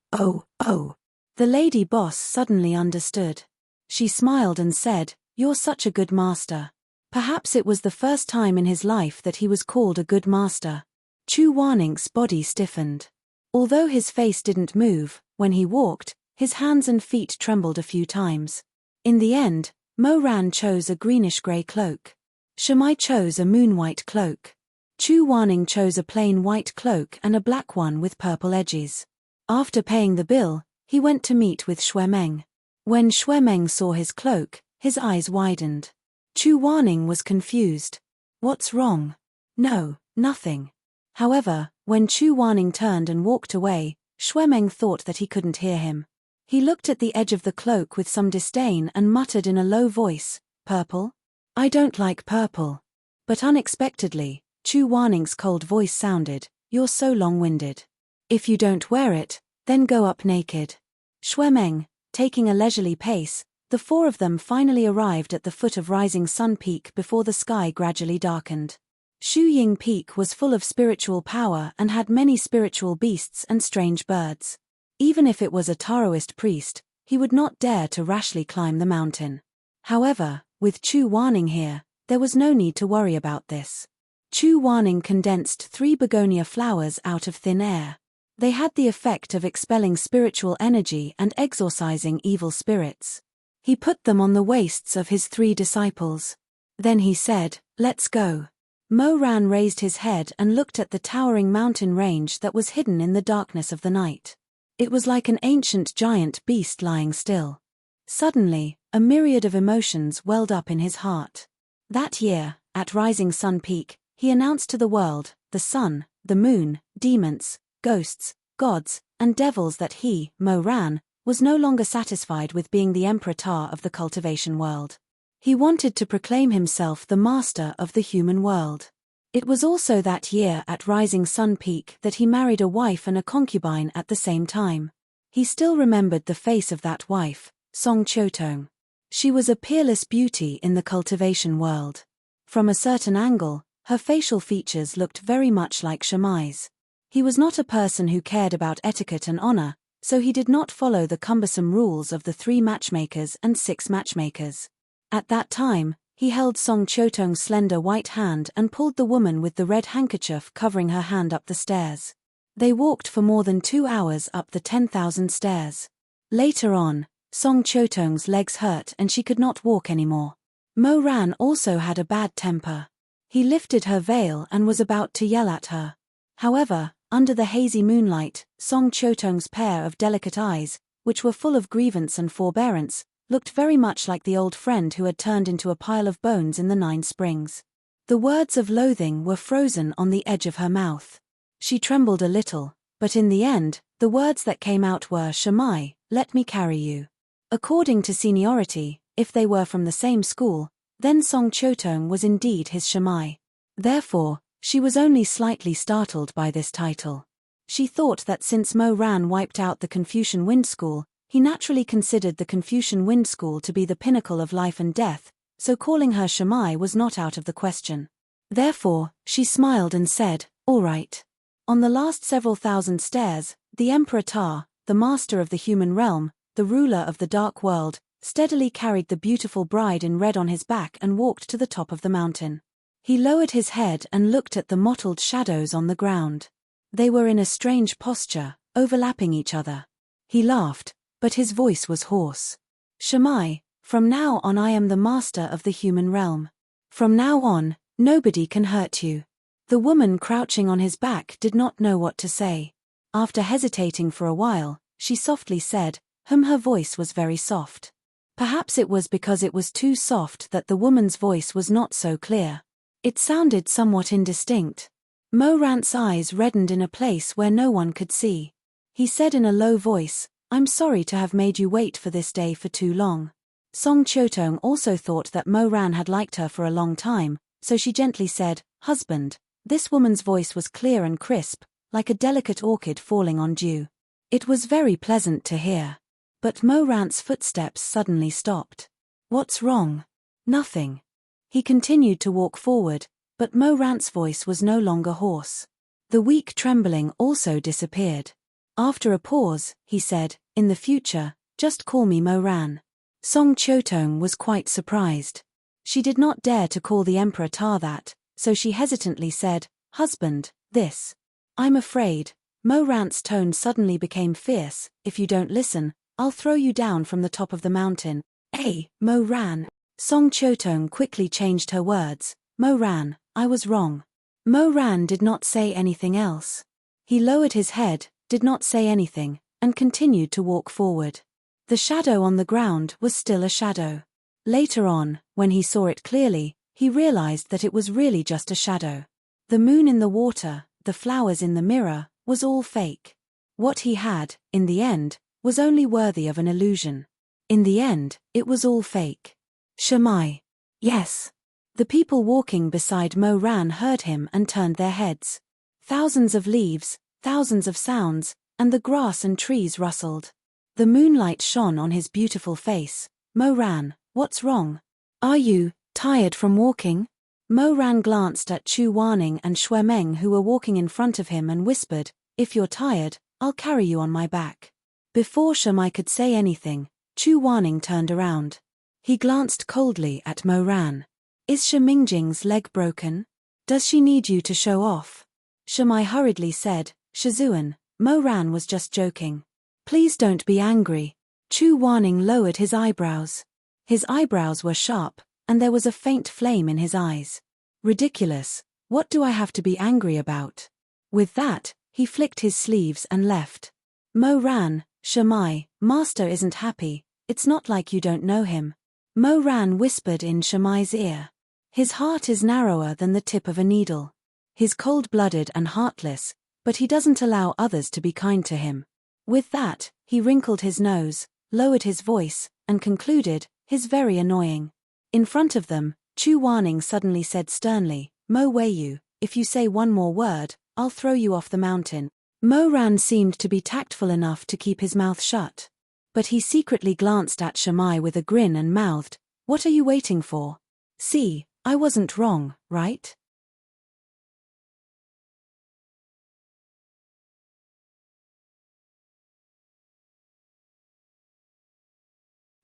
S1: The lady boss suddenly understood. She smiled and said, "You're such a good master." Perhaps it was the first time in his life that he was called a good master. Chu Wanning's body stiffened. Although his face didn't move, When he walked, his hands and feet trembled a few times. In the end, Mo Ran chose a greenish-grey cloak. Shimai chose a moon-white cloak. Chu Wanning chose a plain white cloak and a black one with purple edges. After paying the bill, he went to meet with Xue Meng. When Xue Meng saw his cloak, his eyes widened. Chu Wanning was confused. "What's wrong?" "No, nothing." However, when Chu Wanning turned and walked away, Xue Meng thought that he couldn't hear him. He looked at the edge of the cloak with some disdain and muttered in a low voice, "Purple? I don't like purple." But unexpectedly, Chu Wanning's cold voice sounded, "You're so long-winded. If you don't wear it, then go up naked." Xue Meng, taking a leisurely pace, the four of them finally arrived at the foot of Rising Sun Peak before the sky gradually darkened. Shu Ying Peak was full of spiritual power and had many spiritual beasts and strange birds. Even if it was a Taoist priest, he would not dare to rashly climb the mountain. However, with Chu Wanning here, there was no need to worry about this. Chu Wanning condensed 3 begonia flowers out of thin air. They had the effect of expelling spiritual energy and exorcising evil spirits. He put them on the waists of his 3 disciples. Then he said, "Let's go." Mo Ran raised his head and looked at the towering mountain range that was hidden in the darkness of the night. It was like an ancient giant beast lying still. Suddenly, a myriad of emotions welled up in his heart. That year, at Rising Sun Peak, he announced to the world, the sun, the moon, demons, ghosts, gods, and devils that he, Mo Ran, was no longer satisfied with being the Emperor Ta of the cultivation world. He wanted to proclaim himself the master of the human world. It was also that year at Rising Sun Peak that he married a wife and a concubine at the same time. He still remembered the face of that wife, Song Chiotong. She was a peerless beauty in the cultivation world. From a certain angle, her facial features looked very much like Shimai's. He was not a person who cared about etiquette and honor, so he did not follow the cumbersome rules of the 3 matchmakers and 6 matchmakers. At that time, he held Song Chiotong's slender white hand and pulled the woman with the red handkerchief covering her hand up the stairs. They walked for more than 2 hours up the 10,000 stairs. Later on, Song Chiotong's legs hurt and she could not walk anymore. Mo Ran also had a bad temper. He lifted her veil and was about to yell at her. However, under the hazy moonlight, Song Chiotong's pair of delicate eyes, which were full of grievance and forbearance, looked very much like the old friend who had turned into a pile of bones in the 9 springs. The words of loathing were frozen on the edge of her mouth. She trembled a little, but in the end, the words that came out were, "Shimai, let me carry you." According to seniority, if they were from the same school, then Song Chiotong was indeed his Shimai. Therefore, she was only slightly startled by this title. She thought that since Mo Ran wiped out the Confucian Wind School, he naturally considered the Confucian Wind School to be the pinnacle of life and death, so calling her Shimai was not out of the question. Therefore, she smiled and said, "All right." On the last several thousand stairs, the Emperor Ta, the master of the human realm, the ruler of the dark world, steadily carried the beautiful bride in red on his back and walked to the top of the mountain. He lowered his head and looked at the mottled shadows on the ground. They were in a strange posture, overlapping each other. He laughed, but his voice was hoarse. "Shimai, from now on I am the master of the human realm. From now on, nobody can hurt you." The woman crouching on his back did not know what to say. After hesitating for a while, she softly said, her voice was very soft. Perhaps it was because it was too soft that the woman's voice was not so clear. It sounded somewhat indistinct. Mo Ran's eyes reddened in a place where no one could see. He said in a low voice, "I'm sorry to have made you wait for this day for too long." Song Chiotong also thought that Mo Ran had liked her for a long time, so she gently said, "Husband." This woman's voice was clear and crisp, like a delicate orchid falling on dew. It was very pleasant to hear. But Mo Ran's footsteps suddenly stopped. "What's wrong?" "Nothing." He continued to walk forward, but Mo Ran's voice was no longer hoarse. The weak trembling also disappeared. After a pause, he said, "In the future, just call me Mo Ran." Song Chiotong was quite surprised. She did not dare to call the Emperor Ta that, so she hesitantly said, "Husband, this. I'm afraid, Mo Ran's tone suddenly became fierce. If you don't listen, I'll throw you down from the top of the mountain. Hey, Mo Ran. Song Chotong quickly changed her words. Mo Ran, I was wrong. Mo Ran did not say anything else. He lowered his head, did not say anything, and continued to walk forward. The shadow on the ground was still a shadow. Later on, when he saw it clearly, he realized that it was really just a shadow. The moon in the water, the flowers in the mirror, was all fake. What he had, in the end, was only worthy of an illusion. In the end, it was all fake. Shamai. Yes. The people walking beside Mo Ran heard him and turned their heads. Thousands of leaves, thousands of sounds, and the grass and trees rustled. The moonlight shone on his beautiful face. Mo Ran, what's wrong? Are you tired from walking? Mo Ran glanced at Chu Wanning and Xue Meng who were walking in front of him and whispered, if you're tired, I'll carry you on my back. Before Shamai could say anything, Chu Wanning turned around. He glanced coldly at Mo Ran. Is Shimingjing's leg broken? Does she need you to show off? Shamai hurriedly said, Shizun, Mo Ran was just joking. Please don't be angry. Chu Wanning lowered his eyebrows. His eyebrows were sharp, and there was a faint flame in his eyes. Ridiculous, what do I have to be angry about? With that, he flicked his sleeves and left. Mo Ran, Shamai, Master isn't happy, it's not like you don't know him. Mo Ran whispered in Shamai's ear. His heart is narrower than the tip of a needle. He's cold-blooded and heartless, but he doesn't allow others to be kind to him. With that, he wrinkled his nose, lowered his voice, and concluded, he's very annoying. In front of them, Chu Wanning suddenly said sternly, Mo Weiyu, if you say one more word, I'll throw you off the mountain. Mo Ran seemed to be tactful enough to keep his mouth shut. But he secretly glanced at Shamai with a grin and mouthed, what are you waiting for? See, I wasn't wrong, right?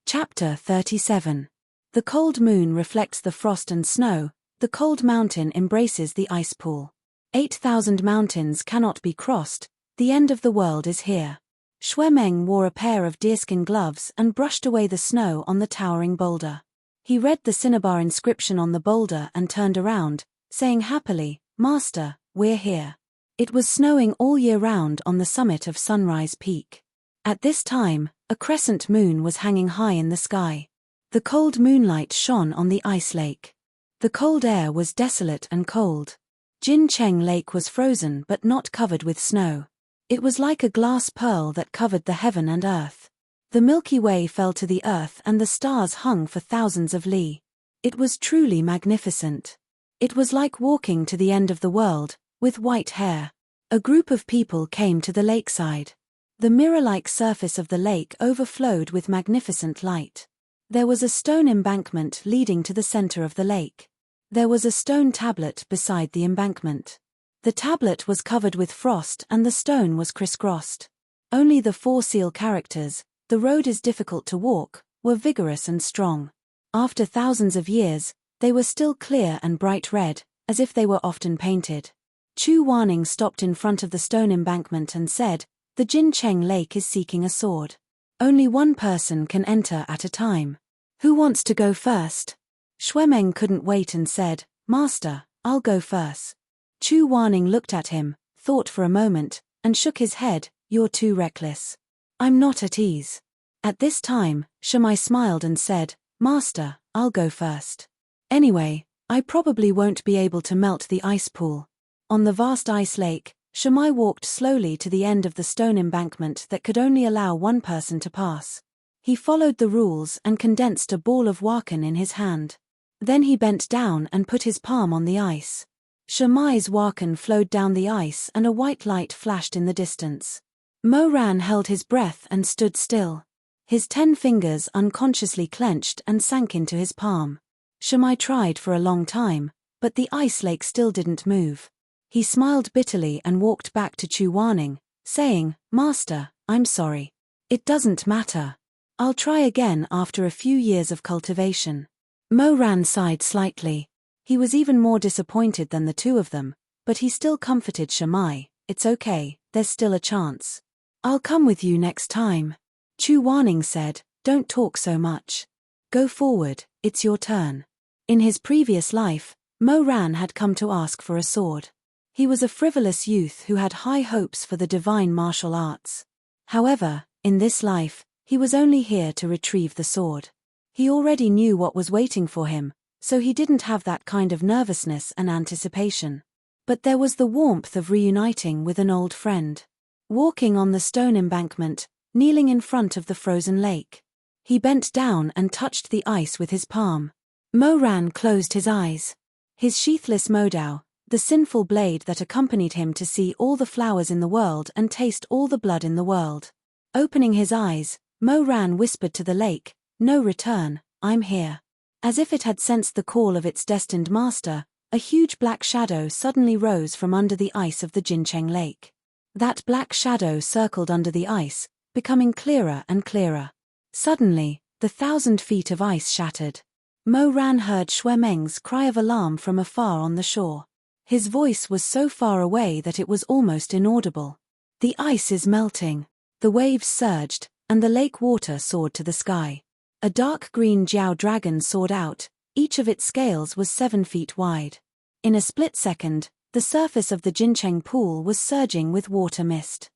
S1: Chapter 37. The cold moon reflects the frost and snow, the cold mountain embraces the ice pool. 8,000 mountains cannot be crossed, the end of the world is here. Xue Meng wore a pair of deerskin gloves and brushed away the snow on the towering boulder. He read the cinnabar inscription on the boulder and turned around, saying happily, Master, we're here. It was snowing all year round on the summit of Sunrise Peak. At this time, a crescent moon was hanging high in the sky. The cold moonlight shone on the ice lake. The cold air was desolate and cold. Jin Cheng Lake was frozen but not covered with snow. It was like a glass pearl that covered the heaven and earth. The Milky Way fell to the earth and the stars hung for thousands of li. It was truly magnificent. It was like walking to the end of the world, with white hair. A group of people came to the lakeside. The mirror-like surface of the lake overflowed with magnificent light. There was a stone embankment leading to the center of the lake. There was a stone tablet beside the embankment. The tablet was covered with frost and the stone was crisscrossed. Only the 4 seal characters, "The road is difficult to walk," were vigorous and strong. After thousands of years, they were still clear and bright red, as if they were often painted. Chu Wanning stopped in front of the stone embankment and said, "The Jin Cheng Lake is seeking a sword. Only one person can enter at a time. Who wants to go first?" Xue Meng couldn't wait and said, "Master, I'll go first." Chu Wanning looked at him, thought for a moment, and shook his head, "You're too reckless. I'm not at ease." At this time, Shamai smiled and said, "Master, I'll go first. Anyway, I probably won't be able to melt the ice pool." On the vast ice lake, Shamai walked slowly to the end of the stone embankment that could only allow one person to pass. He followed the rules and condensed a ball of wakan in his hand. Then he bent down and put his palm on the ice. Shamai's wakan flowed down the ice and a white light flashed in the distance. Mo Ran held his breath and stood still. His 10 fingers unconsciously clenched and sank into his palm. Shamai tried for a long time, but the ice lake still didn't move. He smiled bitterly and walked back to Chu Wanning, saying, "Master, I'm sorry. It doesn't matter. I'll try again after a few years of cultivation." Mo Ran sighed slightly. He was even more disappointed than the two of them, but he still comforted Shamai, it's okay, there's still a chance. I'll come with you next time. Chu Wanning said, don't talk so much. Go forward, it's your turn. In his previous life, Mo Ran had come to ask for a sword. He was a frivolous youth who had high hopes for the divine martial arts. However, in this life, he was only here to retrieve the sword. He already knew what was waiting for him, so he didn't have that kind of nervousness and anticipation. But there was the warmth of reuniting with an old friend. Walking on the stone embankment, kneeling in front of the frozen lake. He bent down and touched the ice with his palm. Mo Ran closed his eyes. His sheathless modao, the sinful blade that accompanied him to see all the flowers in the world and taste all the blood in the world. Opening his eyes, Mo Ran whispered to the lake, no return, I'm here. As if it had sensed the call of its destined master, a huge black shadow suddenly rose from under the ice of the Jincheng Lake. That black shadow circled under the ice, becoming clearer and clearer. Suddenly, the 1,000 feet of ice shattered. Mo Ran heard Xue Meng's cry of alarm from afar on the shore. His voice was so far away that it was almost inaudible. The ice is melting. The waves surged, and the lake water soared to the sky. A dark green Jiao dragon soared out, each of its scales was 7 feet wide. In a split second, the surface of the Jincheng pool was surging with water mist.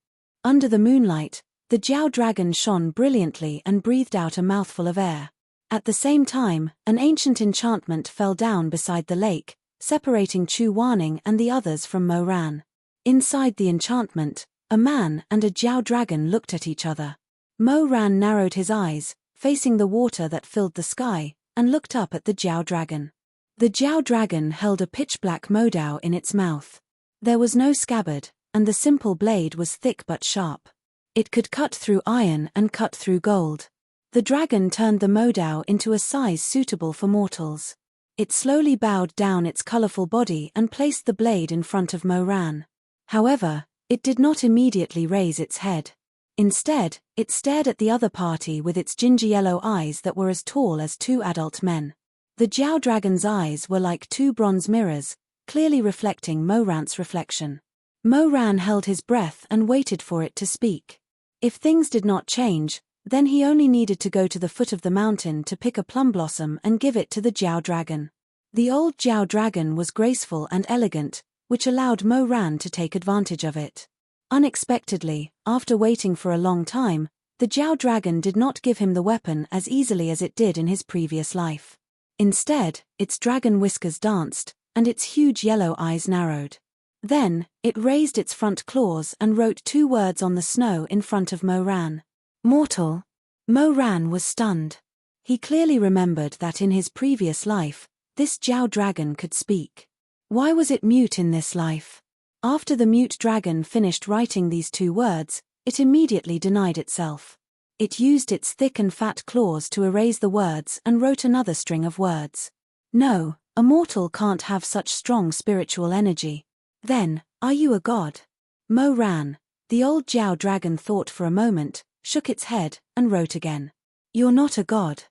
S1: Under the moonlight, the Jiao dragon shone brilliantly and breathed out a mouthful of air. At the same time, an ancient enchantment fell down beside the lake, separating Chu Wanning and the others from Mo Ran. Inside the enchantment, a man and a Jiao dragon looked at each other. Mo Ran narrowed his eyes, facing the water that filled the sky, and looked up at the Jiao dragon. The Jiao dragon held a pitch-black modao in its mouth. There was no scabbard, and the simple blade was thick but sharp. It could cut through iron and cut through gold. The dragon turned the modao into a size suitable for mortals. It slowly bowed down its colorful body and placed the blade in front of Mo Ran. However, it did not immediately raise its head. Instead, it stared at the other party with its ginger-yellow eyes that were as tall as 2 adult men. The Jiao dragon's eyes were like 2 bronze mirrors, clearly reflecting Mo Ran's reflection. Mo Ran held his breath and waited for it to speak. If things did not change, then he only needed to go to the foot of the mountain to pick a plum blossom and give it to the Jiao dragon. The old Jiao dragon was graceful and elegant, which allowed Mo Ran to take advantage of it. Unexpectedly, after waiting for a long time, the Jiao dragon did not give him the weapon as easily as it did in his previous life. Instead, its dragon whiskers danced, and its huge yellow eyes narrowed. Then, it raised its front claws and wrote 2 words on the snow in front of Mo Ran. Mortal. Mo Ran was stunned. He clearly remembered that in his previous life, this Jiao dragon could speak. Why was it mute in this life? After the mute dragon finished writing these 2 words, it immediately denied itself. It used its thick and fat claws to erase the words and wrote another string of words. No, a mortal can't have such strong spiritual energy. Then, are you a god? Mo Ran, the old Jiao dragon thought for a moment, shook its head, and wrote again. You're not a god.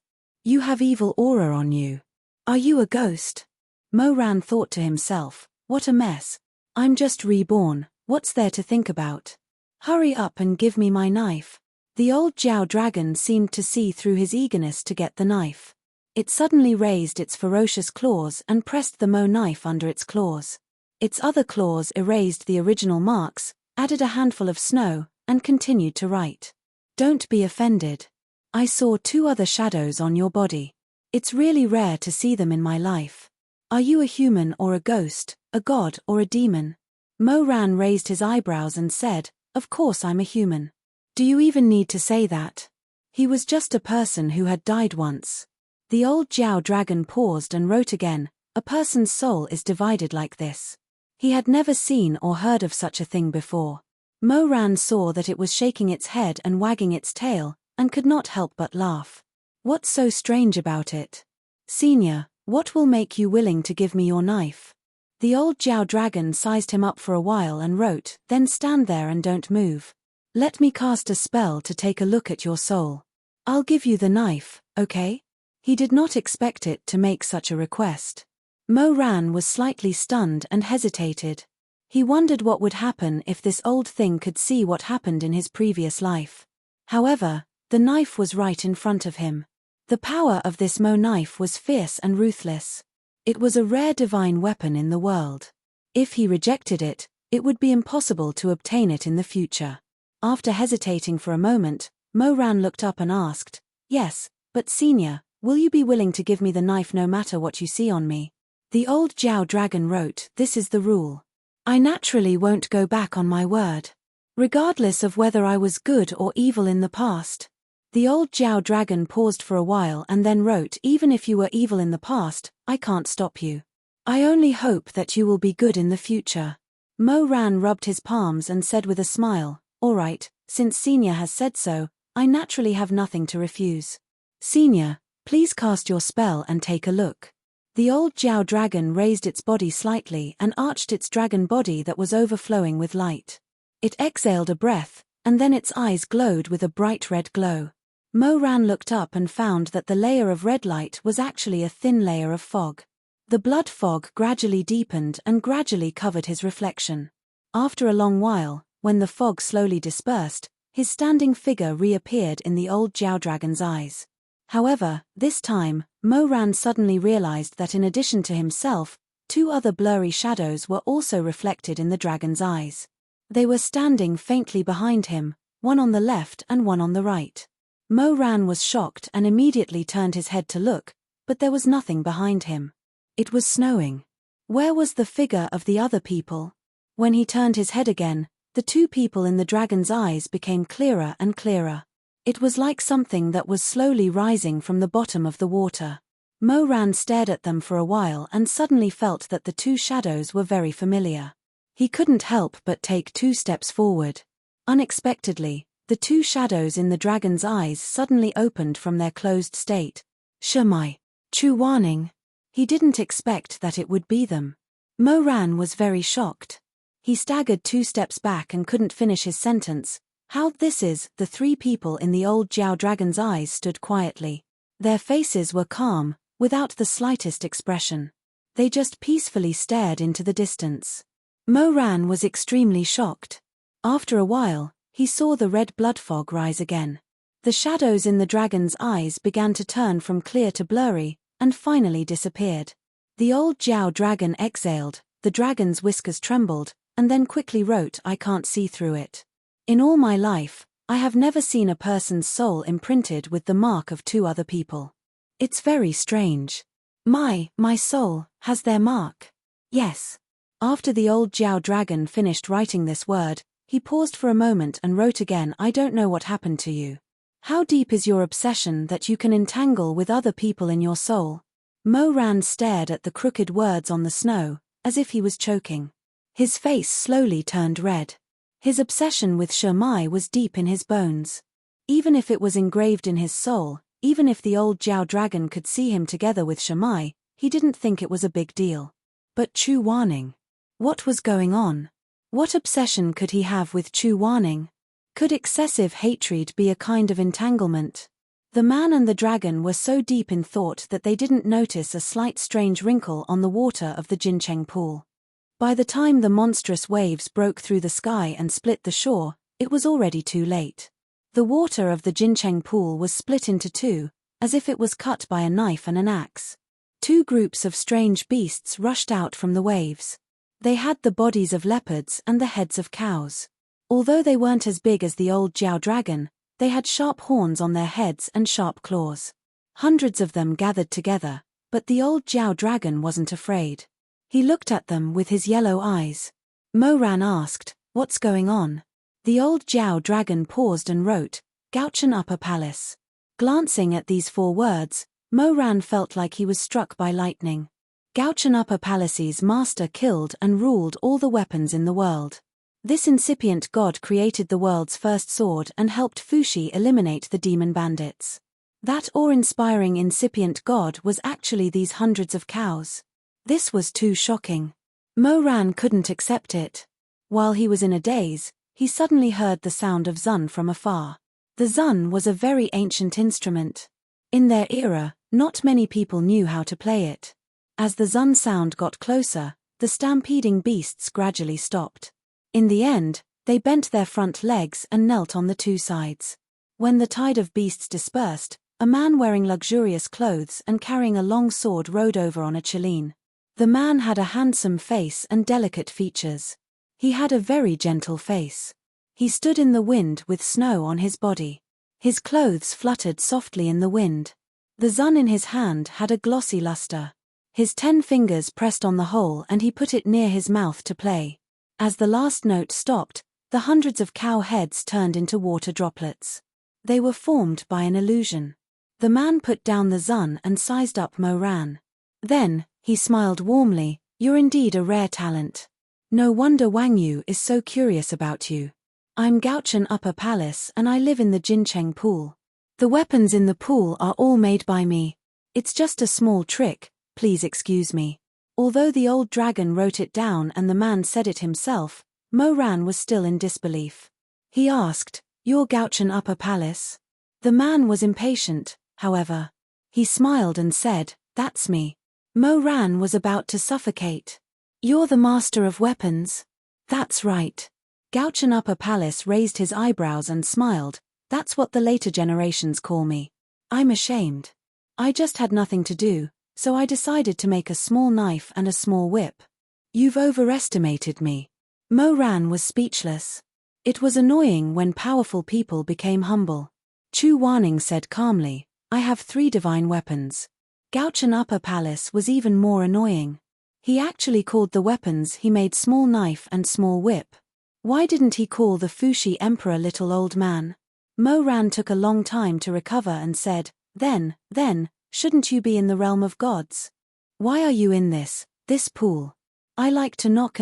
S1: You have evil aura on you. Are you a ghost? Mo Ran thought to himself, what a mess. I'm just reborn, what's there to think about? Hurry up and give me my knife. The old Jiao dragon seemed to see through his eagerness to get the knife. It suddenly raised its ferocious claws and pressed the Mo knife under its claws. Its other claws erased the original marks, added a handful of snow, and continued to write. Don't be offended. I saw 2 other shadows on your body. It's really rare to see them in my life. Are you a human or a ghost, a god or a demon? Mo Ran raised his eyebrows and said, of course I'm a human. Do you even need to say that? He was just a person who had died once. The old Jiao dragon paused and wrote again, a person's soul is divided like this. He had never seen or heard of such a thing before. Mo Ran saw that it was shaking its head and wagging its tail, and could not help but laugh. What's so strange about it? Senior, what will make you willing to give me your knife? The old Jiao dragon sized him up for a while and wrote, then stand there and don't move. Let me cast a spell to take a look at your soul. I'll give you the knife, okay? He did not expect it to make such a request. Mo Ran was slightly stunned and hesitated. He wondered what would happen if this old thing could see what happened in his previous life. However, the knife was right in front of him. The power of this Mo knife was fierce and ruthless. It was a rare divine weapon in the world. If he rejected it, it would be impossible to obtain it in the future. After hesitating for a moment, Mo Ran looked up and asked, "Yes, but Senior, will you be willing to give me the knife no matter what you see on me?" The old Jiao dragon wrote, "This is the rule. I naturally won't go back on my word. Regardless of whether I was good or evil in the past." The old Jiao dragon paused for a while and then wrote, "Even if you were evil in the past, I can't stop you. I only hope that you will be good in the future." Mo Ran rubbed his palms and said with a smile, "All right, since Senior has said so, I naturally have nothing to refuse. Senior, please cast your spell and take a look." The old Jiao dragon raised its body slightly and arched its dragon body that was overflowing with light. It exhaled a breath, and then its eyes glowed with a bright red glow. Mo Ran looked up and found that the layer of red light was actually a thin layer of fog. The blood fog gradually deepened and gradually covered his reflection. After a long while, when the fog slowly dispersed, his standing figure reappeared in the old Jiao dragon's eyes. However, this time, Mo Ran suddenly realized that in addition to himself, two other blurry shadows were also reflected in the dragon's eyes. They were standing faintly behind him, one on the left and one on the right. Mo Ran was shocked and immediately turned his head to look, but there was nothing behind him. It was snowing. Where was the figure of the other people? When he turned his head again, the two people in the dragon's eyes became clearer and clearer. It was like something that was slowly rising from the bottom of the water. Mo Ran stared at them for a while and suddenly felt that the two shadows were very familiar. He couldn't help but take 2 steps forward. Unexpectedly, the two shadows in the dragon's eyes suddenly opened from their closed state. "Shimai. Chu Warning." He didn't expect that it would be them. Mo Ran was very shocked. He staggered 2 steps back and couldn't finish his sentence. "How this is?" The 3 people in the old Jiao dragon's eyes stood quietly. Their faces were calm, without the slightest expression. They just peacefully stared into the distance. Mo Ran was extremely shocked. After a while, he saw the red blood fog rise again. The shadows in the dragon's eyes began to turn from clear to blurry, and finally disappeared. The old Jiao dragon exhaled, the dragon's whiskers trembled, and then quickly wrote, "I can't see through it. In all my life, I have never seen a person's soul imprinted with the mark of 2 other people. It's very strange. My soul has their mark. Yes." After the old Jiao dragon finished writing this word, he paused for a moment and wrote again, "I don't know what happened to you. How deep is your obsession that you can entangle with other people in your soul?" Mo Ran stared at the crooked words on the snow, as if he was choking. His face slowly turned red. His obsession with Shimai was deep in his bones. Even if it was engraved in his soul, even if the old Jiao dragon could see him together with Shimai, he didn't think it was a big deal. But Chu Warning. What was going on? What obsession could he have with Chu Warning? Could excessive hatred be a kind of entanglement? The man and the dragon were so deep in thought that they didn't notice a slight strange wrinkle on the water of the Jincheng pool. By the time the monstrous waves broke through the sky and split the shore, it was already too late. The water of the Jincheng pool was split into 2, as if it was cut by a knife and an axe. 2 groups of strange beasts rushed out from the waves. They had the bodies of leopards and the heads of cows. Although they weren't as big as the old Jiao dragon, they had sharp horns on their heads and sharp claws. Hundreds of them gathered together, but the old Jiao dragon wasn't afraid. He looked at them with his yellow eyes. Mo Ran asked, "What's going on?" The old Jiao dragon paused and wrote, "Gauchan Upper Palace." Glancing at these 4 words, Mo Ran felt like he was struck by lightning. Gauchan Upper Palace's master killed and ruled all the weapons in the world. This incipient god created the world's first sword and helped Fushi eliminate the demon bandits. That awe-inspiring incipient god was actually these hundreds of cows. This was too shocking. Mo Ran couldn't accept it. While he was in a daze, he suddenly heard the sound of zun from afar. The zun was a very ancient instrument. In their era, not many people knew how to play it. As the zun sound got closer, the stampeding beasts gradually stopped. In the end, they bent their front legs and knelt on the two sides. When the tide of beasts dispersed, a man wearing luxurious clothes and carrying a long sword rode over on a chileen. The man had a handsome face and delicate features. He had a very gentle face. He stood in the wind with snow on his body. His clothes fluttered softly in the wind. The zun in his hand had a glossy luster. His 10 fingers pressed on the hole and he put it near his mouth to play. As the last note stopped, the hundreds of cow heads turned into water droplets. They were formed by an illusion. The man put down the zun and sized up Mo Ran. Then, he smiled warmly, "You're indeed a rare talent. No wonder Wang Yu is so curious about you. I'm Gauchen Upper Palace and I live in the Jincheng pool. The weapons in the pool are all made by me. It's just a small trick, please excuse me." Although the old dragon wrote it down and the man said it himself, Mo Ran was still in disbelief. He asked, "You're Gauchen Upper Palace?" The man was impatient, however. He smiled and said, "That's me." Mo Ran was about to suffocate. "You're the master of weapons?" "That's right." Gauchen Upper Palace raised his eyebrows and smiled. "That's what the later generations call me. I'm ashamed. I just had nothing to do, so I decided to make a small knife and a small whip." "You've overestimated me." Mo Ran was speechless. It was annoying when powerful people became humble. Chu Wanning said calmly, "I have 3 divine weapons." Gauchen Upper Palace was even more annoying. He actually called the weapons he made small knife and small whip. Why didn't he call the Fushi Emperor little old man? Mo Ran took a long time to recover and said, Then, shouldn't you be in the realm of gods? Why are you in this pool? I like to knock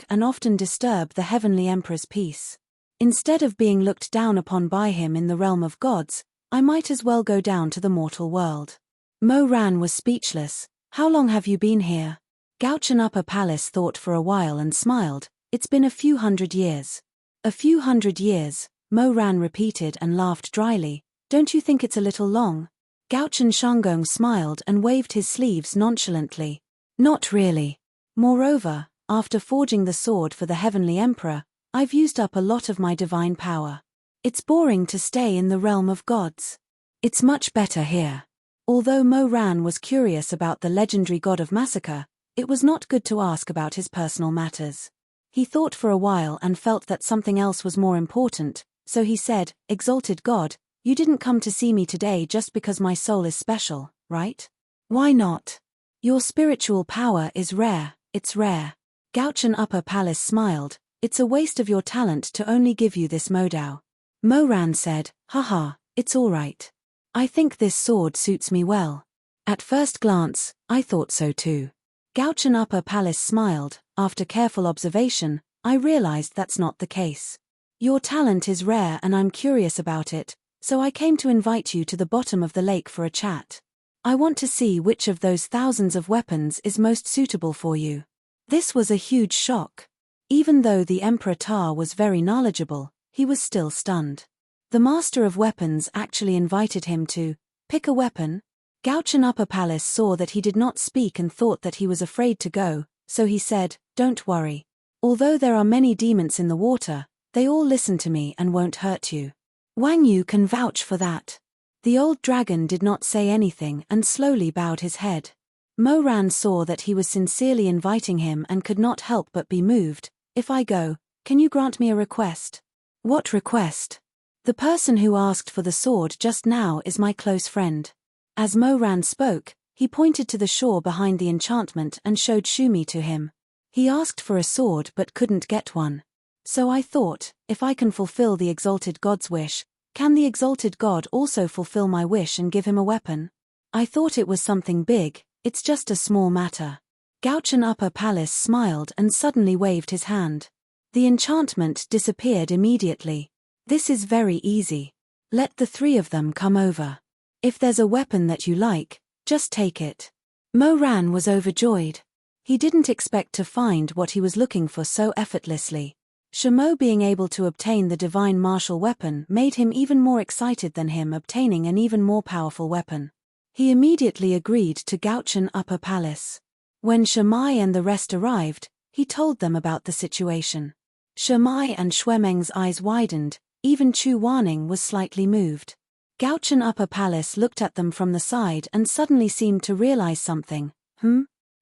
S1: and often disturb the heavenly emperor's peace. Instead of being looked down upon by him in the realm of gods, I might as well go down to the mortal world." Mo Ran was speechless. "How long have you been here?" Gauchen Upper Palace thought for a while and smiled. "It's been a few hundred years." "A few hundred years," Mo Ran repeated and laughed dryly. "Don't you think it's a little long?" Gauchen Shangong smiled and waved his sleeves nonchalantly. "Not really. Moreover, after forging the sword for the heavenly emperor, I've used up a lot of my divine power. It's boring to stay in the realm of gods. It's much better here." Although Mo Ran was curious about the legendary god of massacre, it was not good to ask about his personal matters. He thought for a while and felt that something else was more important, so he said, "Exalted God, you didn't come to see me today just because my soul is special, right?" "Why not? Your spiritual power is rare, it's rare." Gauchen Upper Palace smiled. "It's a waste of your talent to only give you this modao." Mo Ran said, "Haha, it's all right. I think this sword suits me well." At first glance, I thought so too. Gauchen Upper Palace smiled. "After careful observation, I realized that's not the case. Your talent is rare and I'm curious about it, so I came to invite you to the bottom of the lake for a chat. I want to see which of those thousands of weapons is most suitable for you." This was a huge shock. Even though the Emperor Ta was very knowledgeable, he was still stunned. The Master of Weapons actually invited him to pick a weapon. Gauchen Upper Palace saw that he did not speak and thought that he was afraid to go, so he said, "Don't worry. Although there are many demons in the water, they all listen to me and won't hurt you. Wang Yu can vouch for that." The old dragon did not say anything and slowly bowed his head. Mo Ran saw that he was sincerely inviting him and could not help but be moved. "If I go, can you grant me a request?" "What request?" "The person who asked for the sword just now is my close friend." As Mo Ran spoke, he pointed to the shore behind the enchantment and showed Shumi to him. "He asked for a sword but couldn't get one. So I thought, if I can fulfill the exalted god's wish, can the exalted god also fulfill my wish and give him a weapon? I thought it was something big, it's just a small matter." Gauchen Upper Palace smiled and suddenly waved his hand. The enchantment disappeared immediately. "This is very easy. Let the 3 of them come over. If there's a weapon that you like, just take it." Mo Ran was overjoyed. He didn't expect to find what he was looking for so effortlessly. Shamo being able to obtain the divine martial weapon made him even more excited than him obtaining an even more powerful weapon. He immediately agreed to Gauchen Upper Palace. When Shimai and the rest arrived, he told them about the situation. Shimai and Shuemeng's eyes widened, even Chu Wanning was slightly moved. Gaochen Upper Palace looked at them from the side and suddenly seemed to realize something.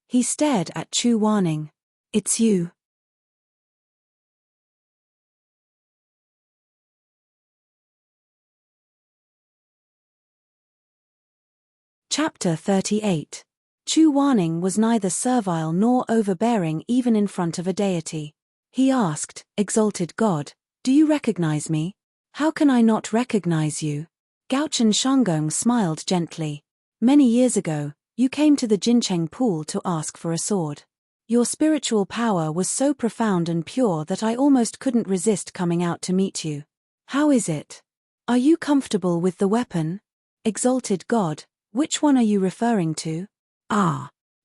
S1: He stared at Chu Wanning. It's you. Chapter 38. Chu Wanning was neither servile nor overbearing even in front of a deity. He asked, "Exalted God, do you recognize me?" "How can I not recognize you?" Gaochen Shanggong smiled gently. "Many years ago, you came to the Jincheng pool to ask for a sword. Your spiritual power was so profound and pure that I almost couldn't resist coming out to meet you. How is it? Are you comfortable with the weapon?" "Exalted God, which one are you referring to?"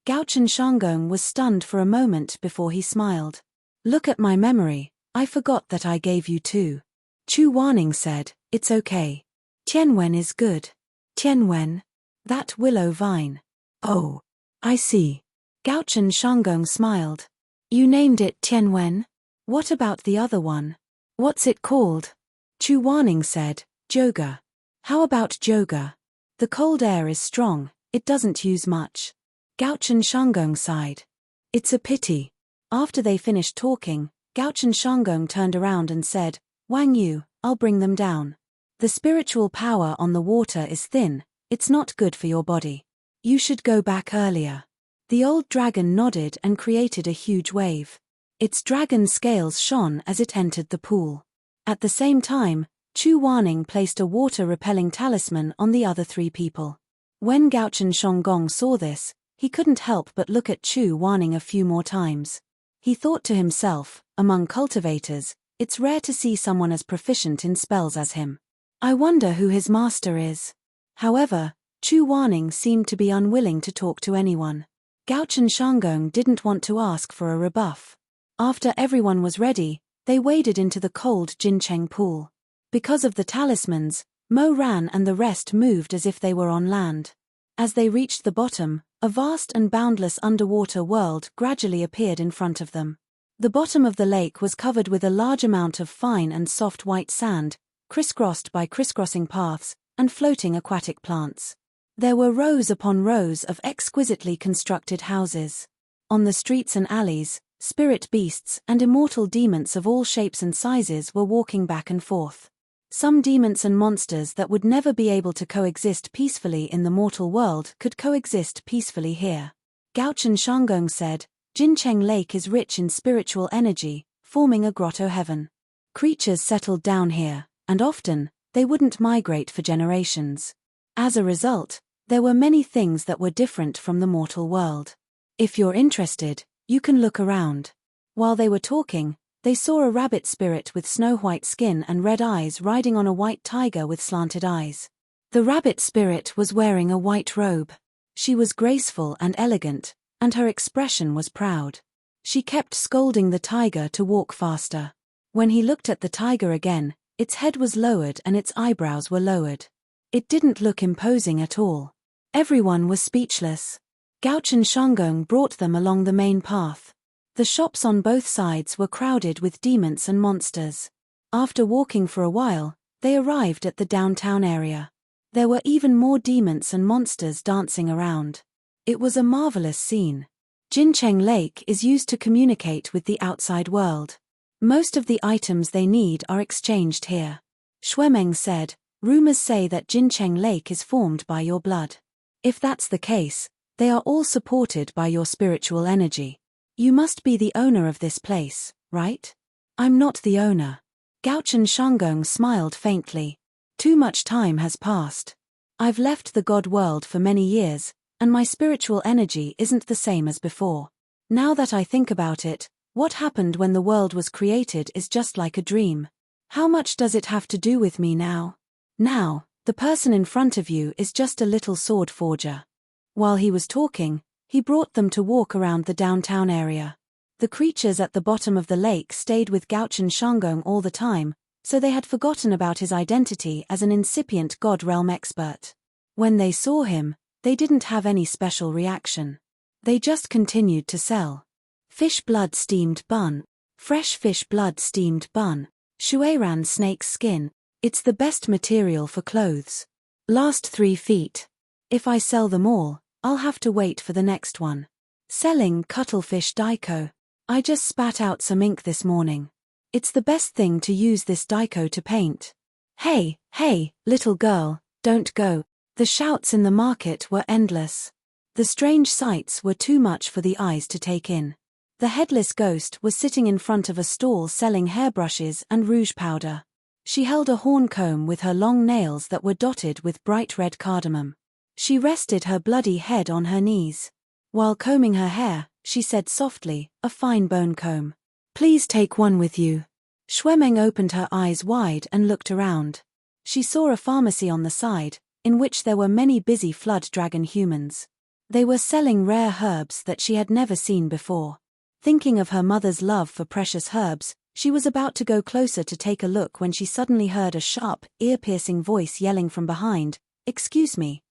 S1: Gaochen Shanggong was stunned for a moment before he smiled. "Look at my memory, I forgot that I gave you two." Chu Wanning said, "It's okay. Tianwen is good." "Tianwen? That willow vine." "Oh, I see." Gaochen Shanggong smiled. "You named it Tianwen? What about the other one? What's it called?" Chu Wanning said, "Joga." "How about Joga?" "The cold air is strong, it doesn't use much." Gaochen Shanggong sighed. "It's a pity." After they finished talking, Gaochen Shanggong turned around and said, "Wang Yu, I'll bring them down. The spiritual power on the water is thin, it's not good for your body. You should go back earlier." The old dragon nodded and created a huge wave. Its dragon scales shone as it entered the pool. At the same time, Chu Wanning placed a water-repelling talisman on the other three people. When Gaochen Shanggong saw this, he couldn't help but look at Chu Wanning a few more times. He thought to himself, among cultivators, it's rare to see someone as proficient in spells as him. I wonder who his master is. However, Chu Wanning seemed to be unwilling to talk to anyone. Gaochen Shanggong didn't want to ask for a rebuff. After everyone was ready, they waded into the cold Jincheng pool. Because of the talismans, Mo ran and the rest moved as if they were on land. As they reached the bottom, a vast and boundless underwater world gradually appeared in front of them. The bottom of the lake was covered with a large amount of fine and soft white sand, crisscrossed by crisscrossing paths, and floating aquatic plants. There were rows upon rows of exquisitely constructed houses. On the streets and alleys, spirit beasts and immortal demons of all shapes and sizes were walking back and forth. Some demons and monsters that would never be able to coexist peacefully in the mortal world could coexist peacefully here. Gaochen Shanggong said, "Jincheng Lake is rich in spiritual energy, forming a grotto heaven. Creatures settled down here, and often, they wouldn't migrate for generations. As a result, there were many things that were different from the mortal world. If you're interested, you can look around." While they were talking, they saw a rabbit spirit with snow-white skin and red eyes riding on a white tiger with slanted eyes. The rabbit spirit was wearing a white robe. She was graceful and elegant, and her expression was proud. She kept scolding the tiger to walk faster. When he looked at the tiger again, its head was lowered and its eyebrows were lowered. It didn't look imposing at all. Everyone was speechless. Gaochen Shanggong brought them along the main path. The shops on both sides were crowded with demons and monsters. After walking for a while, they arrived at the downtown area. There were even more demons and monsters dancing around. It was a marvelous scene. Jincheng Lake is used to communicate with the outside world. Most of the items they need are exchanged here. Shuemeng said, "Rumors say that Jincheng Lake is formed by your blood. If that's the case, they are all supported by your spiritual energy. You must be the owner of this place, right?" "I'm not the owner." Gaochen Shanggong smiled faintly. "Too much time has passed. I've left the God world for many years, and my spiritual energy isn't the same as before. Now that I think about it, what happened when the world was created is just like a dream. How much does it have to do with me now? Now, the person in front of you is just a little sword forger." While he was talking, he brought them to walk around the downtown area. The creatures at the bottom of the lake stayed with Gaochen Shanggong all the time, so they had forgotten about his identity as an incipient God realm expert. When they saw him, they didn't have any special reaction. They just continued to sell. Fish blood steamed bun. Fresh fish blood steamed bun. Shuiran snake's skin. It's the best material for clothes. Last 3 feet. If I sell them all, I'll have to wait for the next one. Selling cuttlefish daiko. I just spat out some ink this morning. It's the best thing to use this daiko to paint. Hey, hey, little girl, don't go. The shouts in the market were endless. The strange sights were too much for the eyes to take in. The headless ghost was sitting in front of a stall selling hairbrushes and rouge powder. She held a horn comb with her long nails that were dotted with bright red cardamom. She rested her bloody head on her knees. While combing her hair, she said softly, "A fine bone comb. Please take one with you." Shuemeng opened her eyes wide and looked around. She saw a pharmacy on the side, in which there were many busy flood dragon humans. They were selling rare herbs that she had never seen before. Thinking of her mother's love for precious herbs, she was about to go closer to take a look when she suddenly heard a sharp, ear-piercing voice yelling from behind, excuse me,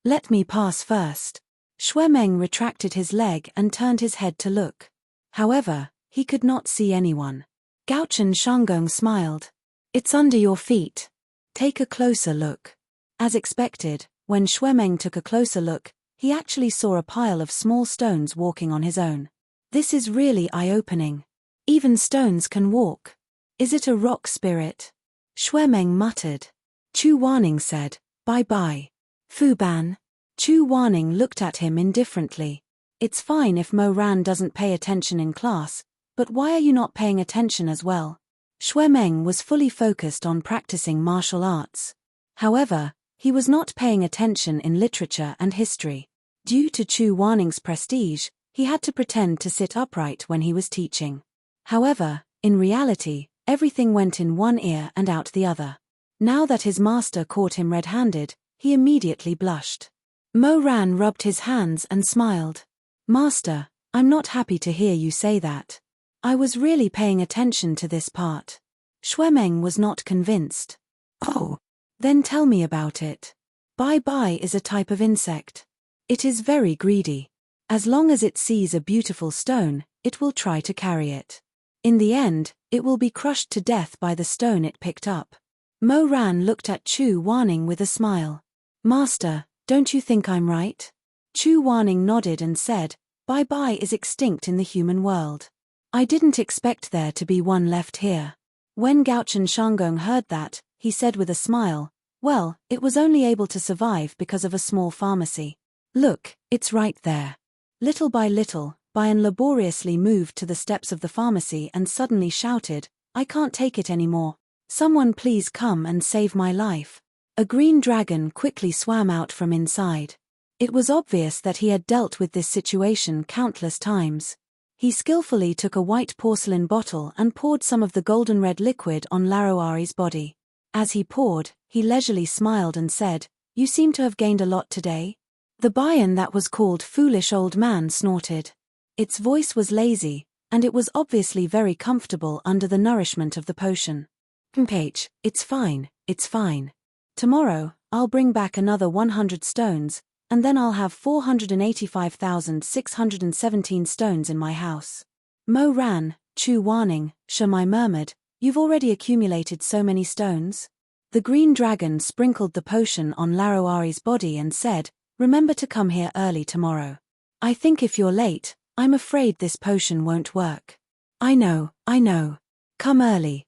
S1: let me pass first." Shuemeng retracted his leg and turned his head to look. However, he could not see anyone. Gaochen Shanggong smiled. "It's under your feet. Take a closer look." As expected, when Shuemeng took a closer look, he actually saw a pile of small stones walking on his own. This is really eye-opening. Even stones can walk. Is it a rock spirit? Shuemeng muttered. Chu Warning said, "Bye-bye. Fu Ban." Chu Warning looked at him indifferently. "It's fine if Mo Ran doesn't pay attention in class, but why are you not paying attention as well?" Shuemeng was fully focused on practicing martial arts. However, he was not paying attention in literature and history. Due to Chu Warning's prestige, he had to pretend to sit upright when he was teaching. However, in reality, everything went in one ear and out the other. Now that his master caught him red-handed, he immediately blushed. Mo Ran rubbed his hands and smiled. "Master, I'm not happy to hear you say that. I was really paying attention to this part." Shuemeng was not convinced. "Oh, then tell me about it." Bye-bye is a type of insect. It is very greedy. As long as it sees a beautiful stone, it will try to carry it. In the end, it will be crushed to death by the stone it picked up. Mo Ran looked at Chu Warning with a smile. "Master, don't you think I'm right?" Chu Warning nodded and said, "Bye-bye is extinct in the human world. I didn't expect there to be one left here." When Gaochen Shanggong heard that, he said with a smile, "Well, it was only able to survive because of a small pharmacy. Look, it's right there." Little by little, Bayan laboriously moved to the steps of the pharmacy and suddenly shouted, "I can't take it anymore. Someone please come and save my life." A green dragon quickly swam out from inside. It was obvious that he had dealt with this situation countless times. He skillfully took a white porcelain bottle and poured some of the golden red liquid on Laroari's body. As he poured, he leisurely smiled and said, "You seem to have gained a lot today." The Bayan that was called Foolish Old Man snorted. Its voice was lazy, and it was obviously very comfortable under the nourishment of the potion. "Mph, it's fine. Tomorrow, I'll bring back another 100 stones, and then I'll have 485,617 stones in my house." Mo Ran, Chu Warning, Shamai murmured, "You've already accumulated so many stones?" The green dragon sprinkled the potion on Laroari's body and said, "Remember to come here early tomorrow. I think if you're late, I'm afraid this potion won't work." I know. Come early.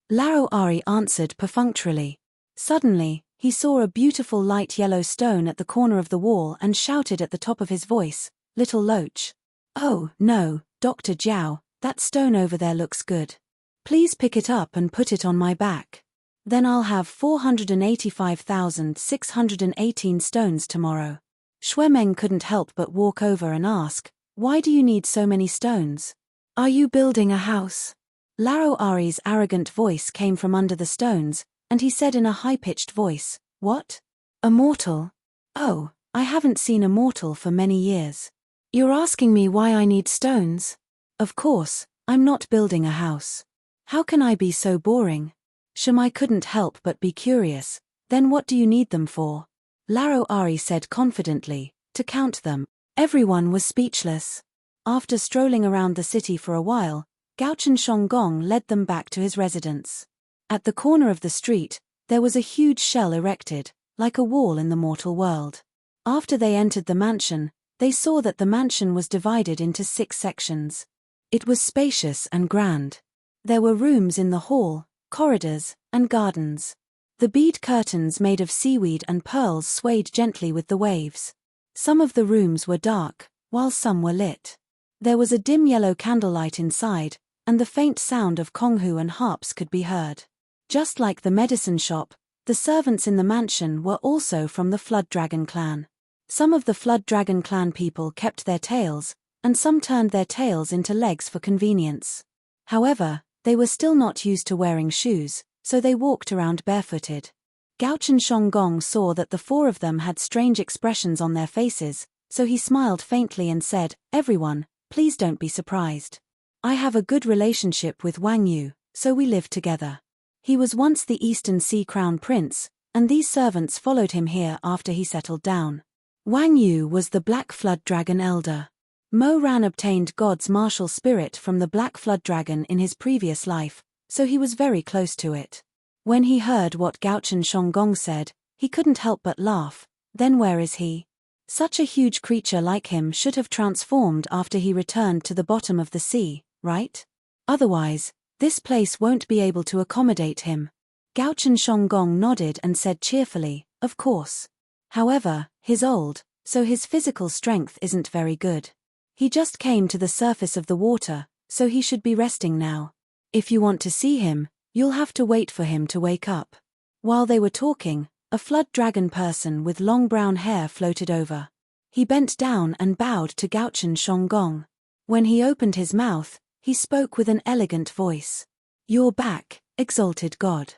S1: Laroari answered perfunctorily. Suddenly, he saw a beautiful light yellow stone at the corner of the wall and shouted at the top of his voice, "Little Loach." "Oh, no, Dr. Jiao, that stone over there looks good. Please pick it up and put it on my back. Then I'll have 485,618 stones tomorrow." Shuemeng couldn't help but walk over and ask, "Why do you need so many stones? Are you building a house?" Laroari's arrogant voice came from under the stones, and he said in a high-pitched voice, "What? A mortal? Oh, I haven't seen a mortal for many years. You're asking me why I need stones? Of course, I'm not building a house. How can I be so boring?" Shamai couldn't help but be curious. "Then what do you need them for?" Laroari said confidently, "To count them." Everyone was speechless. After strolling around the city for a while, Gauchen Shonggong led them back to his residence. At the corner of the street, there was a huge shell erected, like a wall in the mortal world. After they entered the mansion, they saw that the mansion was divided into 6 sections. It was spacious and grand. There were rooms in the hall, corridors, and gardens. The bead curtains made of seaweed and pearls swayed gently with the waves. Some of the rooms were dark, while some were lit. There was a dim yellow candlelight inside, and the faint sound of konghu and harps could be heard. Just like the medicine shop, the servants in the mansion were also from the Flood Dragon clan. Some of the Flood Dragon clan people kept their tails, and some turned their tails into legs for convenience. However, they were still not used to wearing shoes, so they walked around barefooted. Gauchen Shonggong saw that the 4 of them had strange expressions on their faces, so he smiled faintly and said, "Everyone, please don't be surprised. I have a good relationship with Wang Yu, so we live together. He was once the Eastern Sea Crown Prince, and these servants followed him here after he settled down." Wang Yu was the Black Flood Dragon elder. Mo Ran obtained God's martial spirit from the Black Flood Dragon in his previous life, so he was very close to it. When he heard what Gauchen Shonggong said, he couldn't help but laugh. Then where is he? Such a huge creature like him should have transformed after he returned to the bottom of the sea, right? Otherwise, this place won't be able to accommodate him. Gauchen Shonggong nodded and said cheerfully, "Of course. However, he's old, so his physical strength isn't very good. He just came to the surface of the water, so he should be resting now. If you want to see him, you'll have to wait for him to wake up." While they were talking, a flood dragon person with long brown hair floated over. He bent down and bowed to Gauchen Shonggong. When he opened his mouth, he spoke with an elegant voice. "You're back, exalted God.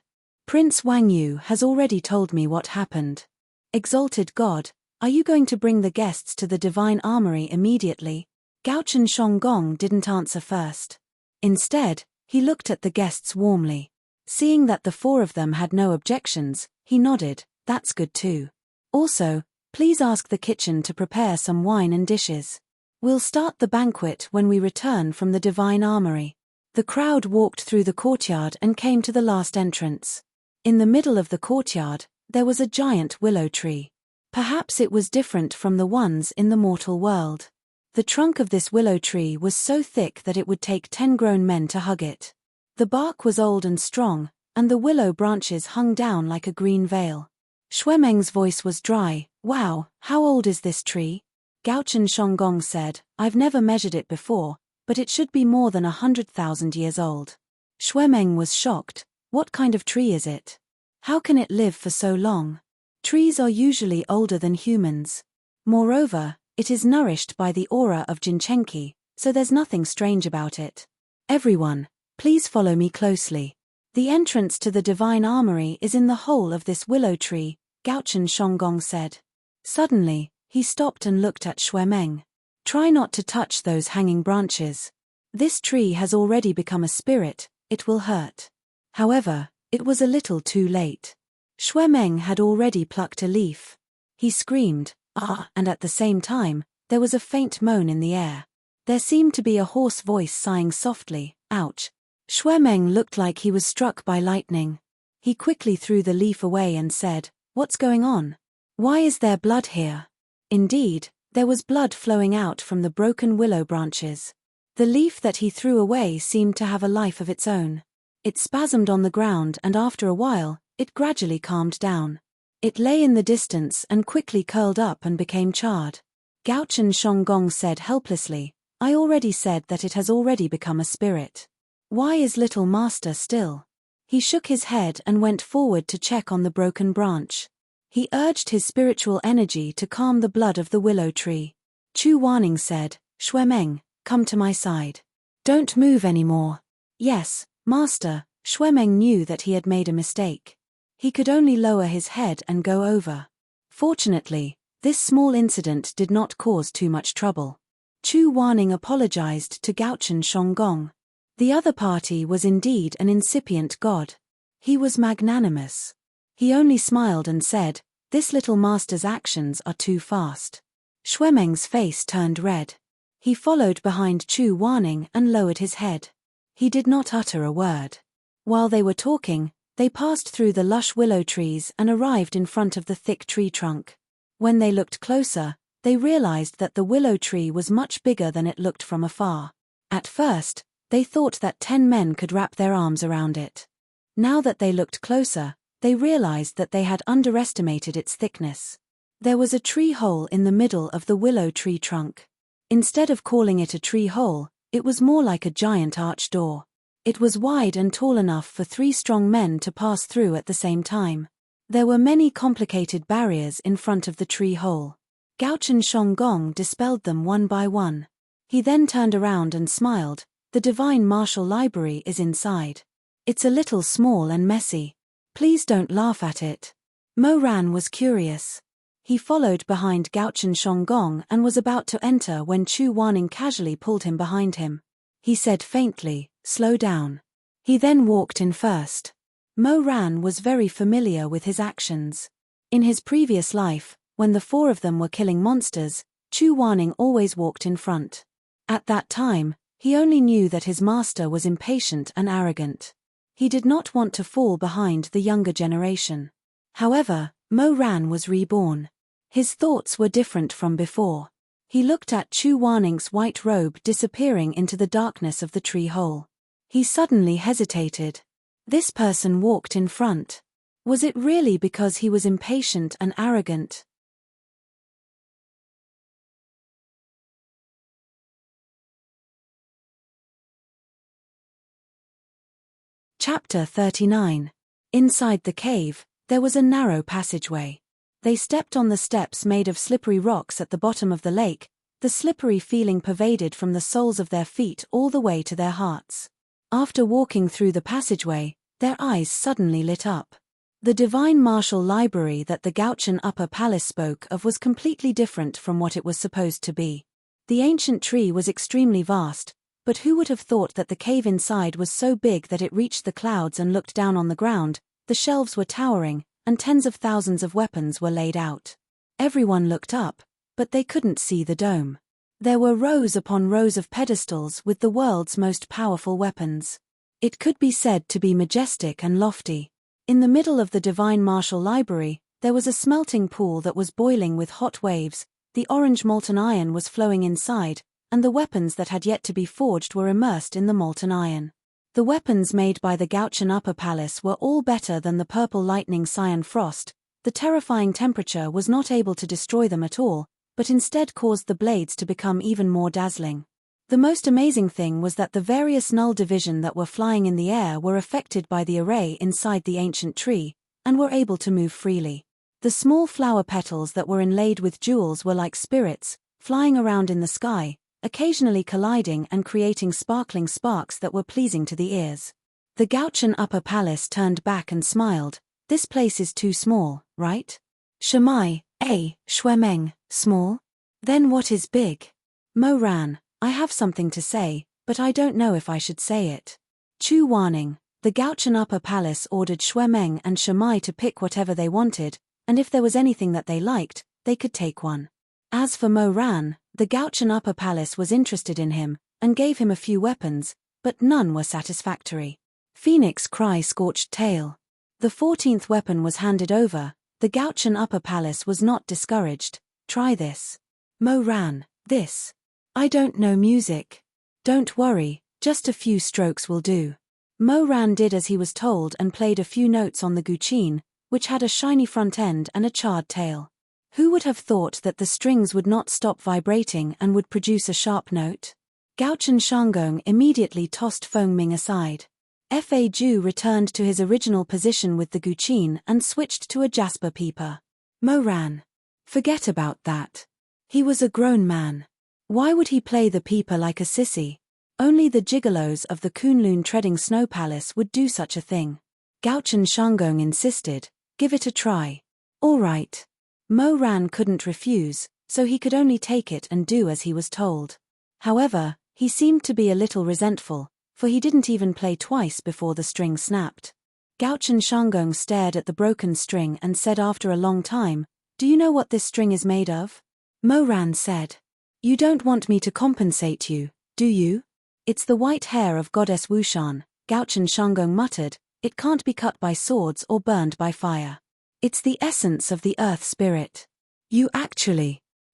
S1: Prince Wang Yu has already told me what happened. Exalted God, are you going to bring the guests to the divine armory immediately?" Gauchen Shonggong didn't answer first. Instead, he looked at the guests warmly. Seeing that the 4 of them had no objections, he nodded, "That's good too. Also, please ask the kitchen to prepare some wine and dishes. We'll start the banquet when we return from the divine armory." The crowd walked through the courtyard and came to the last entrance. In the middle of the courtyard, there was a giant willow tree. Perhaps it was different from the ones in the mortal world. The trunk of this willow tree was so thick that it would take 10 grown men to hug it. The bark was old and strong, and the willow branches hung down like a green veil. Shuemeng's voice was dry. "Wow, how old is this tree?" Gauchen Shonggong said, "I've never measured it before, but it should be more than 100,000 years old." Shuemeng was shocked. "What kind of tree is it? How can it live for so long? Trees are usually older than humans. Moreover, it is nourished by the aura of Jinchenki, so there's nothing strange about it. Everyone, please follow me closely. The entrance to the divine armory is in the hole of this willow tree," Gauchen Shonggong said. Suddenly, he stopped and looked at Shuemeng. "Try not to touch those hanging branches. This tree has already become a spirit, it will hurt." However, it was a little too late. Shuemeng had already plucked a leaf. He screamed, "Ah!" and at the same time, there was a faint moan in the air. There seemed to be a hoarse voice sighing softly, "Ouch." Shuemeng looked like he was struck by lightning. He quickly threw the leaf away and said, "What's going on? Why is there blood here?" Indeed, there was blood flowing out from the broken willow branches. The leaf that he threw away seemed to have a life of its own. It spasmed on the ground and after a while, it gradually calmed down. It lay in the distance and quickly curled up and became charred. Gauchen Shonggong said helplessly, "I already said that it has already become a spirit. Why is little master still?" He shook his head and went forward to check on the broken branch. He urged his spiritual energy to calm the blood of the willow tree. Chu Warning said, "Shuemeng, come to my side. Don't move anymore." "Yes, master." Shuemeng knew that he had made a mistake. He could only lower his head and go over. Fortunately, this small incident did not cause too much trouble. Chu Warning apologized to Gauchen Shonggong. The other party was indeed an incipient god. He was magnanimous. He only smiled and said, "This little master's actions are too fast." Shuemeng's face turned red. He followed behind Chu Wanning and lowered his head. He did not utter a word. While they were talking, they passed through the lush willow trees and arrived in front of the thick tree trunk. When they looked closer, they realized that the willow tree was much bigger than it looked from afar. At first, they thought that 10 men could wrap their arms around it. Now that they looked closer, they realized that they had underestimated its thickness. There was a tree hole in the middle of the willow tree trunk. Instead of calling it a tree hole, it was more like a giant arch door. It was wide and tall enough for 3 strong men to pass through at the same time. There were many complicated barriers in front of the tree hole. Gaochen Shonggong dispelled them one by one. He then turned around and smiled. The Divine Martial Library is inside. It's a little small and messy. Please don't laugh at it. Mo Ran was curious. He followed behind Gaochen Shonggong and was about to enter when Chu Wanning casually pulled him behind him. He said faintly, "Slow down." He then walked in first. Mo Ran was very familiar with his actions. In his previous life, when the 4 of them were killing monsters, Chu Wanning always walked in front. At that time, he only knew that his master was impatient and arrogant. He did not want to fall behind the younger generation. However, Mo Ran was reborn. His thoughts were different from before. He looked at Chu Wanning's white robe disappearing into the darkness of the tree hole. He suddenly hesitated. This person walked in front. Was it really because he was impatient and arrogant? Chapter 39. Inside the cave, there was a narrow passageway. They stepped on the steps made of slippery rocks at the bottom of the lake. The slippery feeling pervaded from the soles of their feet all the way to their hearts. After walking through the passageway, their eyes suddenly lit up. The Divine Martial Library that the Gaochen Upper Palace spoke of was completely different from what it was supposed to be. The ancient tree was extremely vast, but who would have thought that the cave inside was so big that it reached the clouds and looked down on the ground? The shelves were towering, and tens of thousands of weapons were laid out. Everyone looked up, but they couldn't see the dome. There were rows upon rows of pedestals with the world's most powerful weapons. It could be said to be majestic and lofty. In the middle of the Divine Martial Library, there was a smelting pool that was boiling with hot waves. The orange molten iron was flowing inside, and the weapons that had yet to be forged were immersed in the molten iron. The weapons made by the Gaochen Upper Palace were all better than the purple lightning cyan frost. The terrifying temperature was not able to destroy them at all, but instead caused the blades to become even more dazzling. The most amazing thing was that the various null division that were flying in the air were affected by the array inside the ancient tree, and were able to move freely. The small flower petals that were inlaid with jewels were like spirits, flying around in the sky, occasionally colliding and creating sparkling sparks that were pleasing to the ears. The Gaochen Upper Palace turned back and smiled. This place is too small, right? Shamai, Shuemeng, small? Then what is big? Mo Ran, I have something to say, but I don't know if I should say it. Chu Wanning, the Gaochen Upper Palace ordered Shuemeng and Shamai to pick whatever they wanted, and if there was anything that they liked, they could take one. As for Mo Ran, the Gaochen Upper Palace was interested in him, and gave him a few weapons, but none were satisfactory. Phoenix Cry Scorched Tail. The 14th weapon was handed over. The Gaochen Upper Palace was not discouraged. Try this. Mo Ran, this. I don't know music. Don't worry, just a few strokes will do. Mo Ran did as he was told and played a few notes on the guqin, which had a shiny front end and a charred tail. Who would have thought that the strings would not stop vibrating and would produce a sharp note? Gaochen Shangong immediately tossed Feng Ming aside. Fa Ju returned to his original position with the guqin and switched to a jasper peeper. Mo Ran. Forget about that. He was a grown man. Why would he play the peeper like a sissy? Only the gigolos of the Kunlun Treading Snow Palace would do such a thing. Gaochen Shangong insisted, give it a try. All right. Mo Ran couldn't refuse, so he could only take it and do as he was told. However, he seemed to be a little resentful, for he didn't even play twice before the string snapped. Gaochen Shangong stared at the broken string and said after a long time, do you know what this string is made of? Moran said. You don't want me to compensate you, do you? It's the white hair of Goddess Wushan, Gauchen Shangong muttered. It can't be cut by swords or burned by fire. It's the essence of the earth spirit.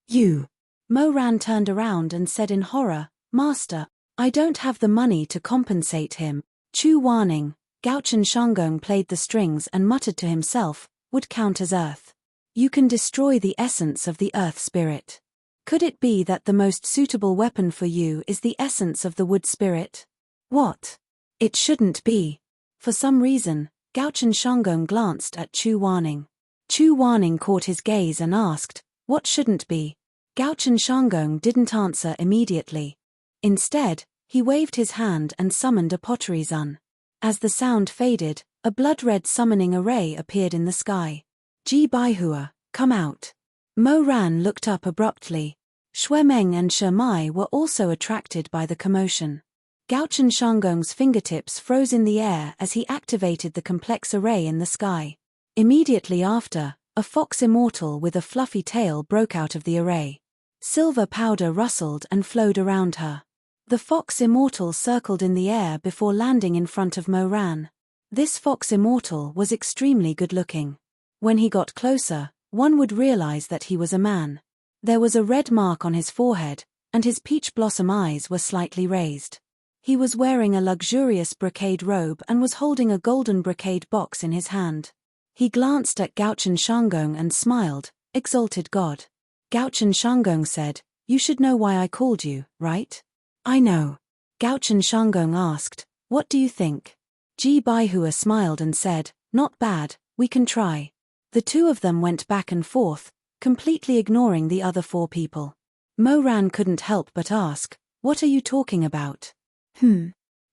S1: You. Moran turned around and said in horror, Master, I don't have the money to compensate him. Chu Warning, Gauchen Shangong played the strings and muttered to himself, would count as earth. You can destroy the essence of the earth spirit. Could it be that the most suitable weapon for you is the essence of the wood spirit? What? It shouldn't be. For some reason, Gauchen Shangong glanced at Chu Warning. Chu Warning caught his gaze and asked, what shouldn't be? Gauchen Shangong didn't answer immediately. Instead, he waved his hand and summoned a pottery zun. As the sound faded, a blood-red summoning array appeared in the sky. Ji Baihua, come out. Moran looked up abruptly. Shuemeng and Shemai were also attracted by the commotion. Gauchen Shangong's fingertips froze in the air as he activated the complex array in the sky. Immediately after, a fox immortal with a fluffy tail broke out of the array. Silver powder rustled and flowed around her. The fox immortal circled in the air before landing in front of Moran. This fox immortal was extremely good-looking. When he got closer, one would realize that he was a man. There was a red mark on his forehead, and his peach blossom eyes were slightly raised. He was wearing a luxurious brocade robe and was holding a golden brocade box in his hand. He glanced at Gauchen Shangong and smiled, exalted God. Gauchen Shangong said, you should know why I called you, right? I know. Gauchen Shangong asked, what do you think? Ji Baihua smiled and said, not bad, we can try. The two of them went back and forth, completely ignoring the other four people. Moran couldn't help but ask, what are you talking about?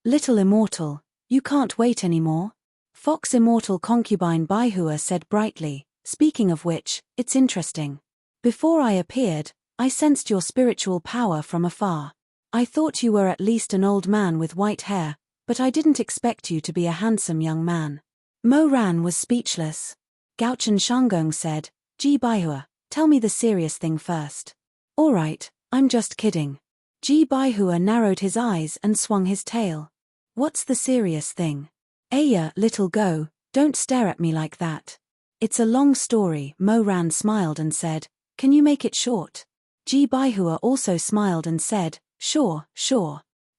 S1: Little immortal, you can't wait anymore? Fox immortal concubine Baihua said brightly, speaking of which, it's interesting. Before I appeared, I sensed your spiritual power from afar. I thought you were at least an old man with white hair, but I didn't expect you to be a handsome young man. Moran was speechless. Gauchen Shangong said, Ji Baihua, tell me the serious thing first. All right, I'm just kidding. Ji Baihua narrowed his eyes and swung his tail. What's the serious thing? Aya, little go, don't stare at me like that. It's a long story. Moran smiled and said, can you make it short? Ji Baihua also smiled and said, sure.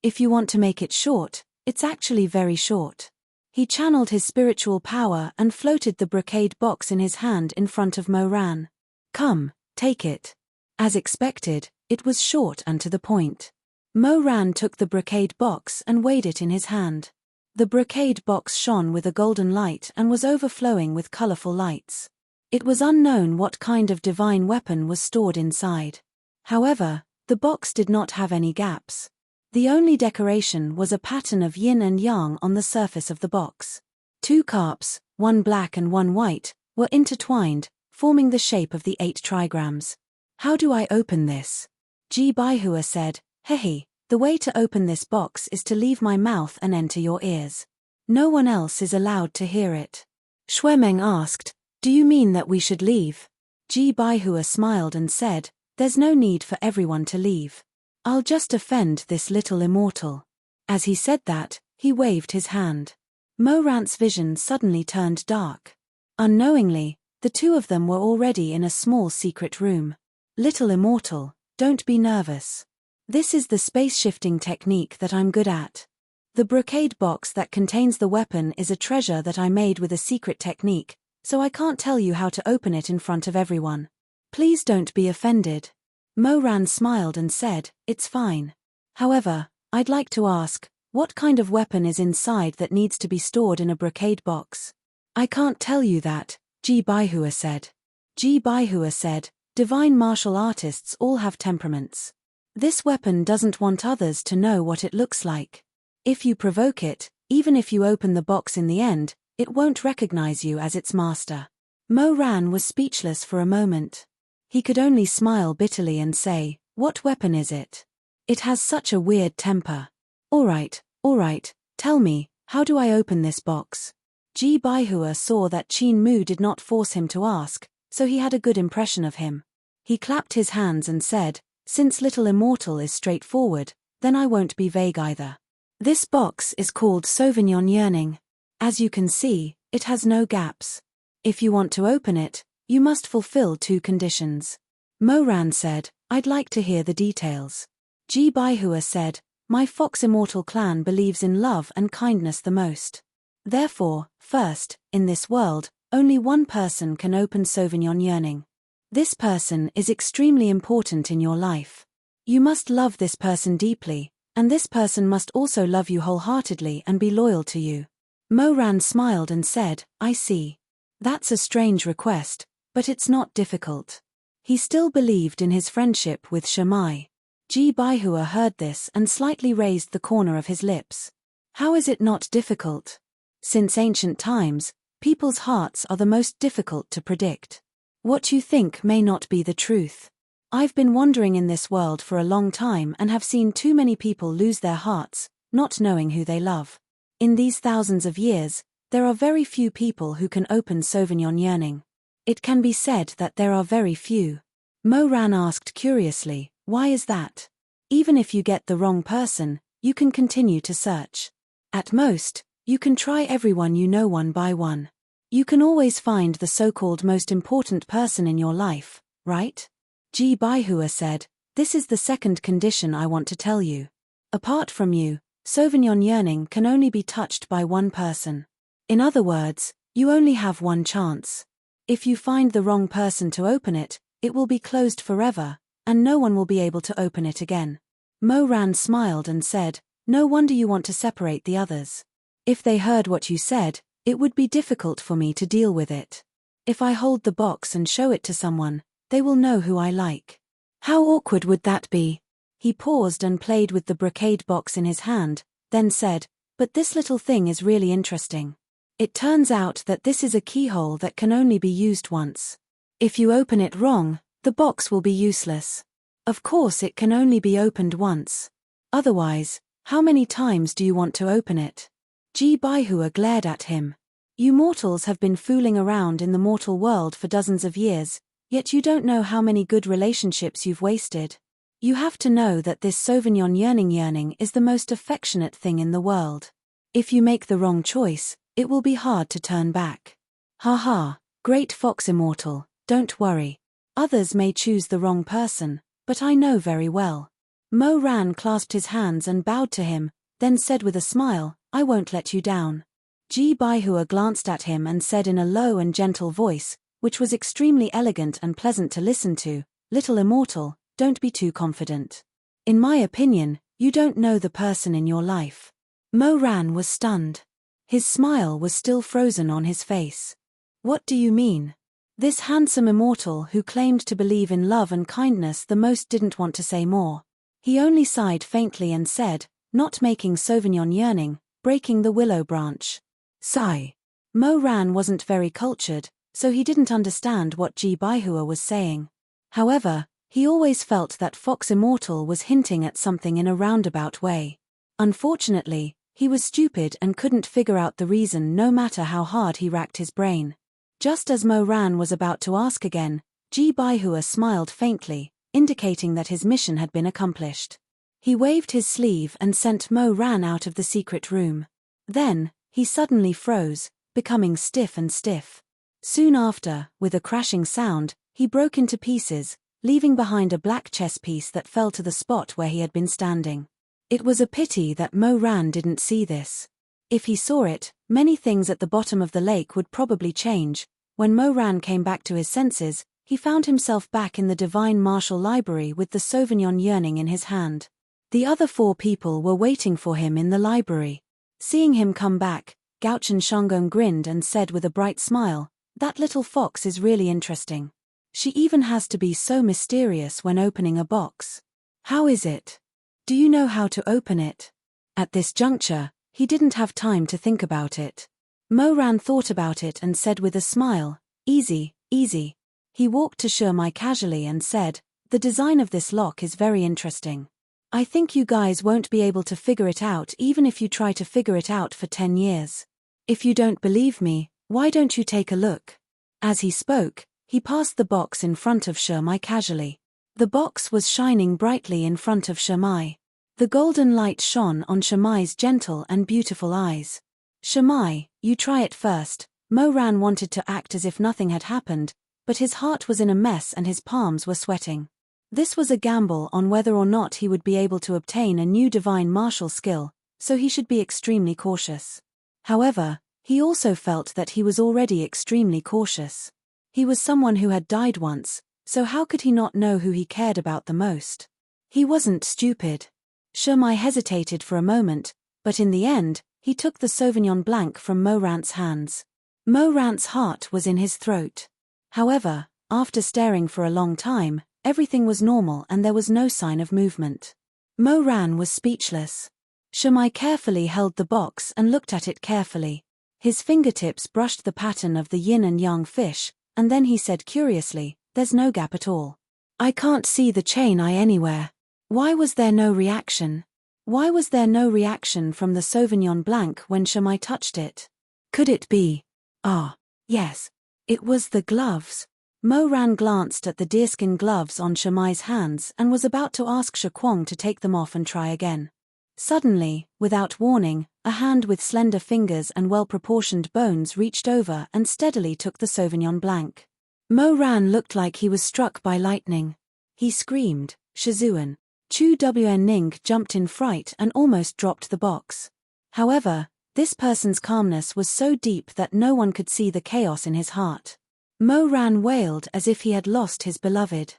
S1: If you want to make it short, it's actually very short. He channeled his spiritual power and floated the brocade box in his hand in front of Moran. Come, take it. As expected, it was short and to the point. Moran took the brocade box and weighed it in his hand. The brocade box shone with a golden light and was overflowing with colorful lights. It was unknown what kind of divine weapon was stored inside. However, the box did not have any gaps. The only decoration was a pattern of yin and yang on the surface of the box. Two carps, one black and one white, were intertwined, forming the shape of the 8 trigrams. How do I open this? Ji Baihua said, Hehe, the way to open this box is to leave my mouth and enter your ears. No one else is allowed to hear it. Shuemeng asked, do you mean that we should leave? Ji Baihua smiled and said, there's no need for everyone to leave. I'll just offend this little immortal. As he said that, he waved his hand. Moran's vision suddenly turned dark. Unknowingly, the two of them were already in a small secret room. Little immortal, don't be nervous. This is the space-shifting technique that I'm good at. The brocade box that contains the weapon is a treasure that I made with a secret technique, so I can't tell you how to open it in front of everyone. Please don't be offended. Moran smiled and said, it's fine. However, I'd like to ask, what kind of weapon is inside that needs to be stored in a brocade box? I can't tell you that, Ji Baihua said. Ji Baihua said, divine martial artists all have temperaments. This weapon doesn't want others to know what it looks like. If you provoke it, even if you open the box in the end, it won't recognize you as its master. Moran was speechless for a moment. He could only smile bitterly and say, what weapon is it? It has such a weird temper. All right, tell me, how do I open this box? Ji Baihua saw that Qin Mu did not force him to ask, so he had a good impression of him. He clapped his hands and said, "Since Little Immortal is straightforward, then I won't be vague either. This box is called Sauvignon Yearning. As you can see, it has no gaps. If you want to open it, you must fulfill 2 conditions." Moran said, "I'd like to hear the details." Ji Baihua said, "My Fox Immortal clan believes in love and kindness the most. Therefore, first, in this world, only one person can open Sauvignon Yearning. This person is extremely important in your life. You must love this person deeply, and this person must also love you wholeheartedly and be loyal to you." Moran smiled and said, "I see. That's a strange request, but it's not difficult." He still believed in his friendship with Shamai. Ji Baihua heard this and slightly raised the corner of his lips. "How is it not difficult? Since ancient times, people's hearts are the most difficult to predict. What you think may not be the truth. I've been wandering in this world for a long time and have seen too many people lose their hearts, not knowing who they love. In these thousands of years, there are very few people who can open Sauvignon Yearning. It can be said that there are very few." Moran asked curiously, "Why is that? Even if you get the wrong person, you can continue to search. At most, you can try everyone you know one by one. You can always find the so-called most important person in your life, right?" Ji Baihua said, "This is the second condition I want to tell you. Apart from you, Sauvignon Yearning can only be touched by one person. In other words, you only have one chance. If you find the wrong person to open it, it will be closed forever, and no one will be able to open it again." Moran smiled and said, "No wonder you want to separate the others. If they heard what you said, it would be difficult for me to deal with it. If I hold the box and show it to someone, they will know who I like. How awkward would that be?" He paused and played with the brocade box in his hand, then said, "But this little thing is really interesting. It turns out that this is a keyhole that can only be used once. If you open it wrong, the box will be useless. Of course it can only be opened once. Otherwise, how many times do you want to open it?" Ji Baihua glared at him. "You mortals have been fooling around in the mortal world for dozens of years, yet you don't know how many good relationships you've wasted. You have to know that this Sauvignon Yearning is the most affectionate thing in the world. If you make the wrong choice, it will be hard to turn back. Ha ha, great Fox Immortal, don't worry. Others may choose the wrong person, but I know very well." Moran clasped his hands and bowed to him, then said with a smile, "I won't let you down." Ji Baihua glanced at him and said in a low and gentle voice, which was extremely elegant and pleasant to listen to, "Little Immortal, don't be too confident. In my opinion, you don't know the person in your life." Moran was stunned. His smile was still frozen on his face. "What do you mean?" This handsome immortal who claimed to believe in love and kindness the most didn't want to say more. He only sighed faintly and said, "Not making Sauvignon Yearning, breaking the willow branch." Sigh. Moran wasn't very cultured, so he didn't understand what Ji Baihua was saying. However, he always felt that Fox Immortal was hinting at something in a roundabout way. Unfortunately, he was stupid and couldn't figure out the reason no matter how hard he racked his brain. Just as Moran was about to ask again, Ji Baihua smiled faintly, indicating that his mission had been accomplished. He waved his sleeve and sent Moran out of the secret room. Then, he suddenly froze, becoming stiff and stiff. Soon after, with a crashing sound, he broke into pieces, leaving behind a black chess piece that fell to the spot where he had been standing. It was a pity that Moran didn't see this. If he saw it, many things at the bottom of the lake would probably change. When Moran came back to his senses, he found himself back in the Divine Martial Library with the Sauvignon Yearning in his hand. The other 4 people were waiting for him in the library. Seeing him come back, Gauchen Shangon grinned and said with a bright smile, "That little fox is really interesting. She even has to be so mysterious when opening a box. How is it? Do you know how to open it?" At this juncture, he didn't have time to think about it. Moran thought about it and said with a smile, "Easy, easy." He walked to Shirmai casually and said, "The design of this lock is very interesting. I think you guys won't be able to figure it out even if you try to figure it out for 10 years. If you don't believe me, why don't you take a look?" As he spoke, He passed the box in front of Shimai casually. The box was shining brightly in front of Shimai. The golden light shone on Shimai's gentle and beautiful eyes. "Shimai, you try it first." Mo-Ran wanted to act as if nothing had happened, but his heart was in a mess and his palms were sweating. This was a gamble on whether or not he would be able to obtain a new divine martial skill, so he should be extremely cautious. However, he also felt that he was already extremely cautious. He was someone who had died once, so how could he not know who he cared about the most? He wasn't stupid. Shimai hesitated for a moment, but in the end, he took the Sauvignon Blanc from Mo-Ran's hands. Mo-Ran's heart was in his throat. However, after staring for a long time, everything was normal and there was no sign of movement. Mo-Ran was speechless. Shimai carefully held the box and looked at it carefully. His fingertips brushed the pattern of the yin and yang fish, and then he said curiously, "There's no gap at all. I can't see the chain eye anywhere. Why was there no reaction? Why was there no reaction from the Sauvignon Blanc when Shimai touched it? Could it be? Ah, yes. It was the gloves." Mo-Ran glanced at the deerskin gloves on Shimai's hands and was about to ask Shakwang to take them off and try again. Suddenly, without warning, a hand with slender fingers and well-proportioned bones reached over and steadily took the Sauvignon Blanc. Mo-Ran looked like he was struck by lightning. He screamed, "Shizun!" Chu Wen-ning jumped in fright and almost dropped the box. However, this person's calmness was so deep that no one could see the chaos in his heart. Mo-Ran wailed as if he had lost his beloved.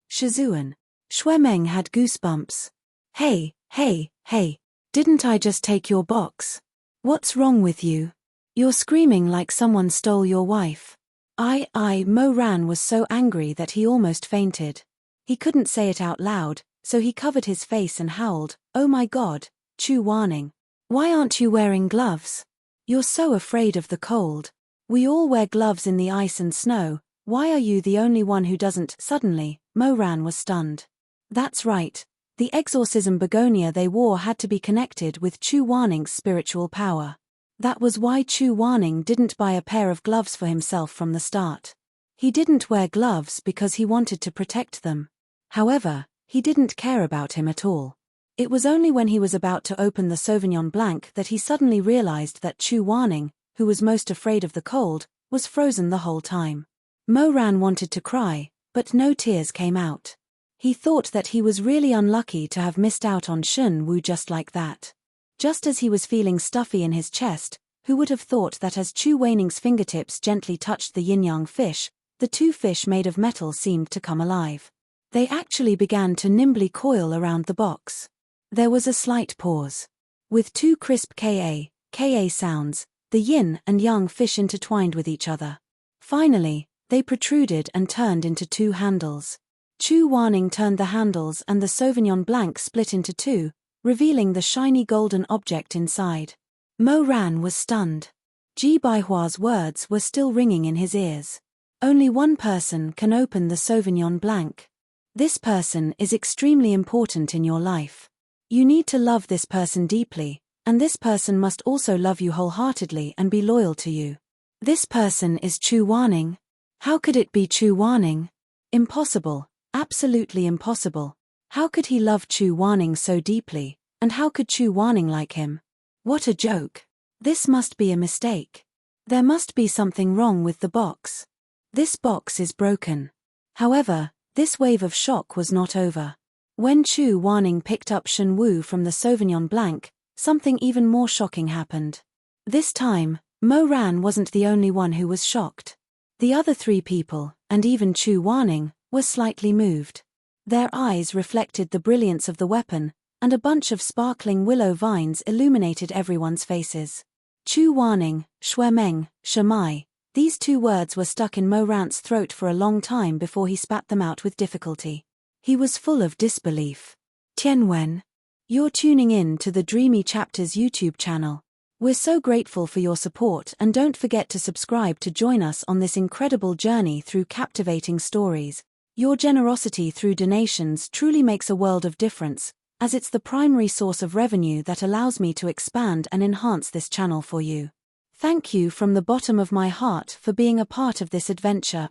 S1: "Shizun!" Shuemeng had goosebumps. Hey, didn't I just take your box? What's wrong with you? You're screaming like someone stole your wife." Mo-Ran was so angry that he almost fainted. He couldn't say it out loud, so he covered his face and howled, "Oh my God, Chu Warning. Why aren't you wearing gloves? You're so afraid of the cold. We all wear gloves in the ice and snow, why are you the only one who doesn't?" Suddenly, Mo-Ran was stunned. That's right. The exorcism begonia they wore had to be connected with Chu Warning's spiritual power. That was why Chu Warning didn't buy a pair of gloves for himself from the start. He didn't wear gloves because he wanted to protect them. However, he didn't care about him at all. It was only when he was about to open the Sauvignon Blanc that he suddenly realized that Chu Warning, who was most afraid of the cold, was frozen the whole time. Mo-Ran wanted to cry, but no tears came out. He thought that he was really unlucky to have missed out on Shun Wu just like that. Just as he was feeling stuffy in his chest, who would have thought that as Chu Waning's fingertips gently touched the yin-yang fish, the two fish made of metal seemed to come alive. They actually began to nimbly coil around the box. There was a slight pause. With two crisp ka sounds, the yin and yang fish intertwined with each other. Finally, they protruded and turned into two handles. Chu Warning turned the handles and the Sauvignon Blanc split into two, revealing the shiny golden object inside. Mo-Ran was stunned. Ji Baihua's words were still ringing in his ears. Only one person can open the Sauvignon Blanc. This person is extremely important in your life. You need to love this person deeply, and this person must also love you wholeheartedly and be loyal to you. This person is Chu Warning. How could it be Chu Warning? Impossible. Absolutely impossible. How could he love Chu Warning so deeply, and how could Chu Warning like him? What a joke. This must be a mistake. There must be something wrong with the box. This box is broken. However, this wave of shock was not over. When Chu Warning picked up Shun Wu from the Sauvignon Blanc, something even more shocking happened. This time, Mo-Ran wasn't the only one who was shocked. The other three people, and even Chu Warning, were slightly moved. Their eyes reflected the brilliance of the weapon, and a bunch of sparkling willow vines illuminated everyone's faces. Chu Warning, Shuemeng, Shimai. These two words were stuck in Mo-Ran's throat for a long time before he spat them out with difficulty. He was full of disbelief. Tianwen. You're tuning in to the Dreamy Chapters YouTube channel. We're so grateful for your support and don't forget to subscribe to join us on this incredible journey through captivating stories. Your generosity through donations truly makes a world of difference, as it's the primary source of revenue that allows me to expand and enhance this channel for you. Thank you from the bottom of my heart for being a part of this adventure.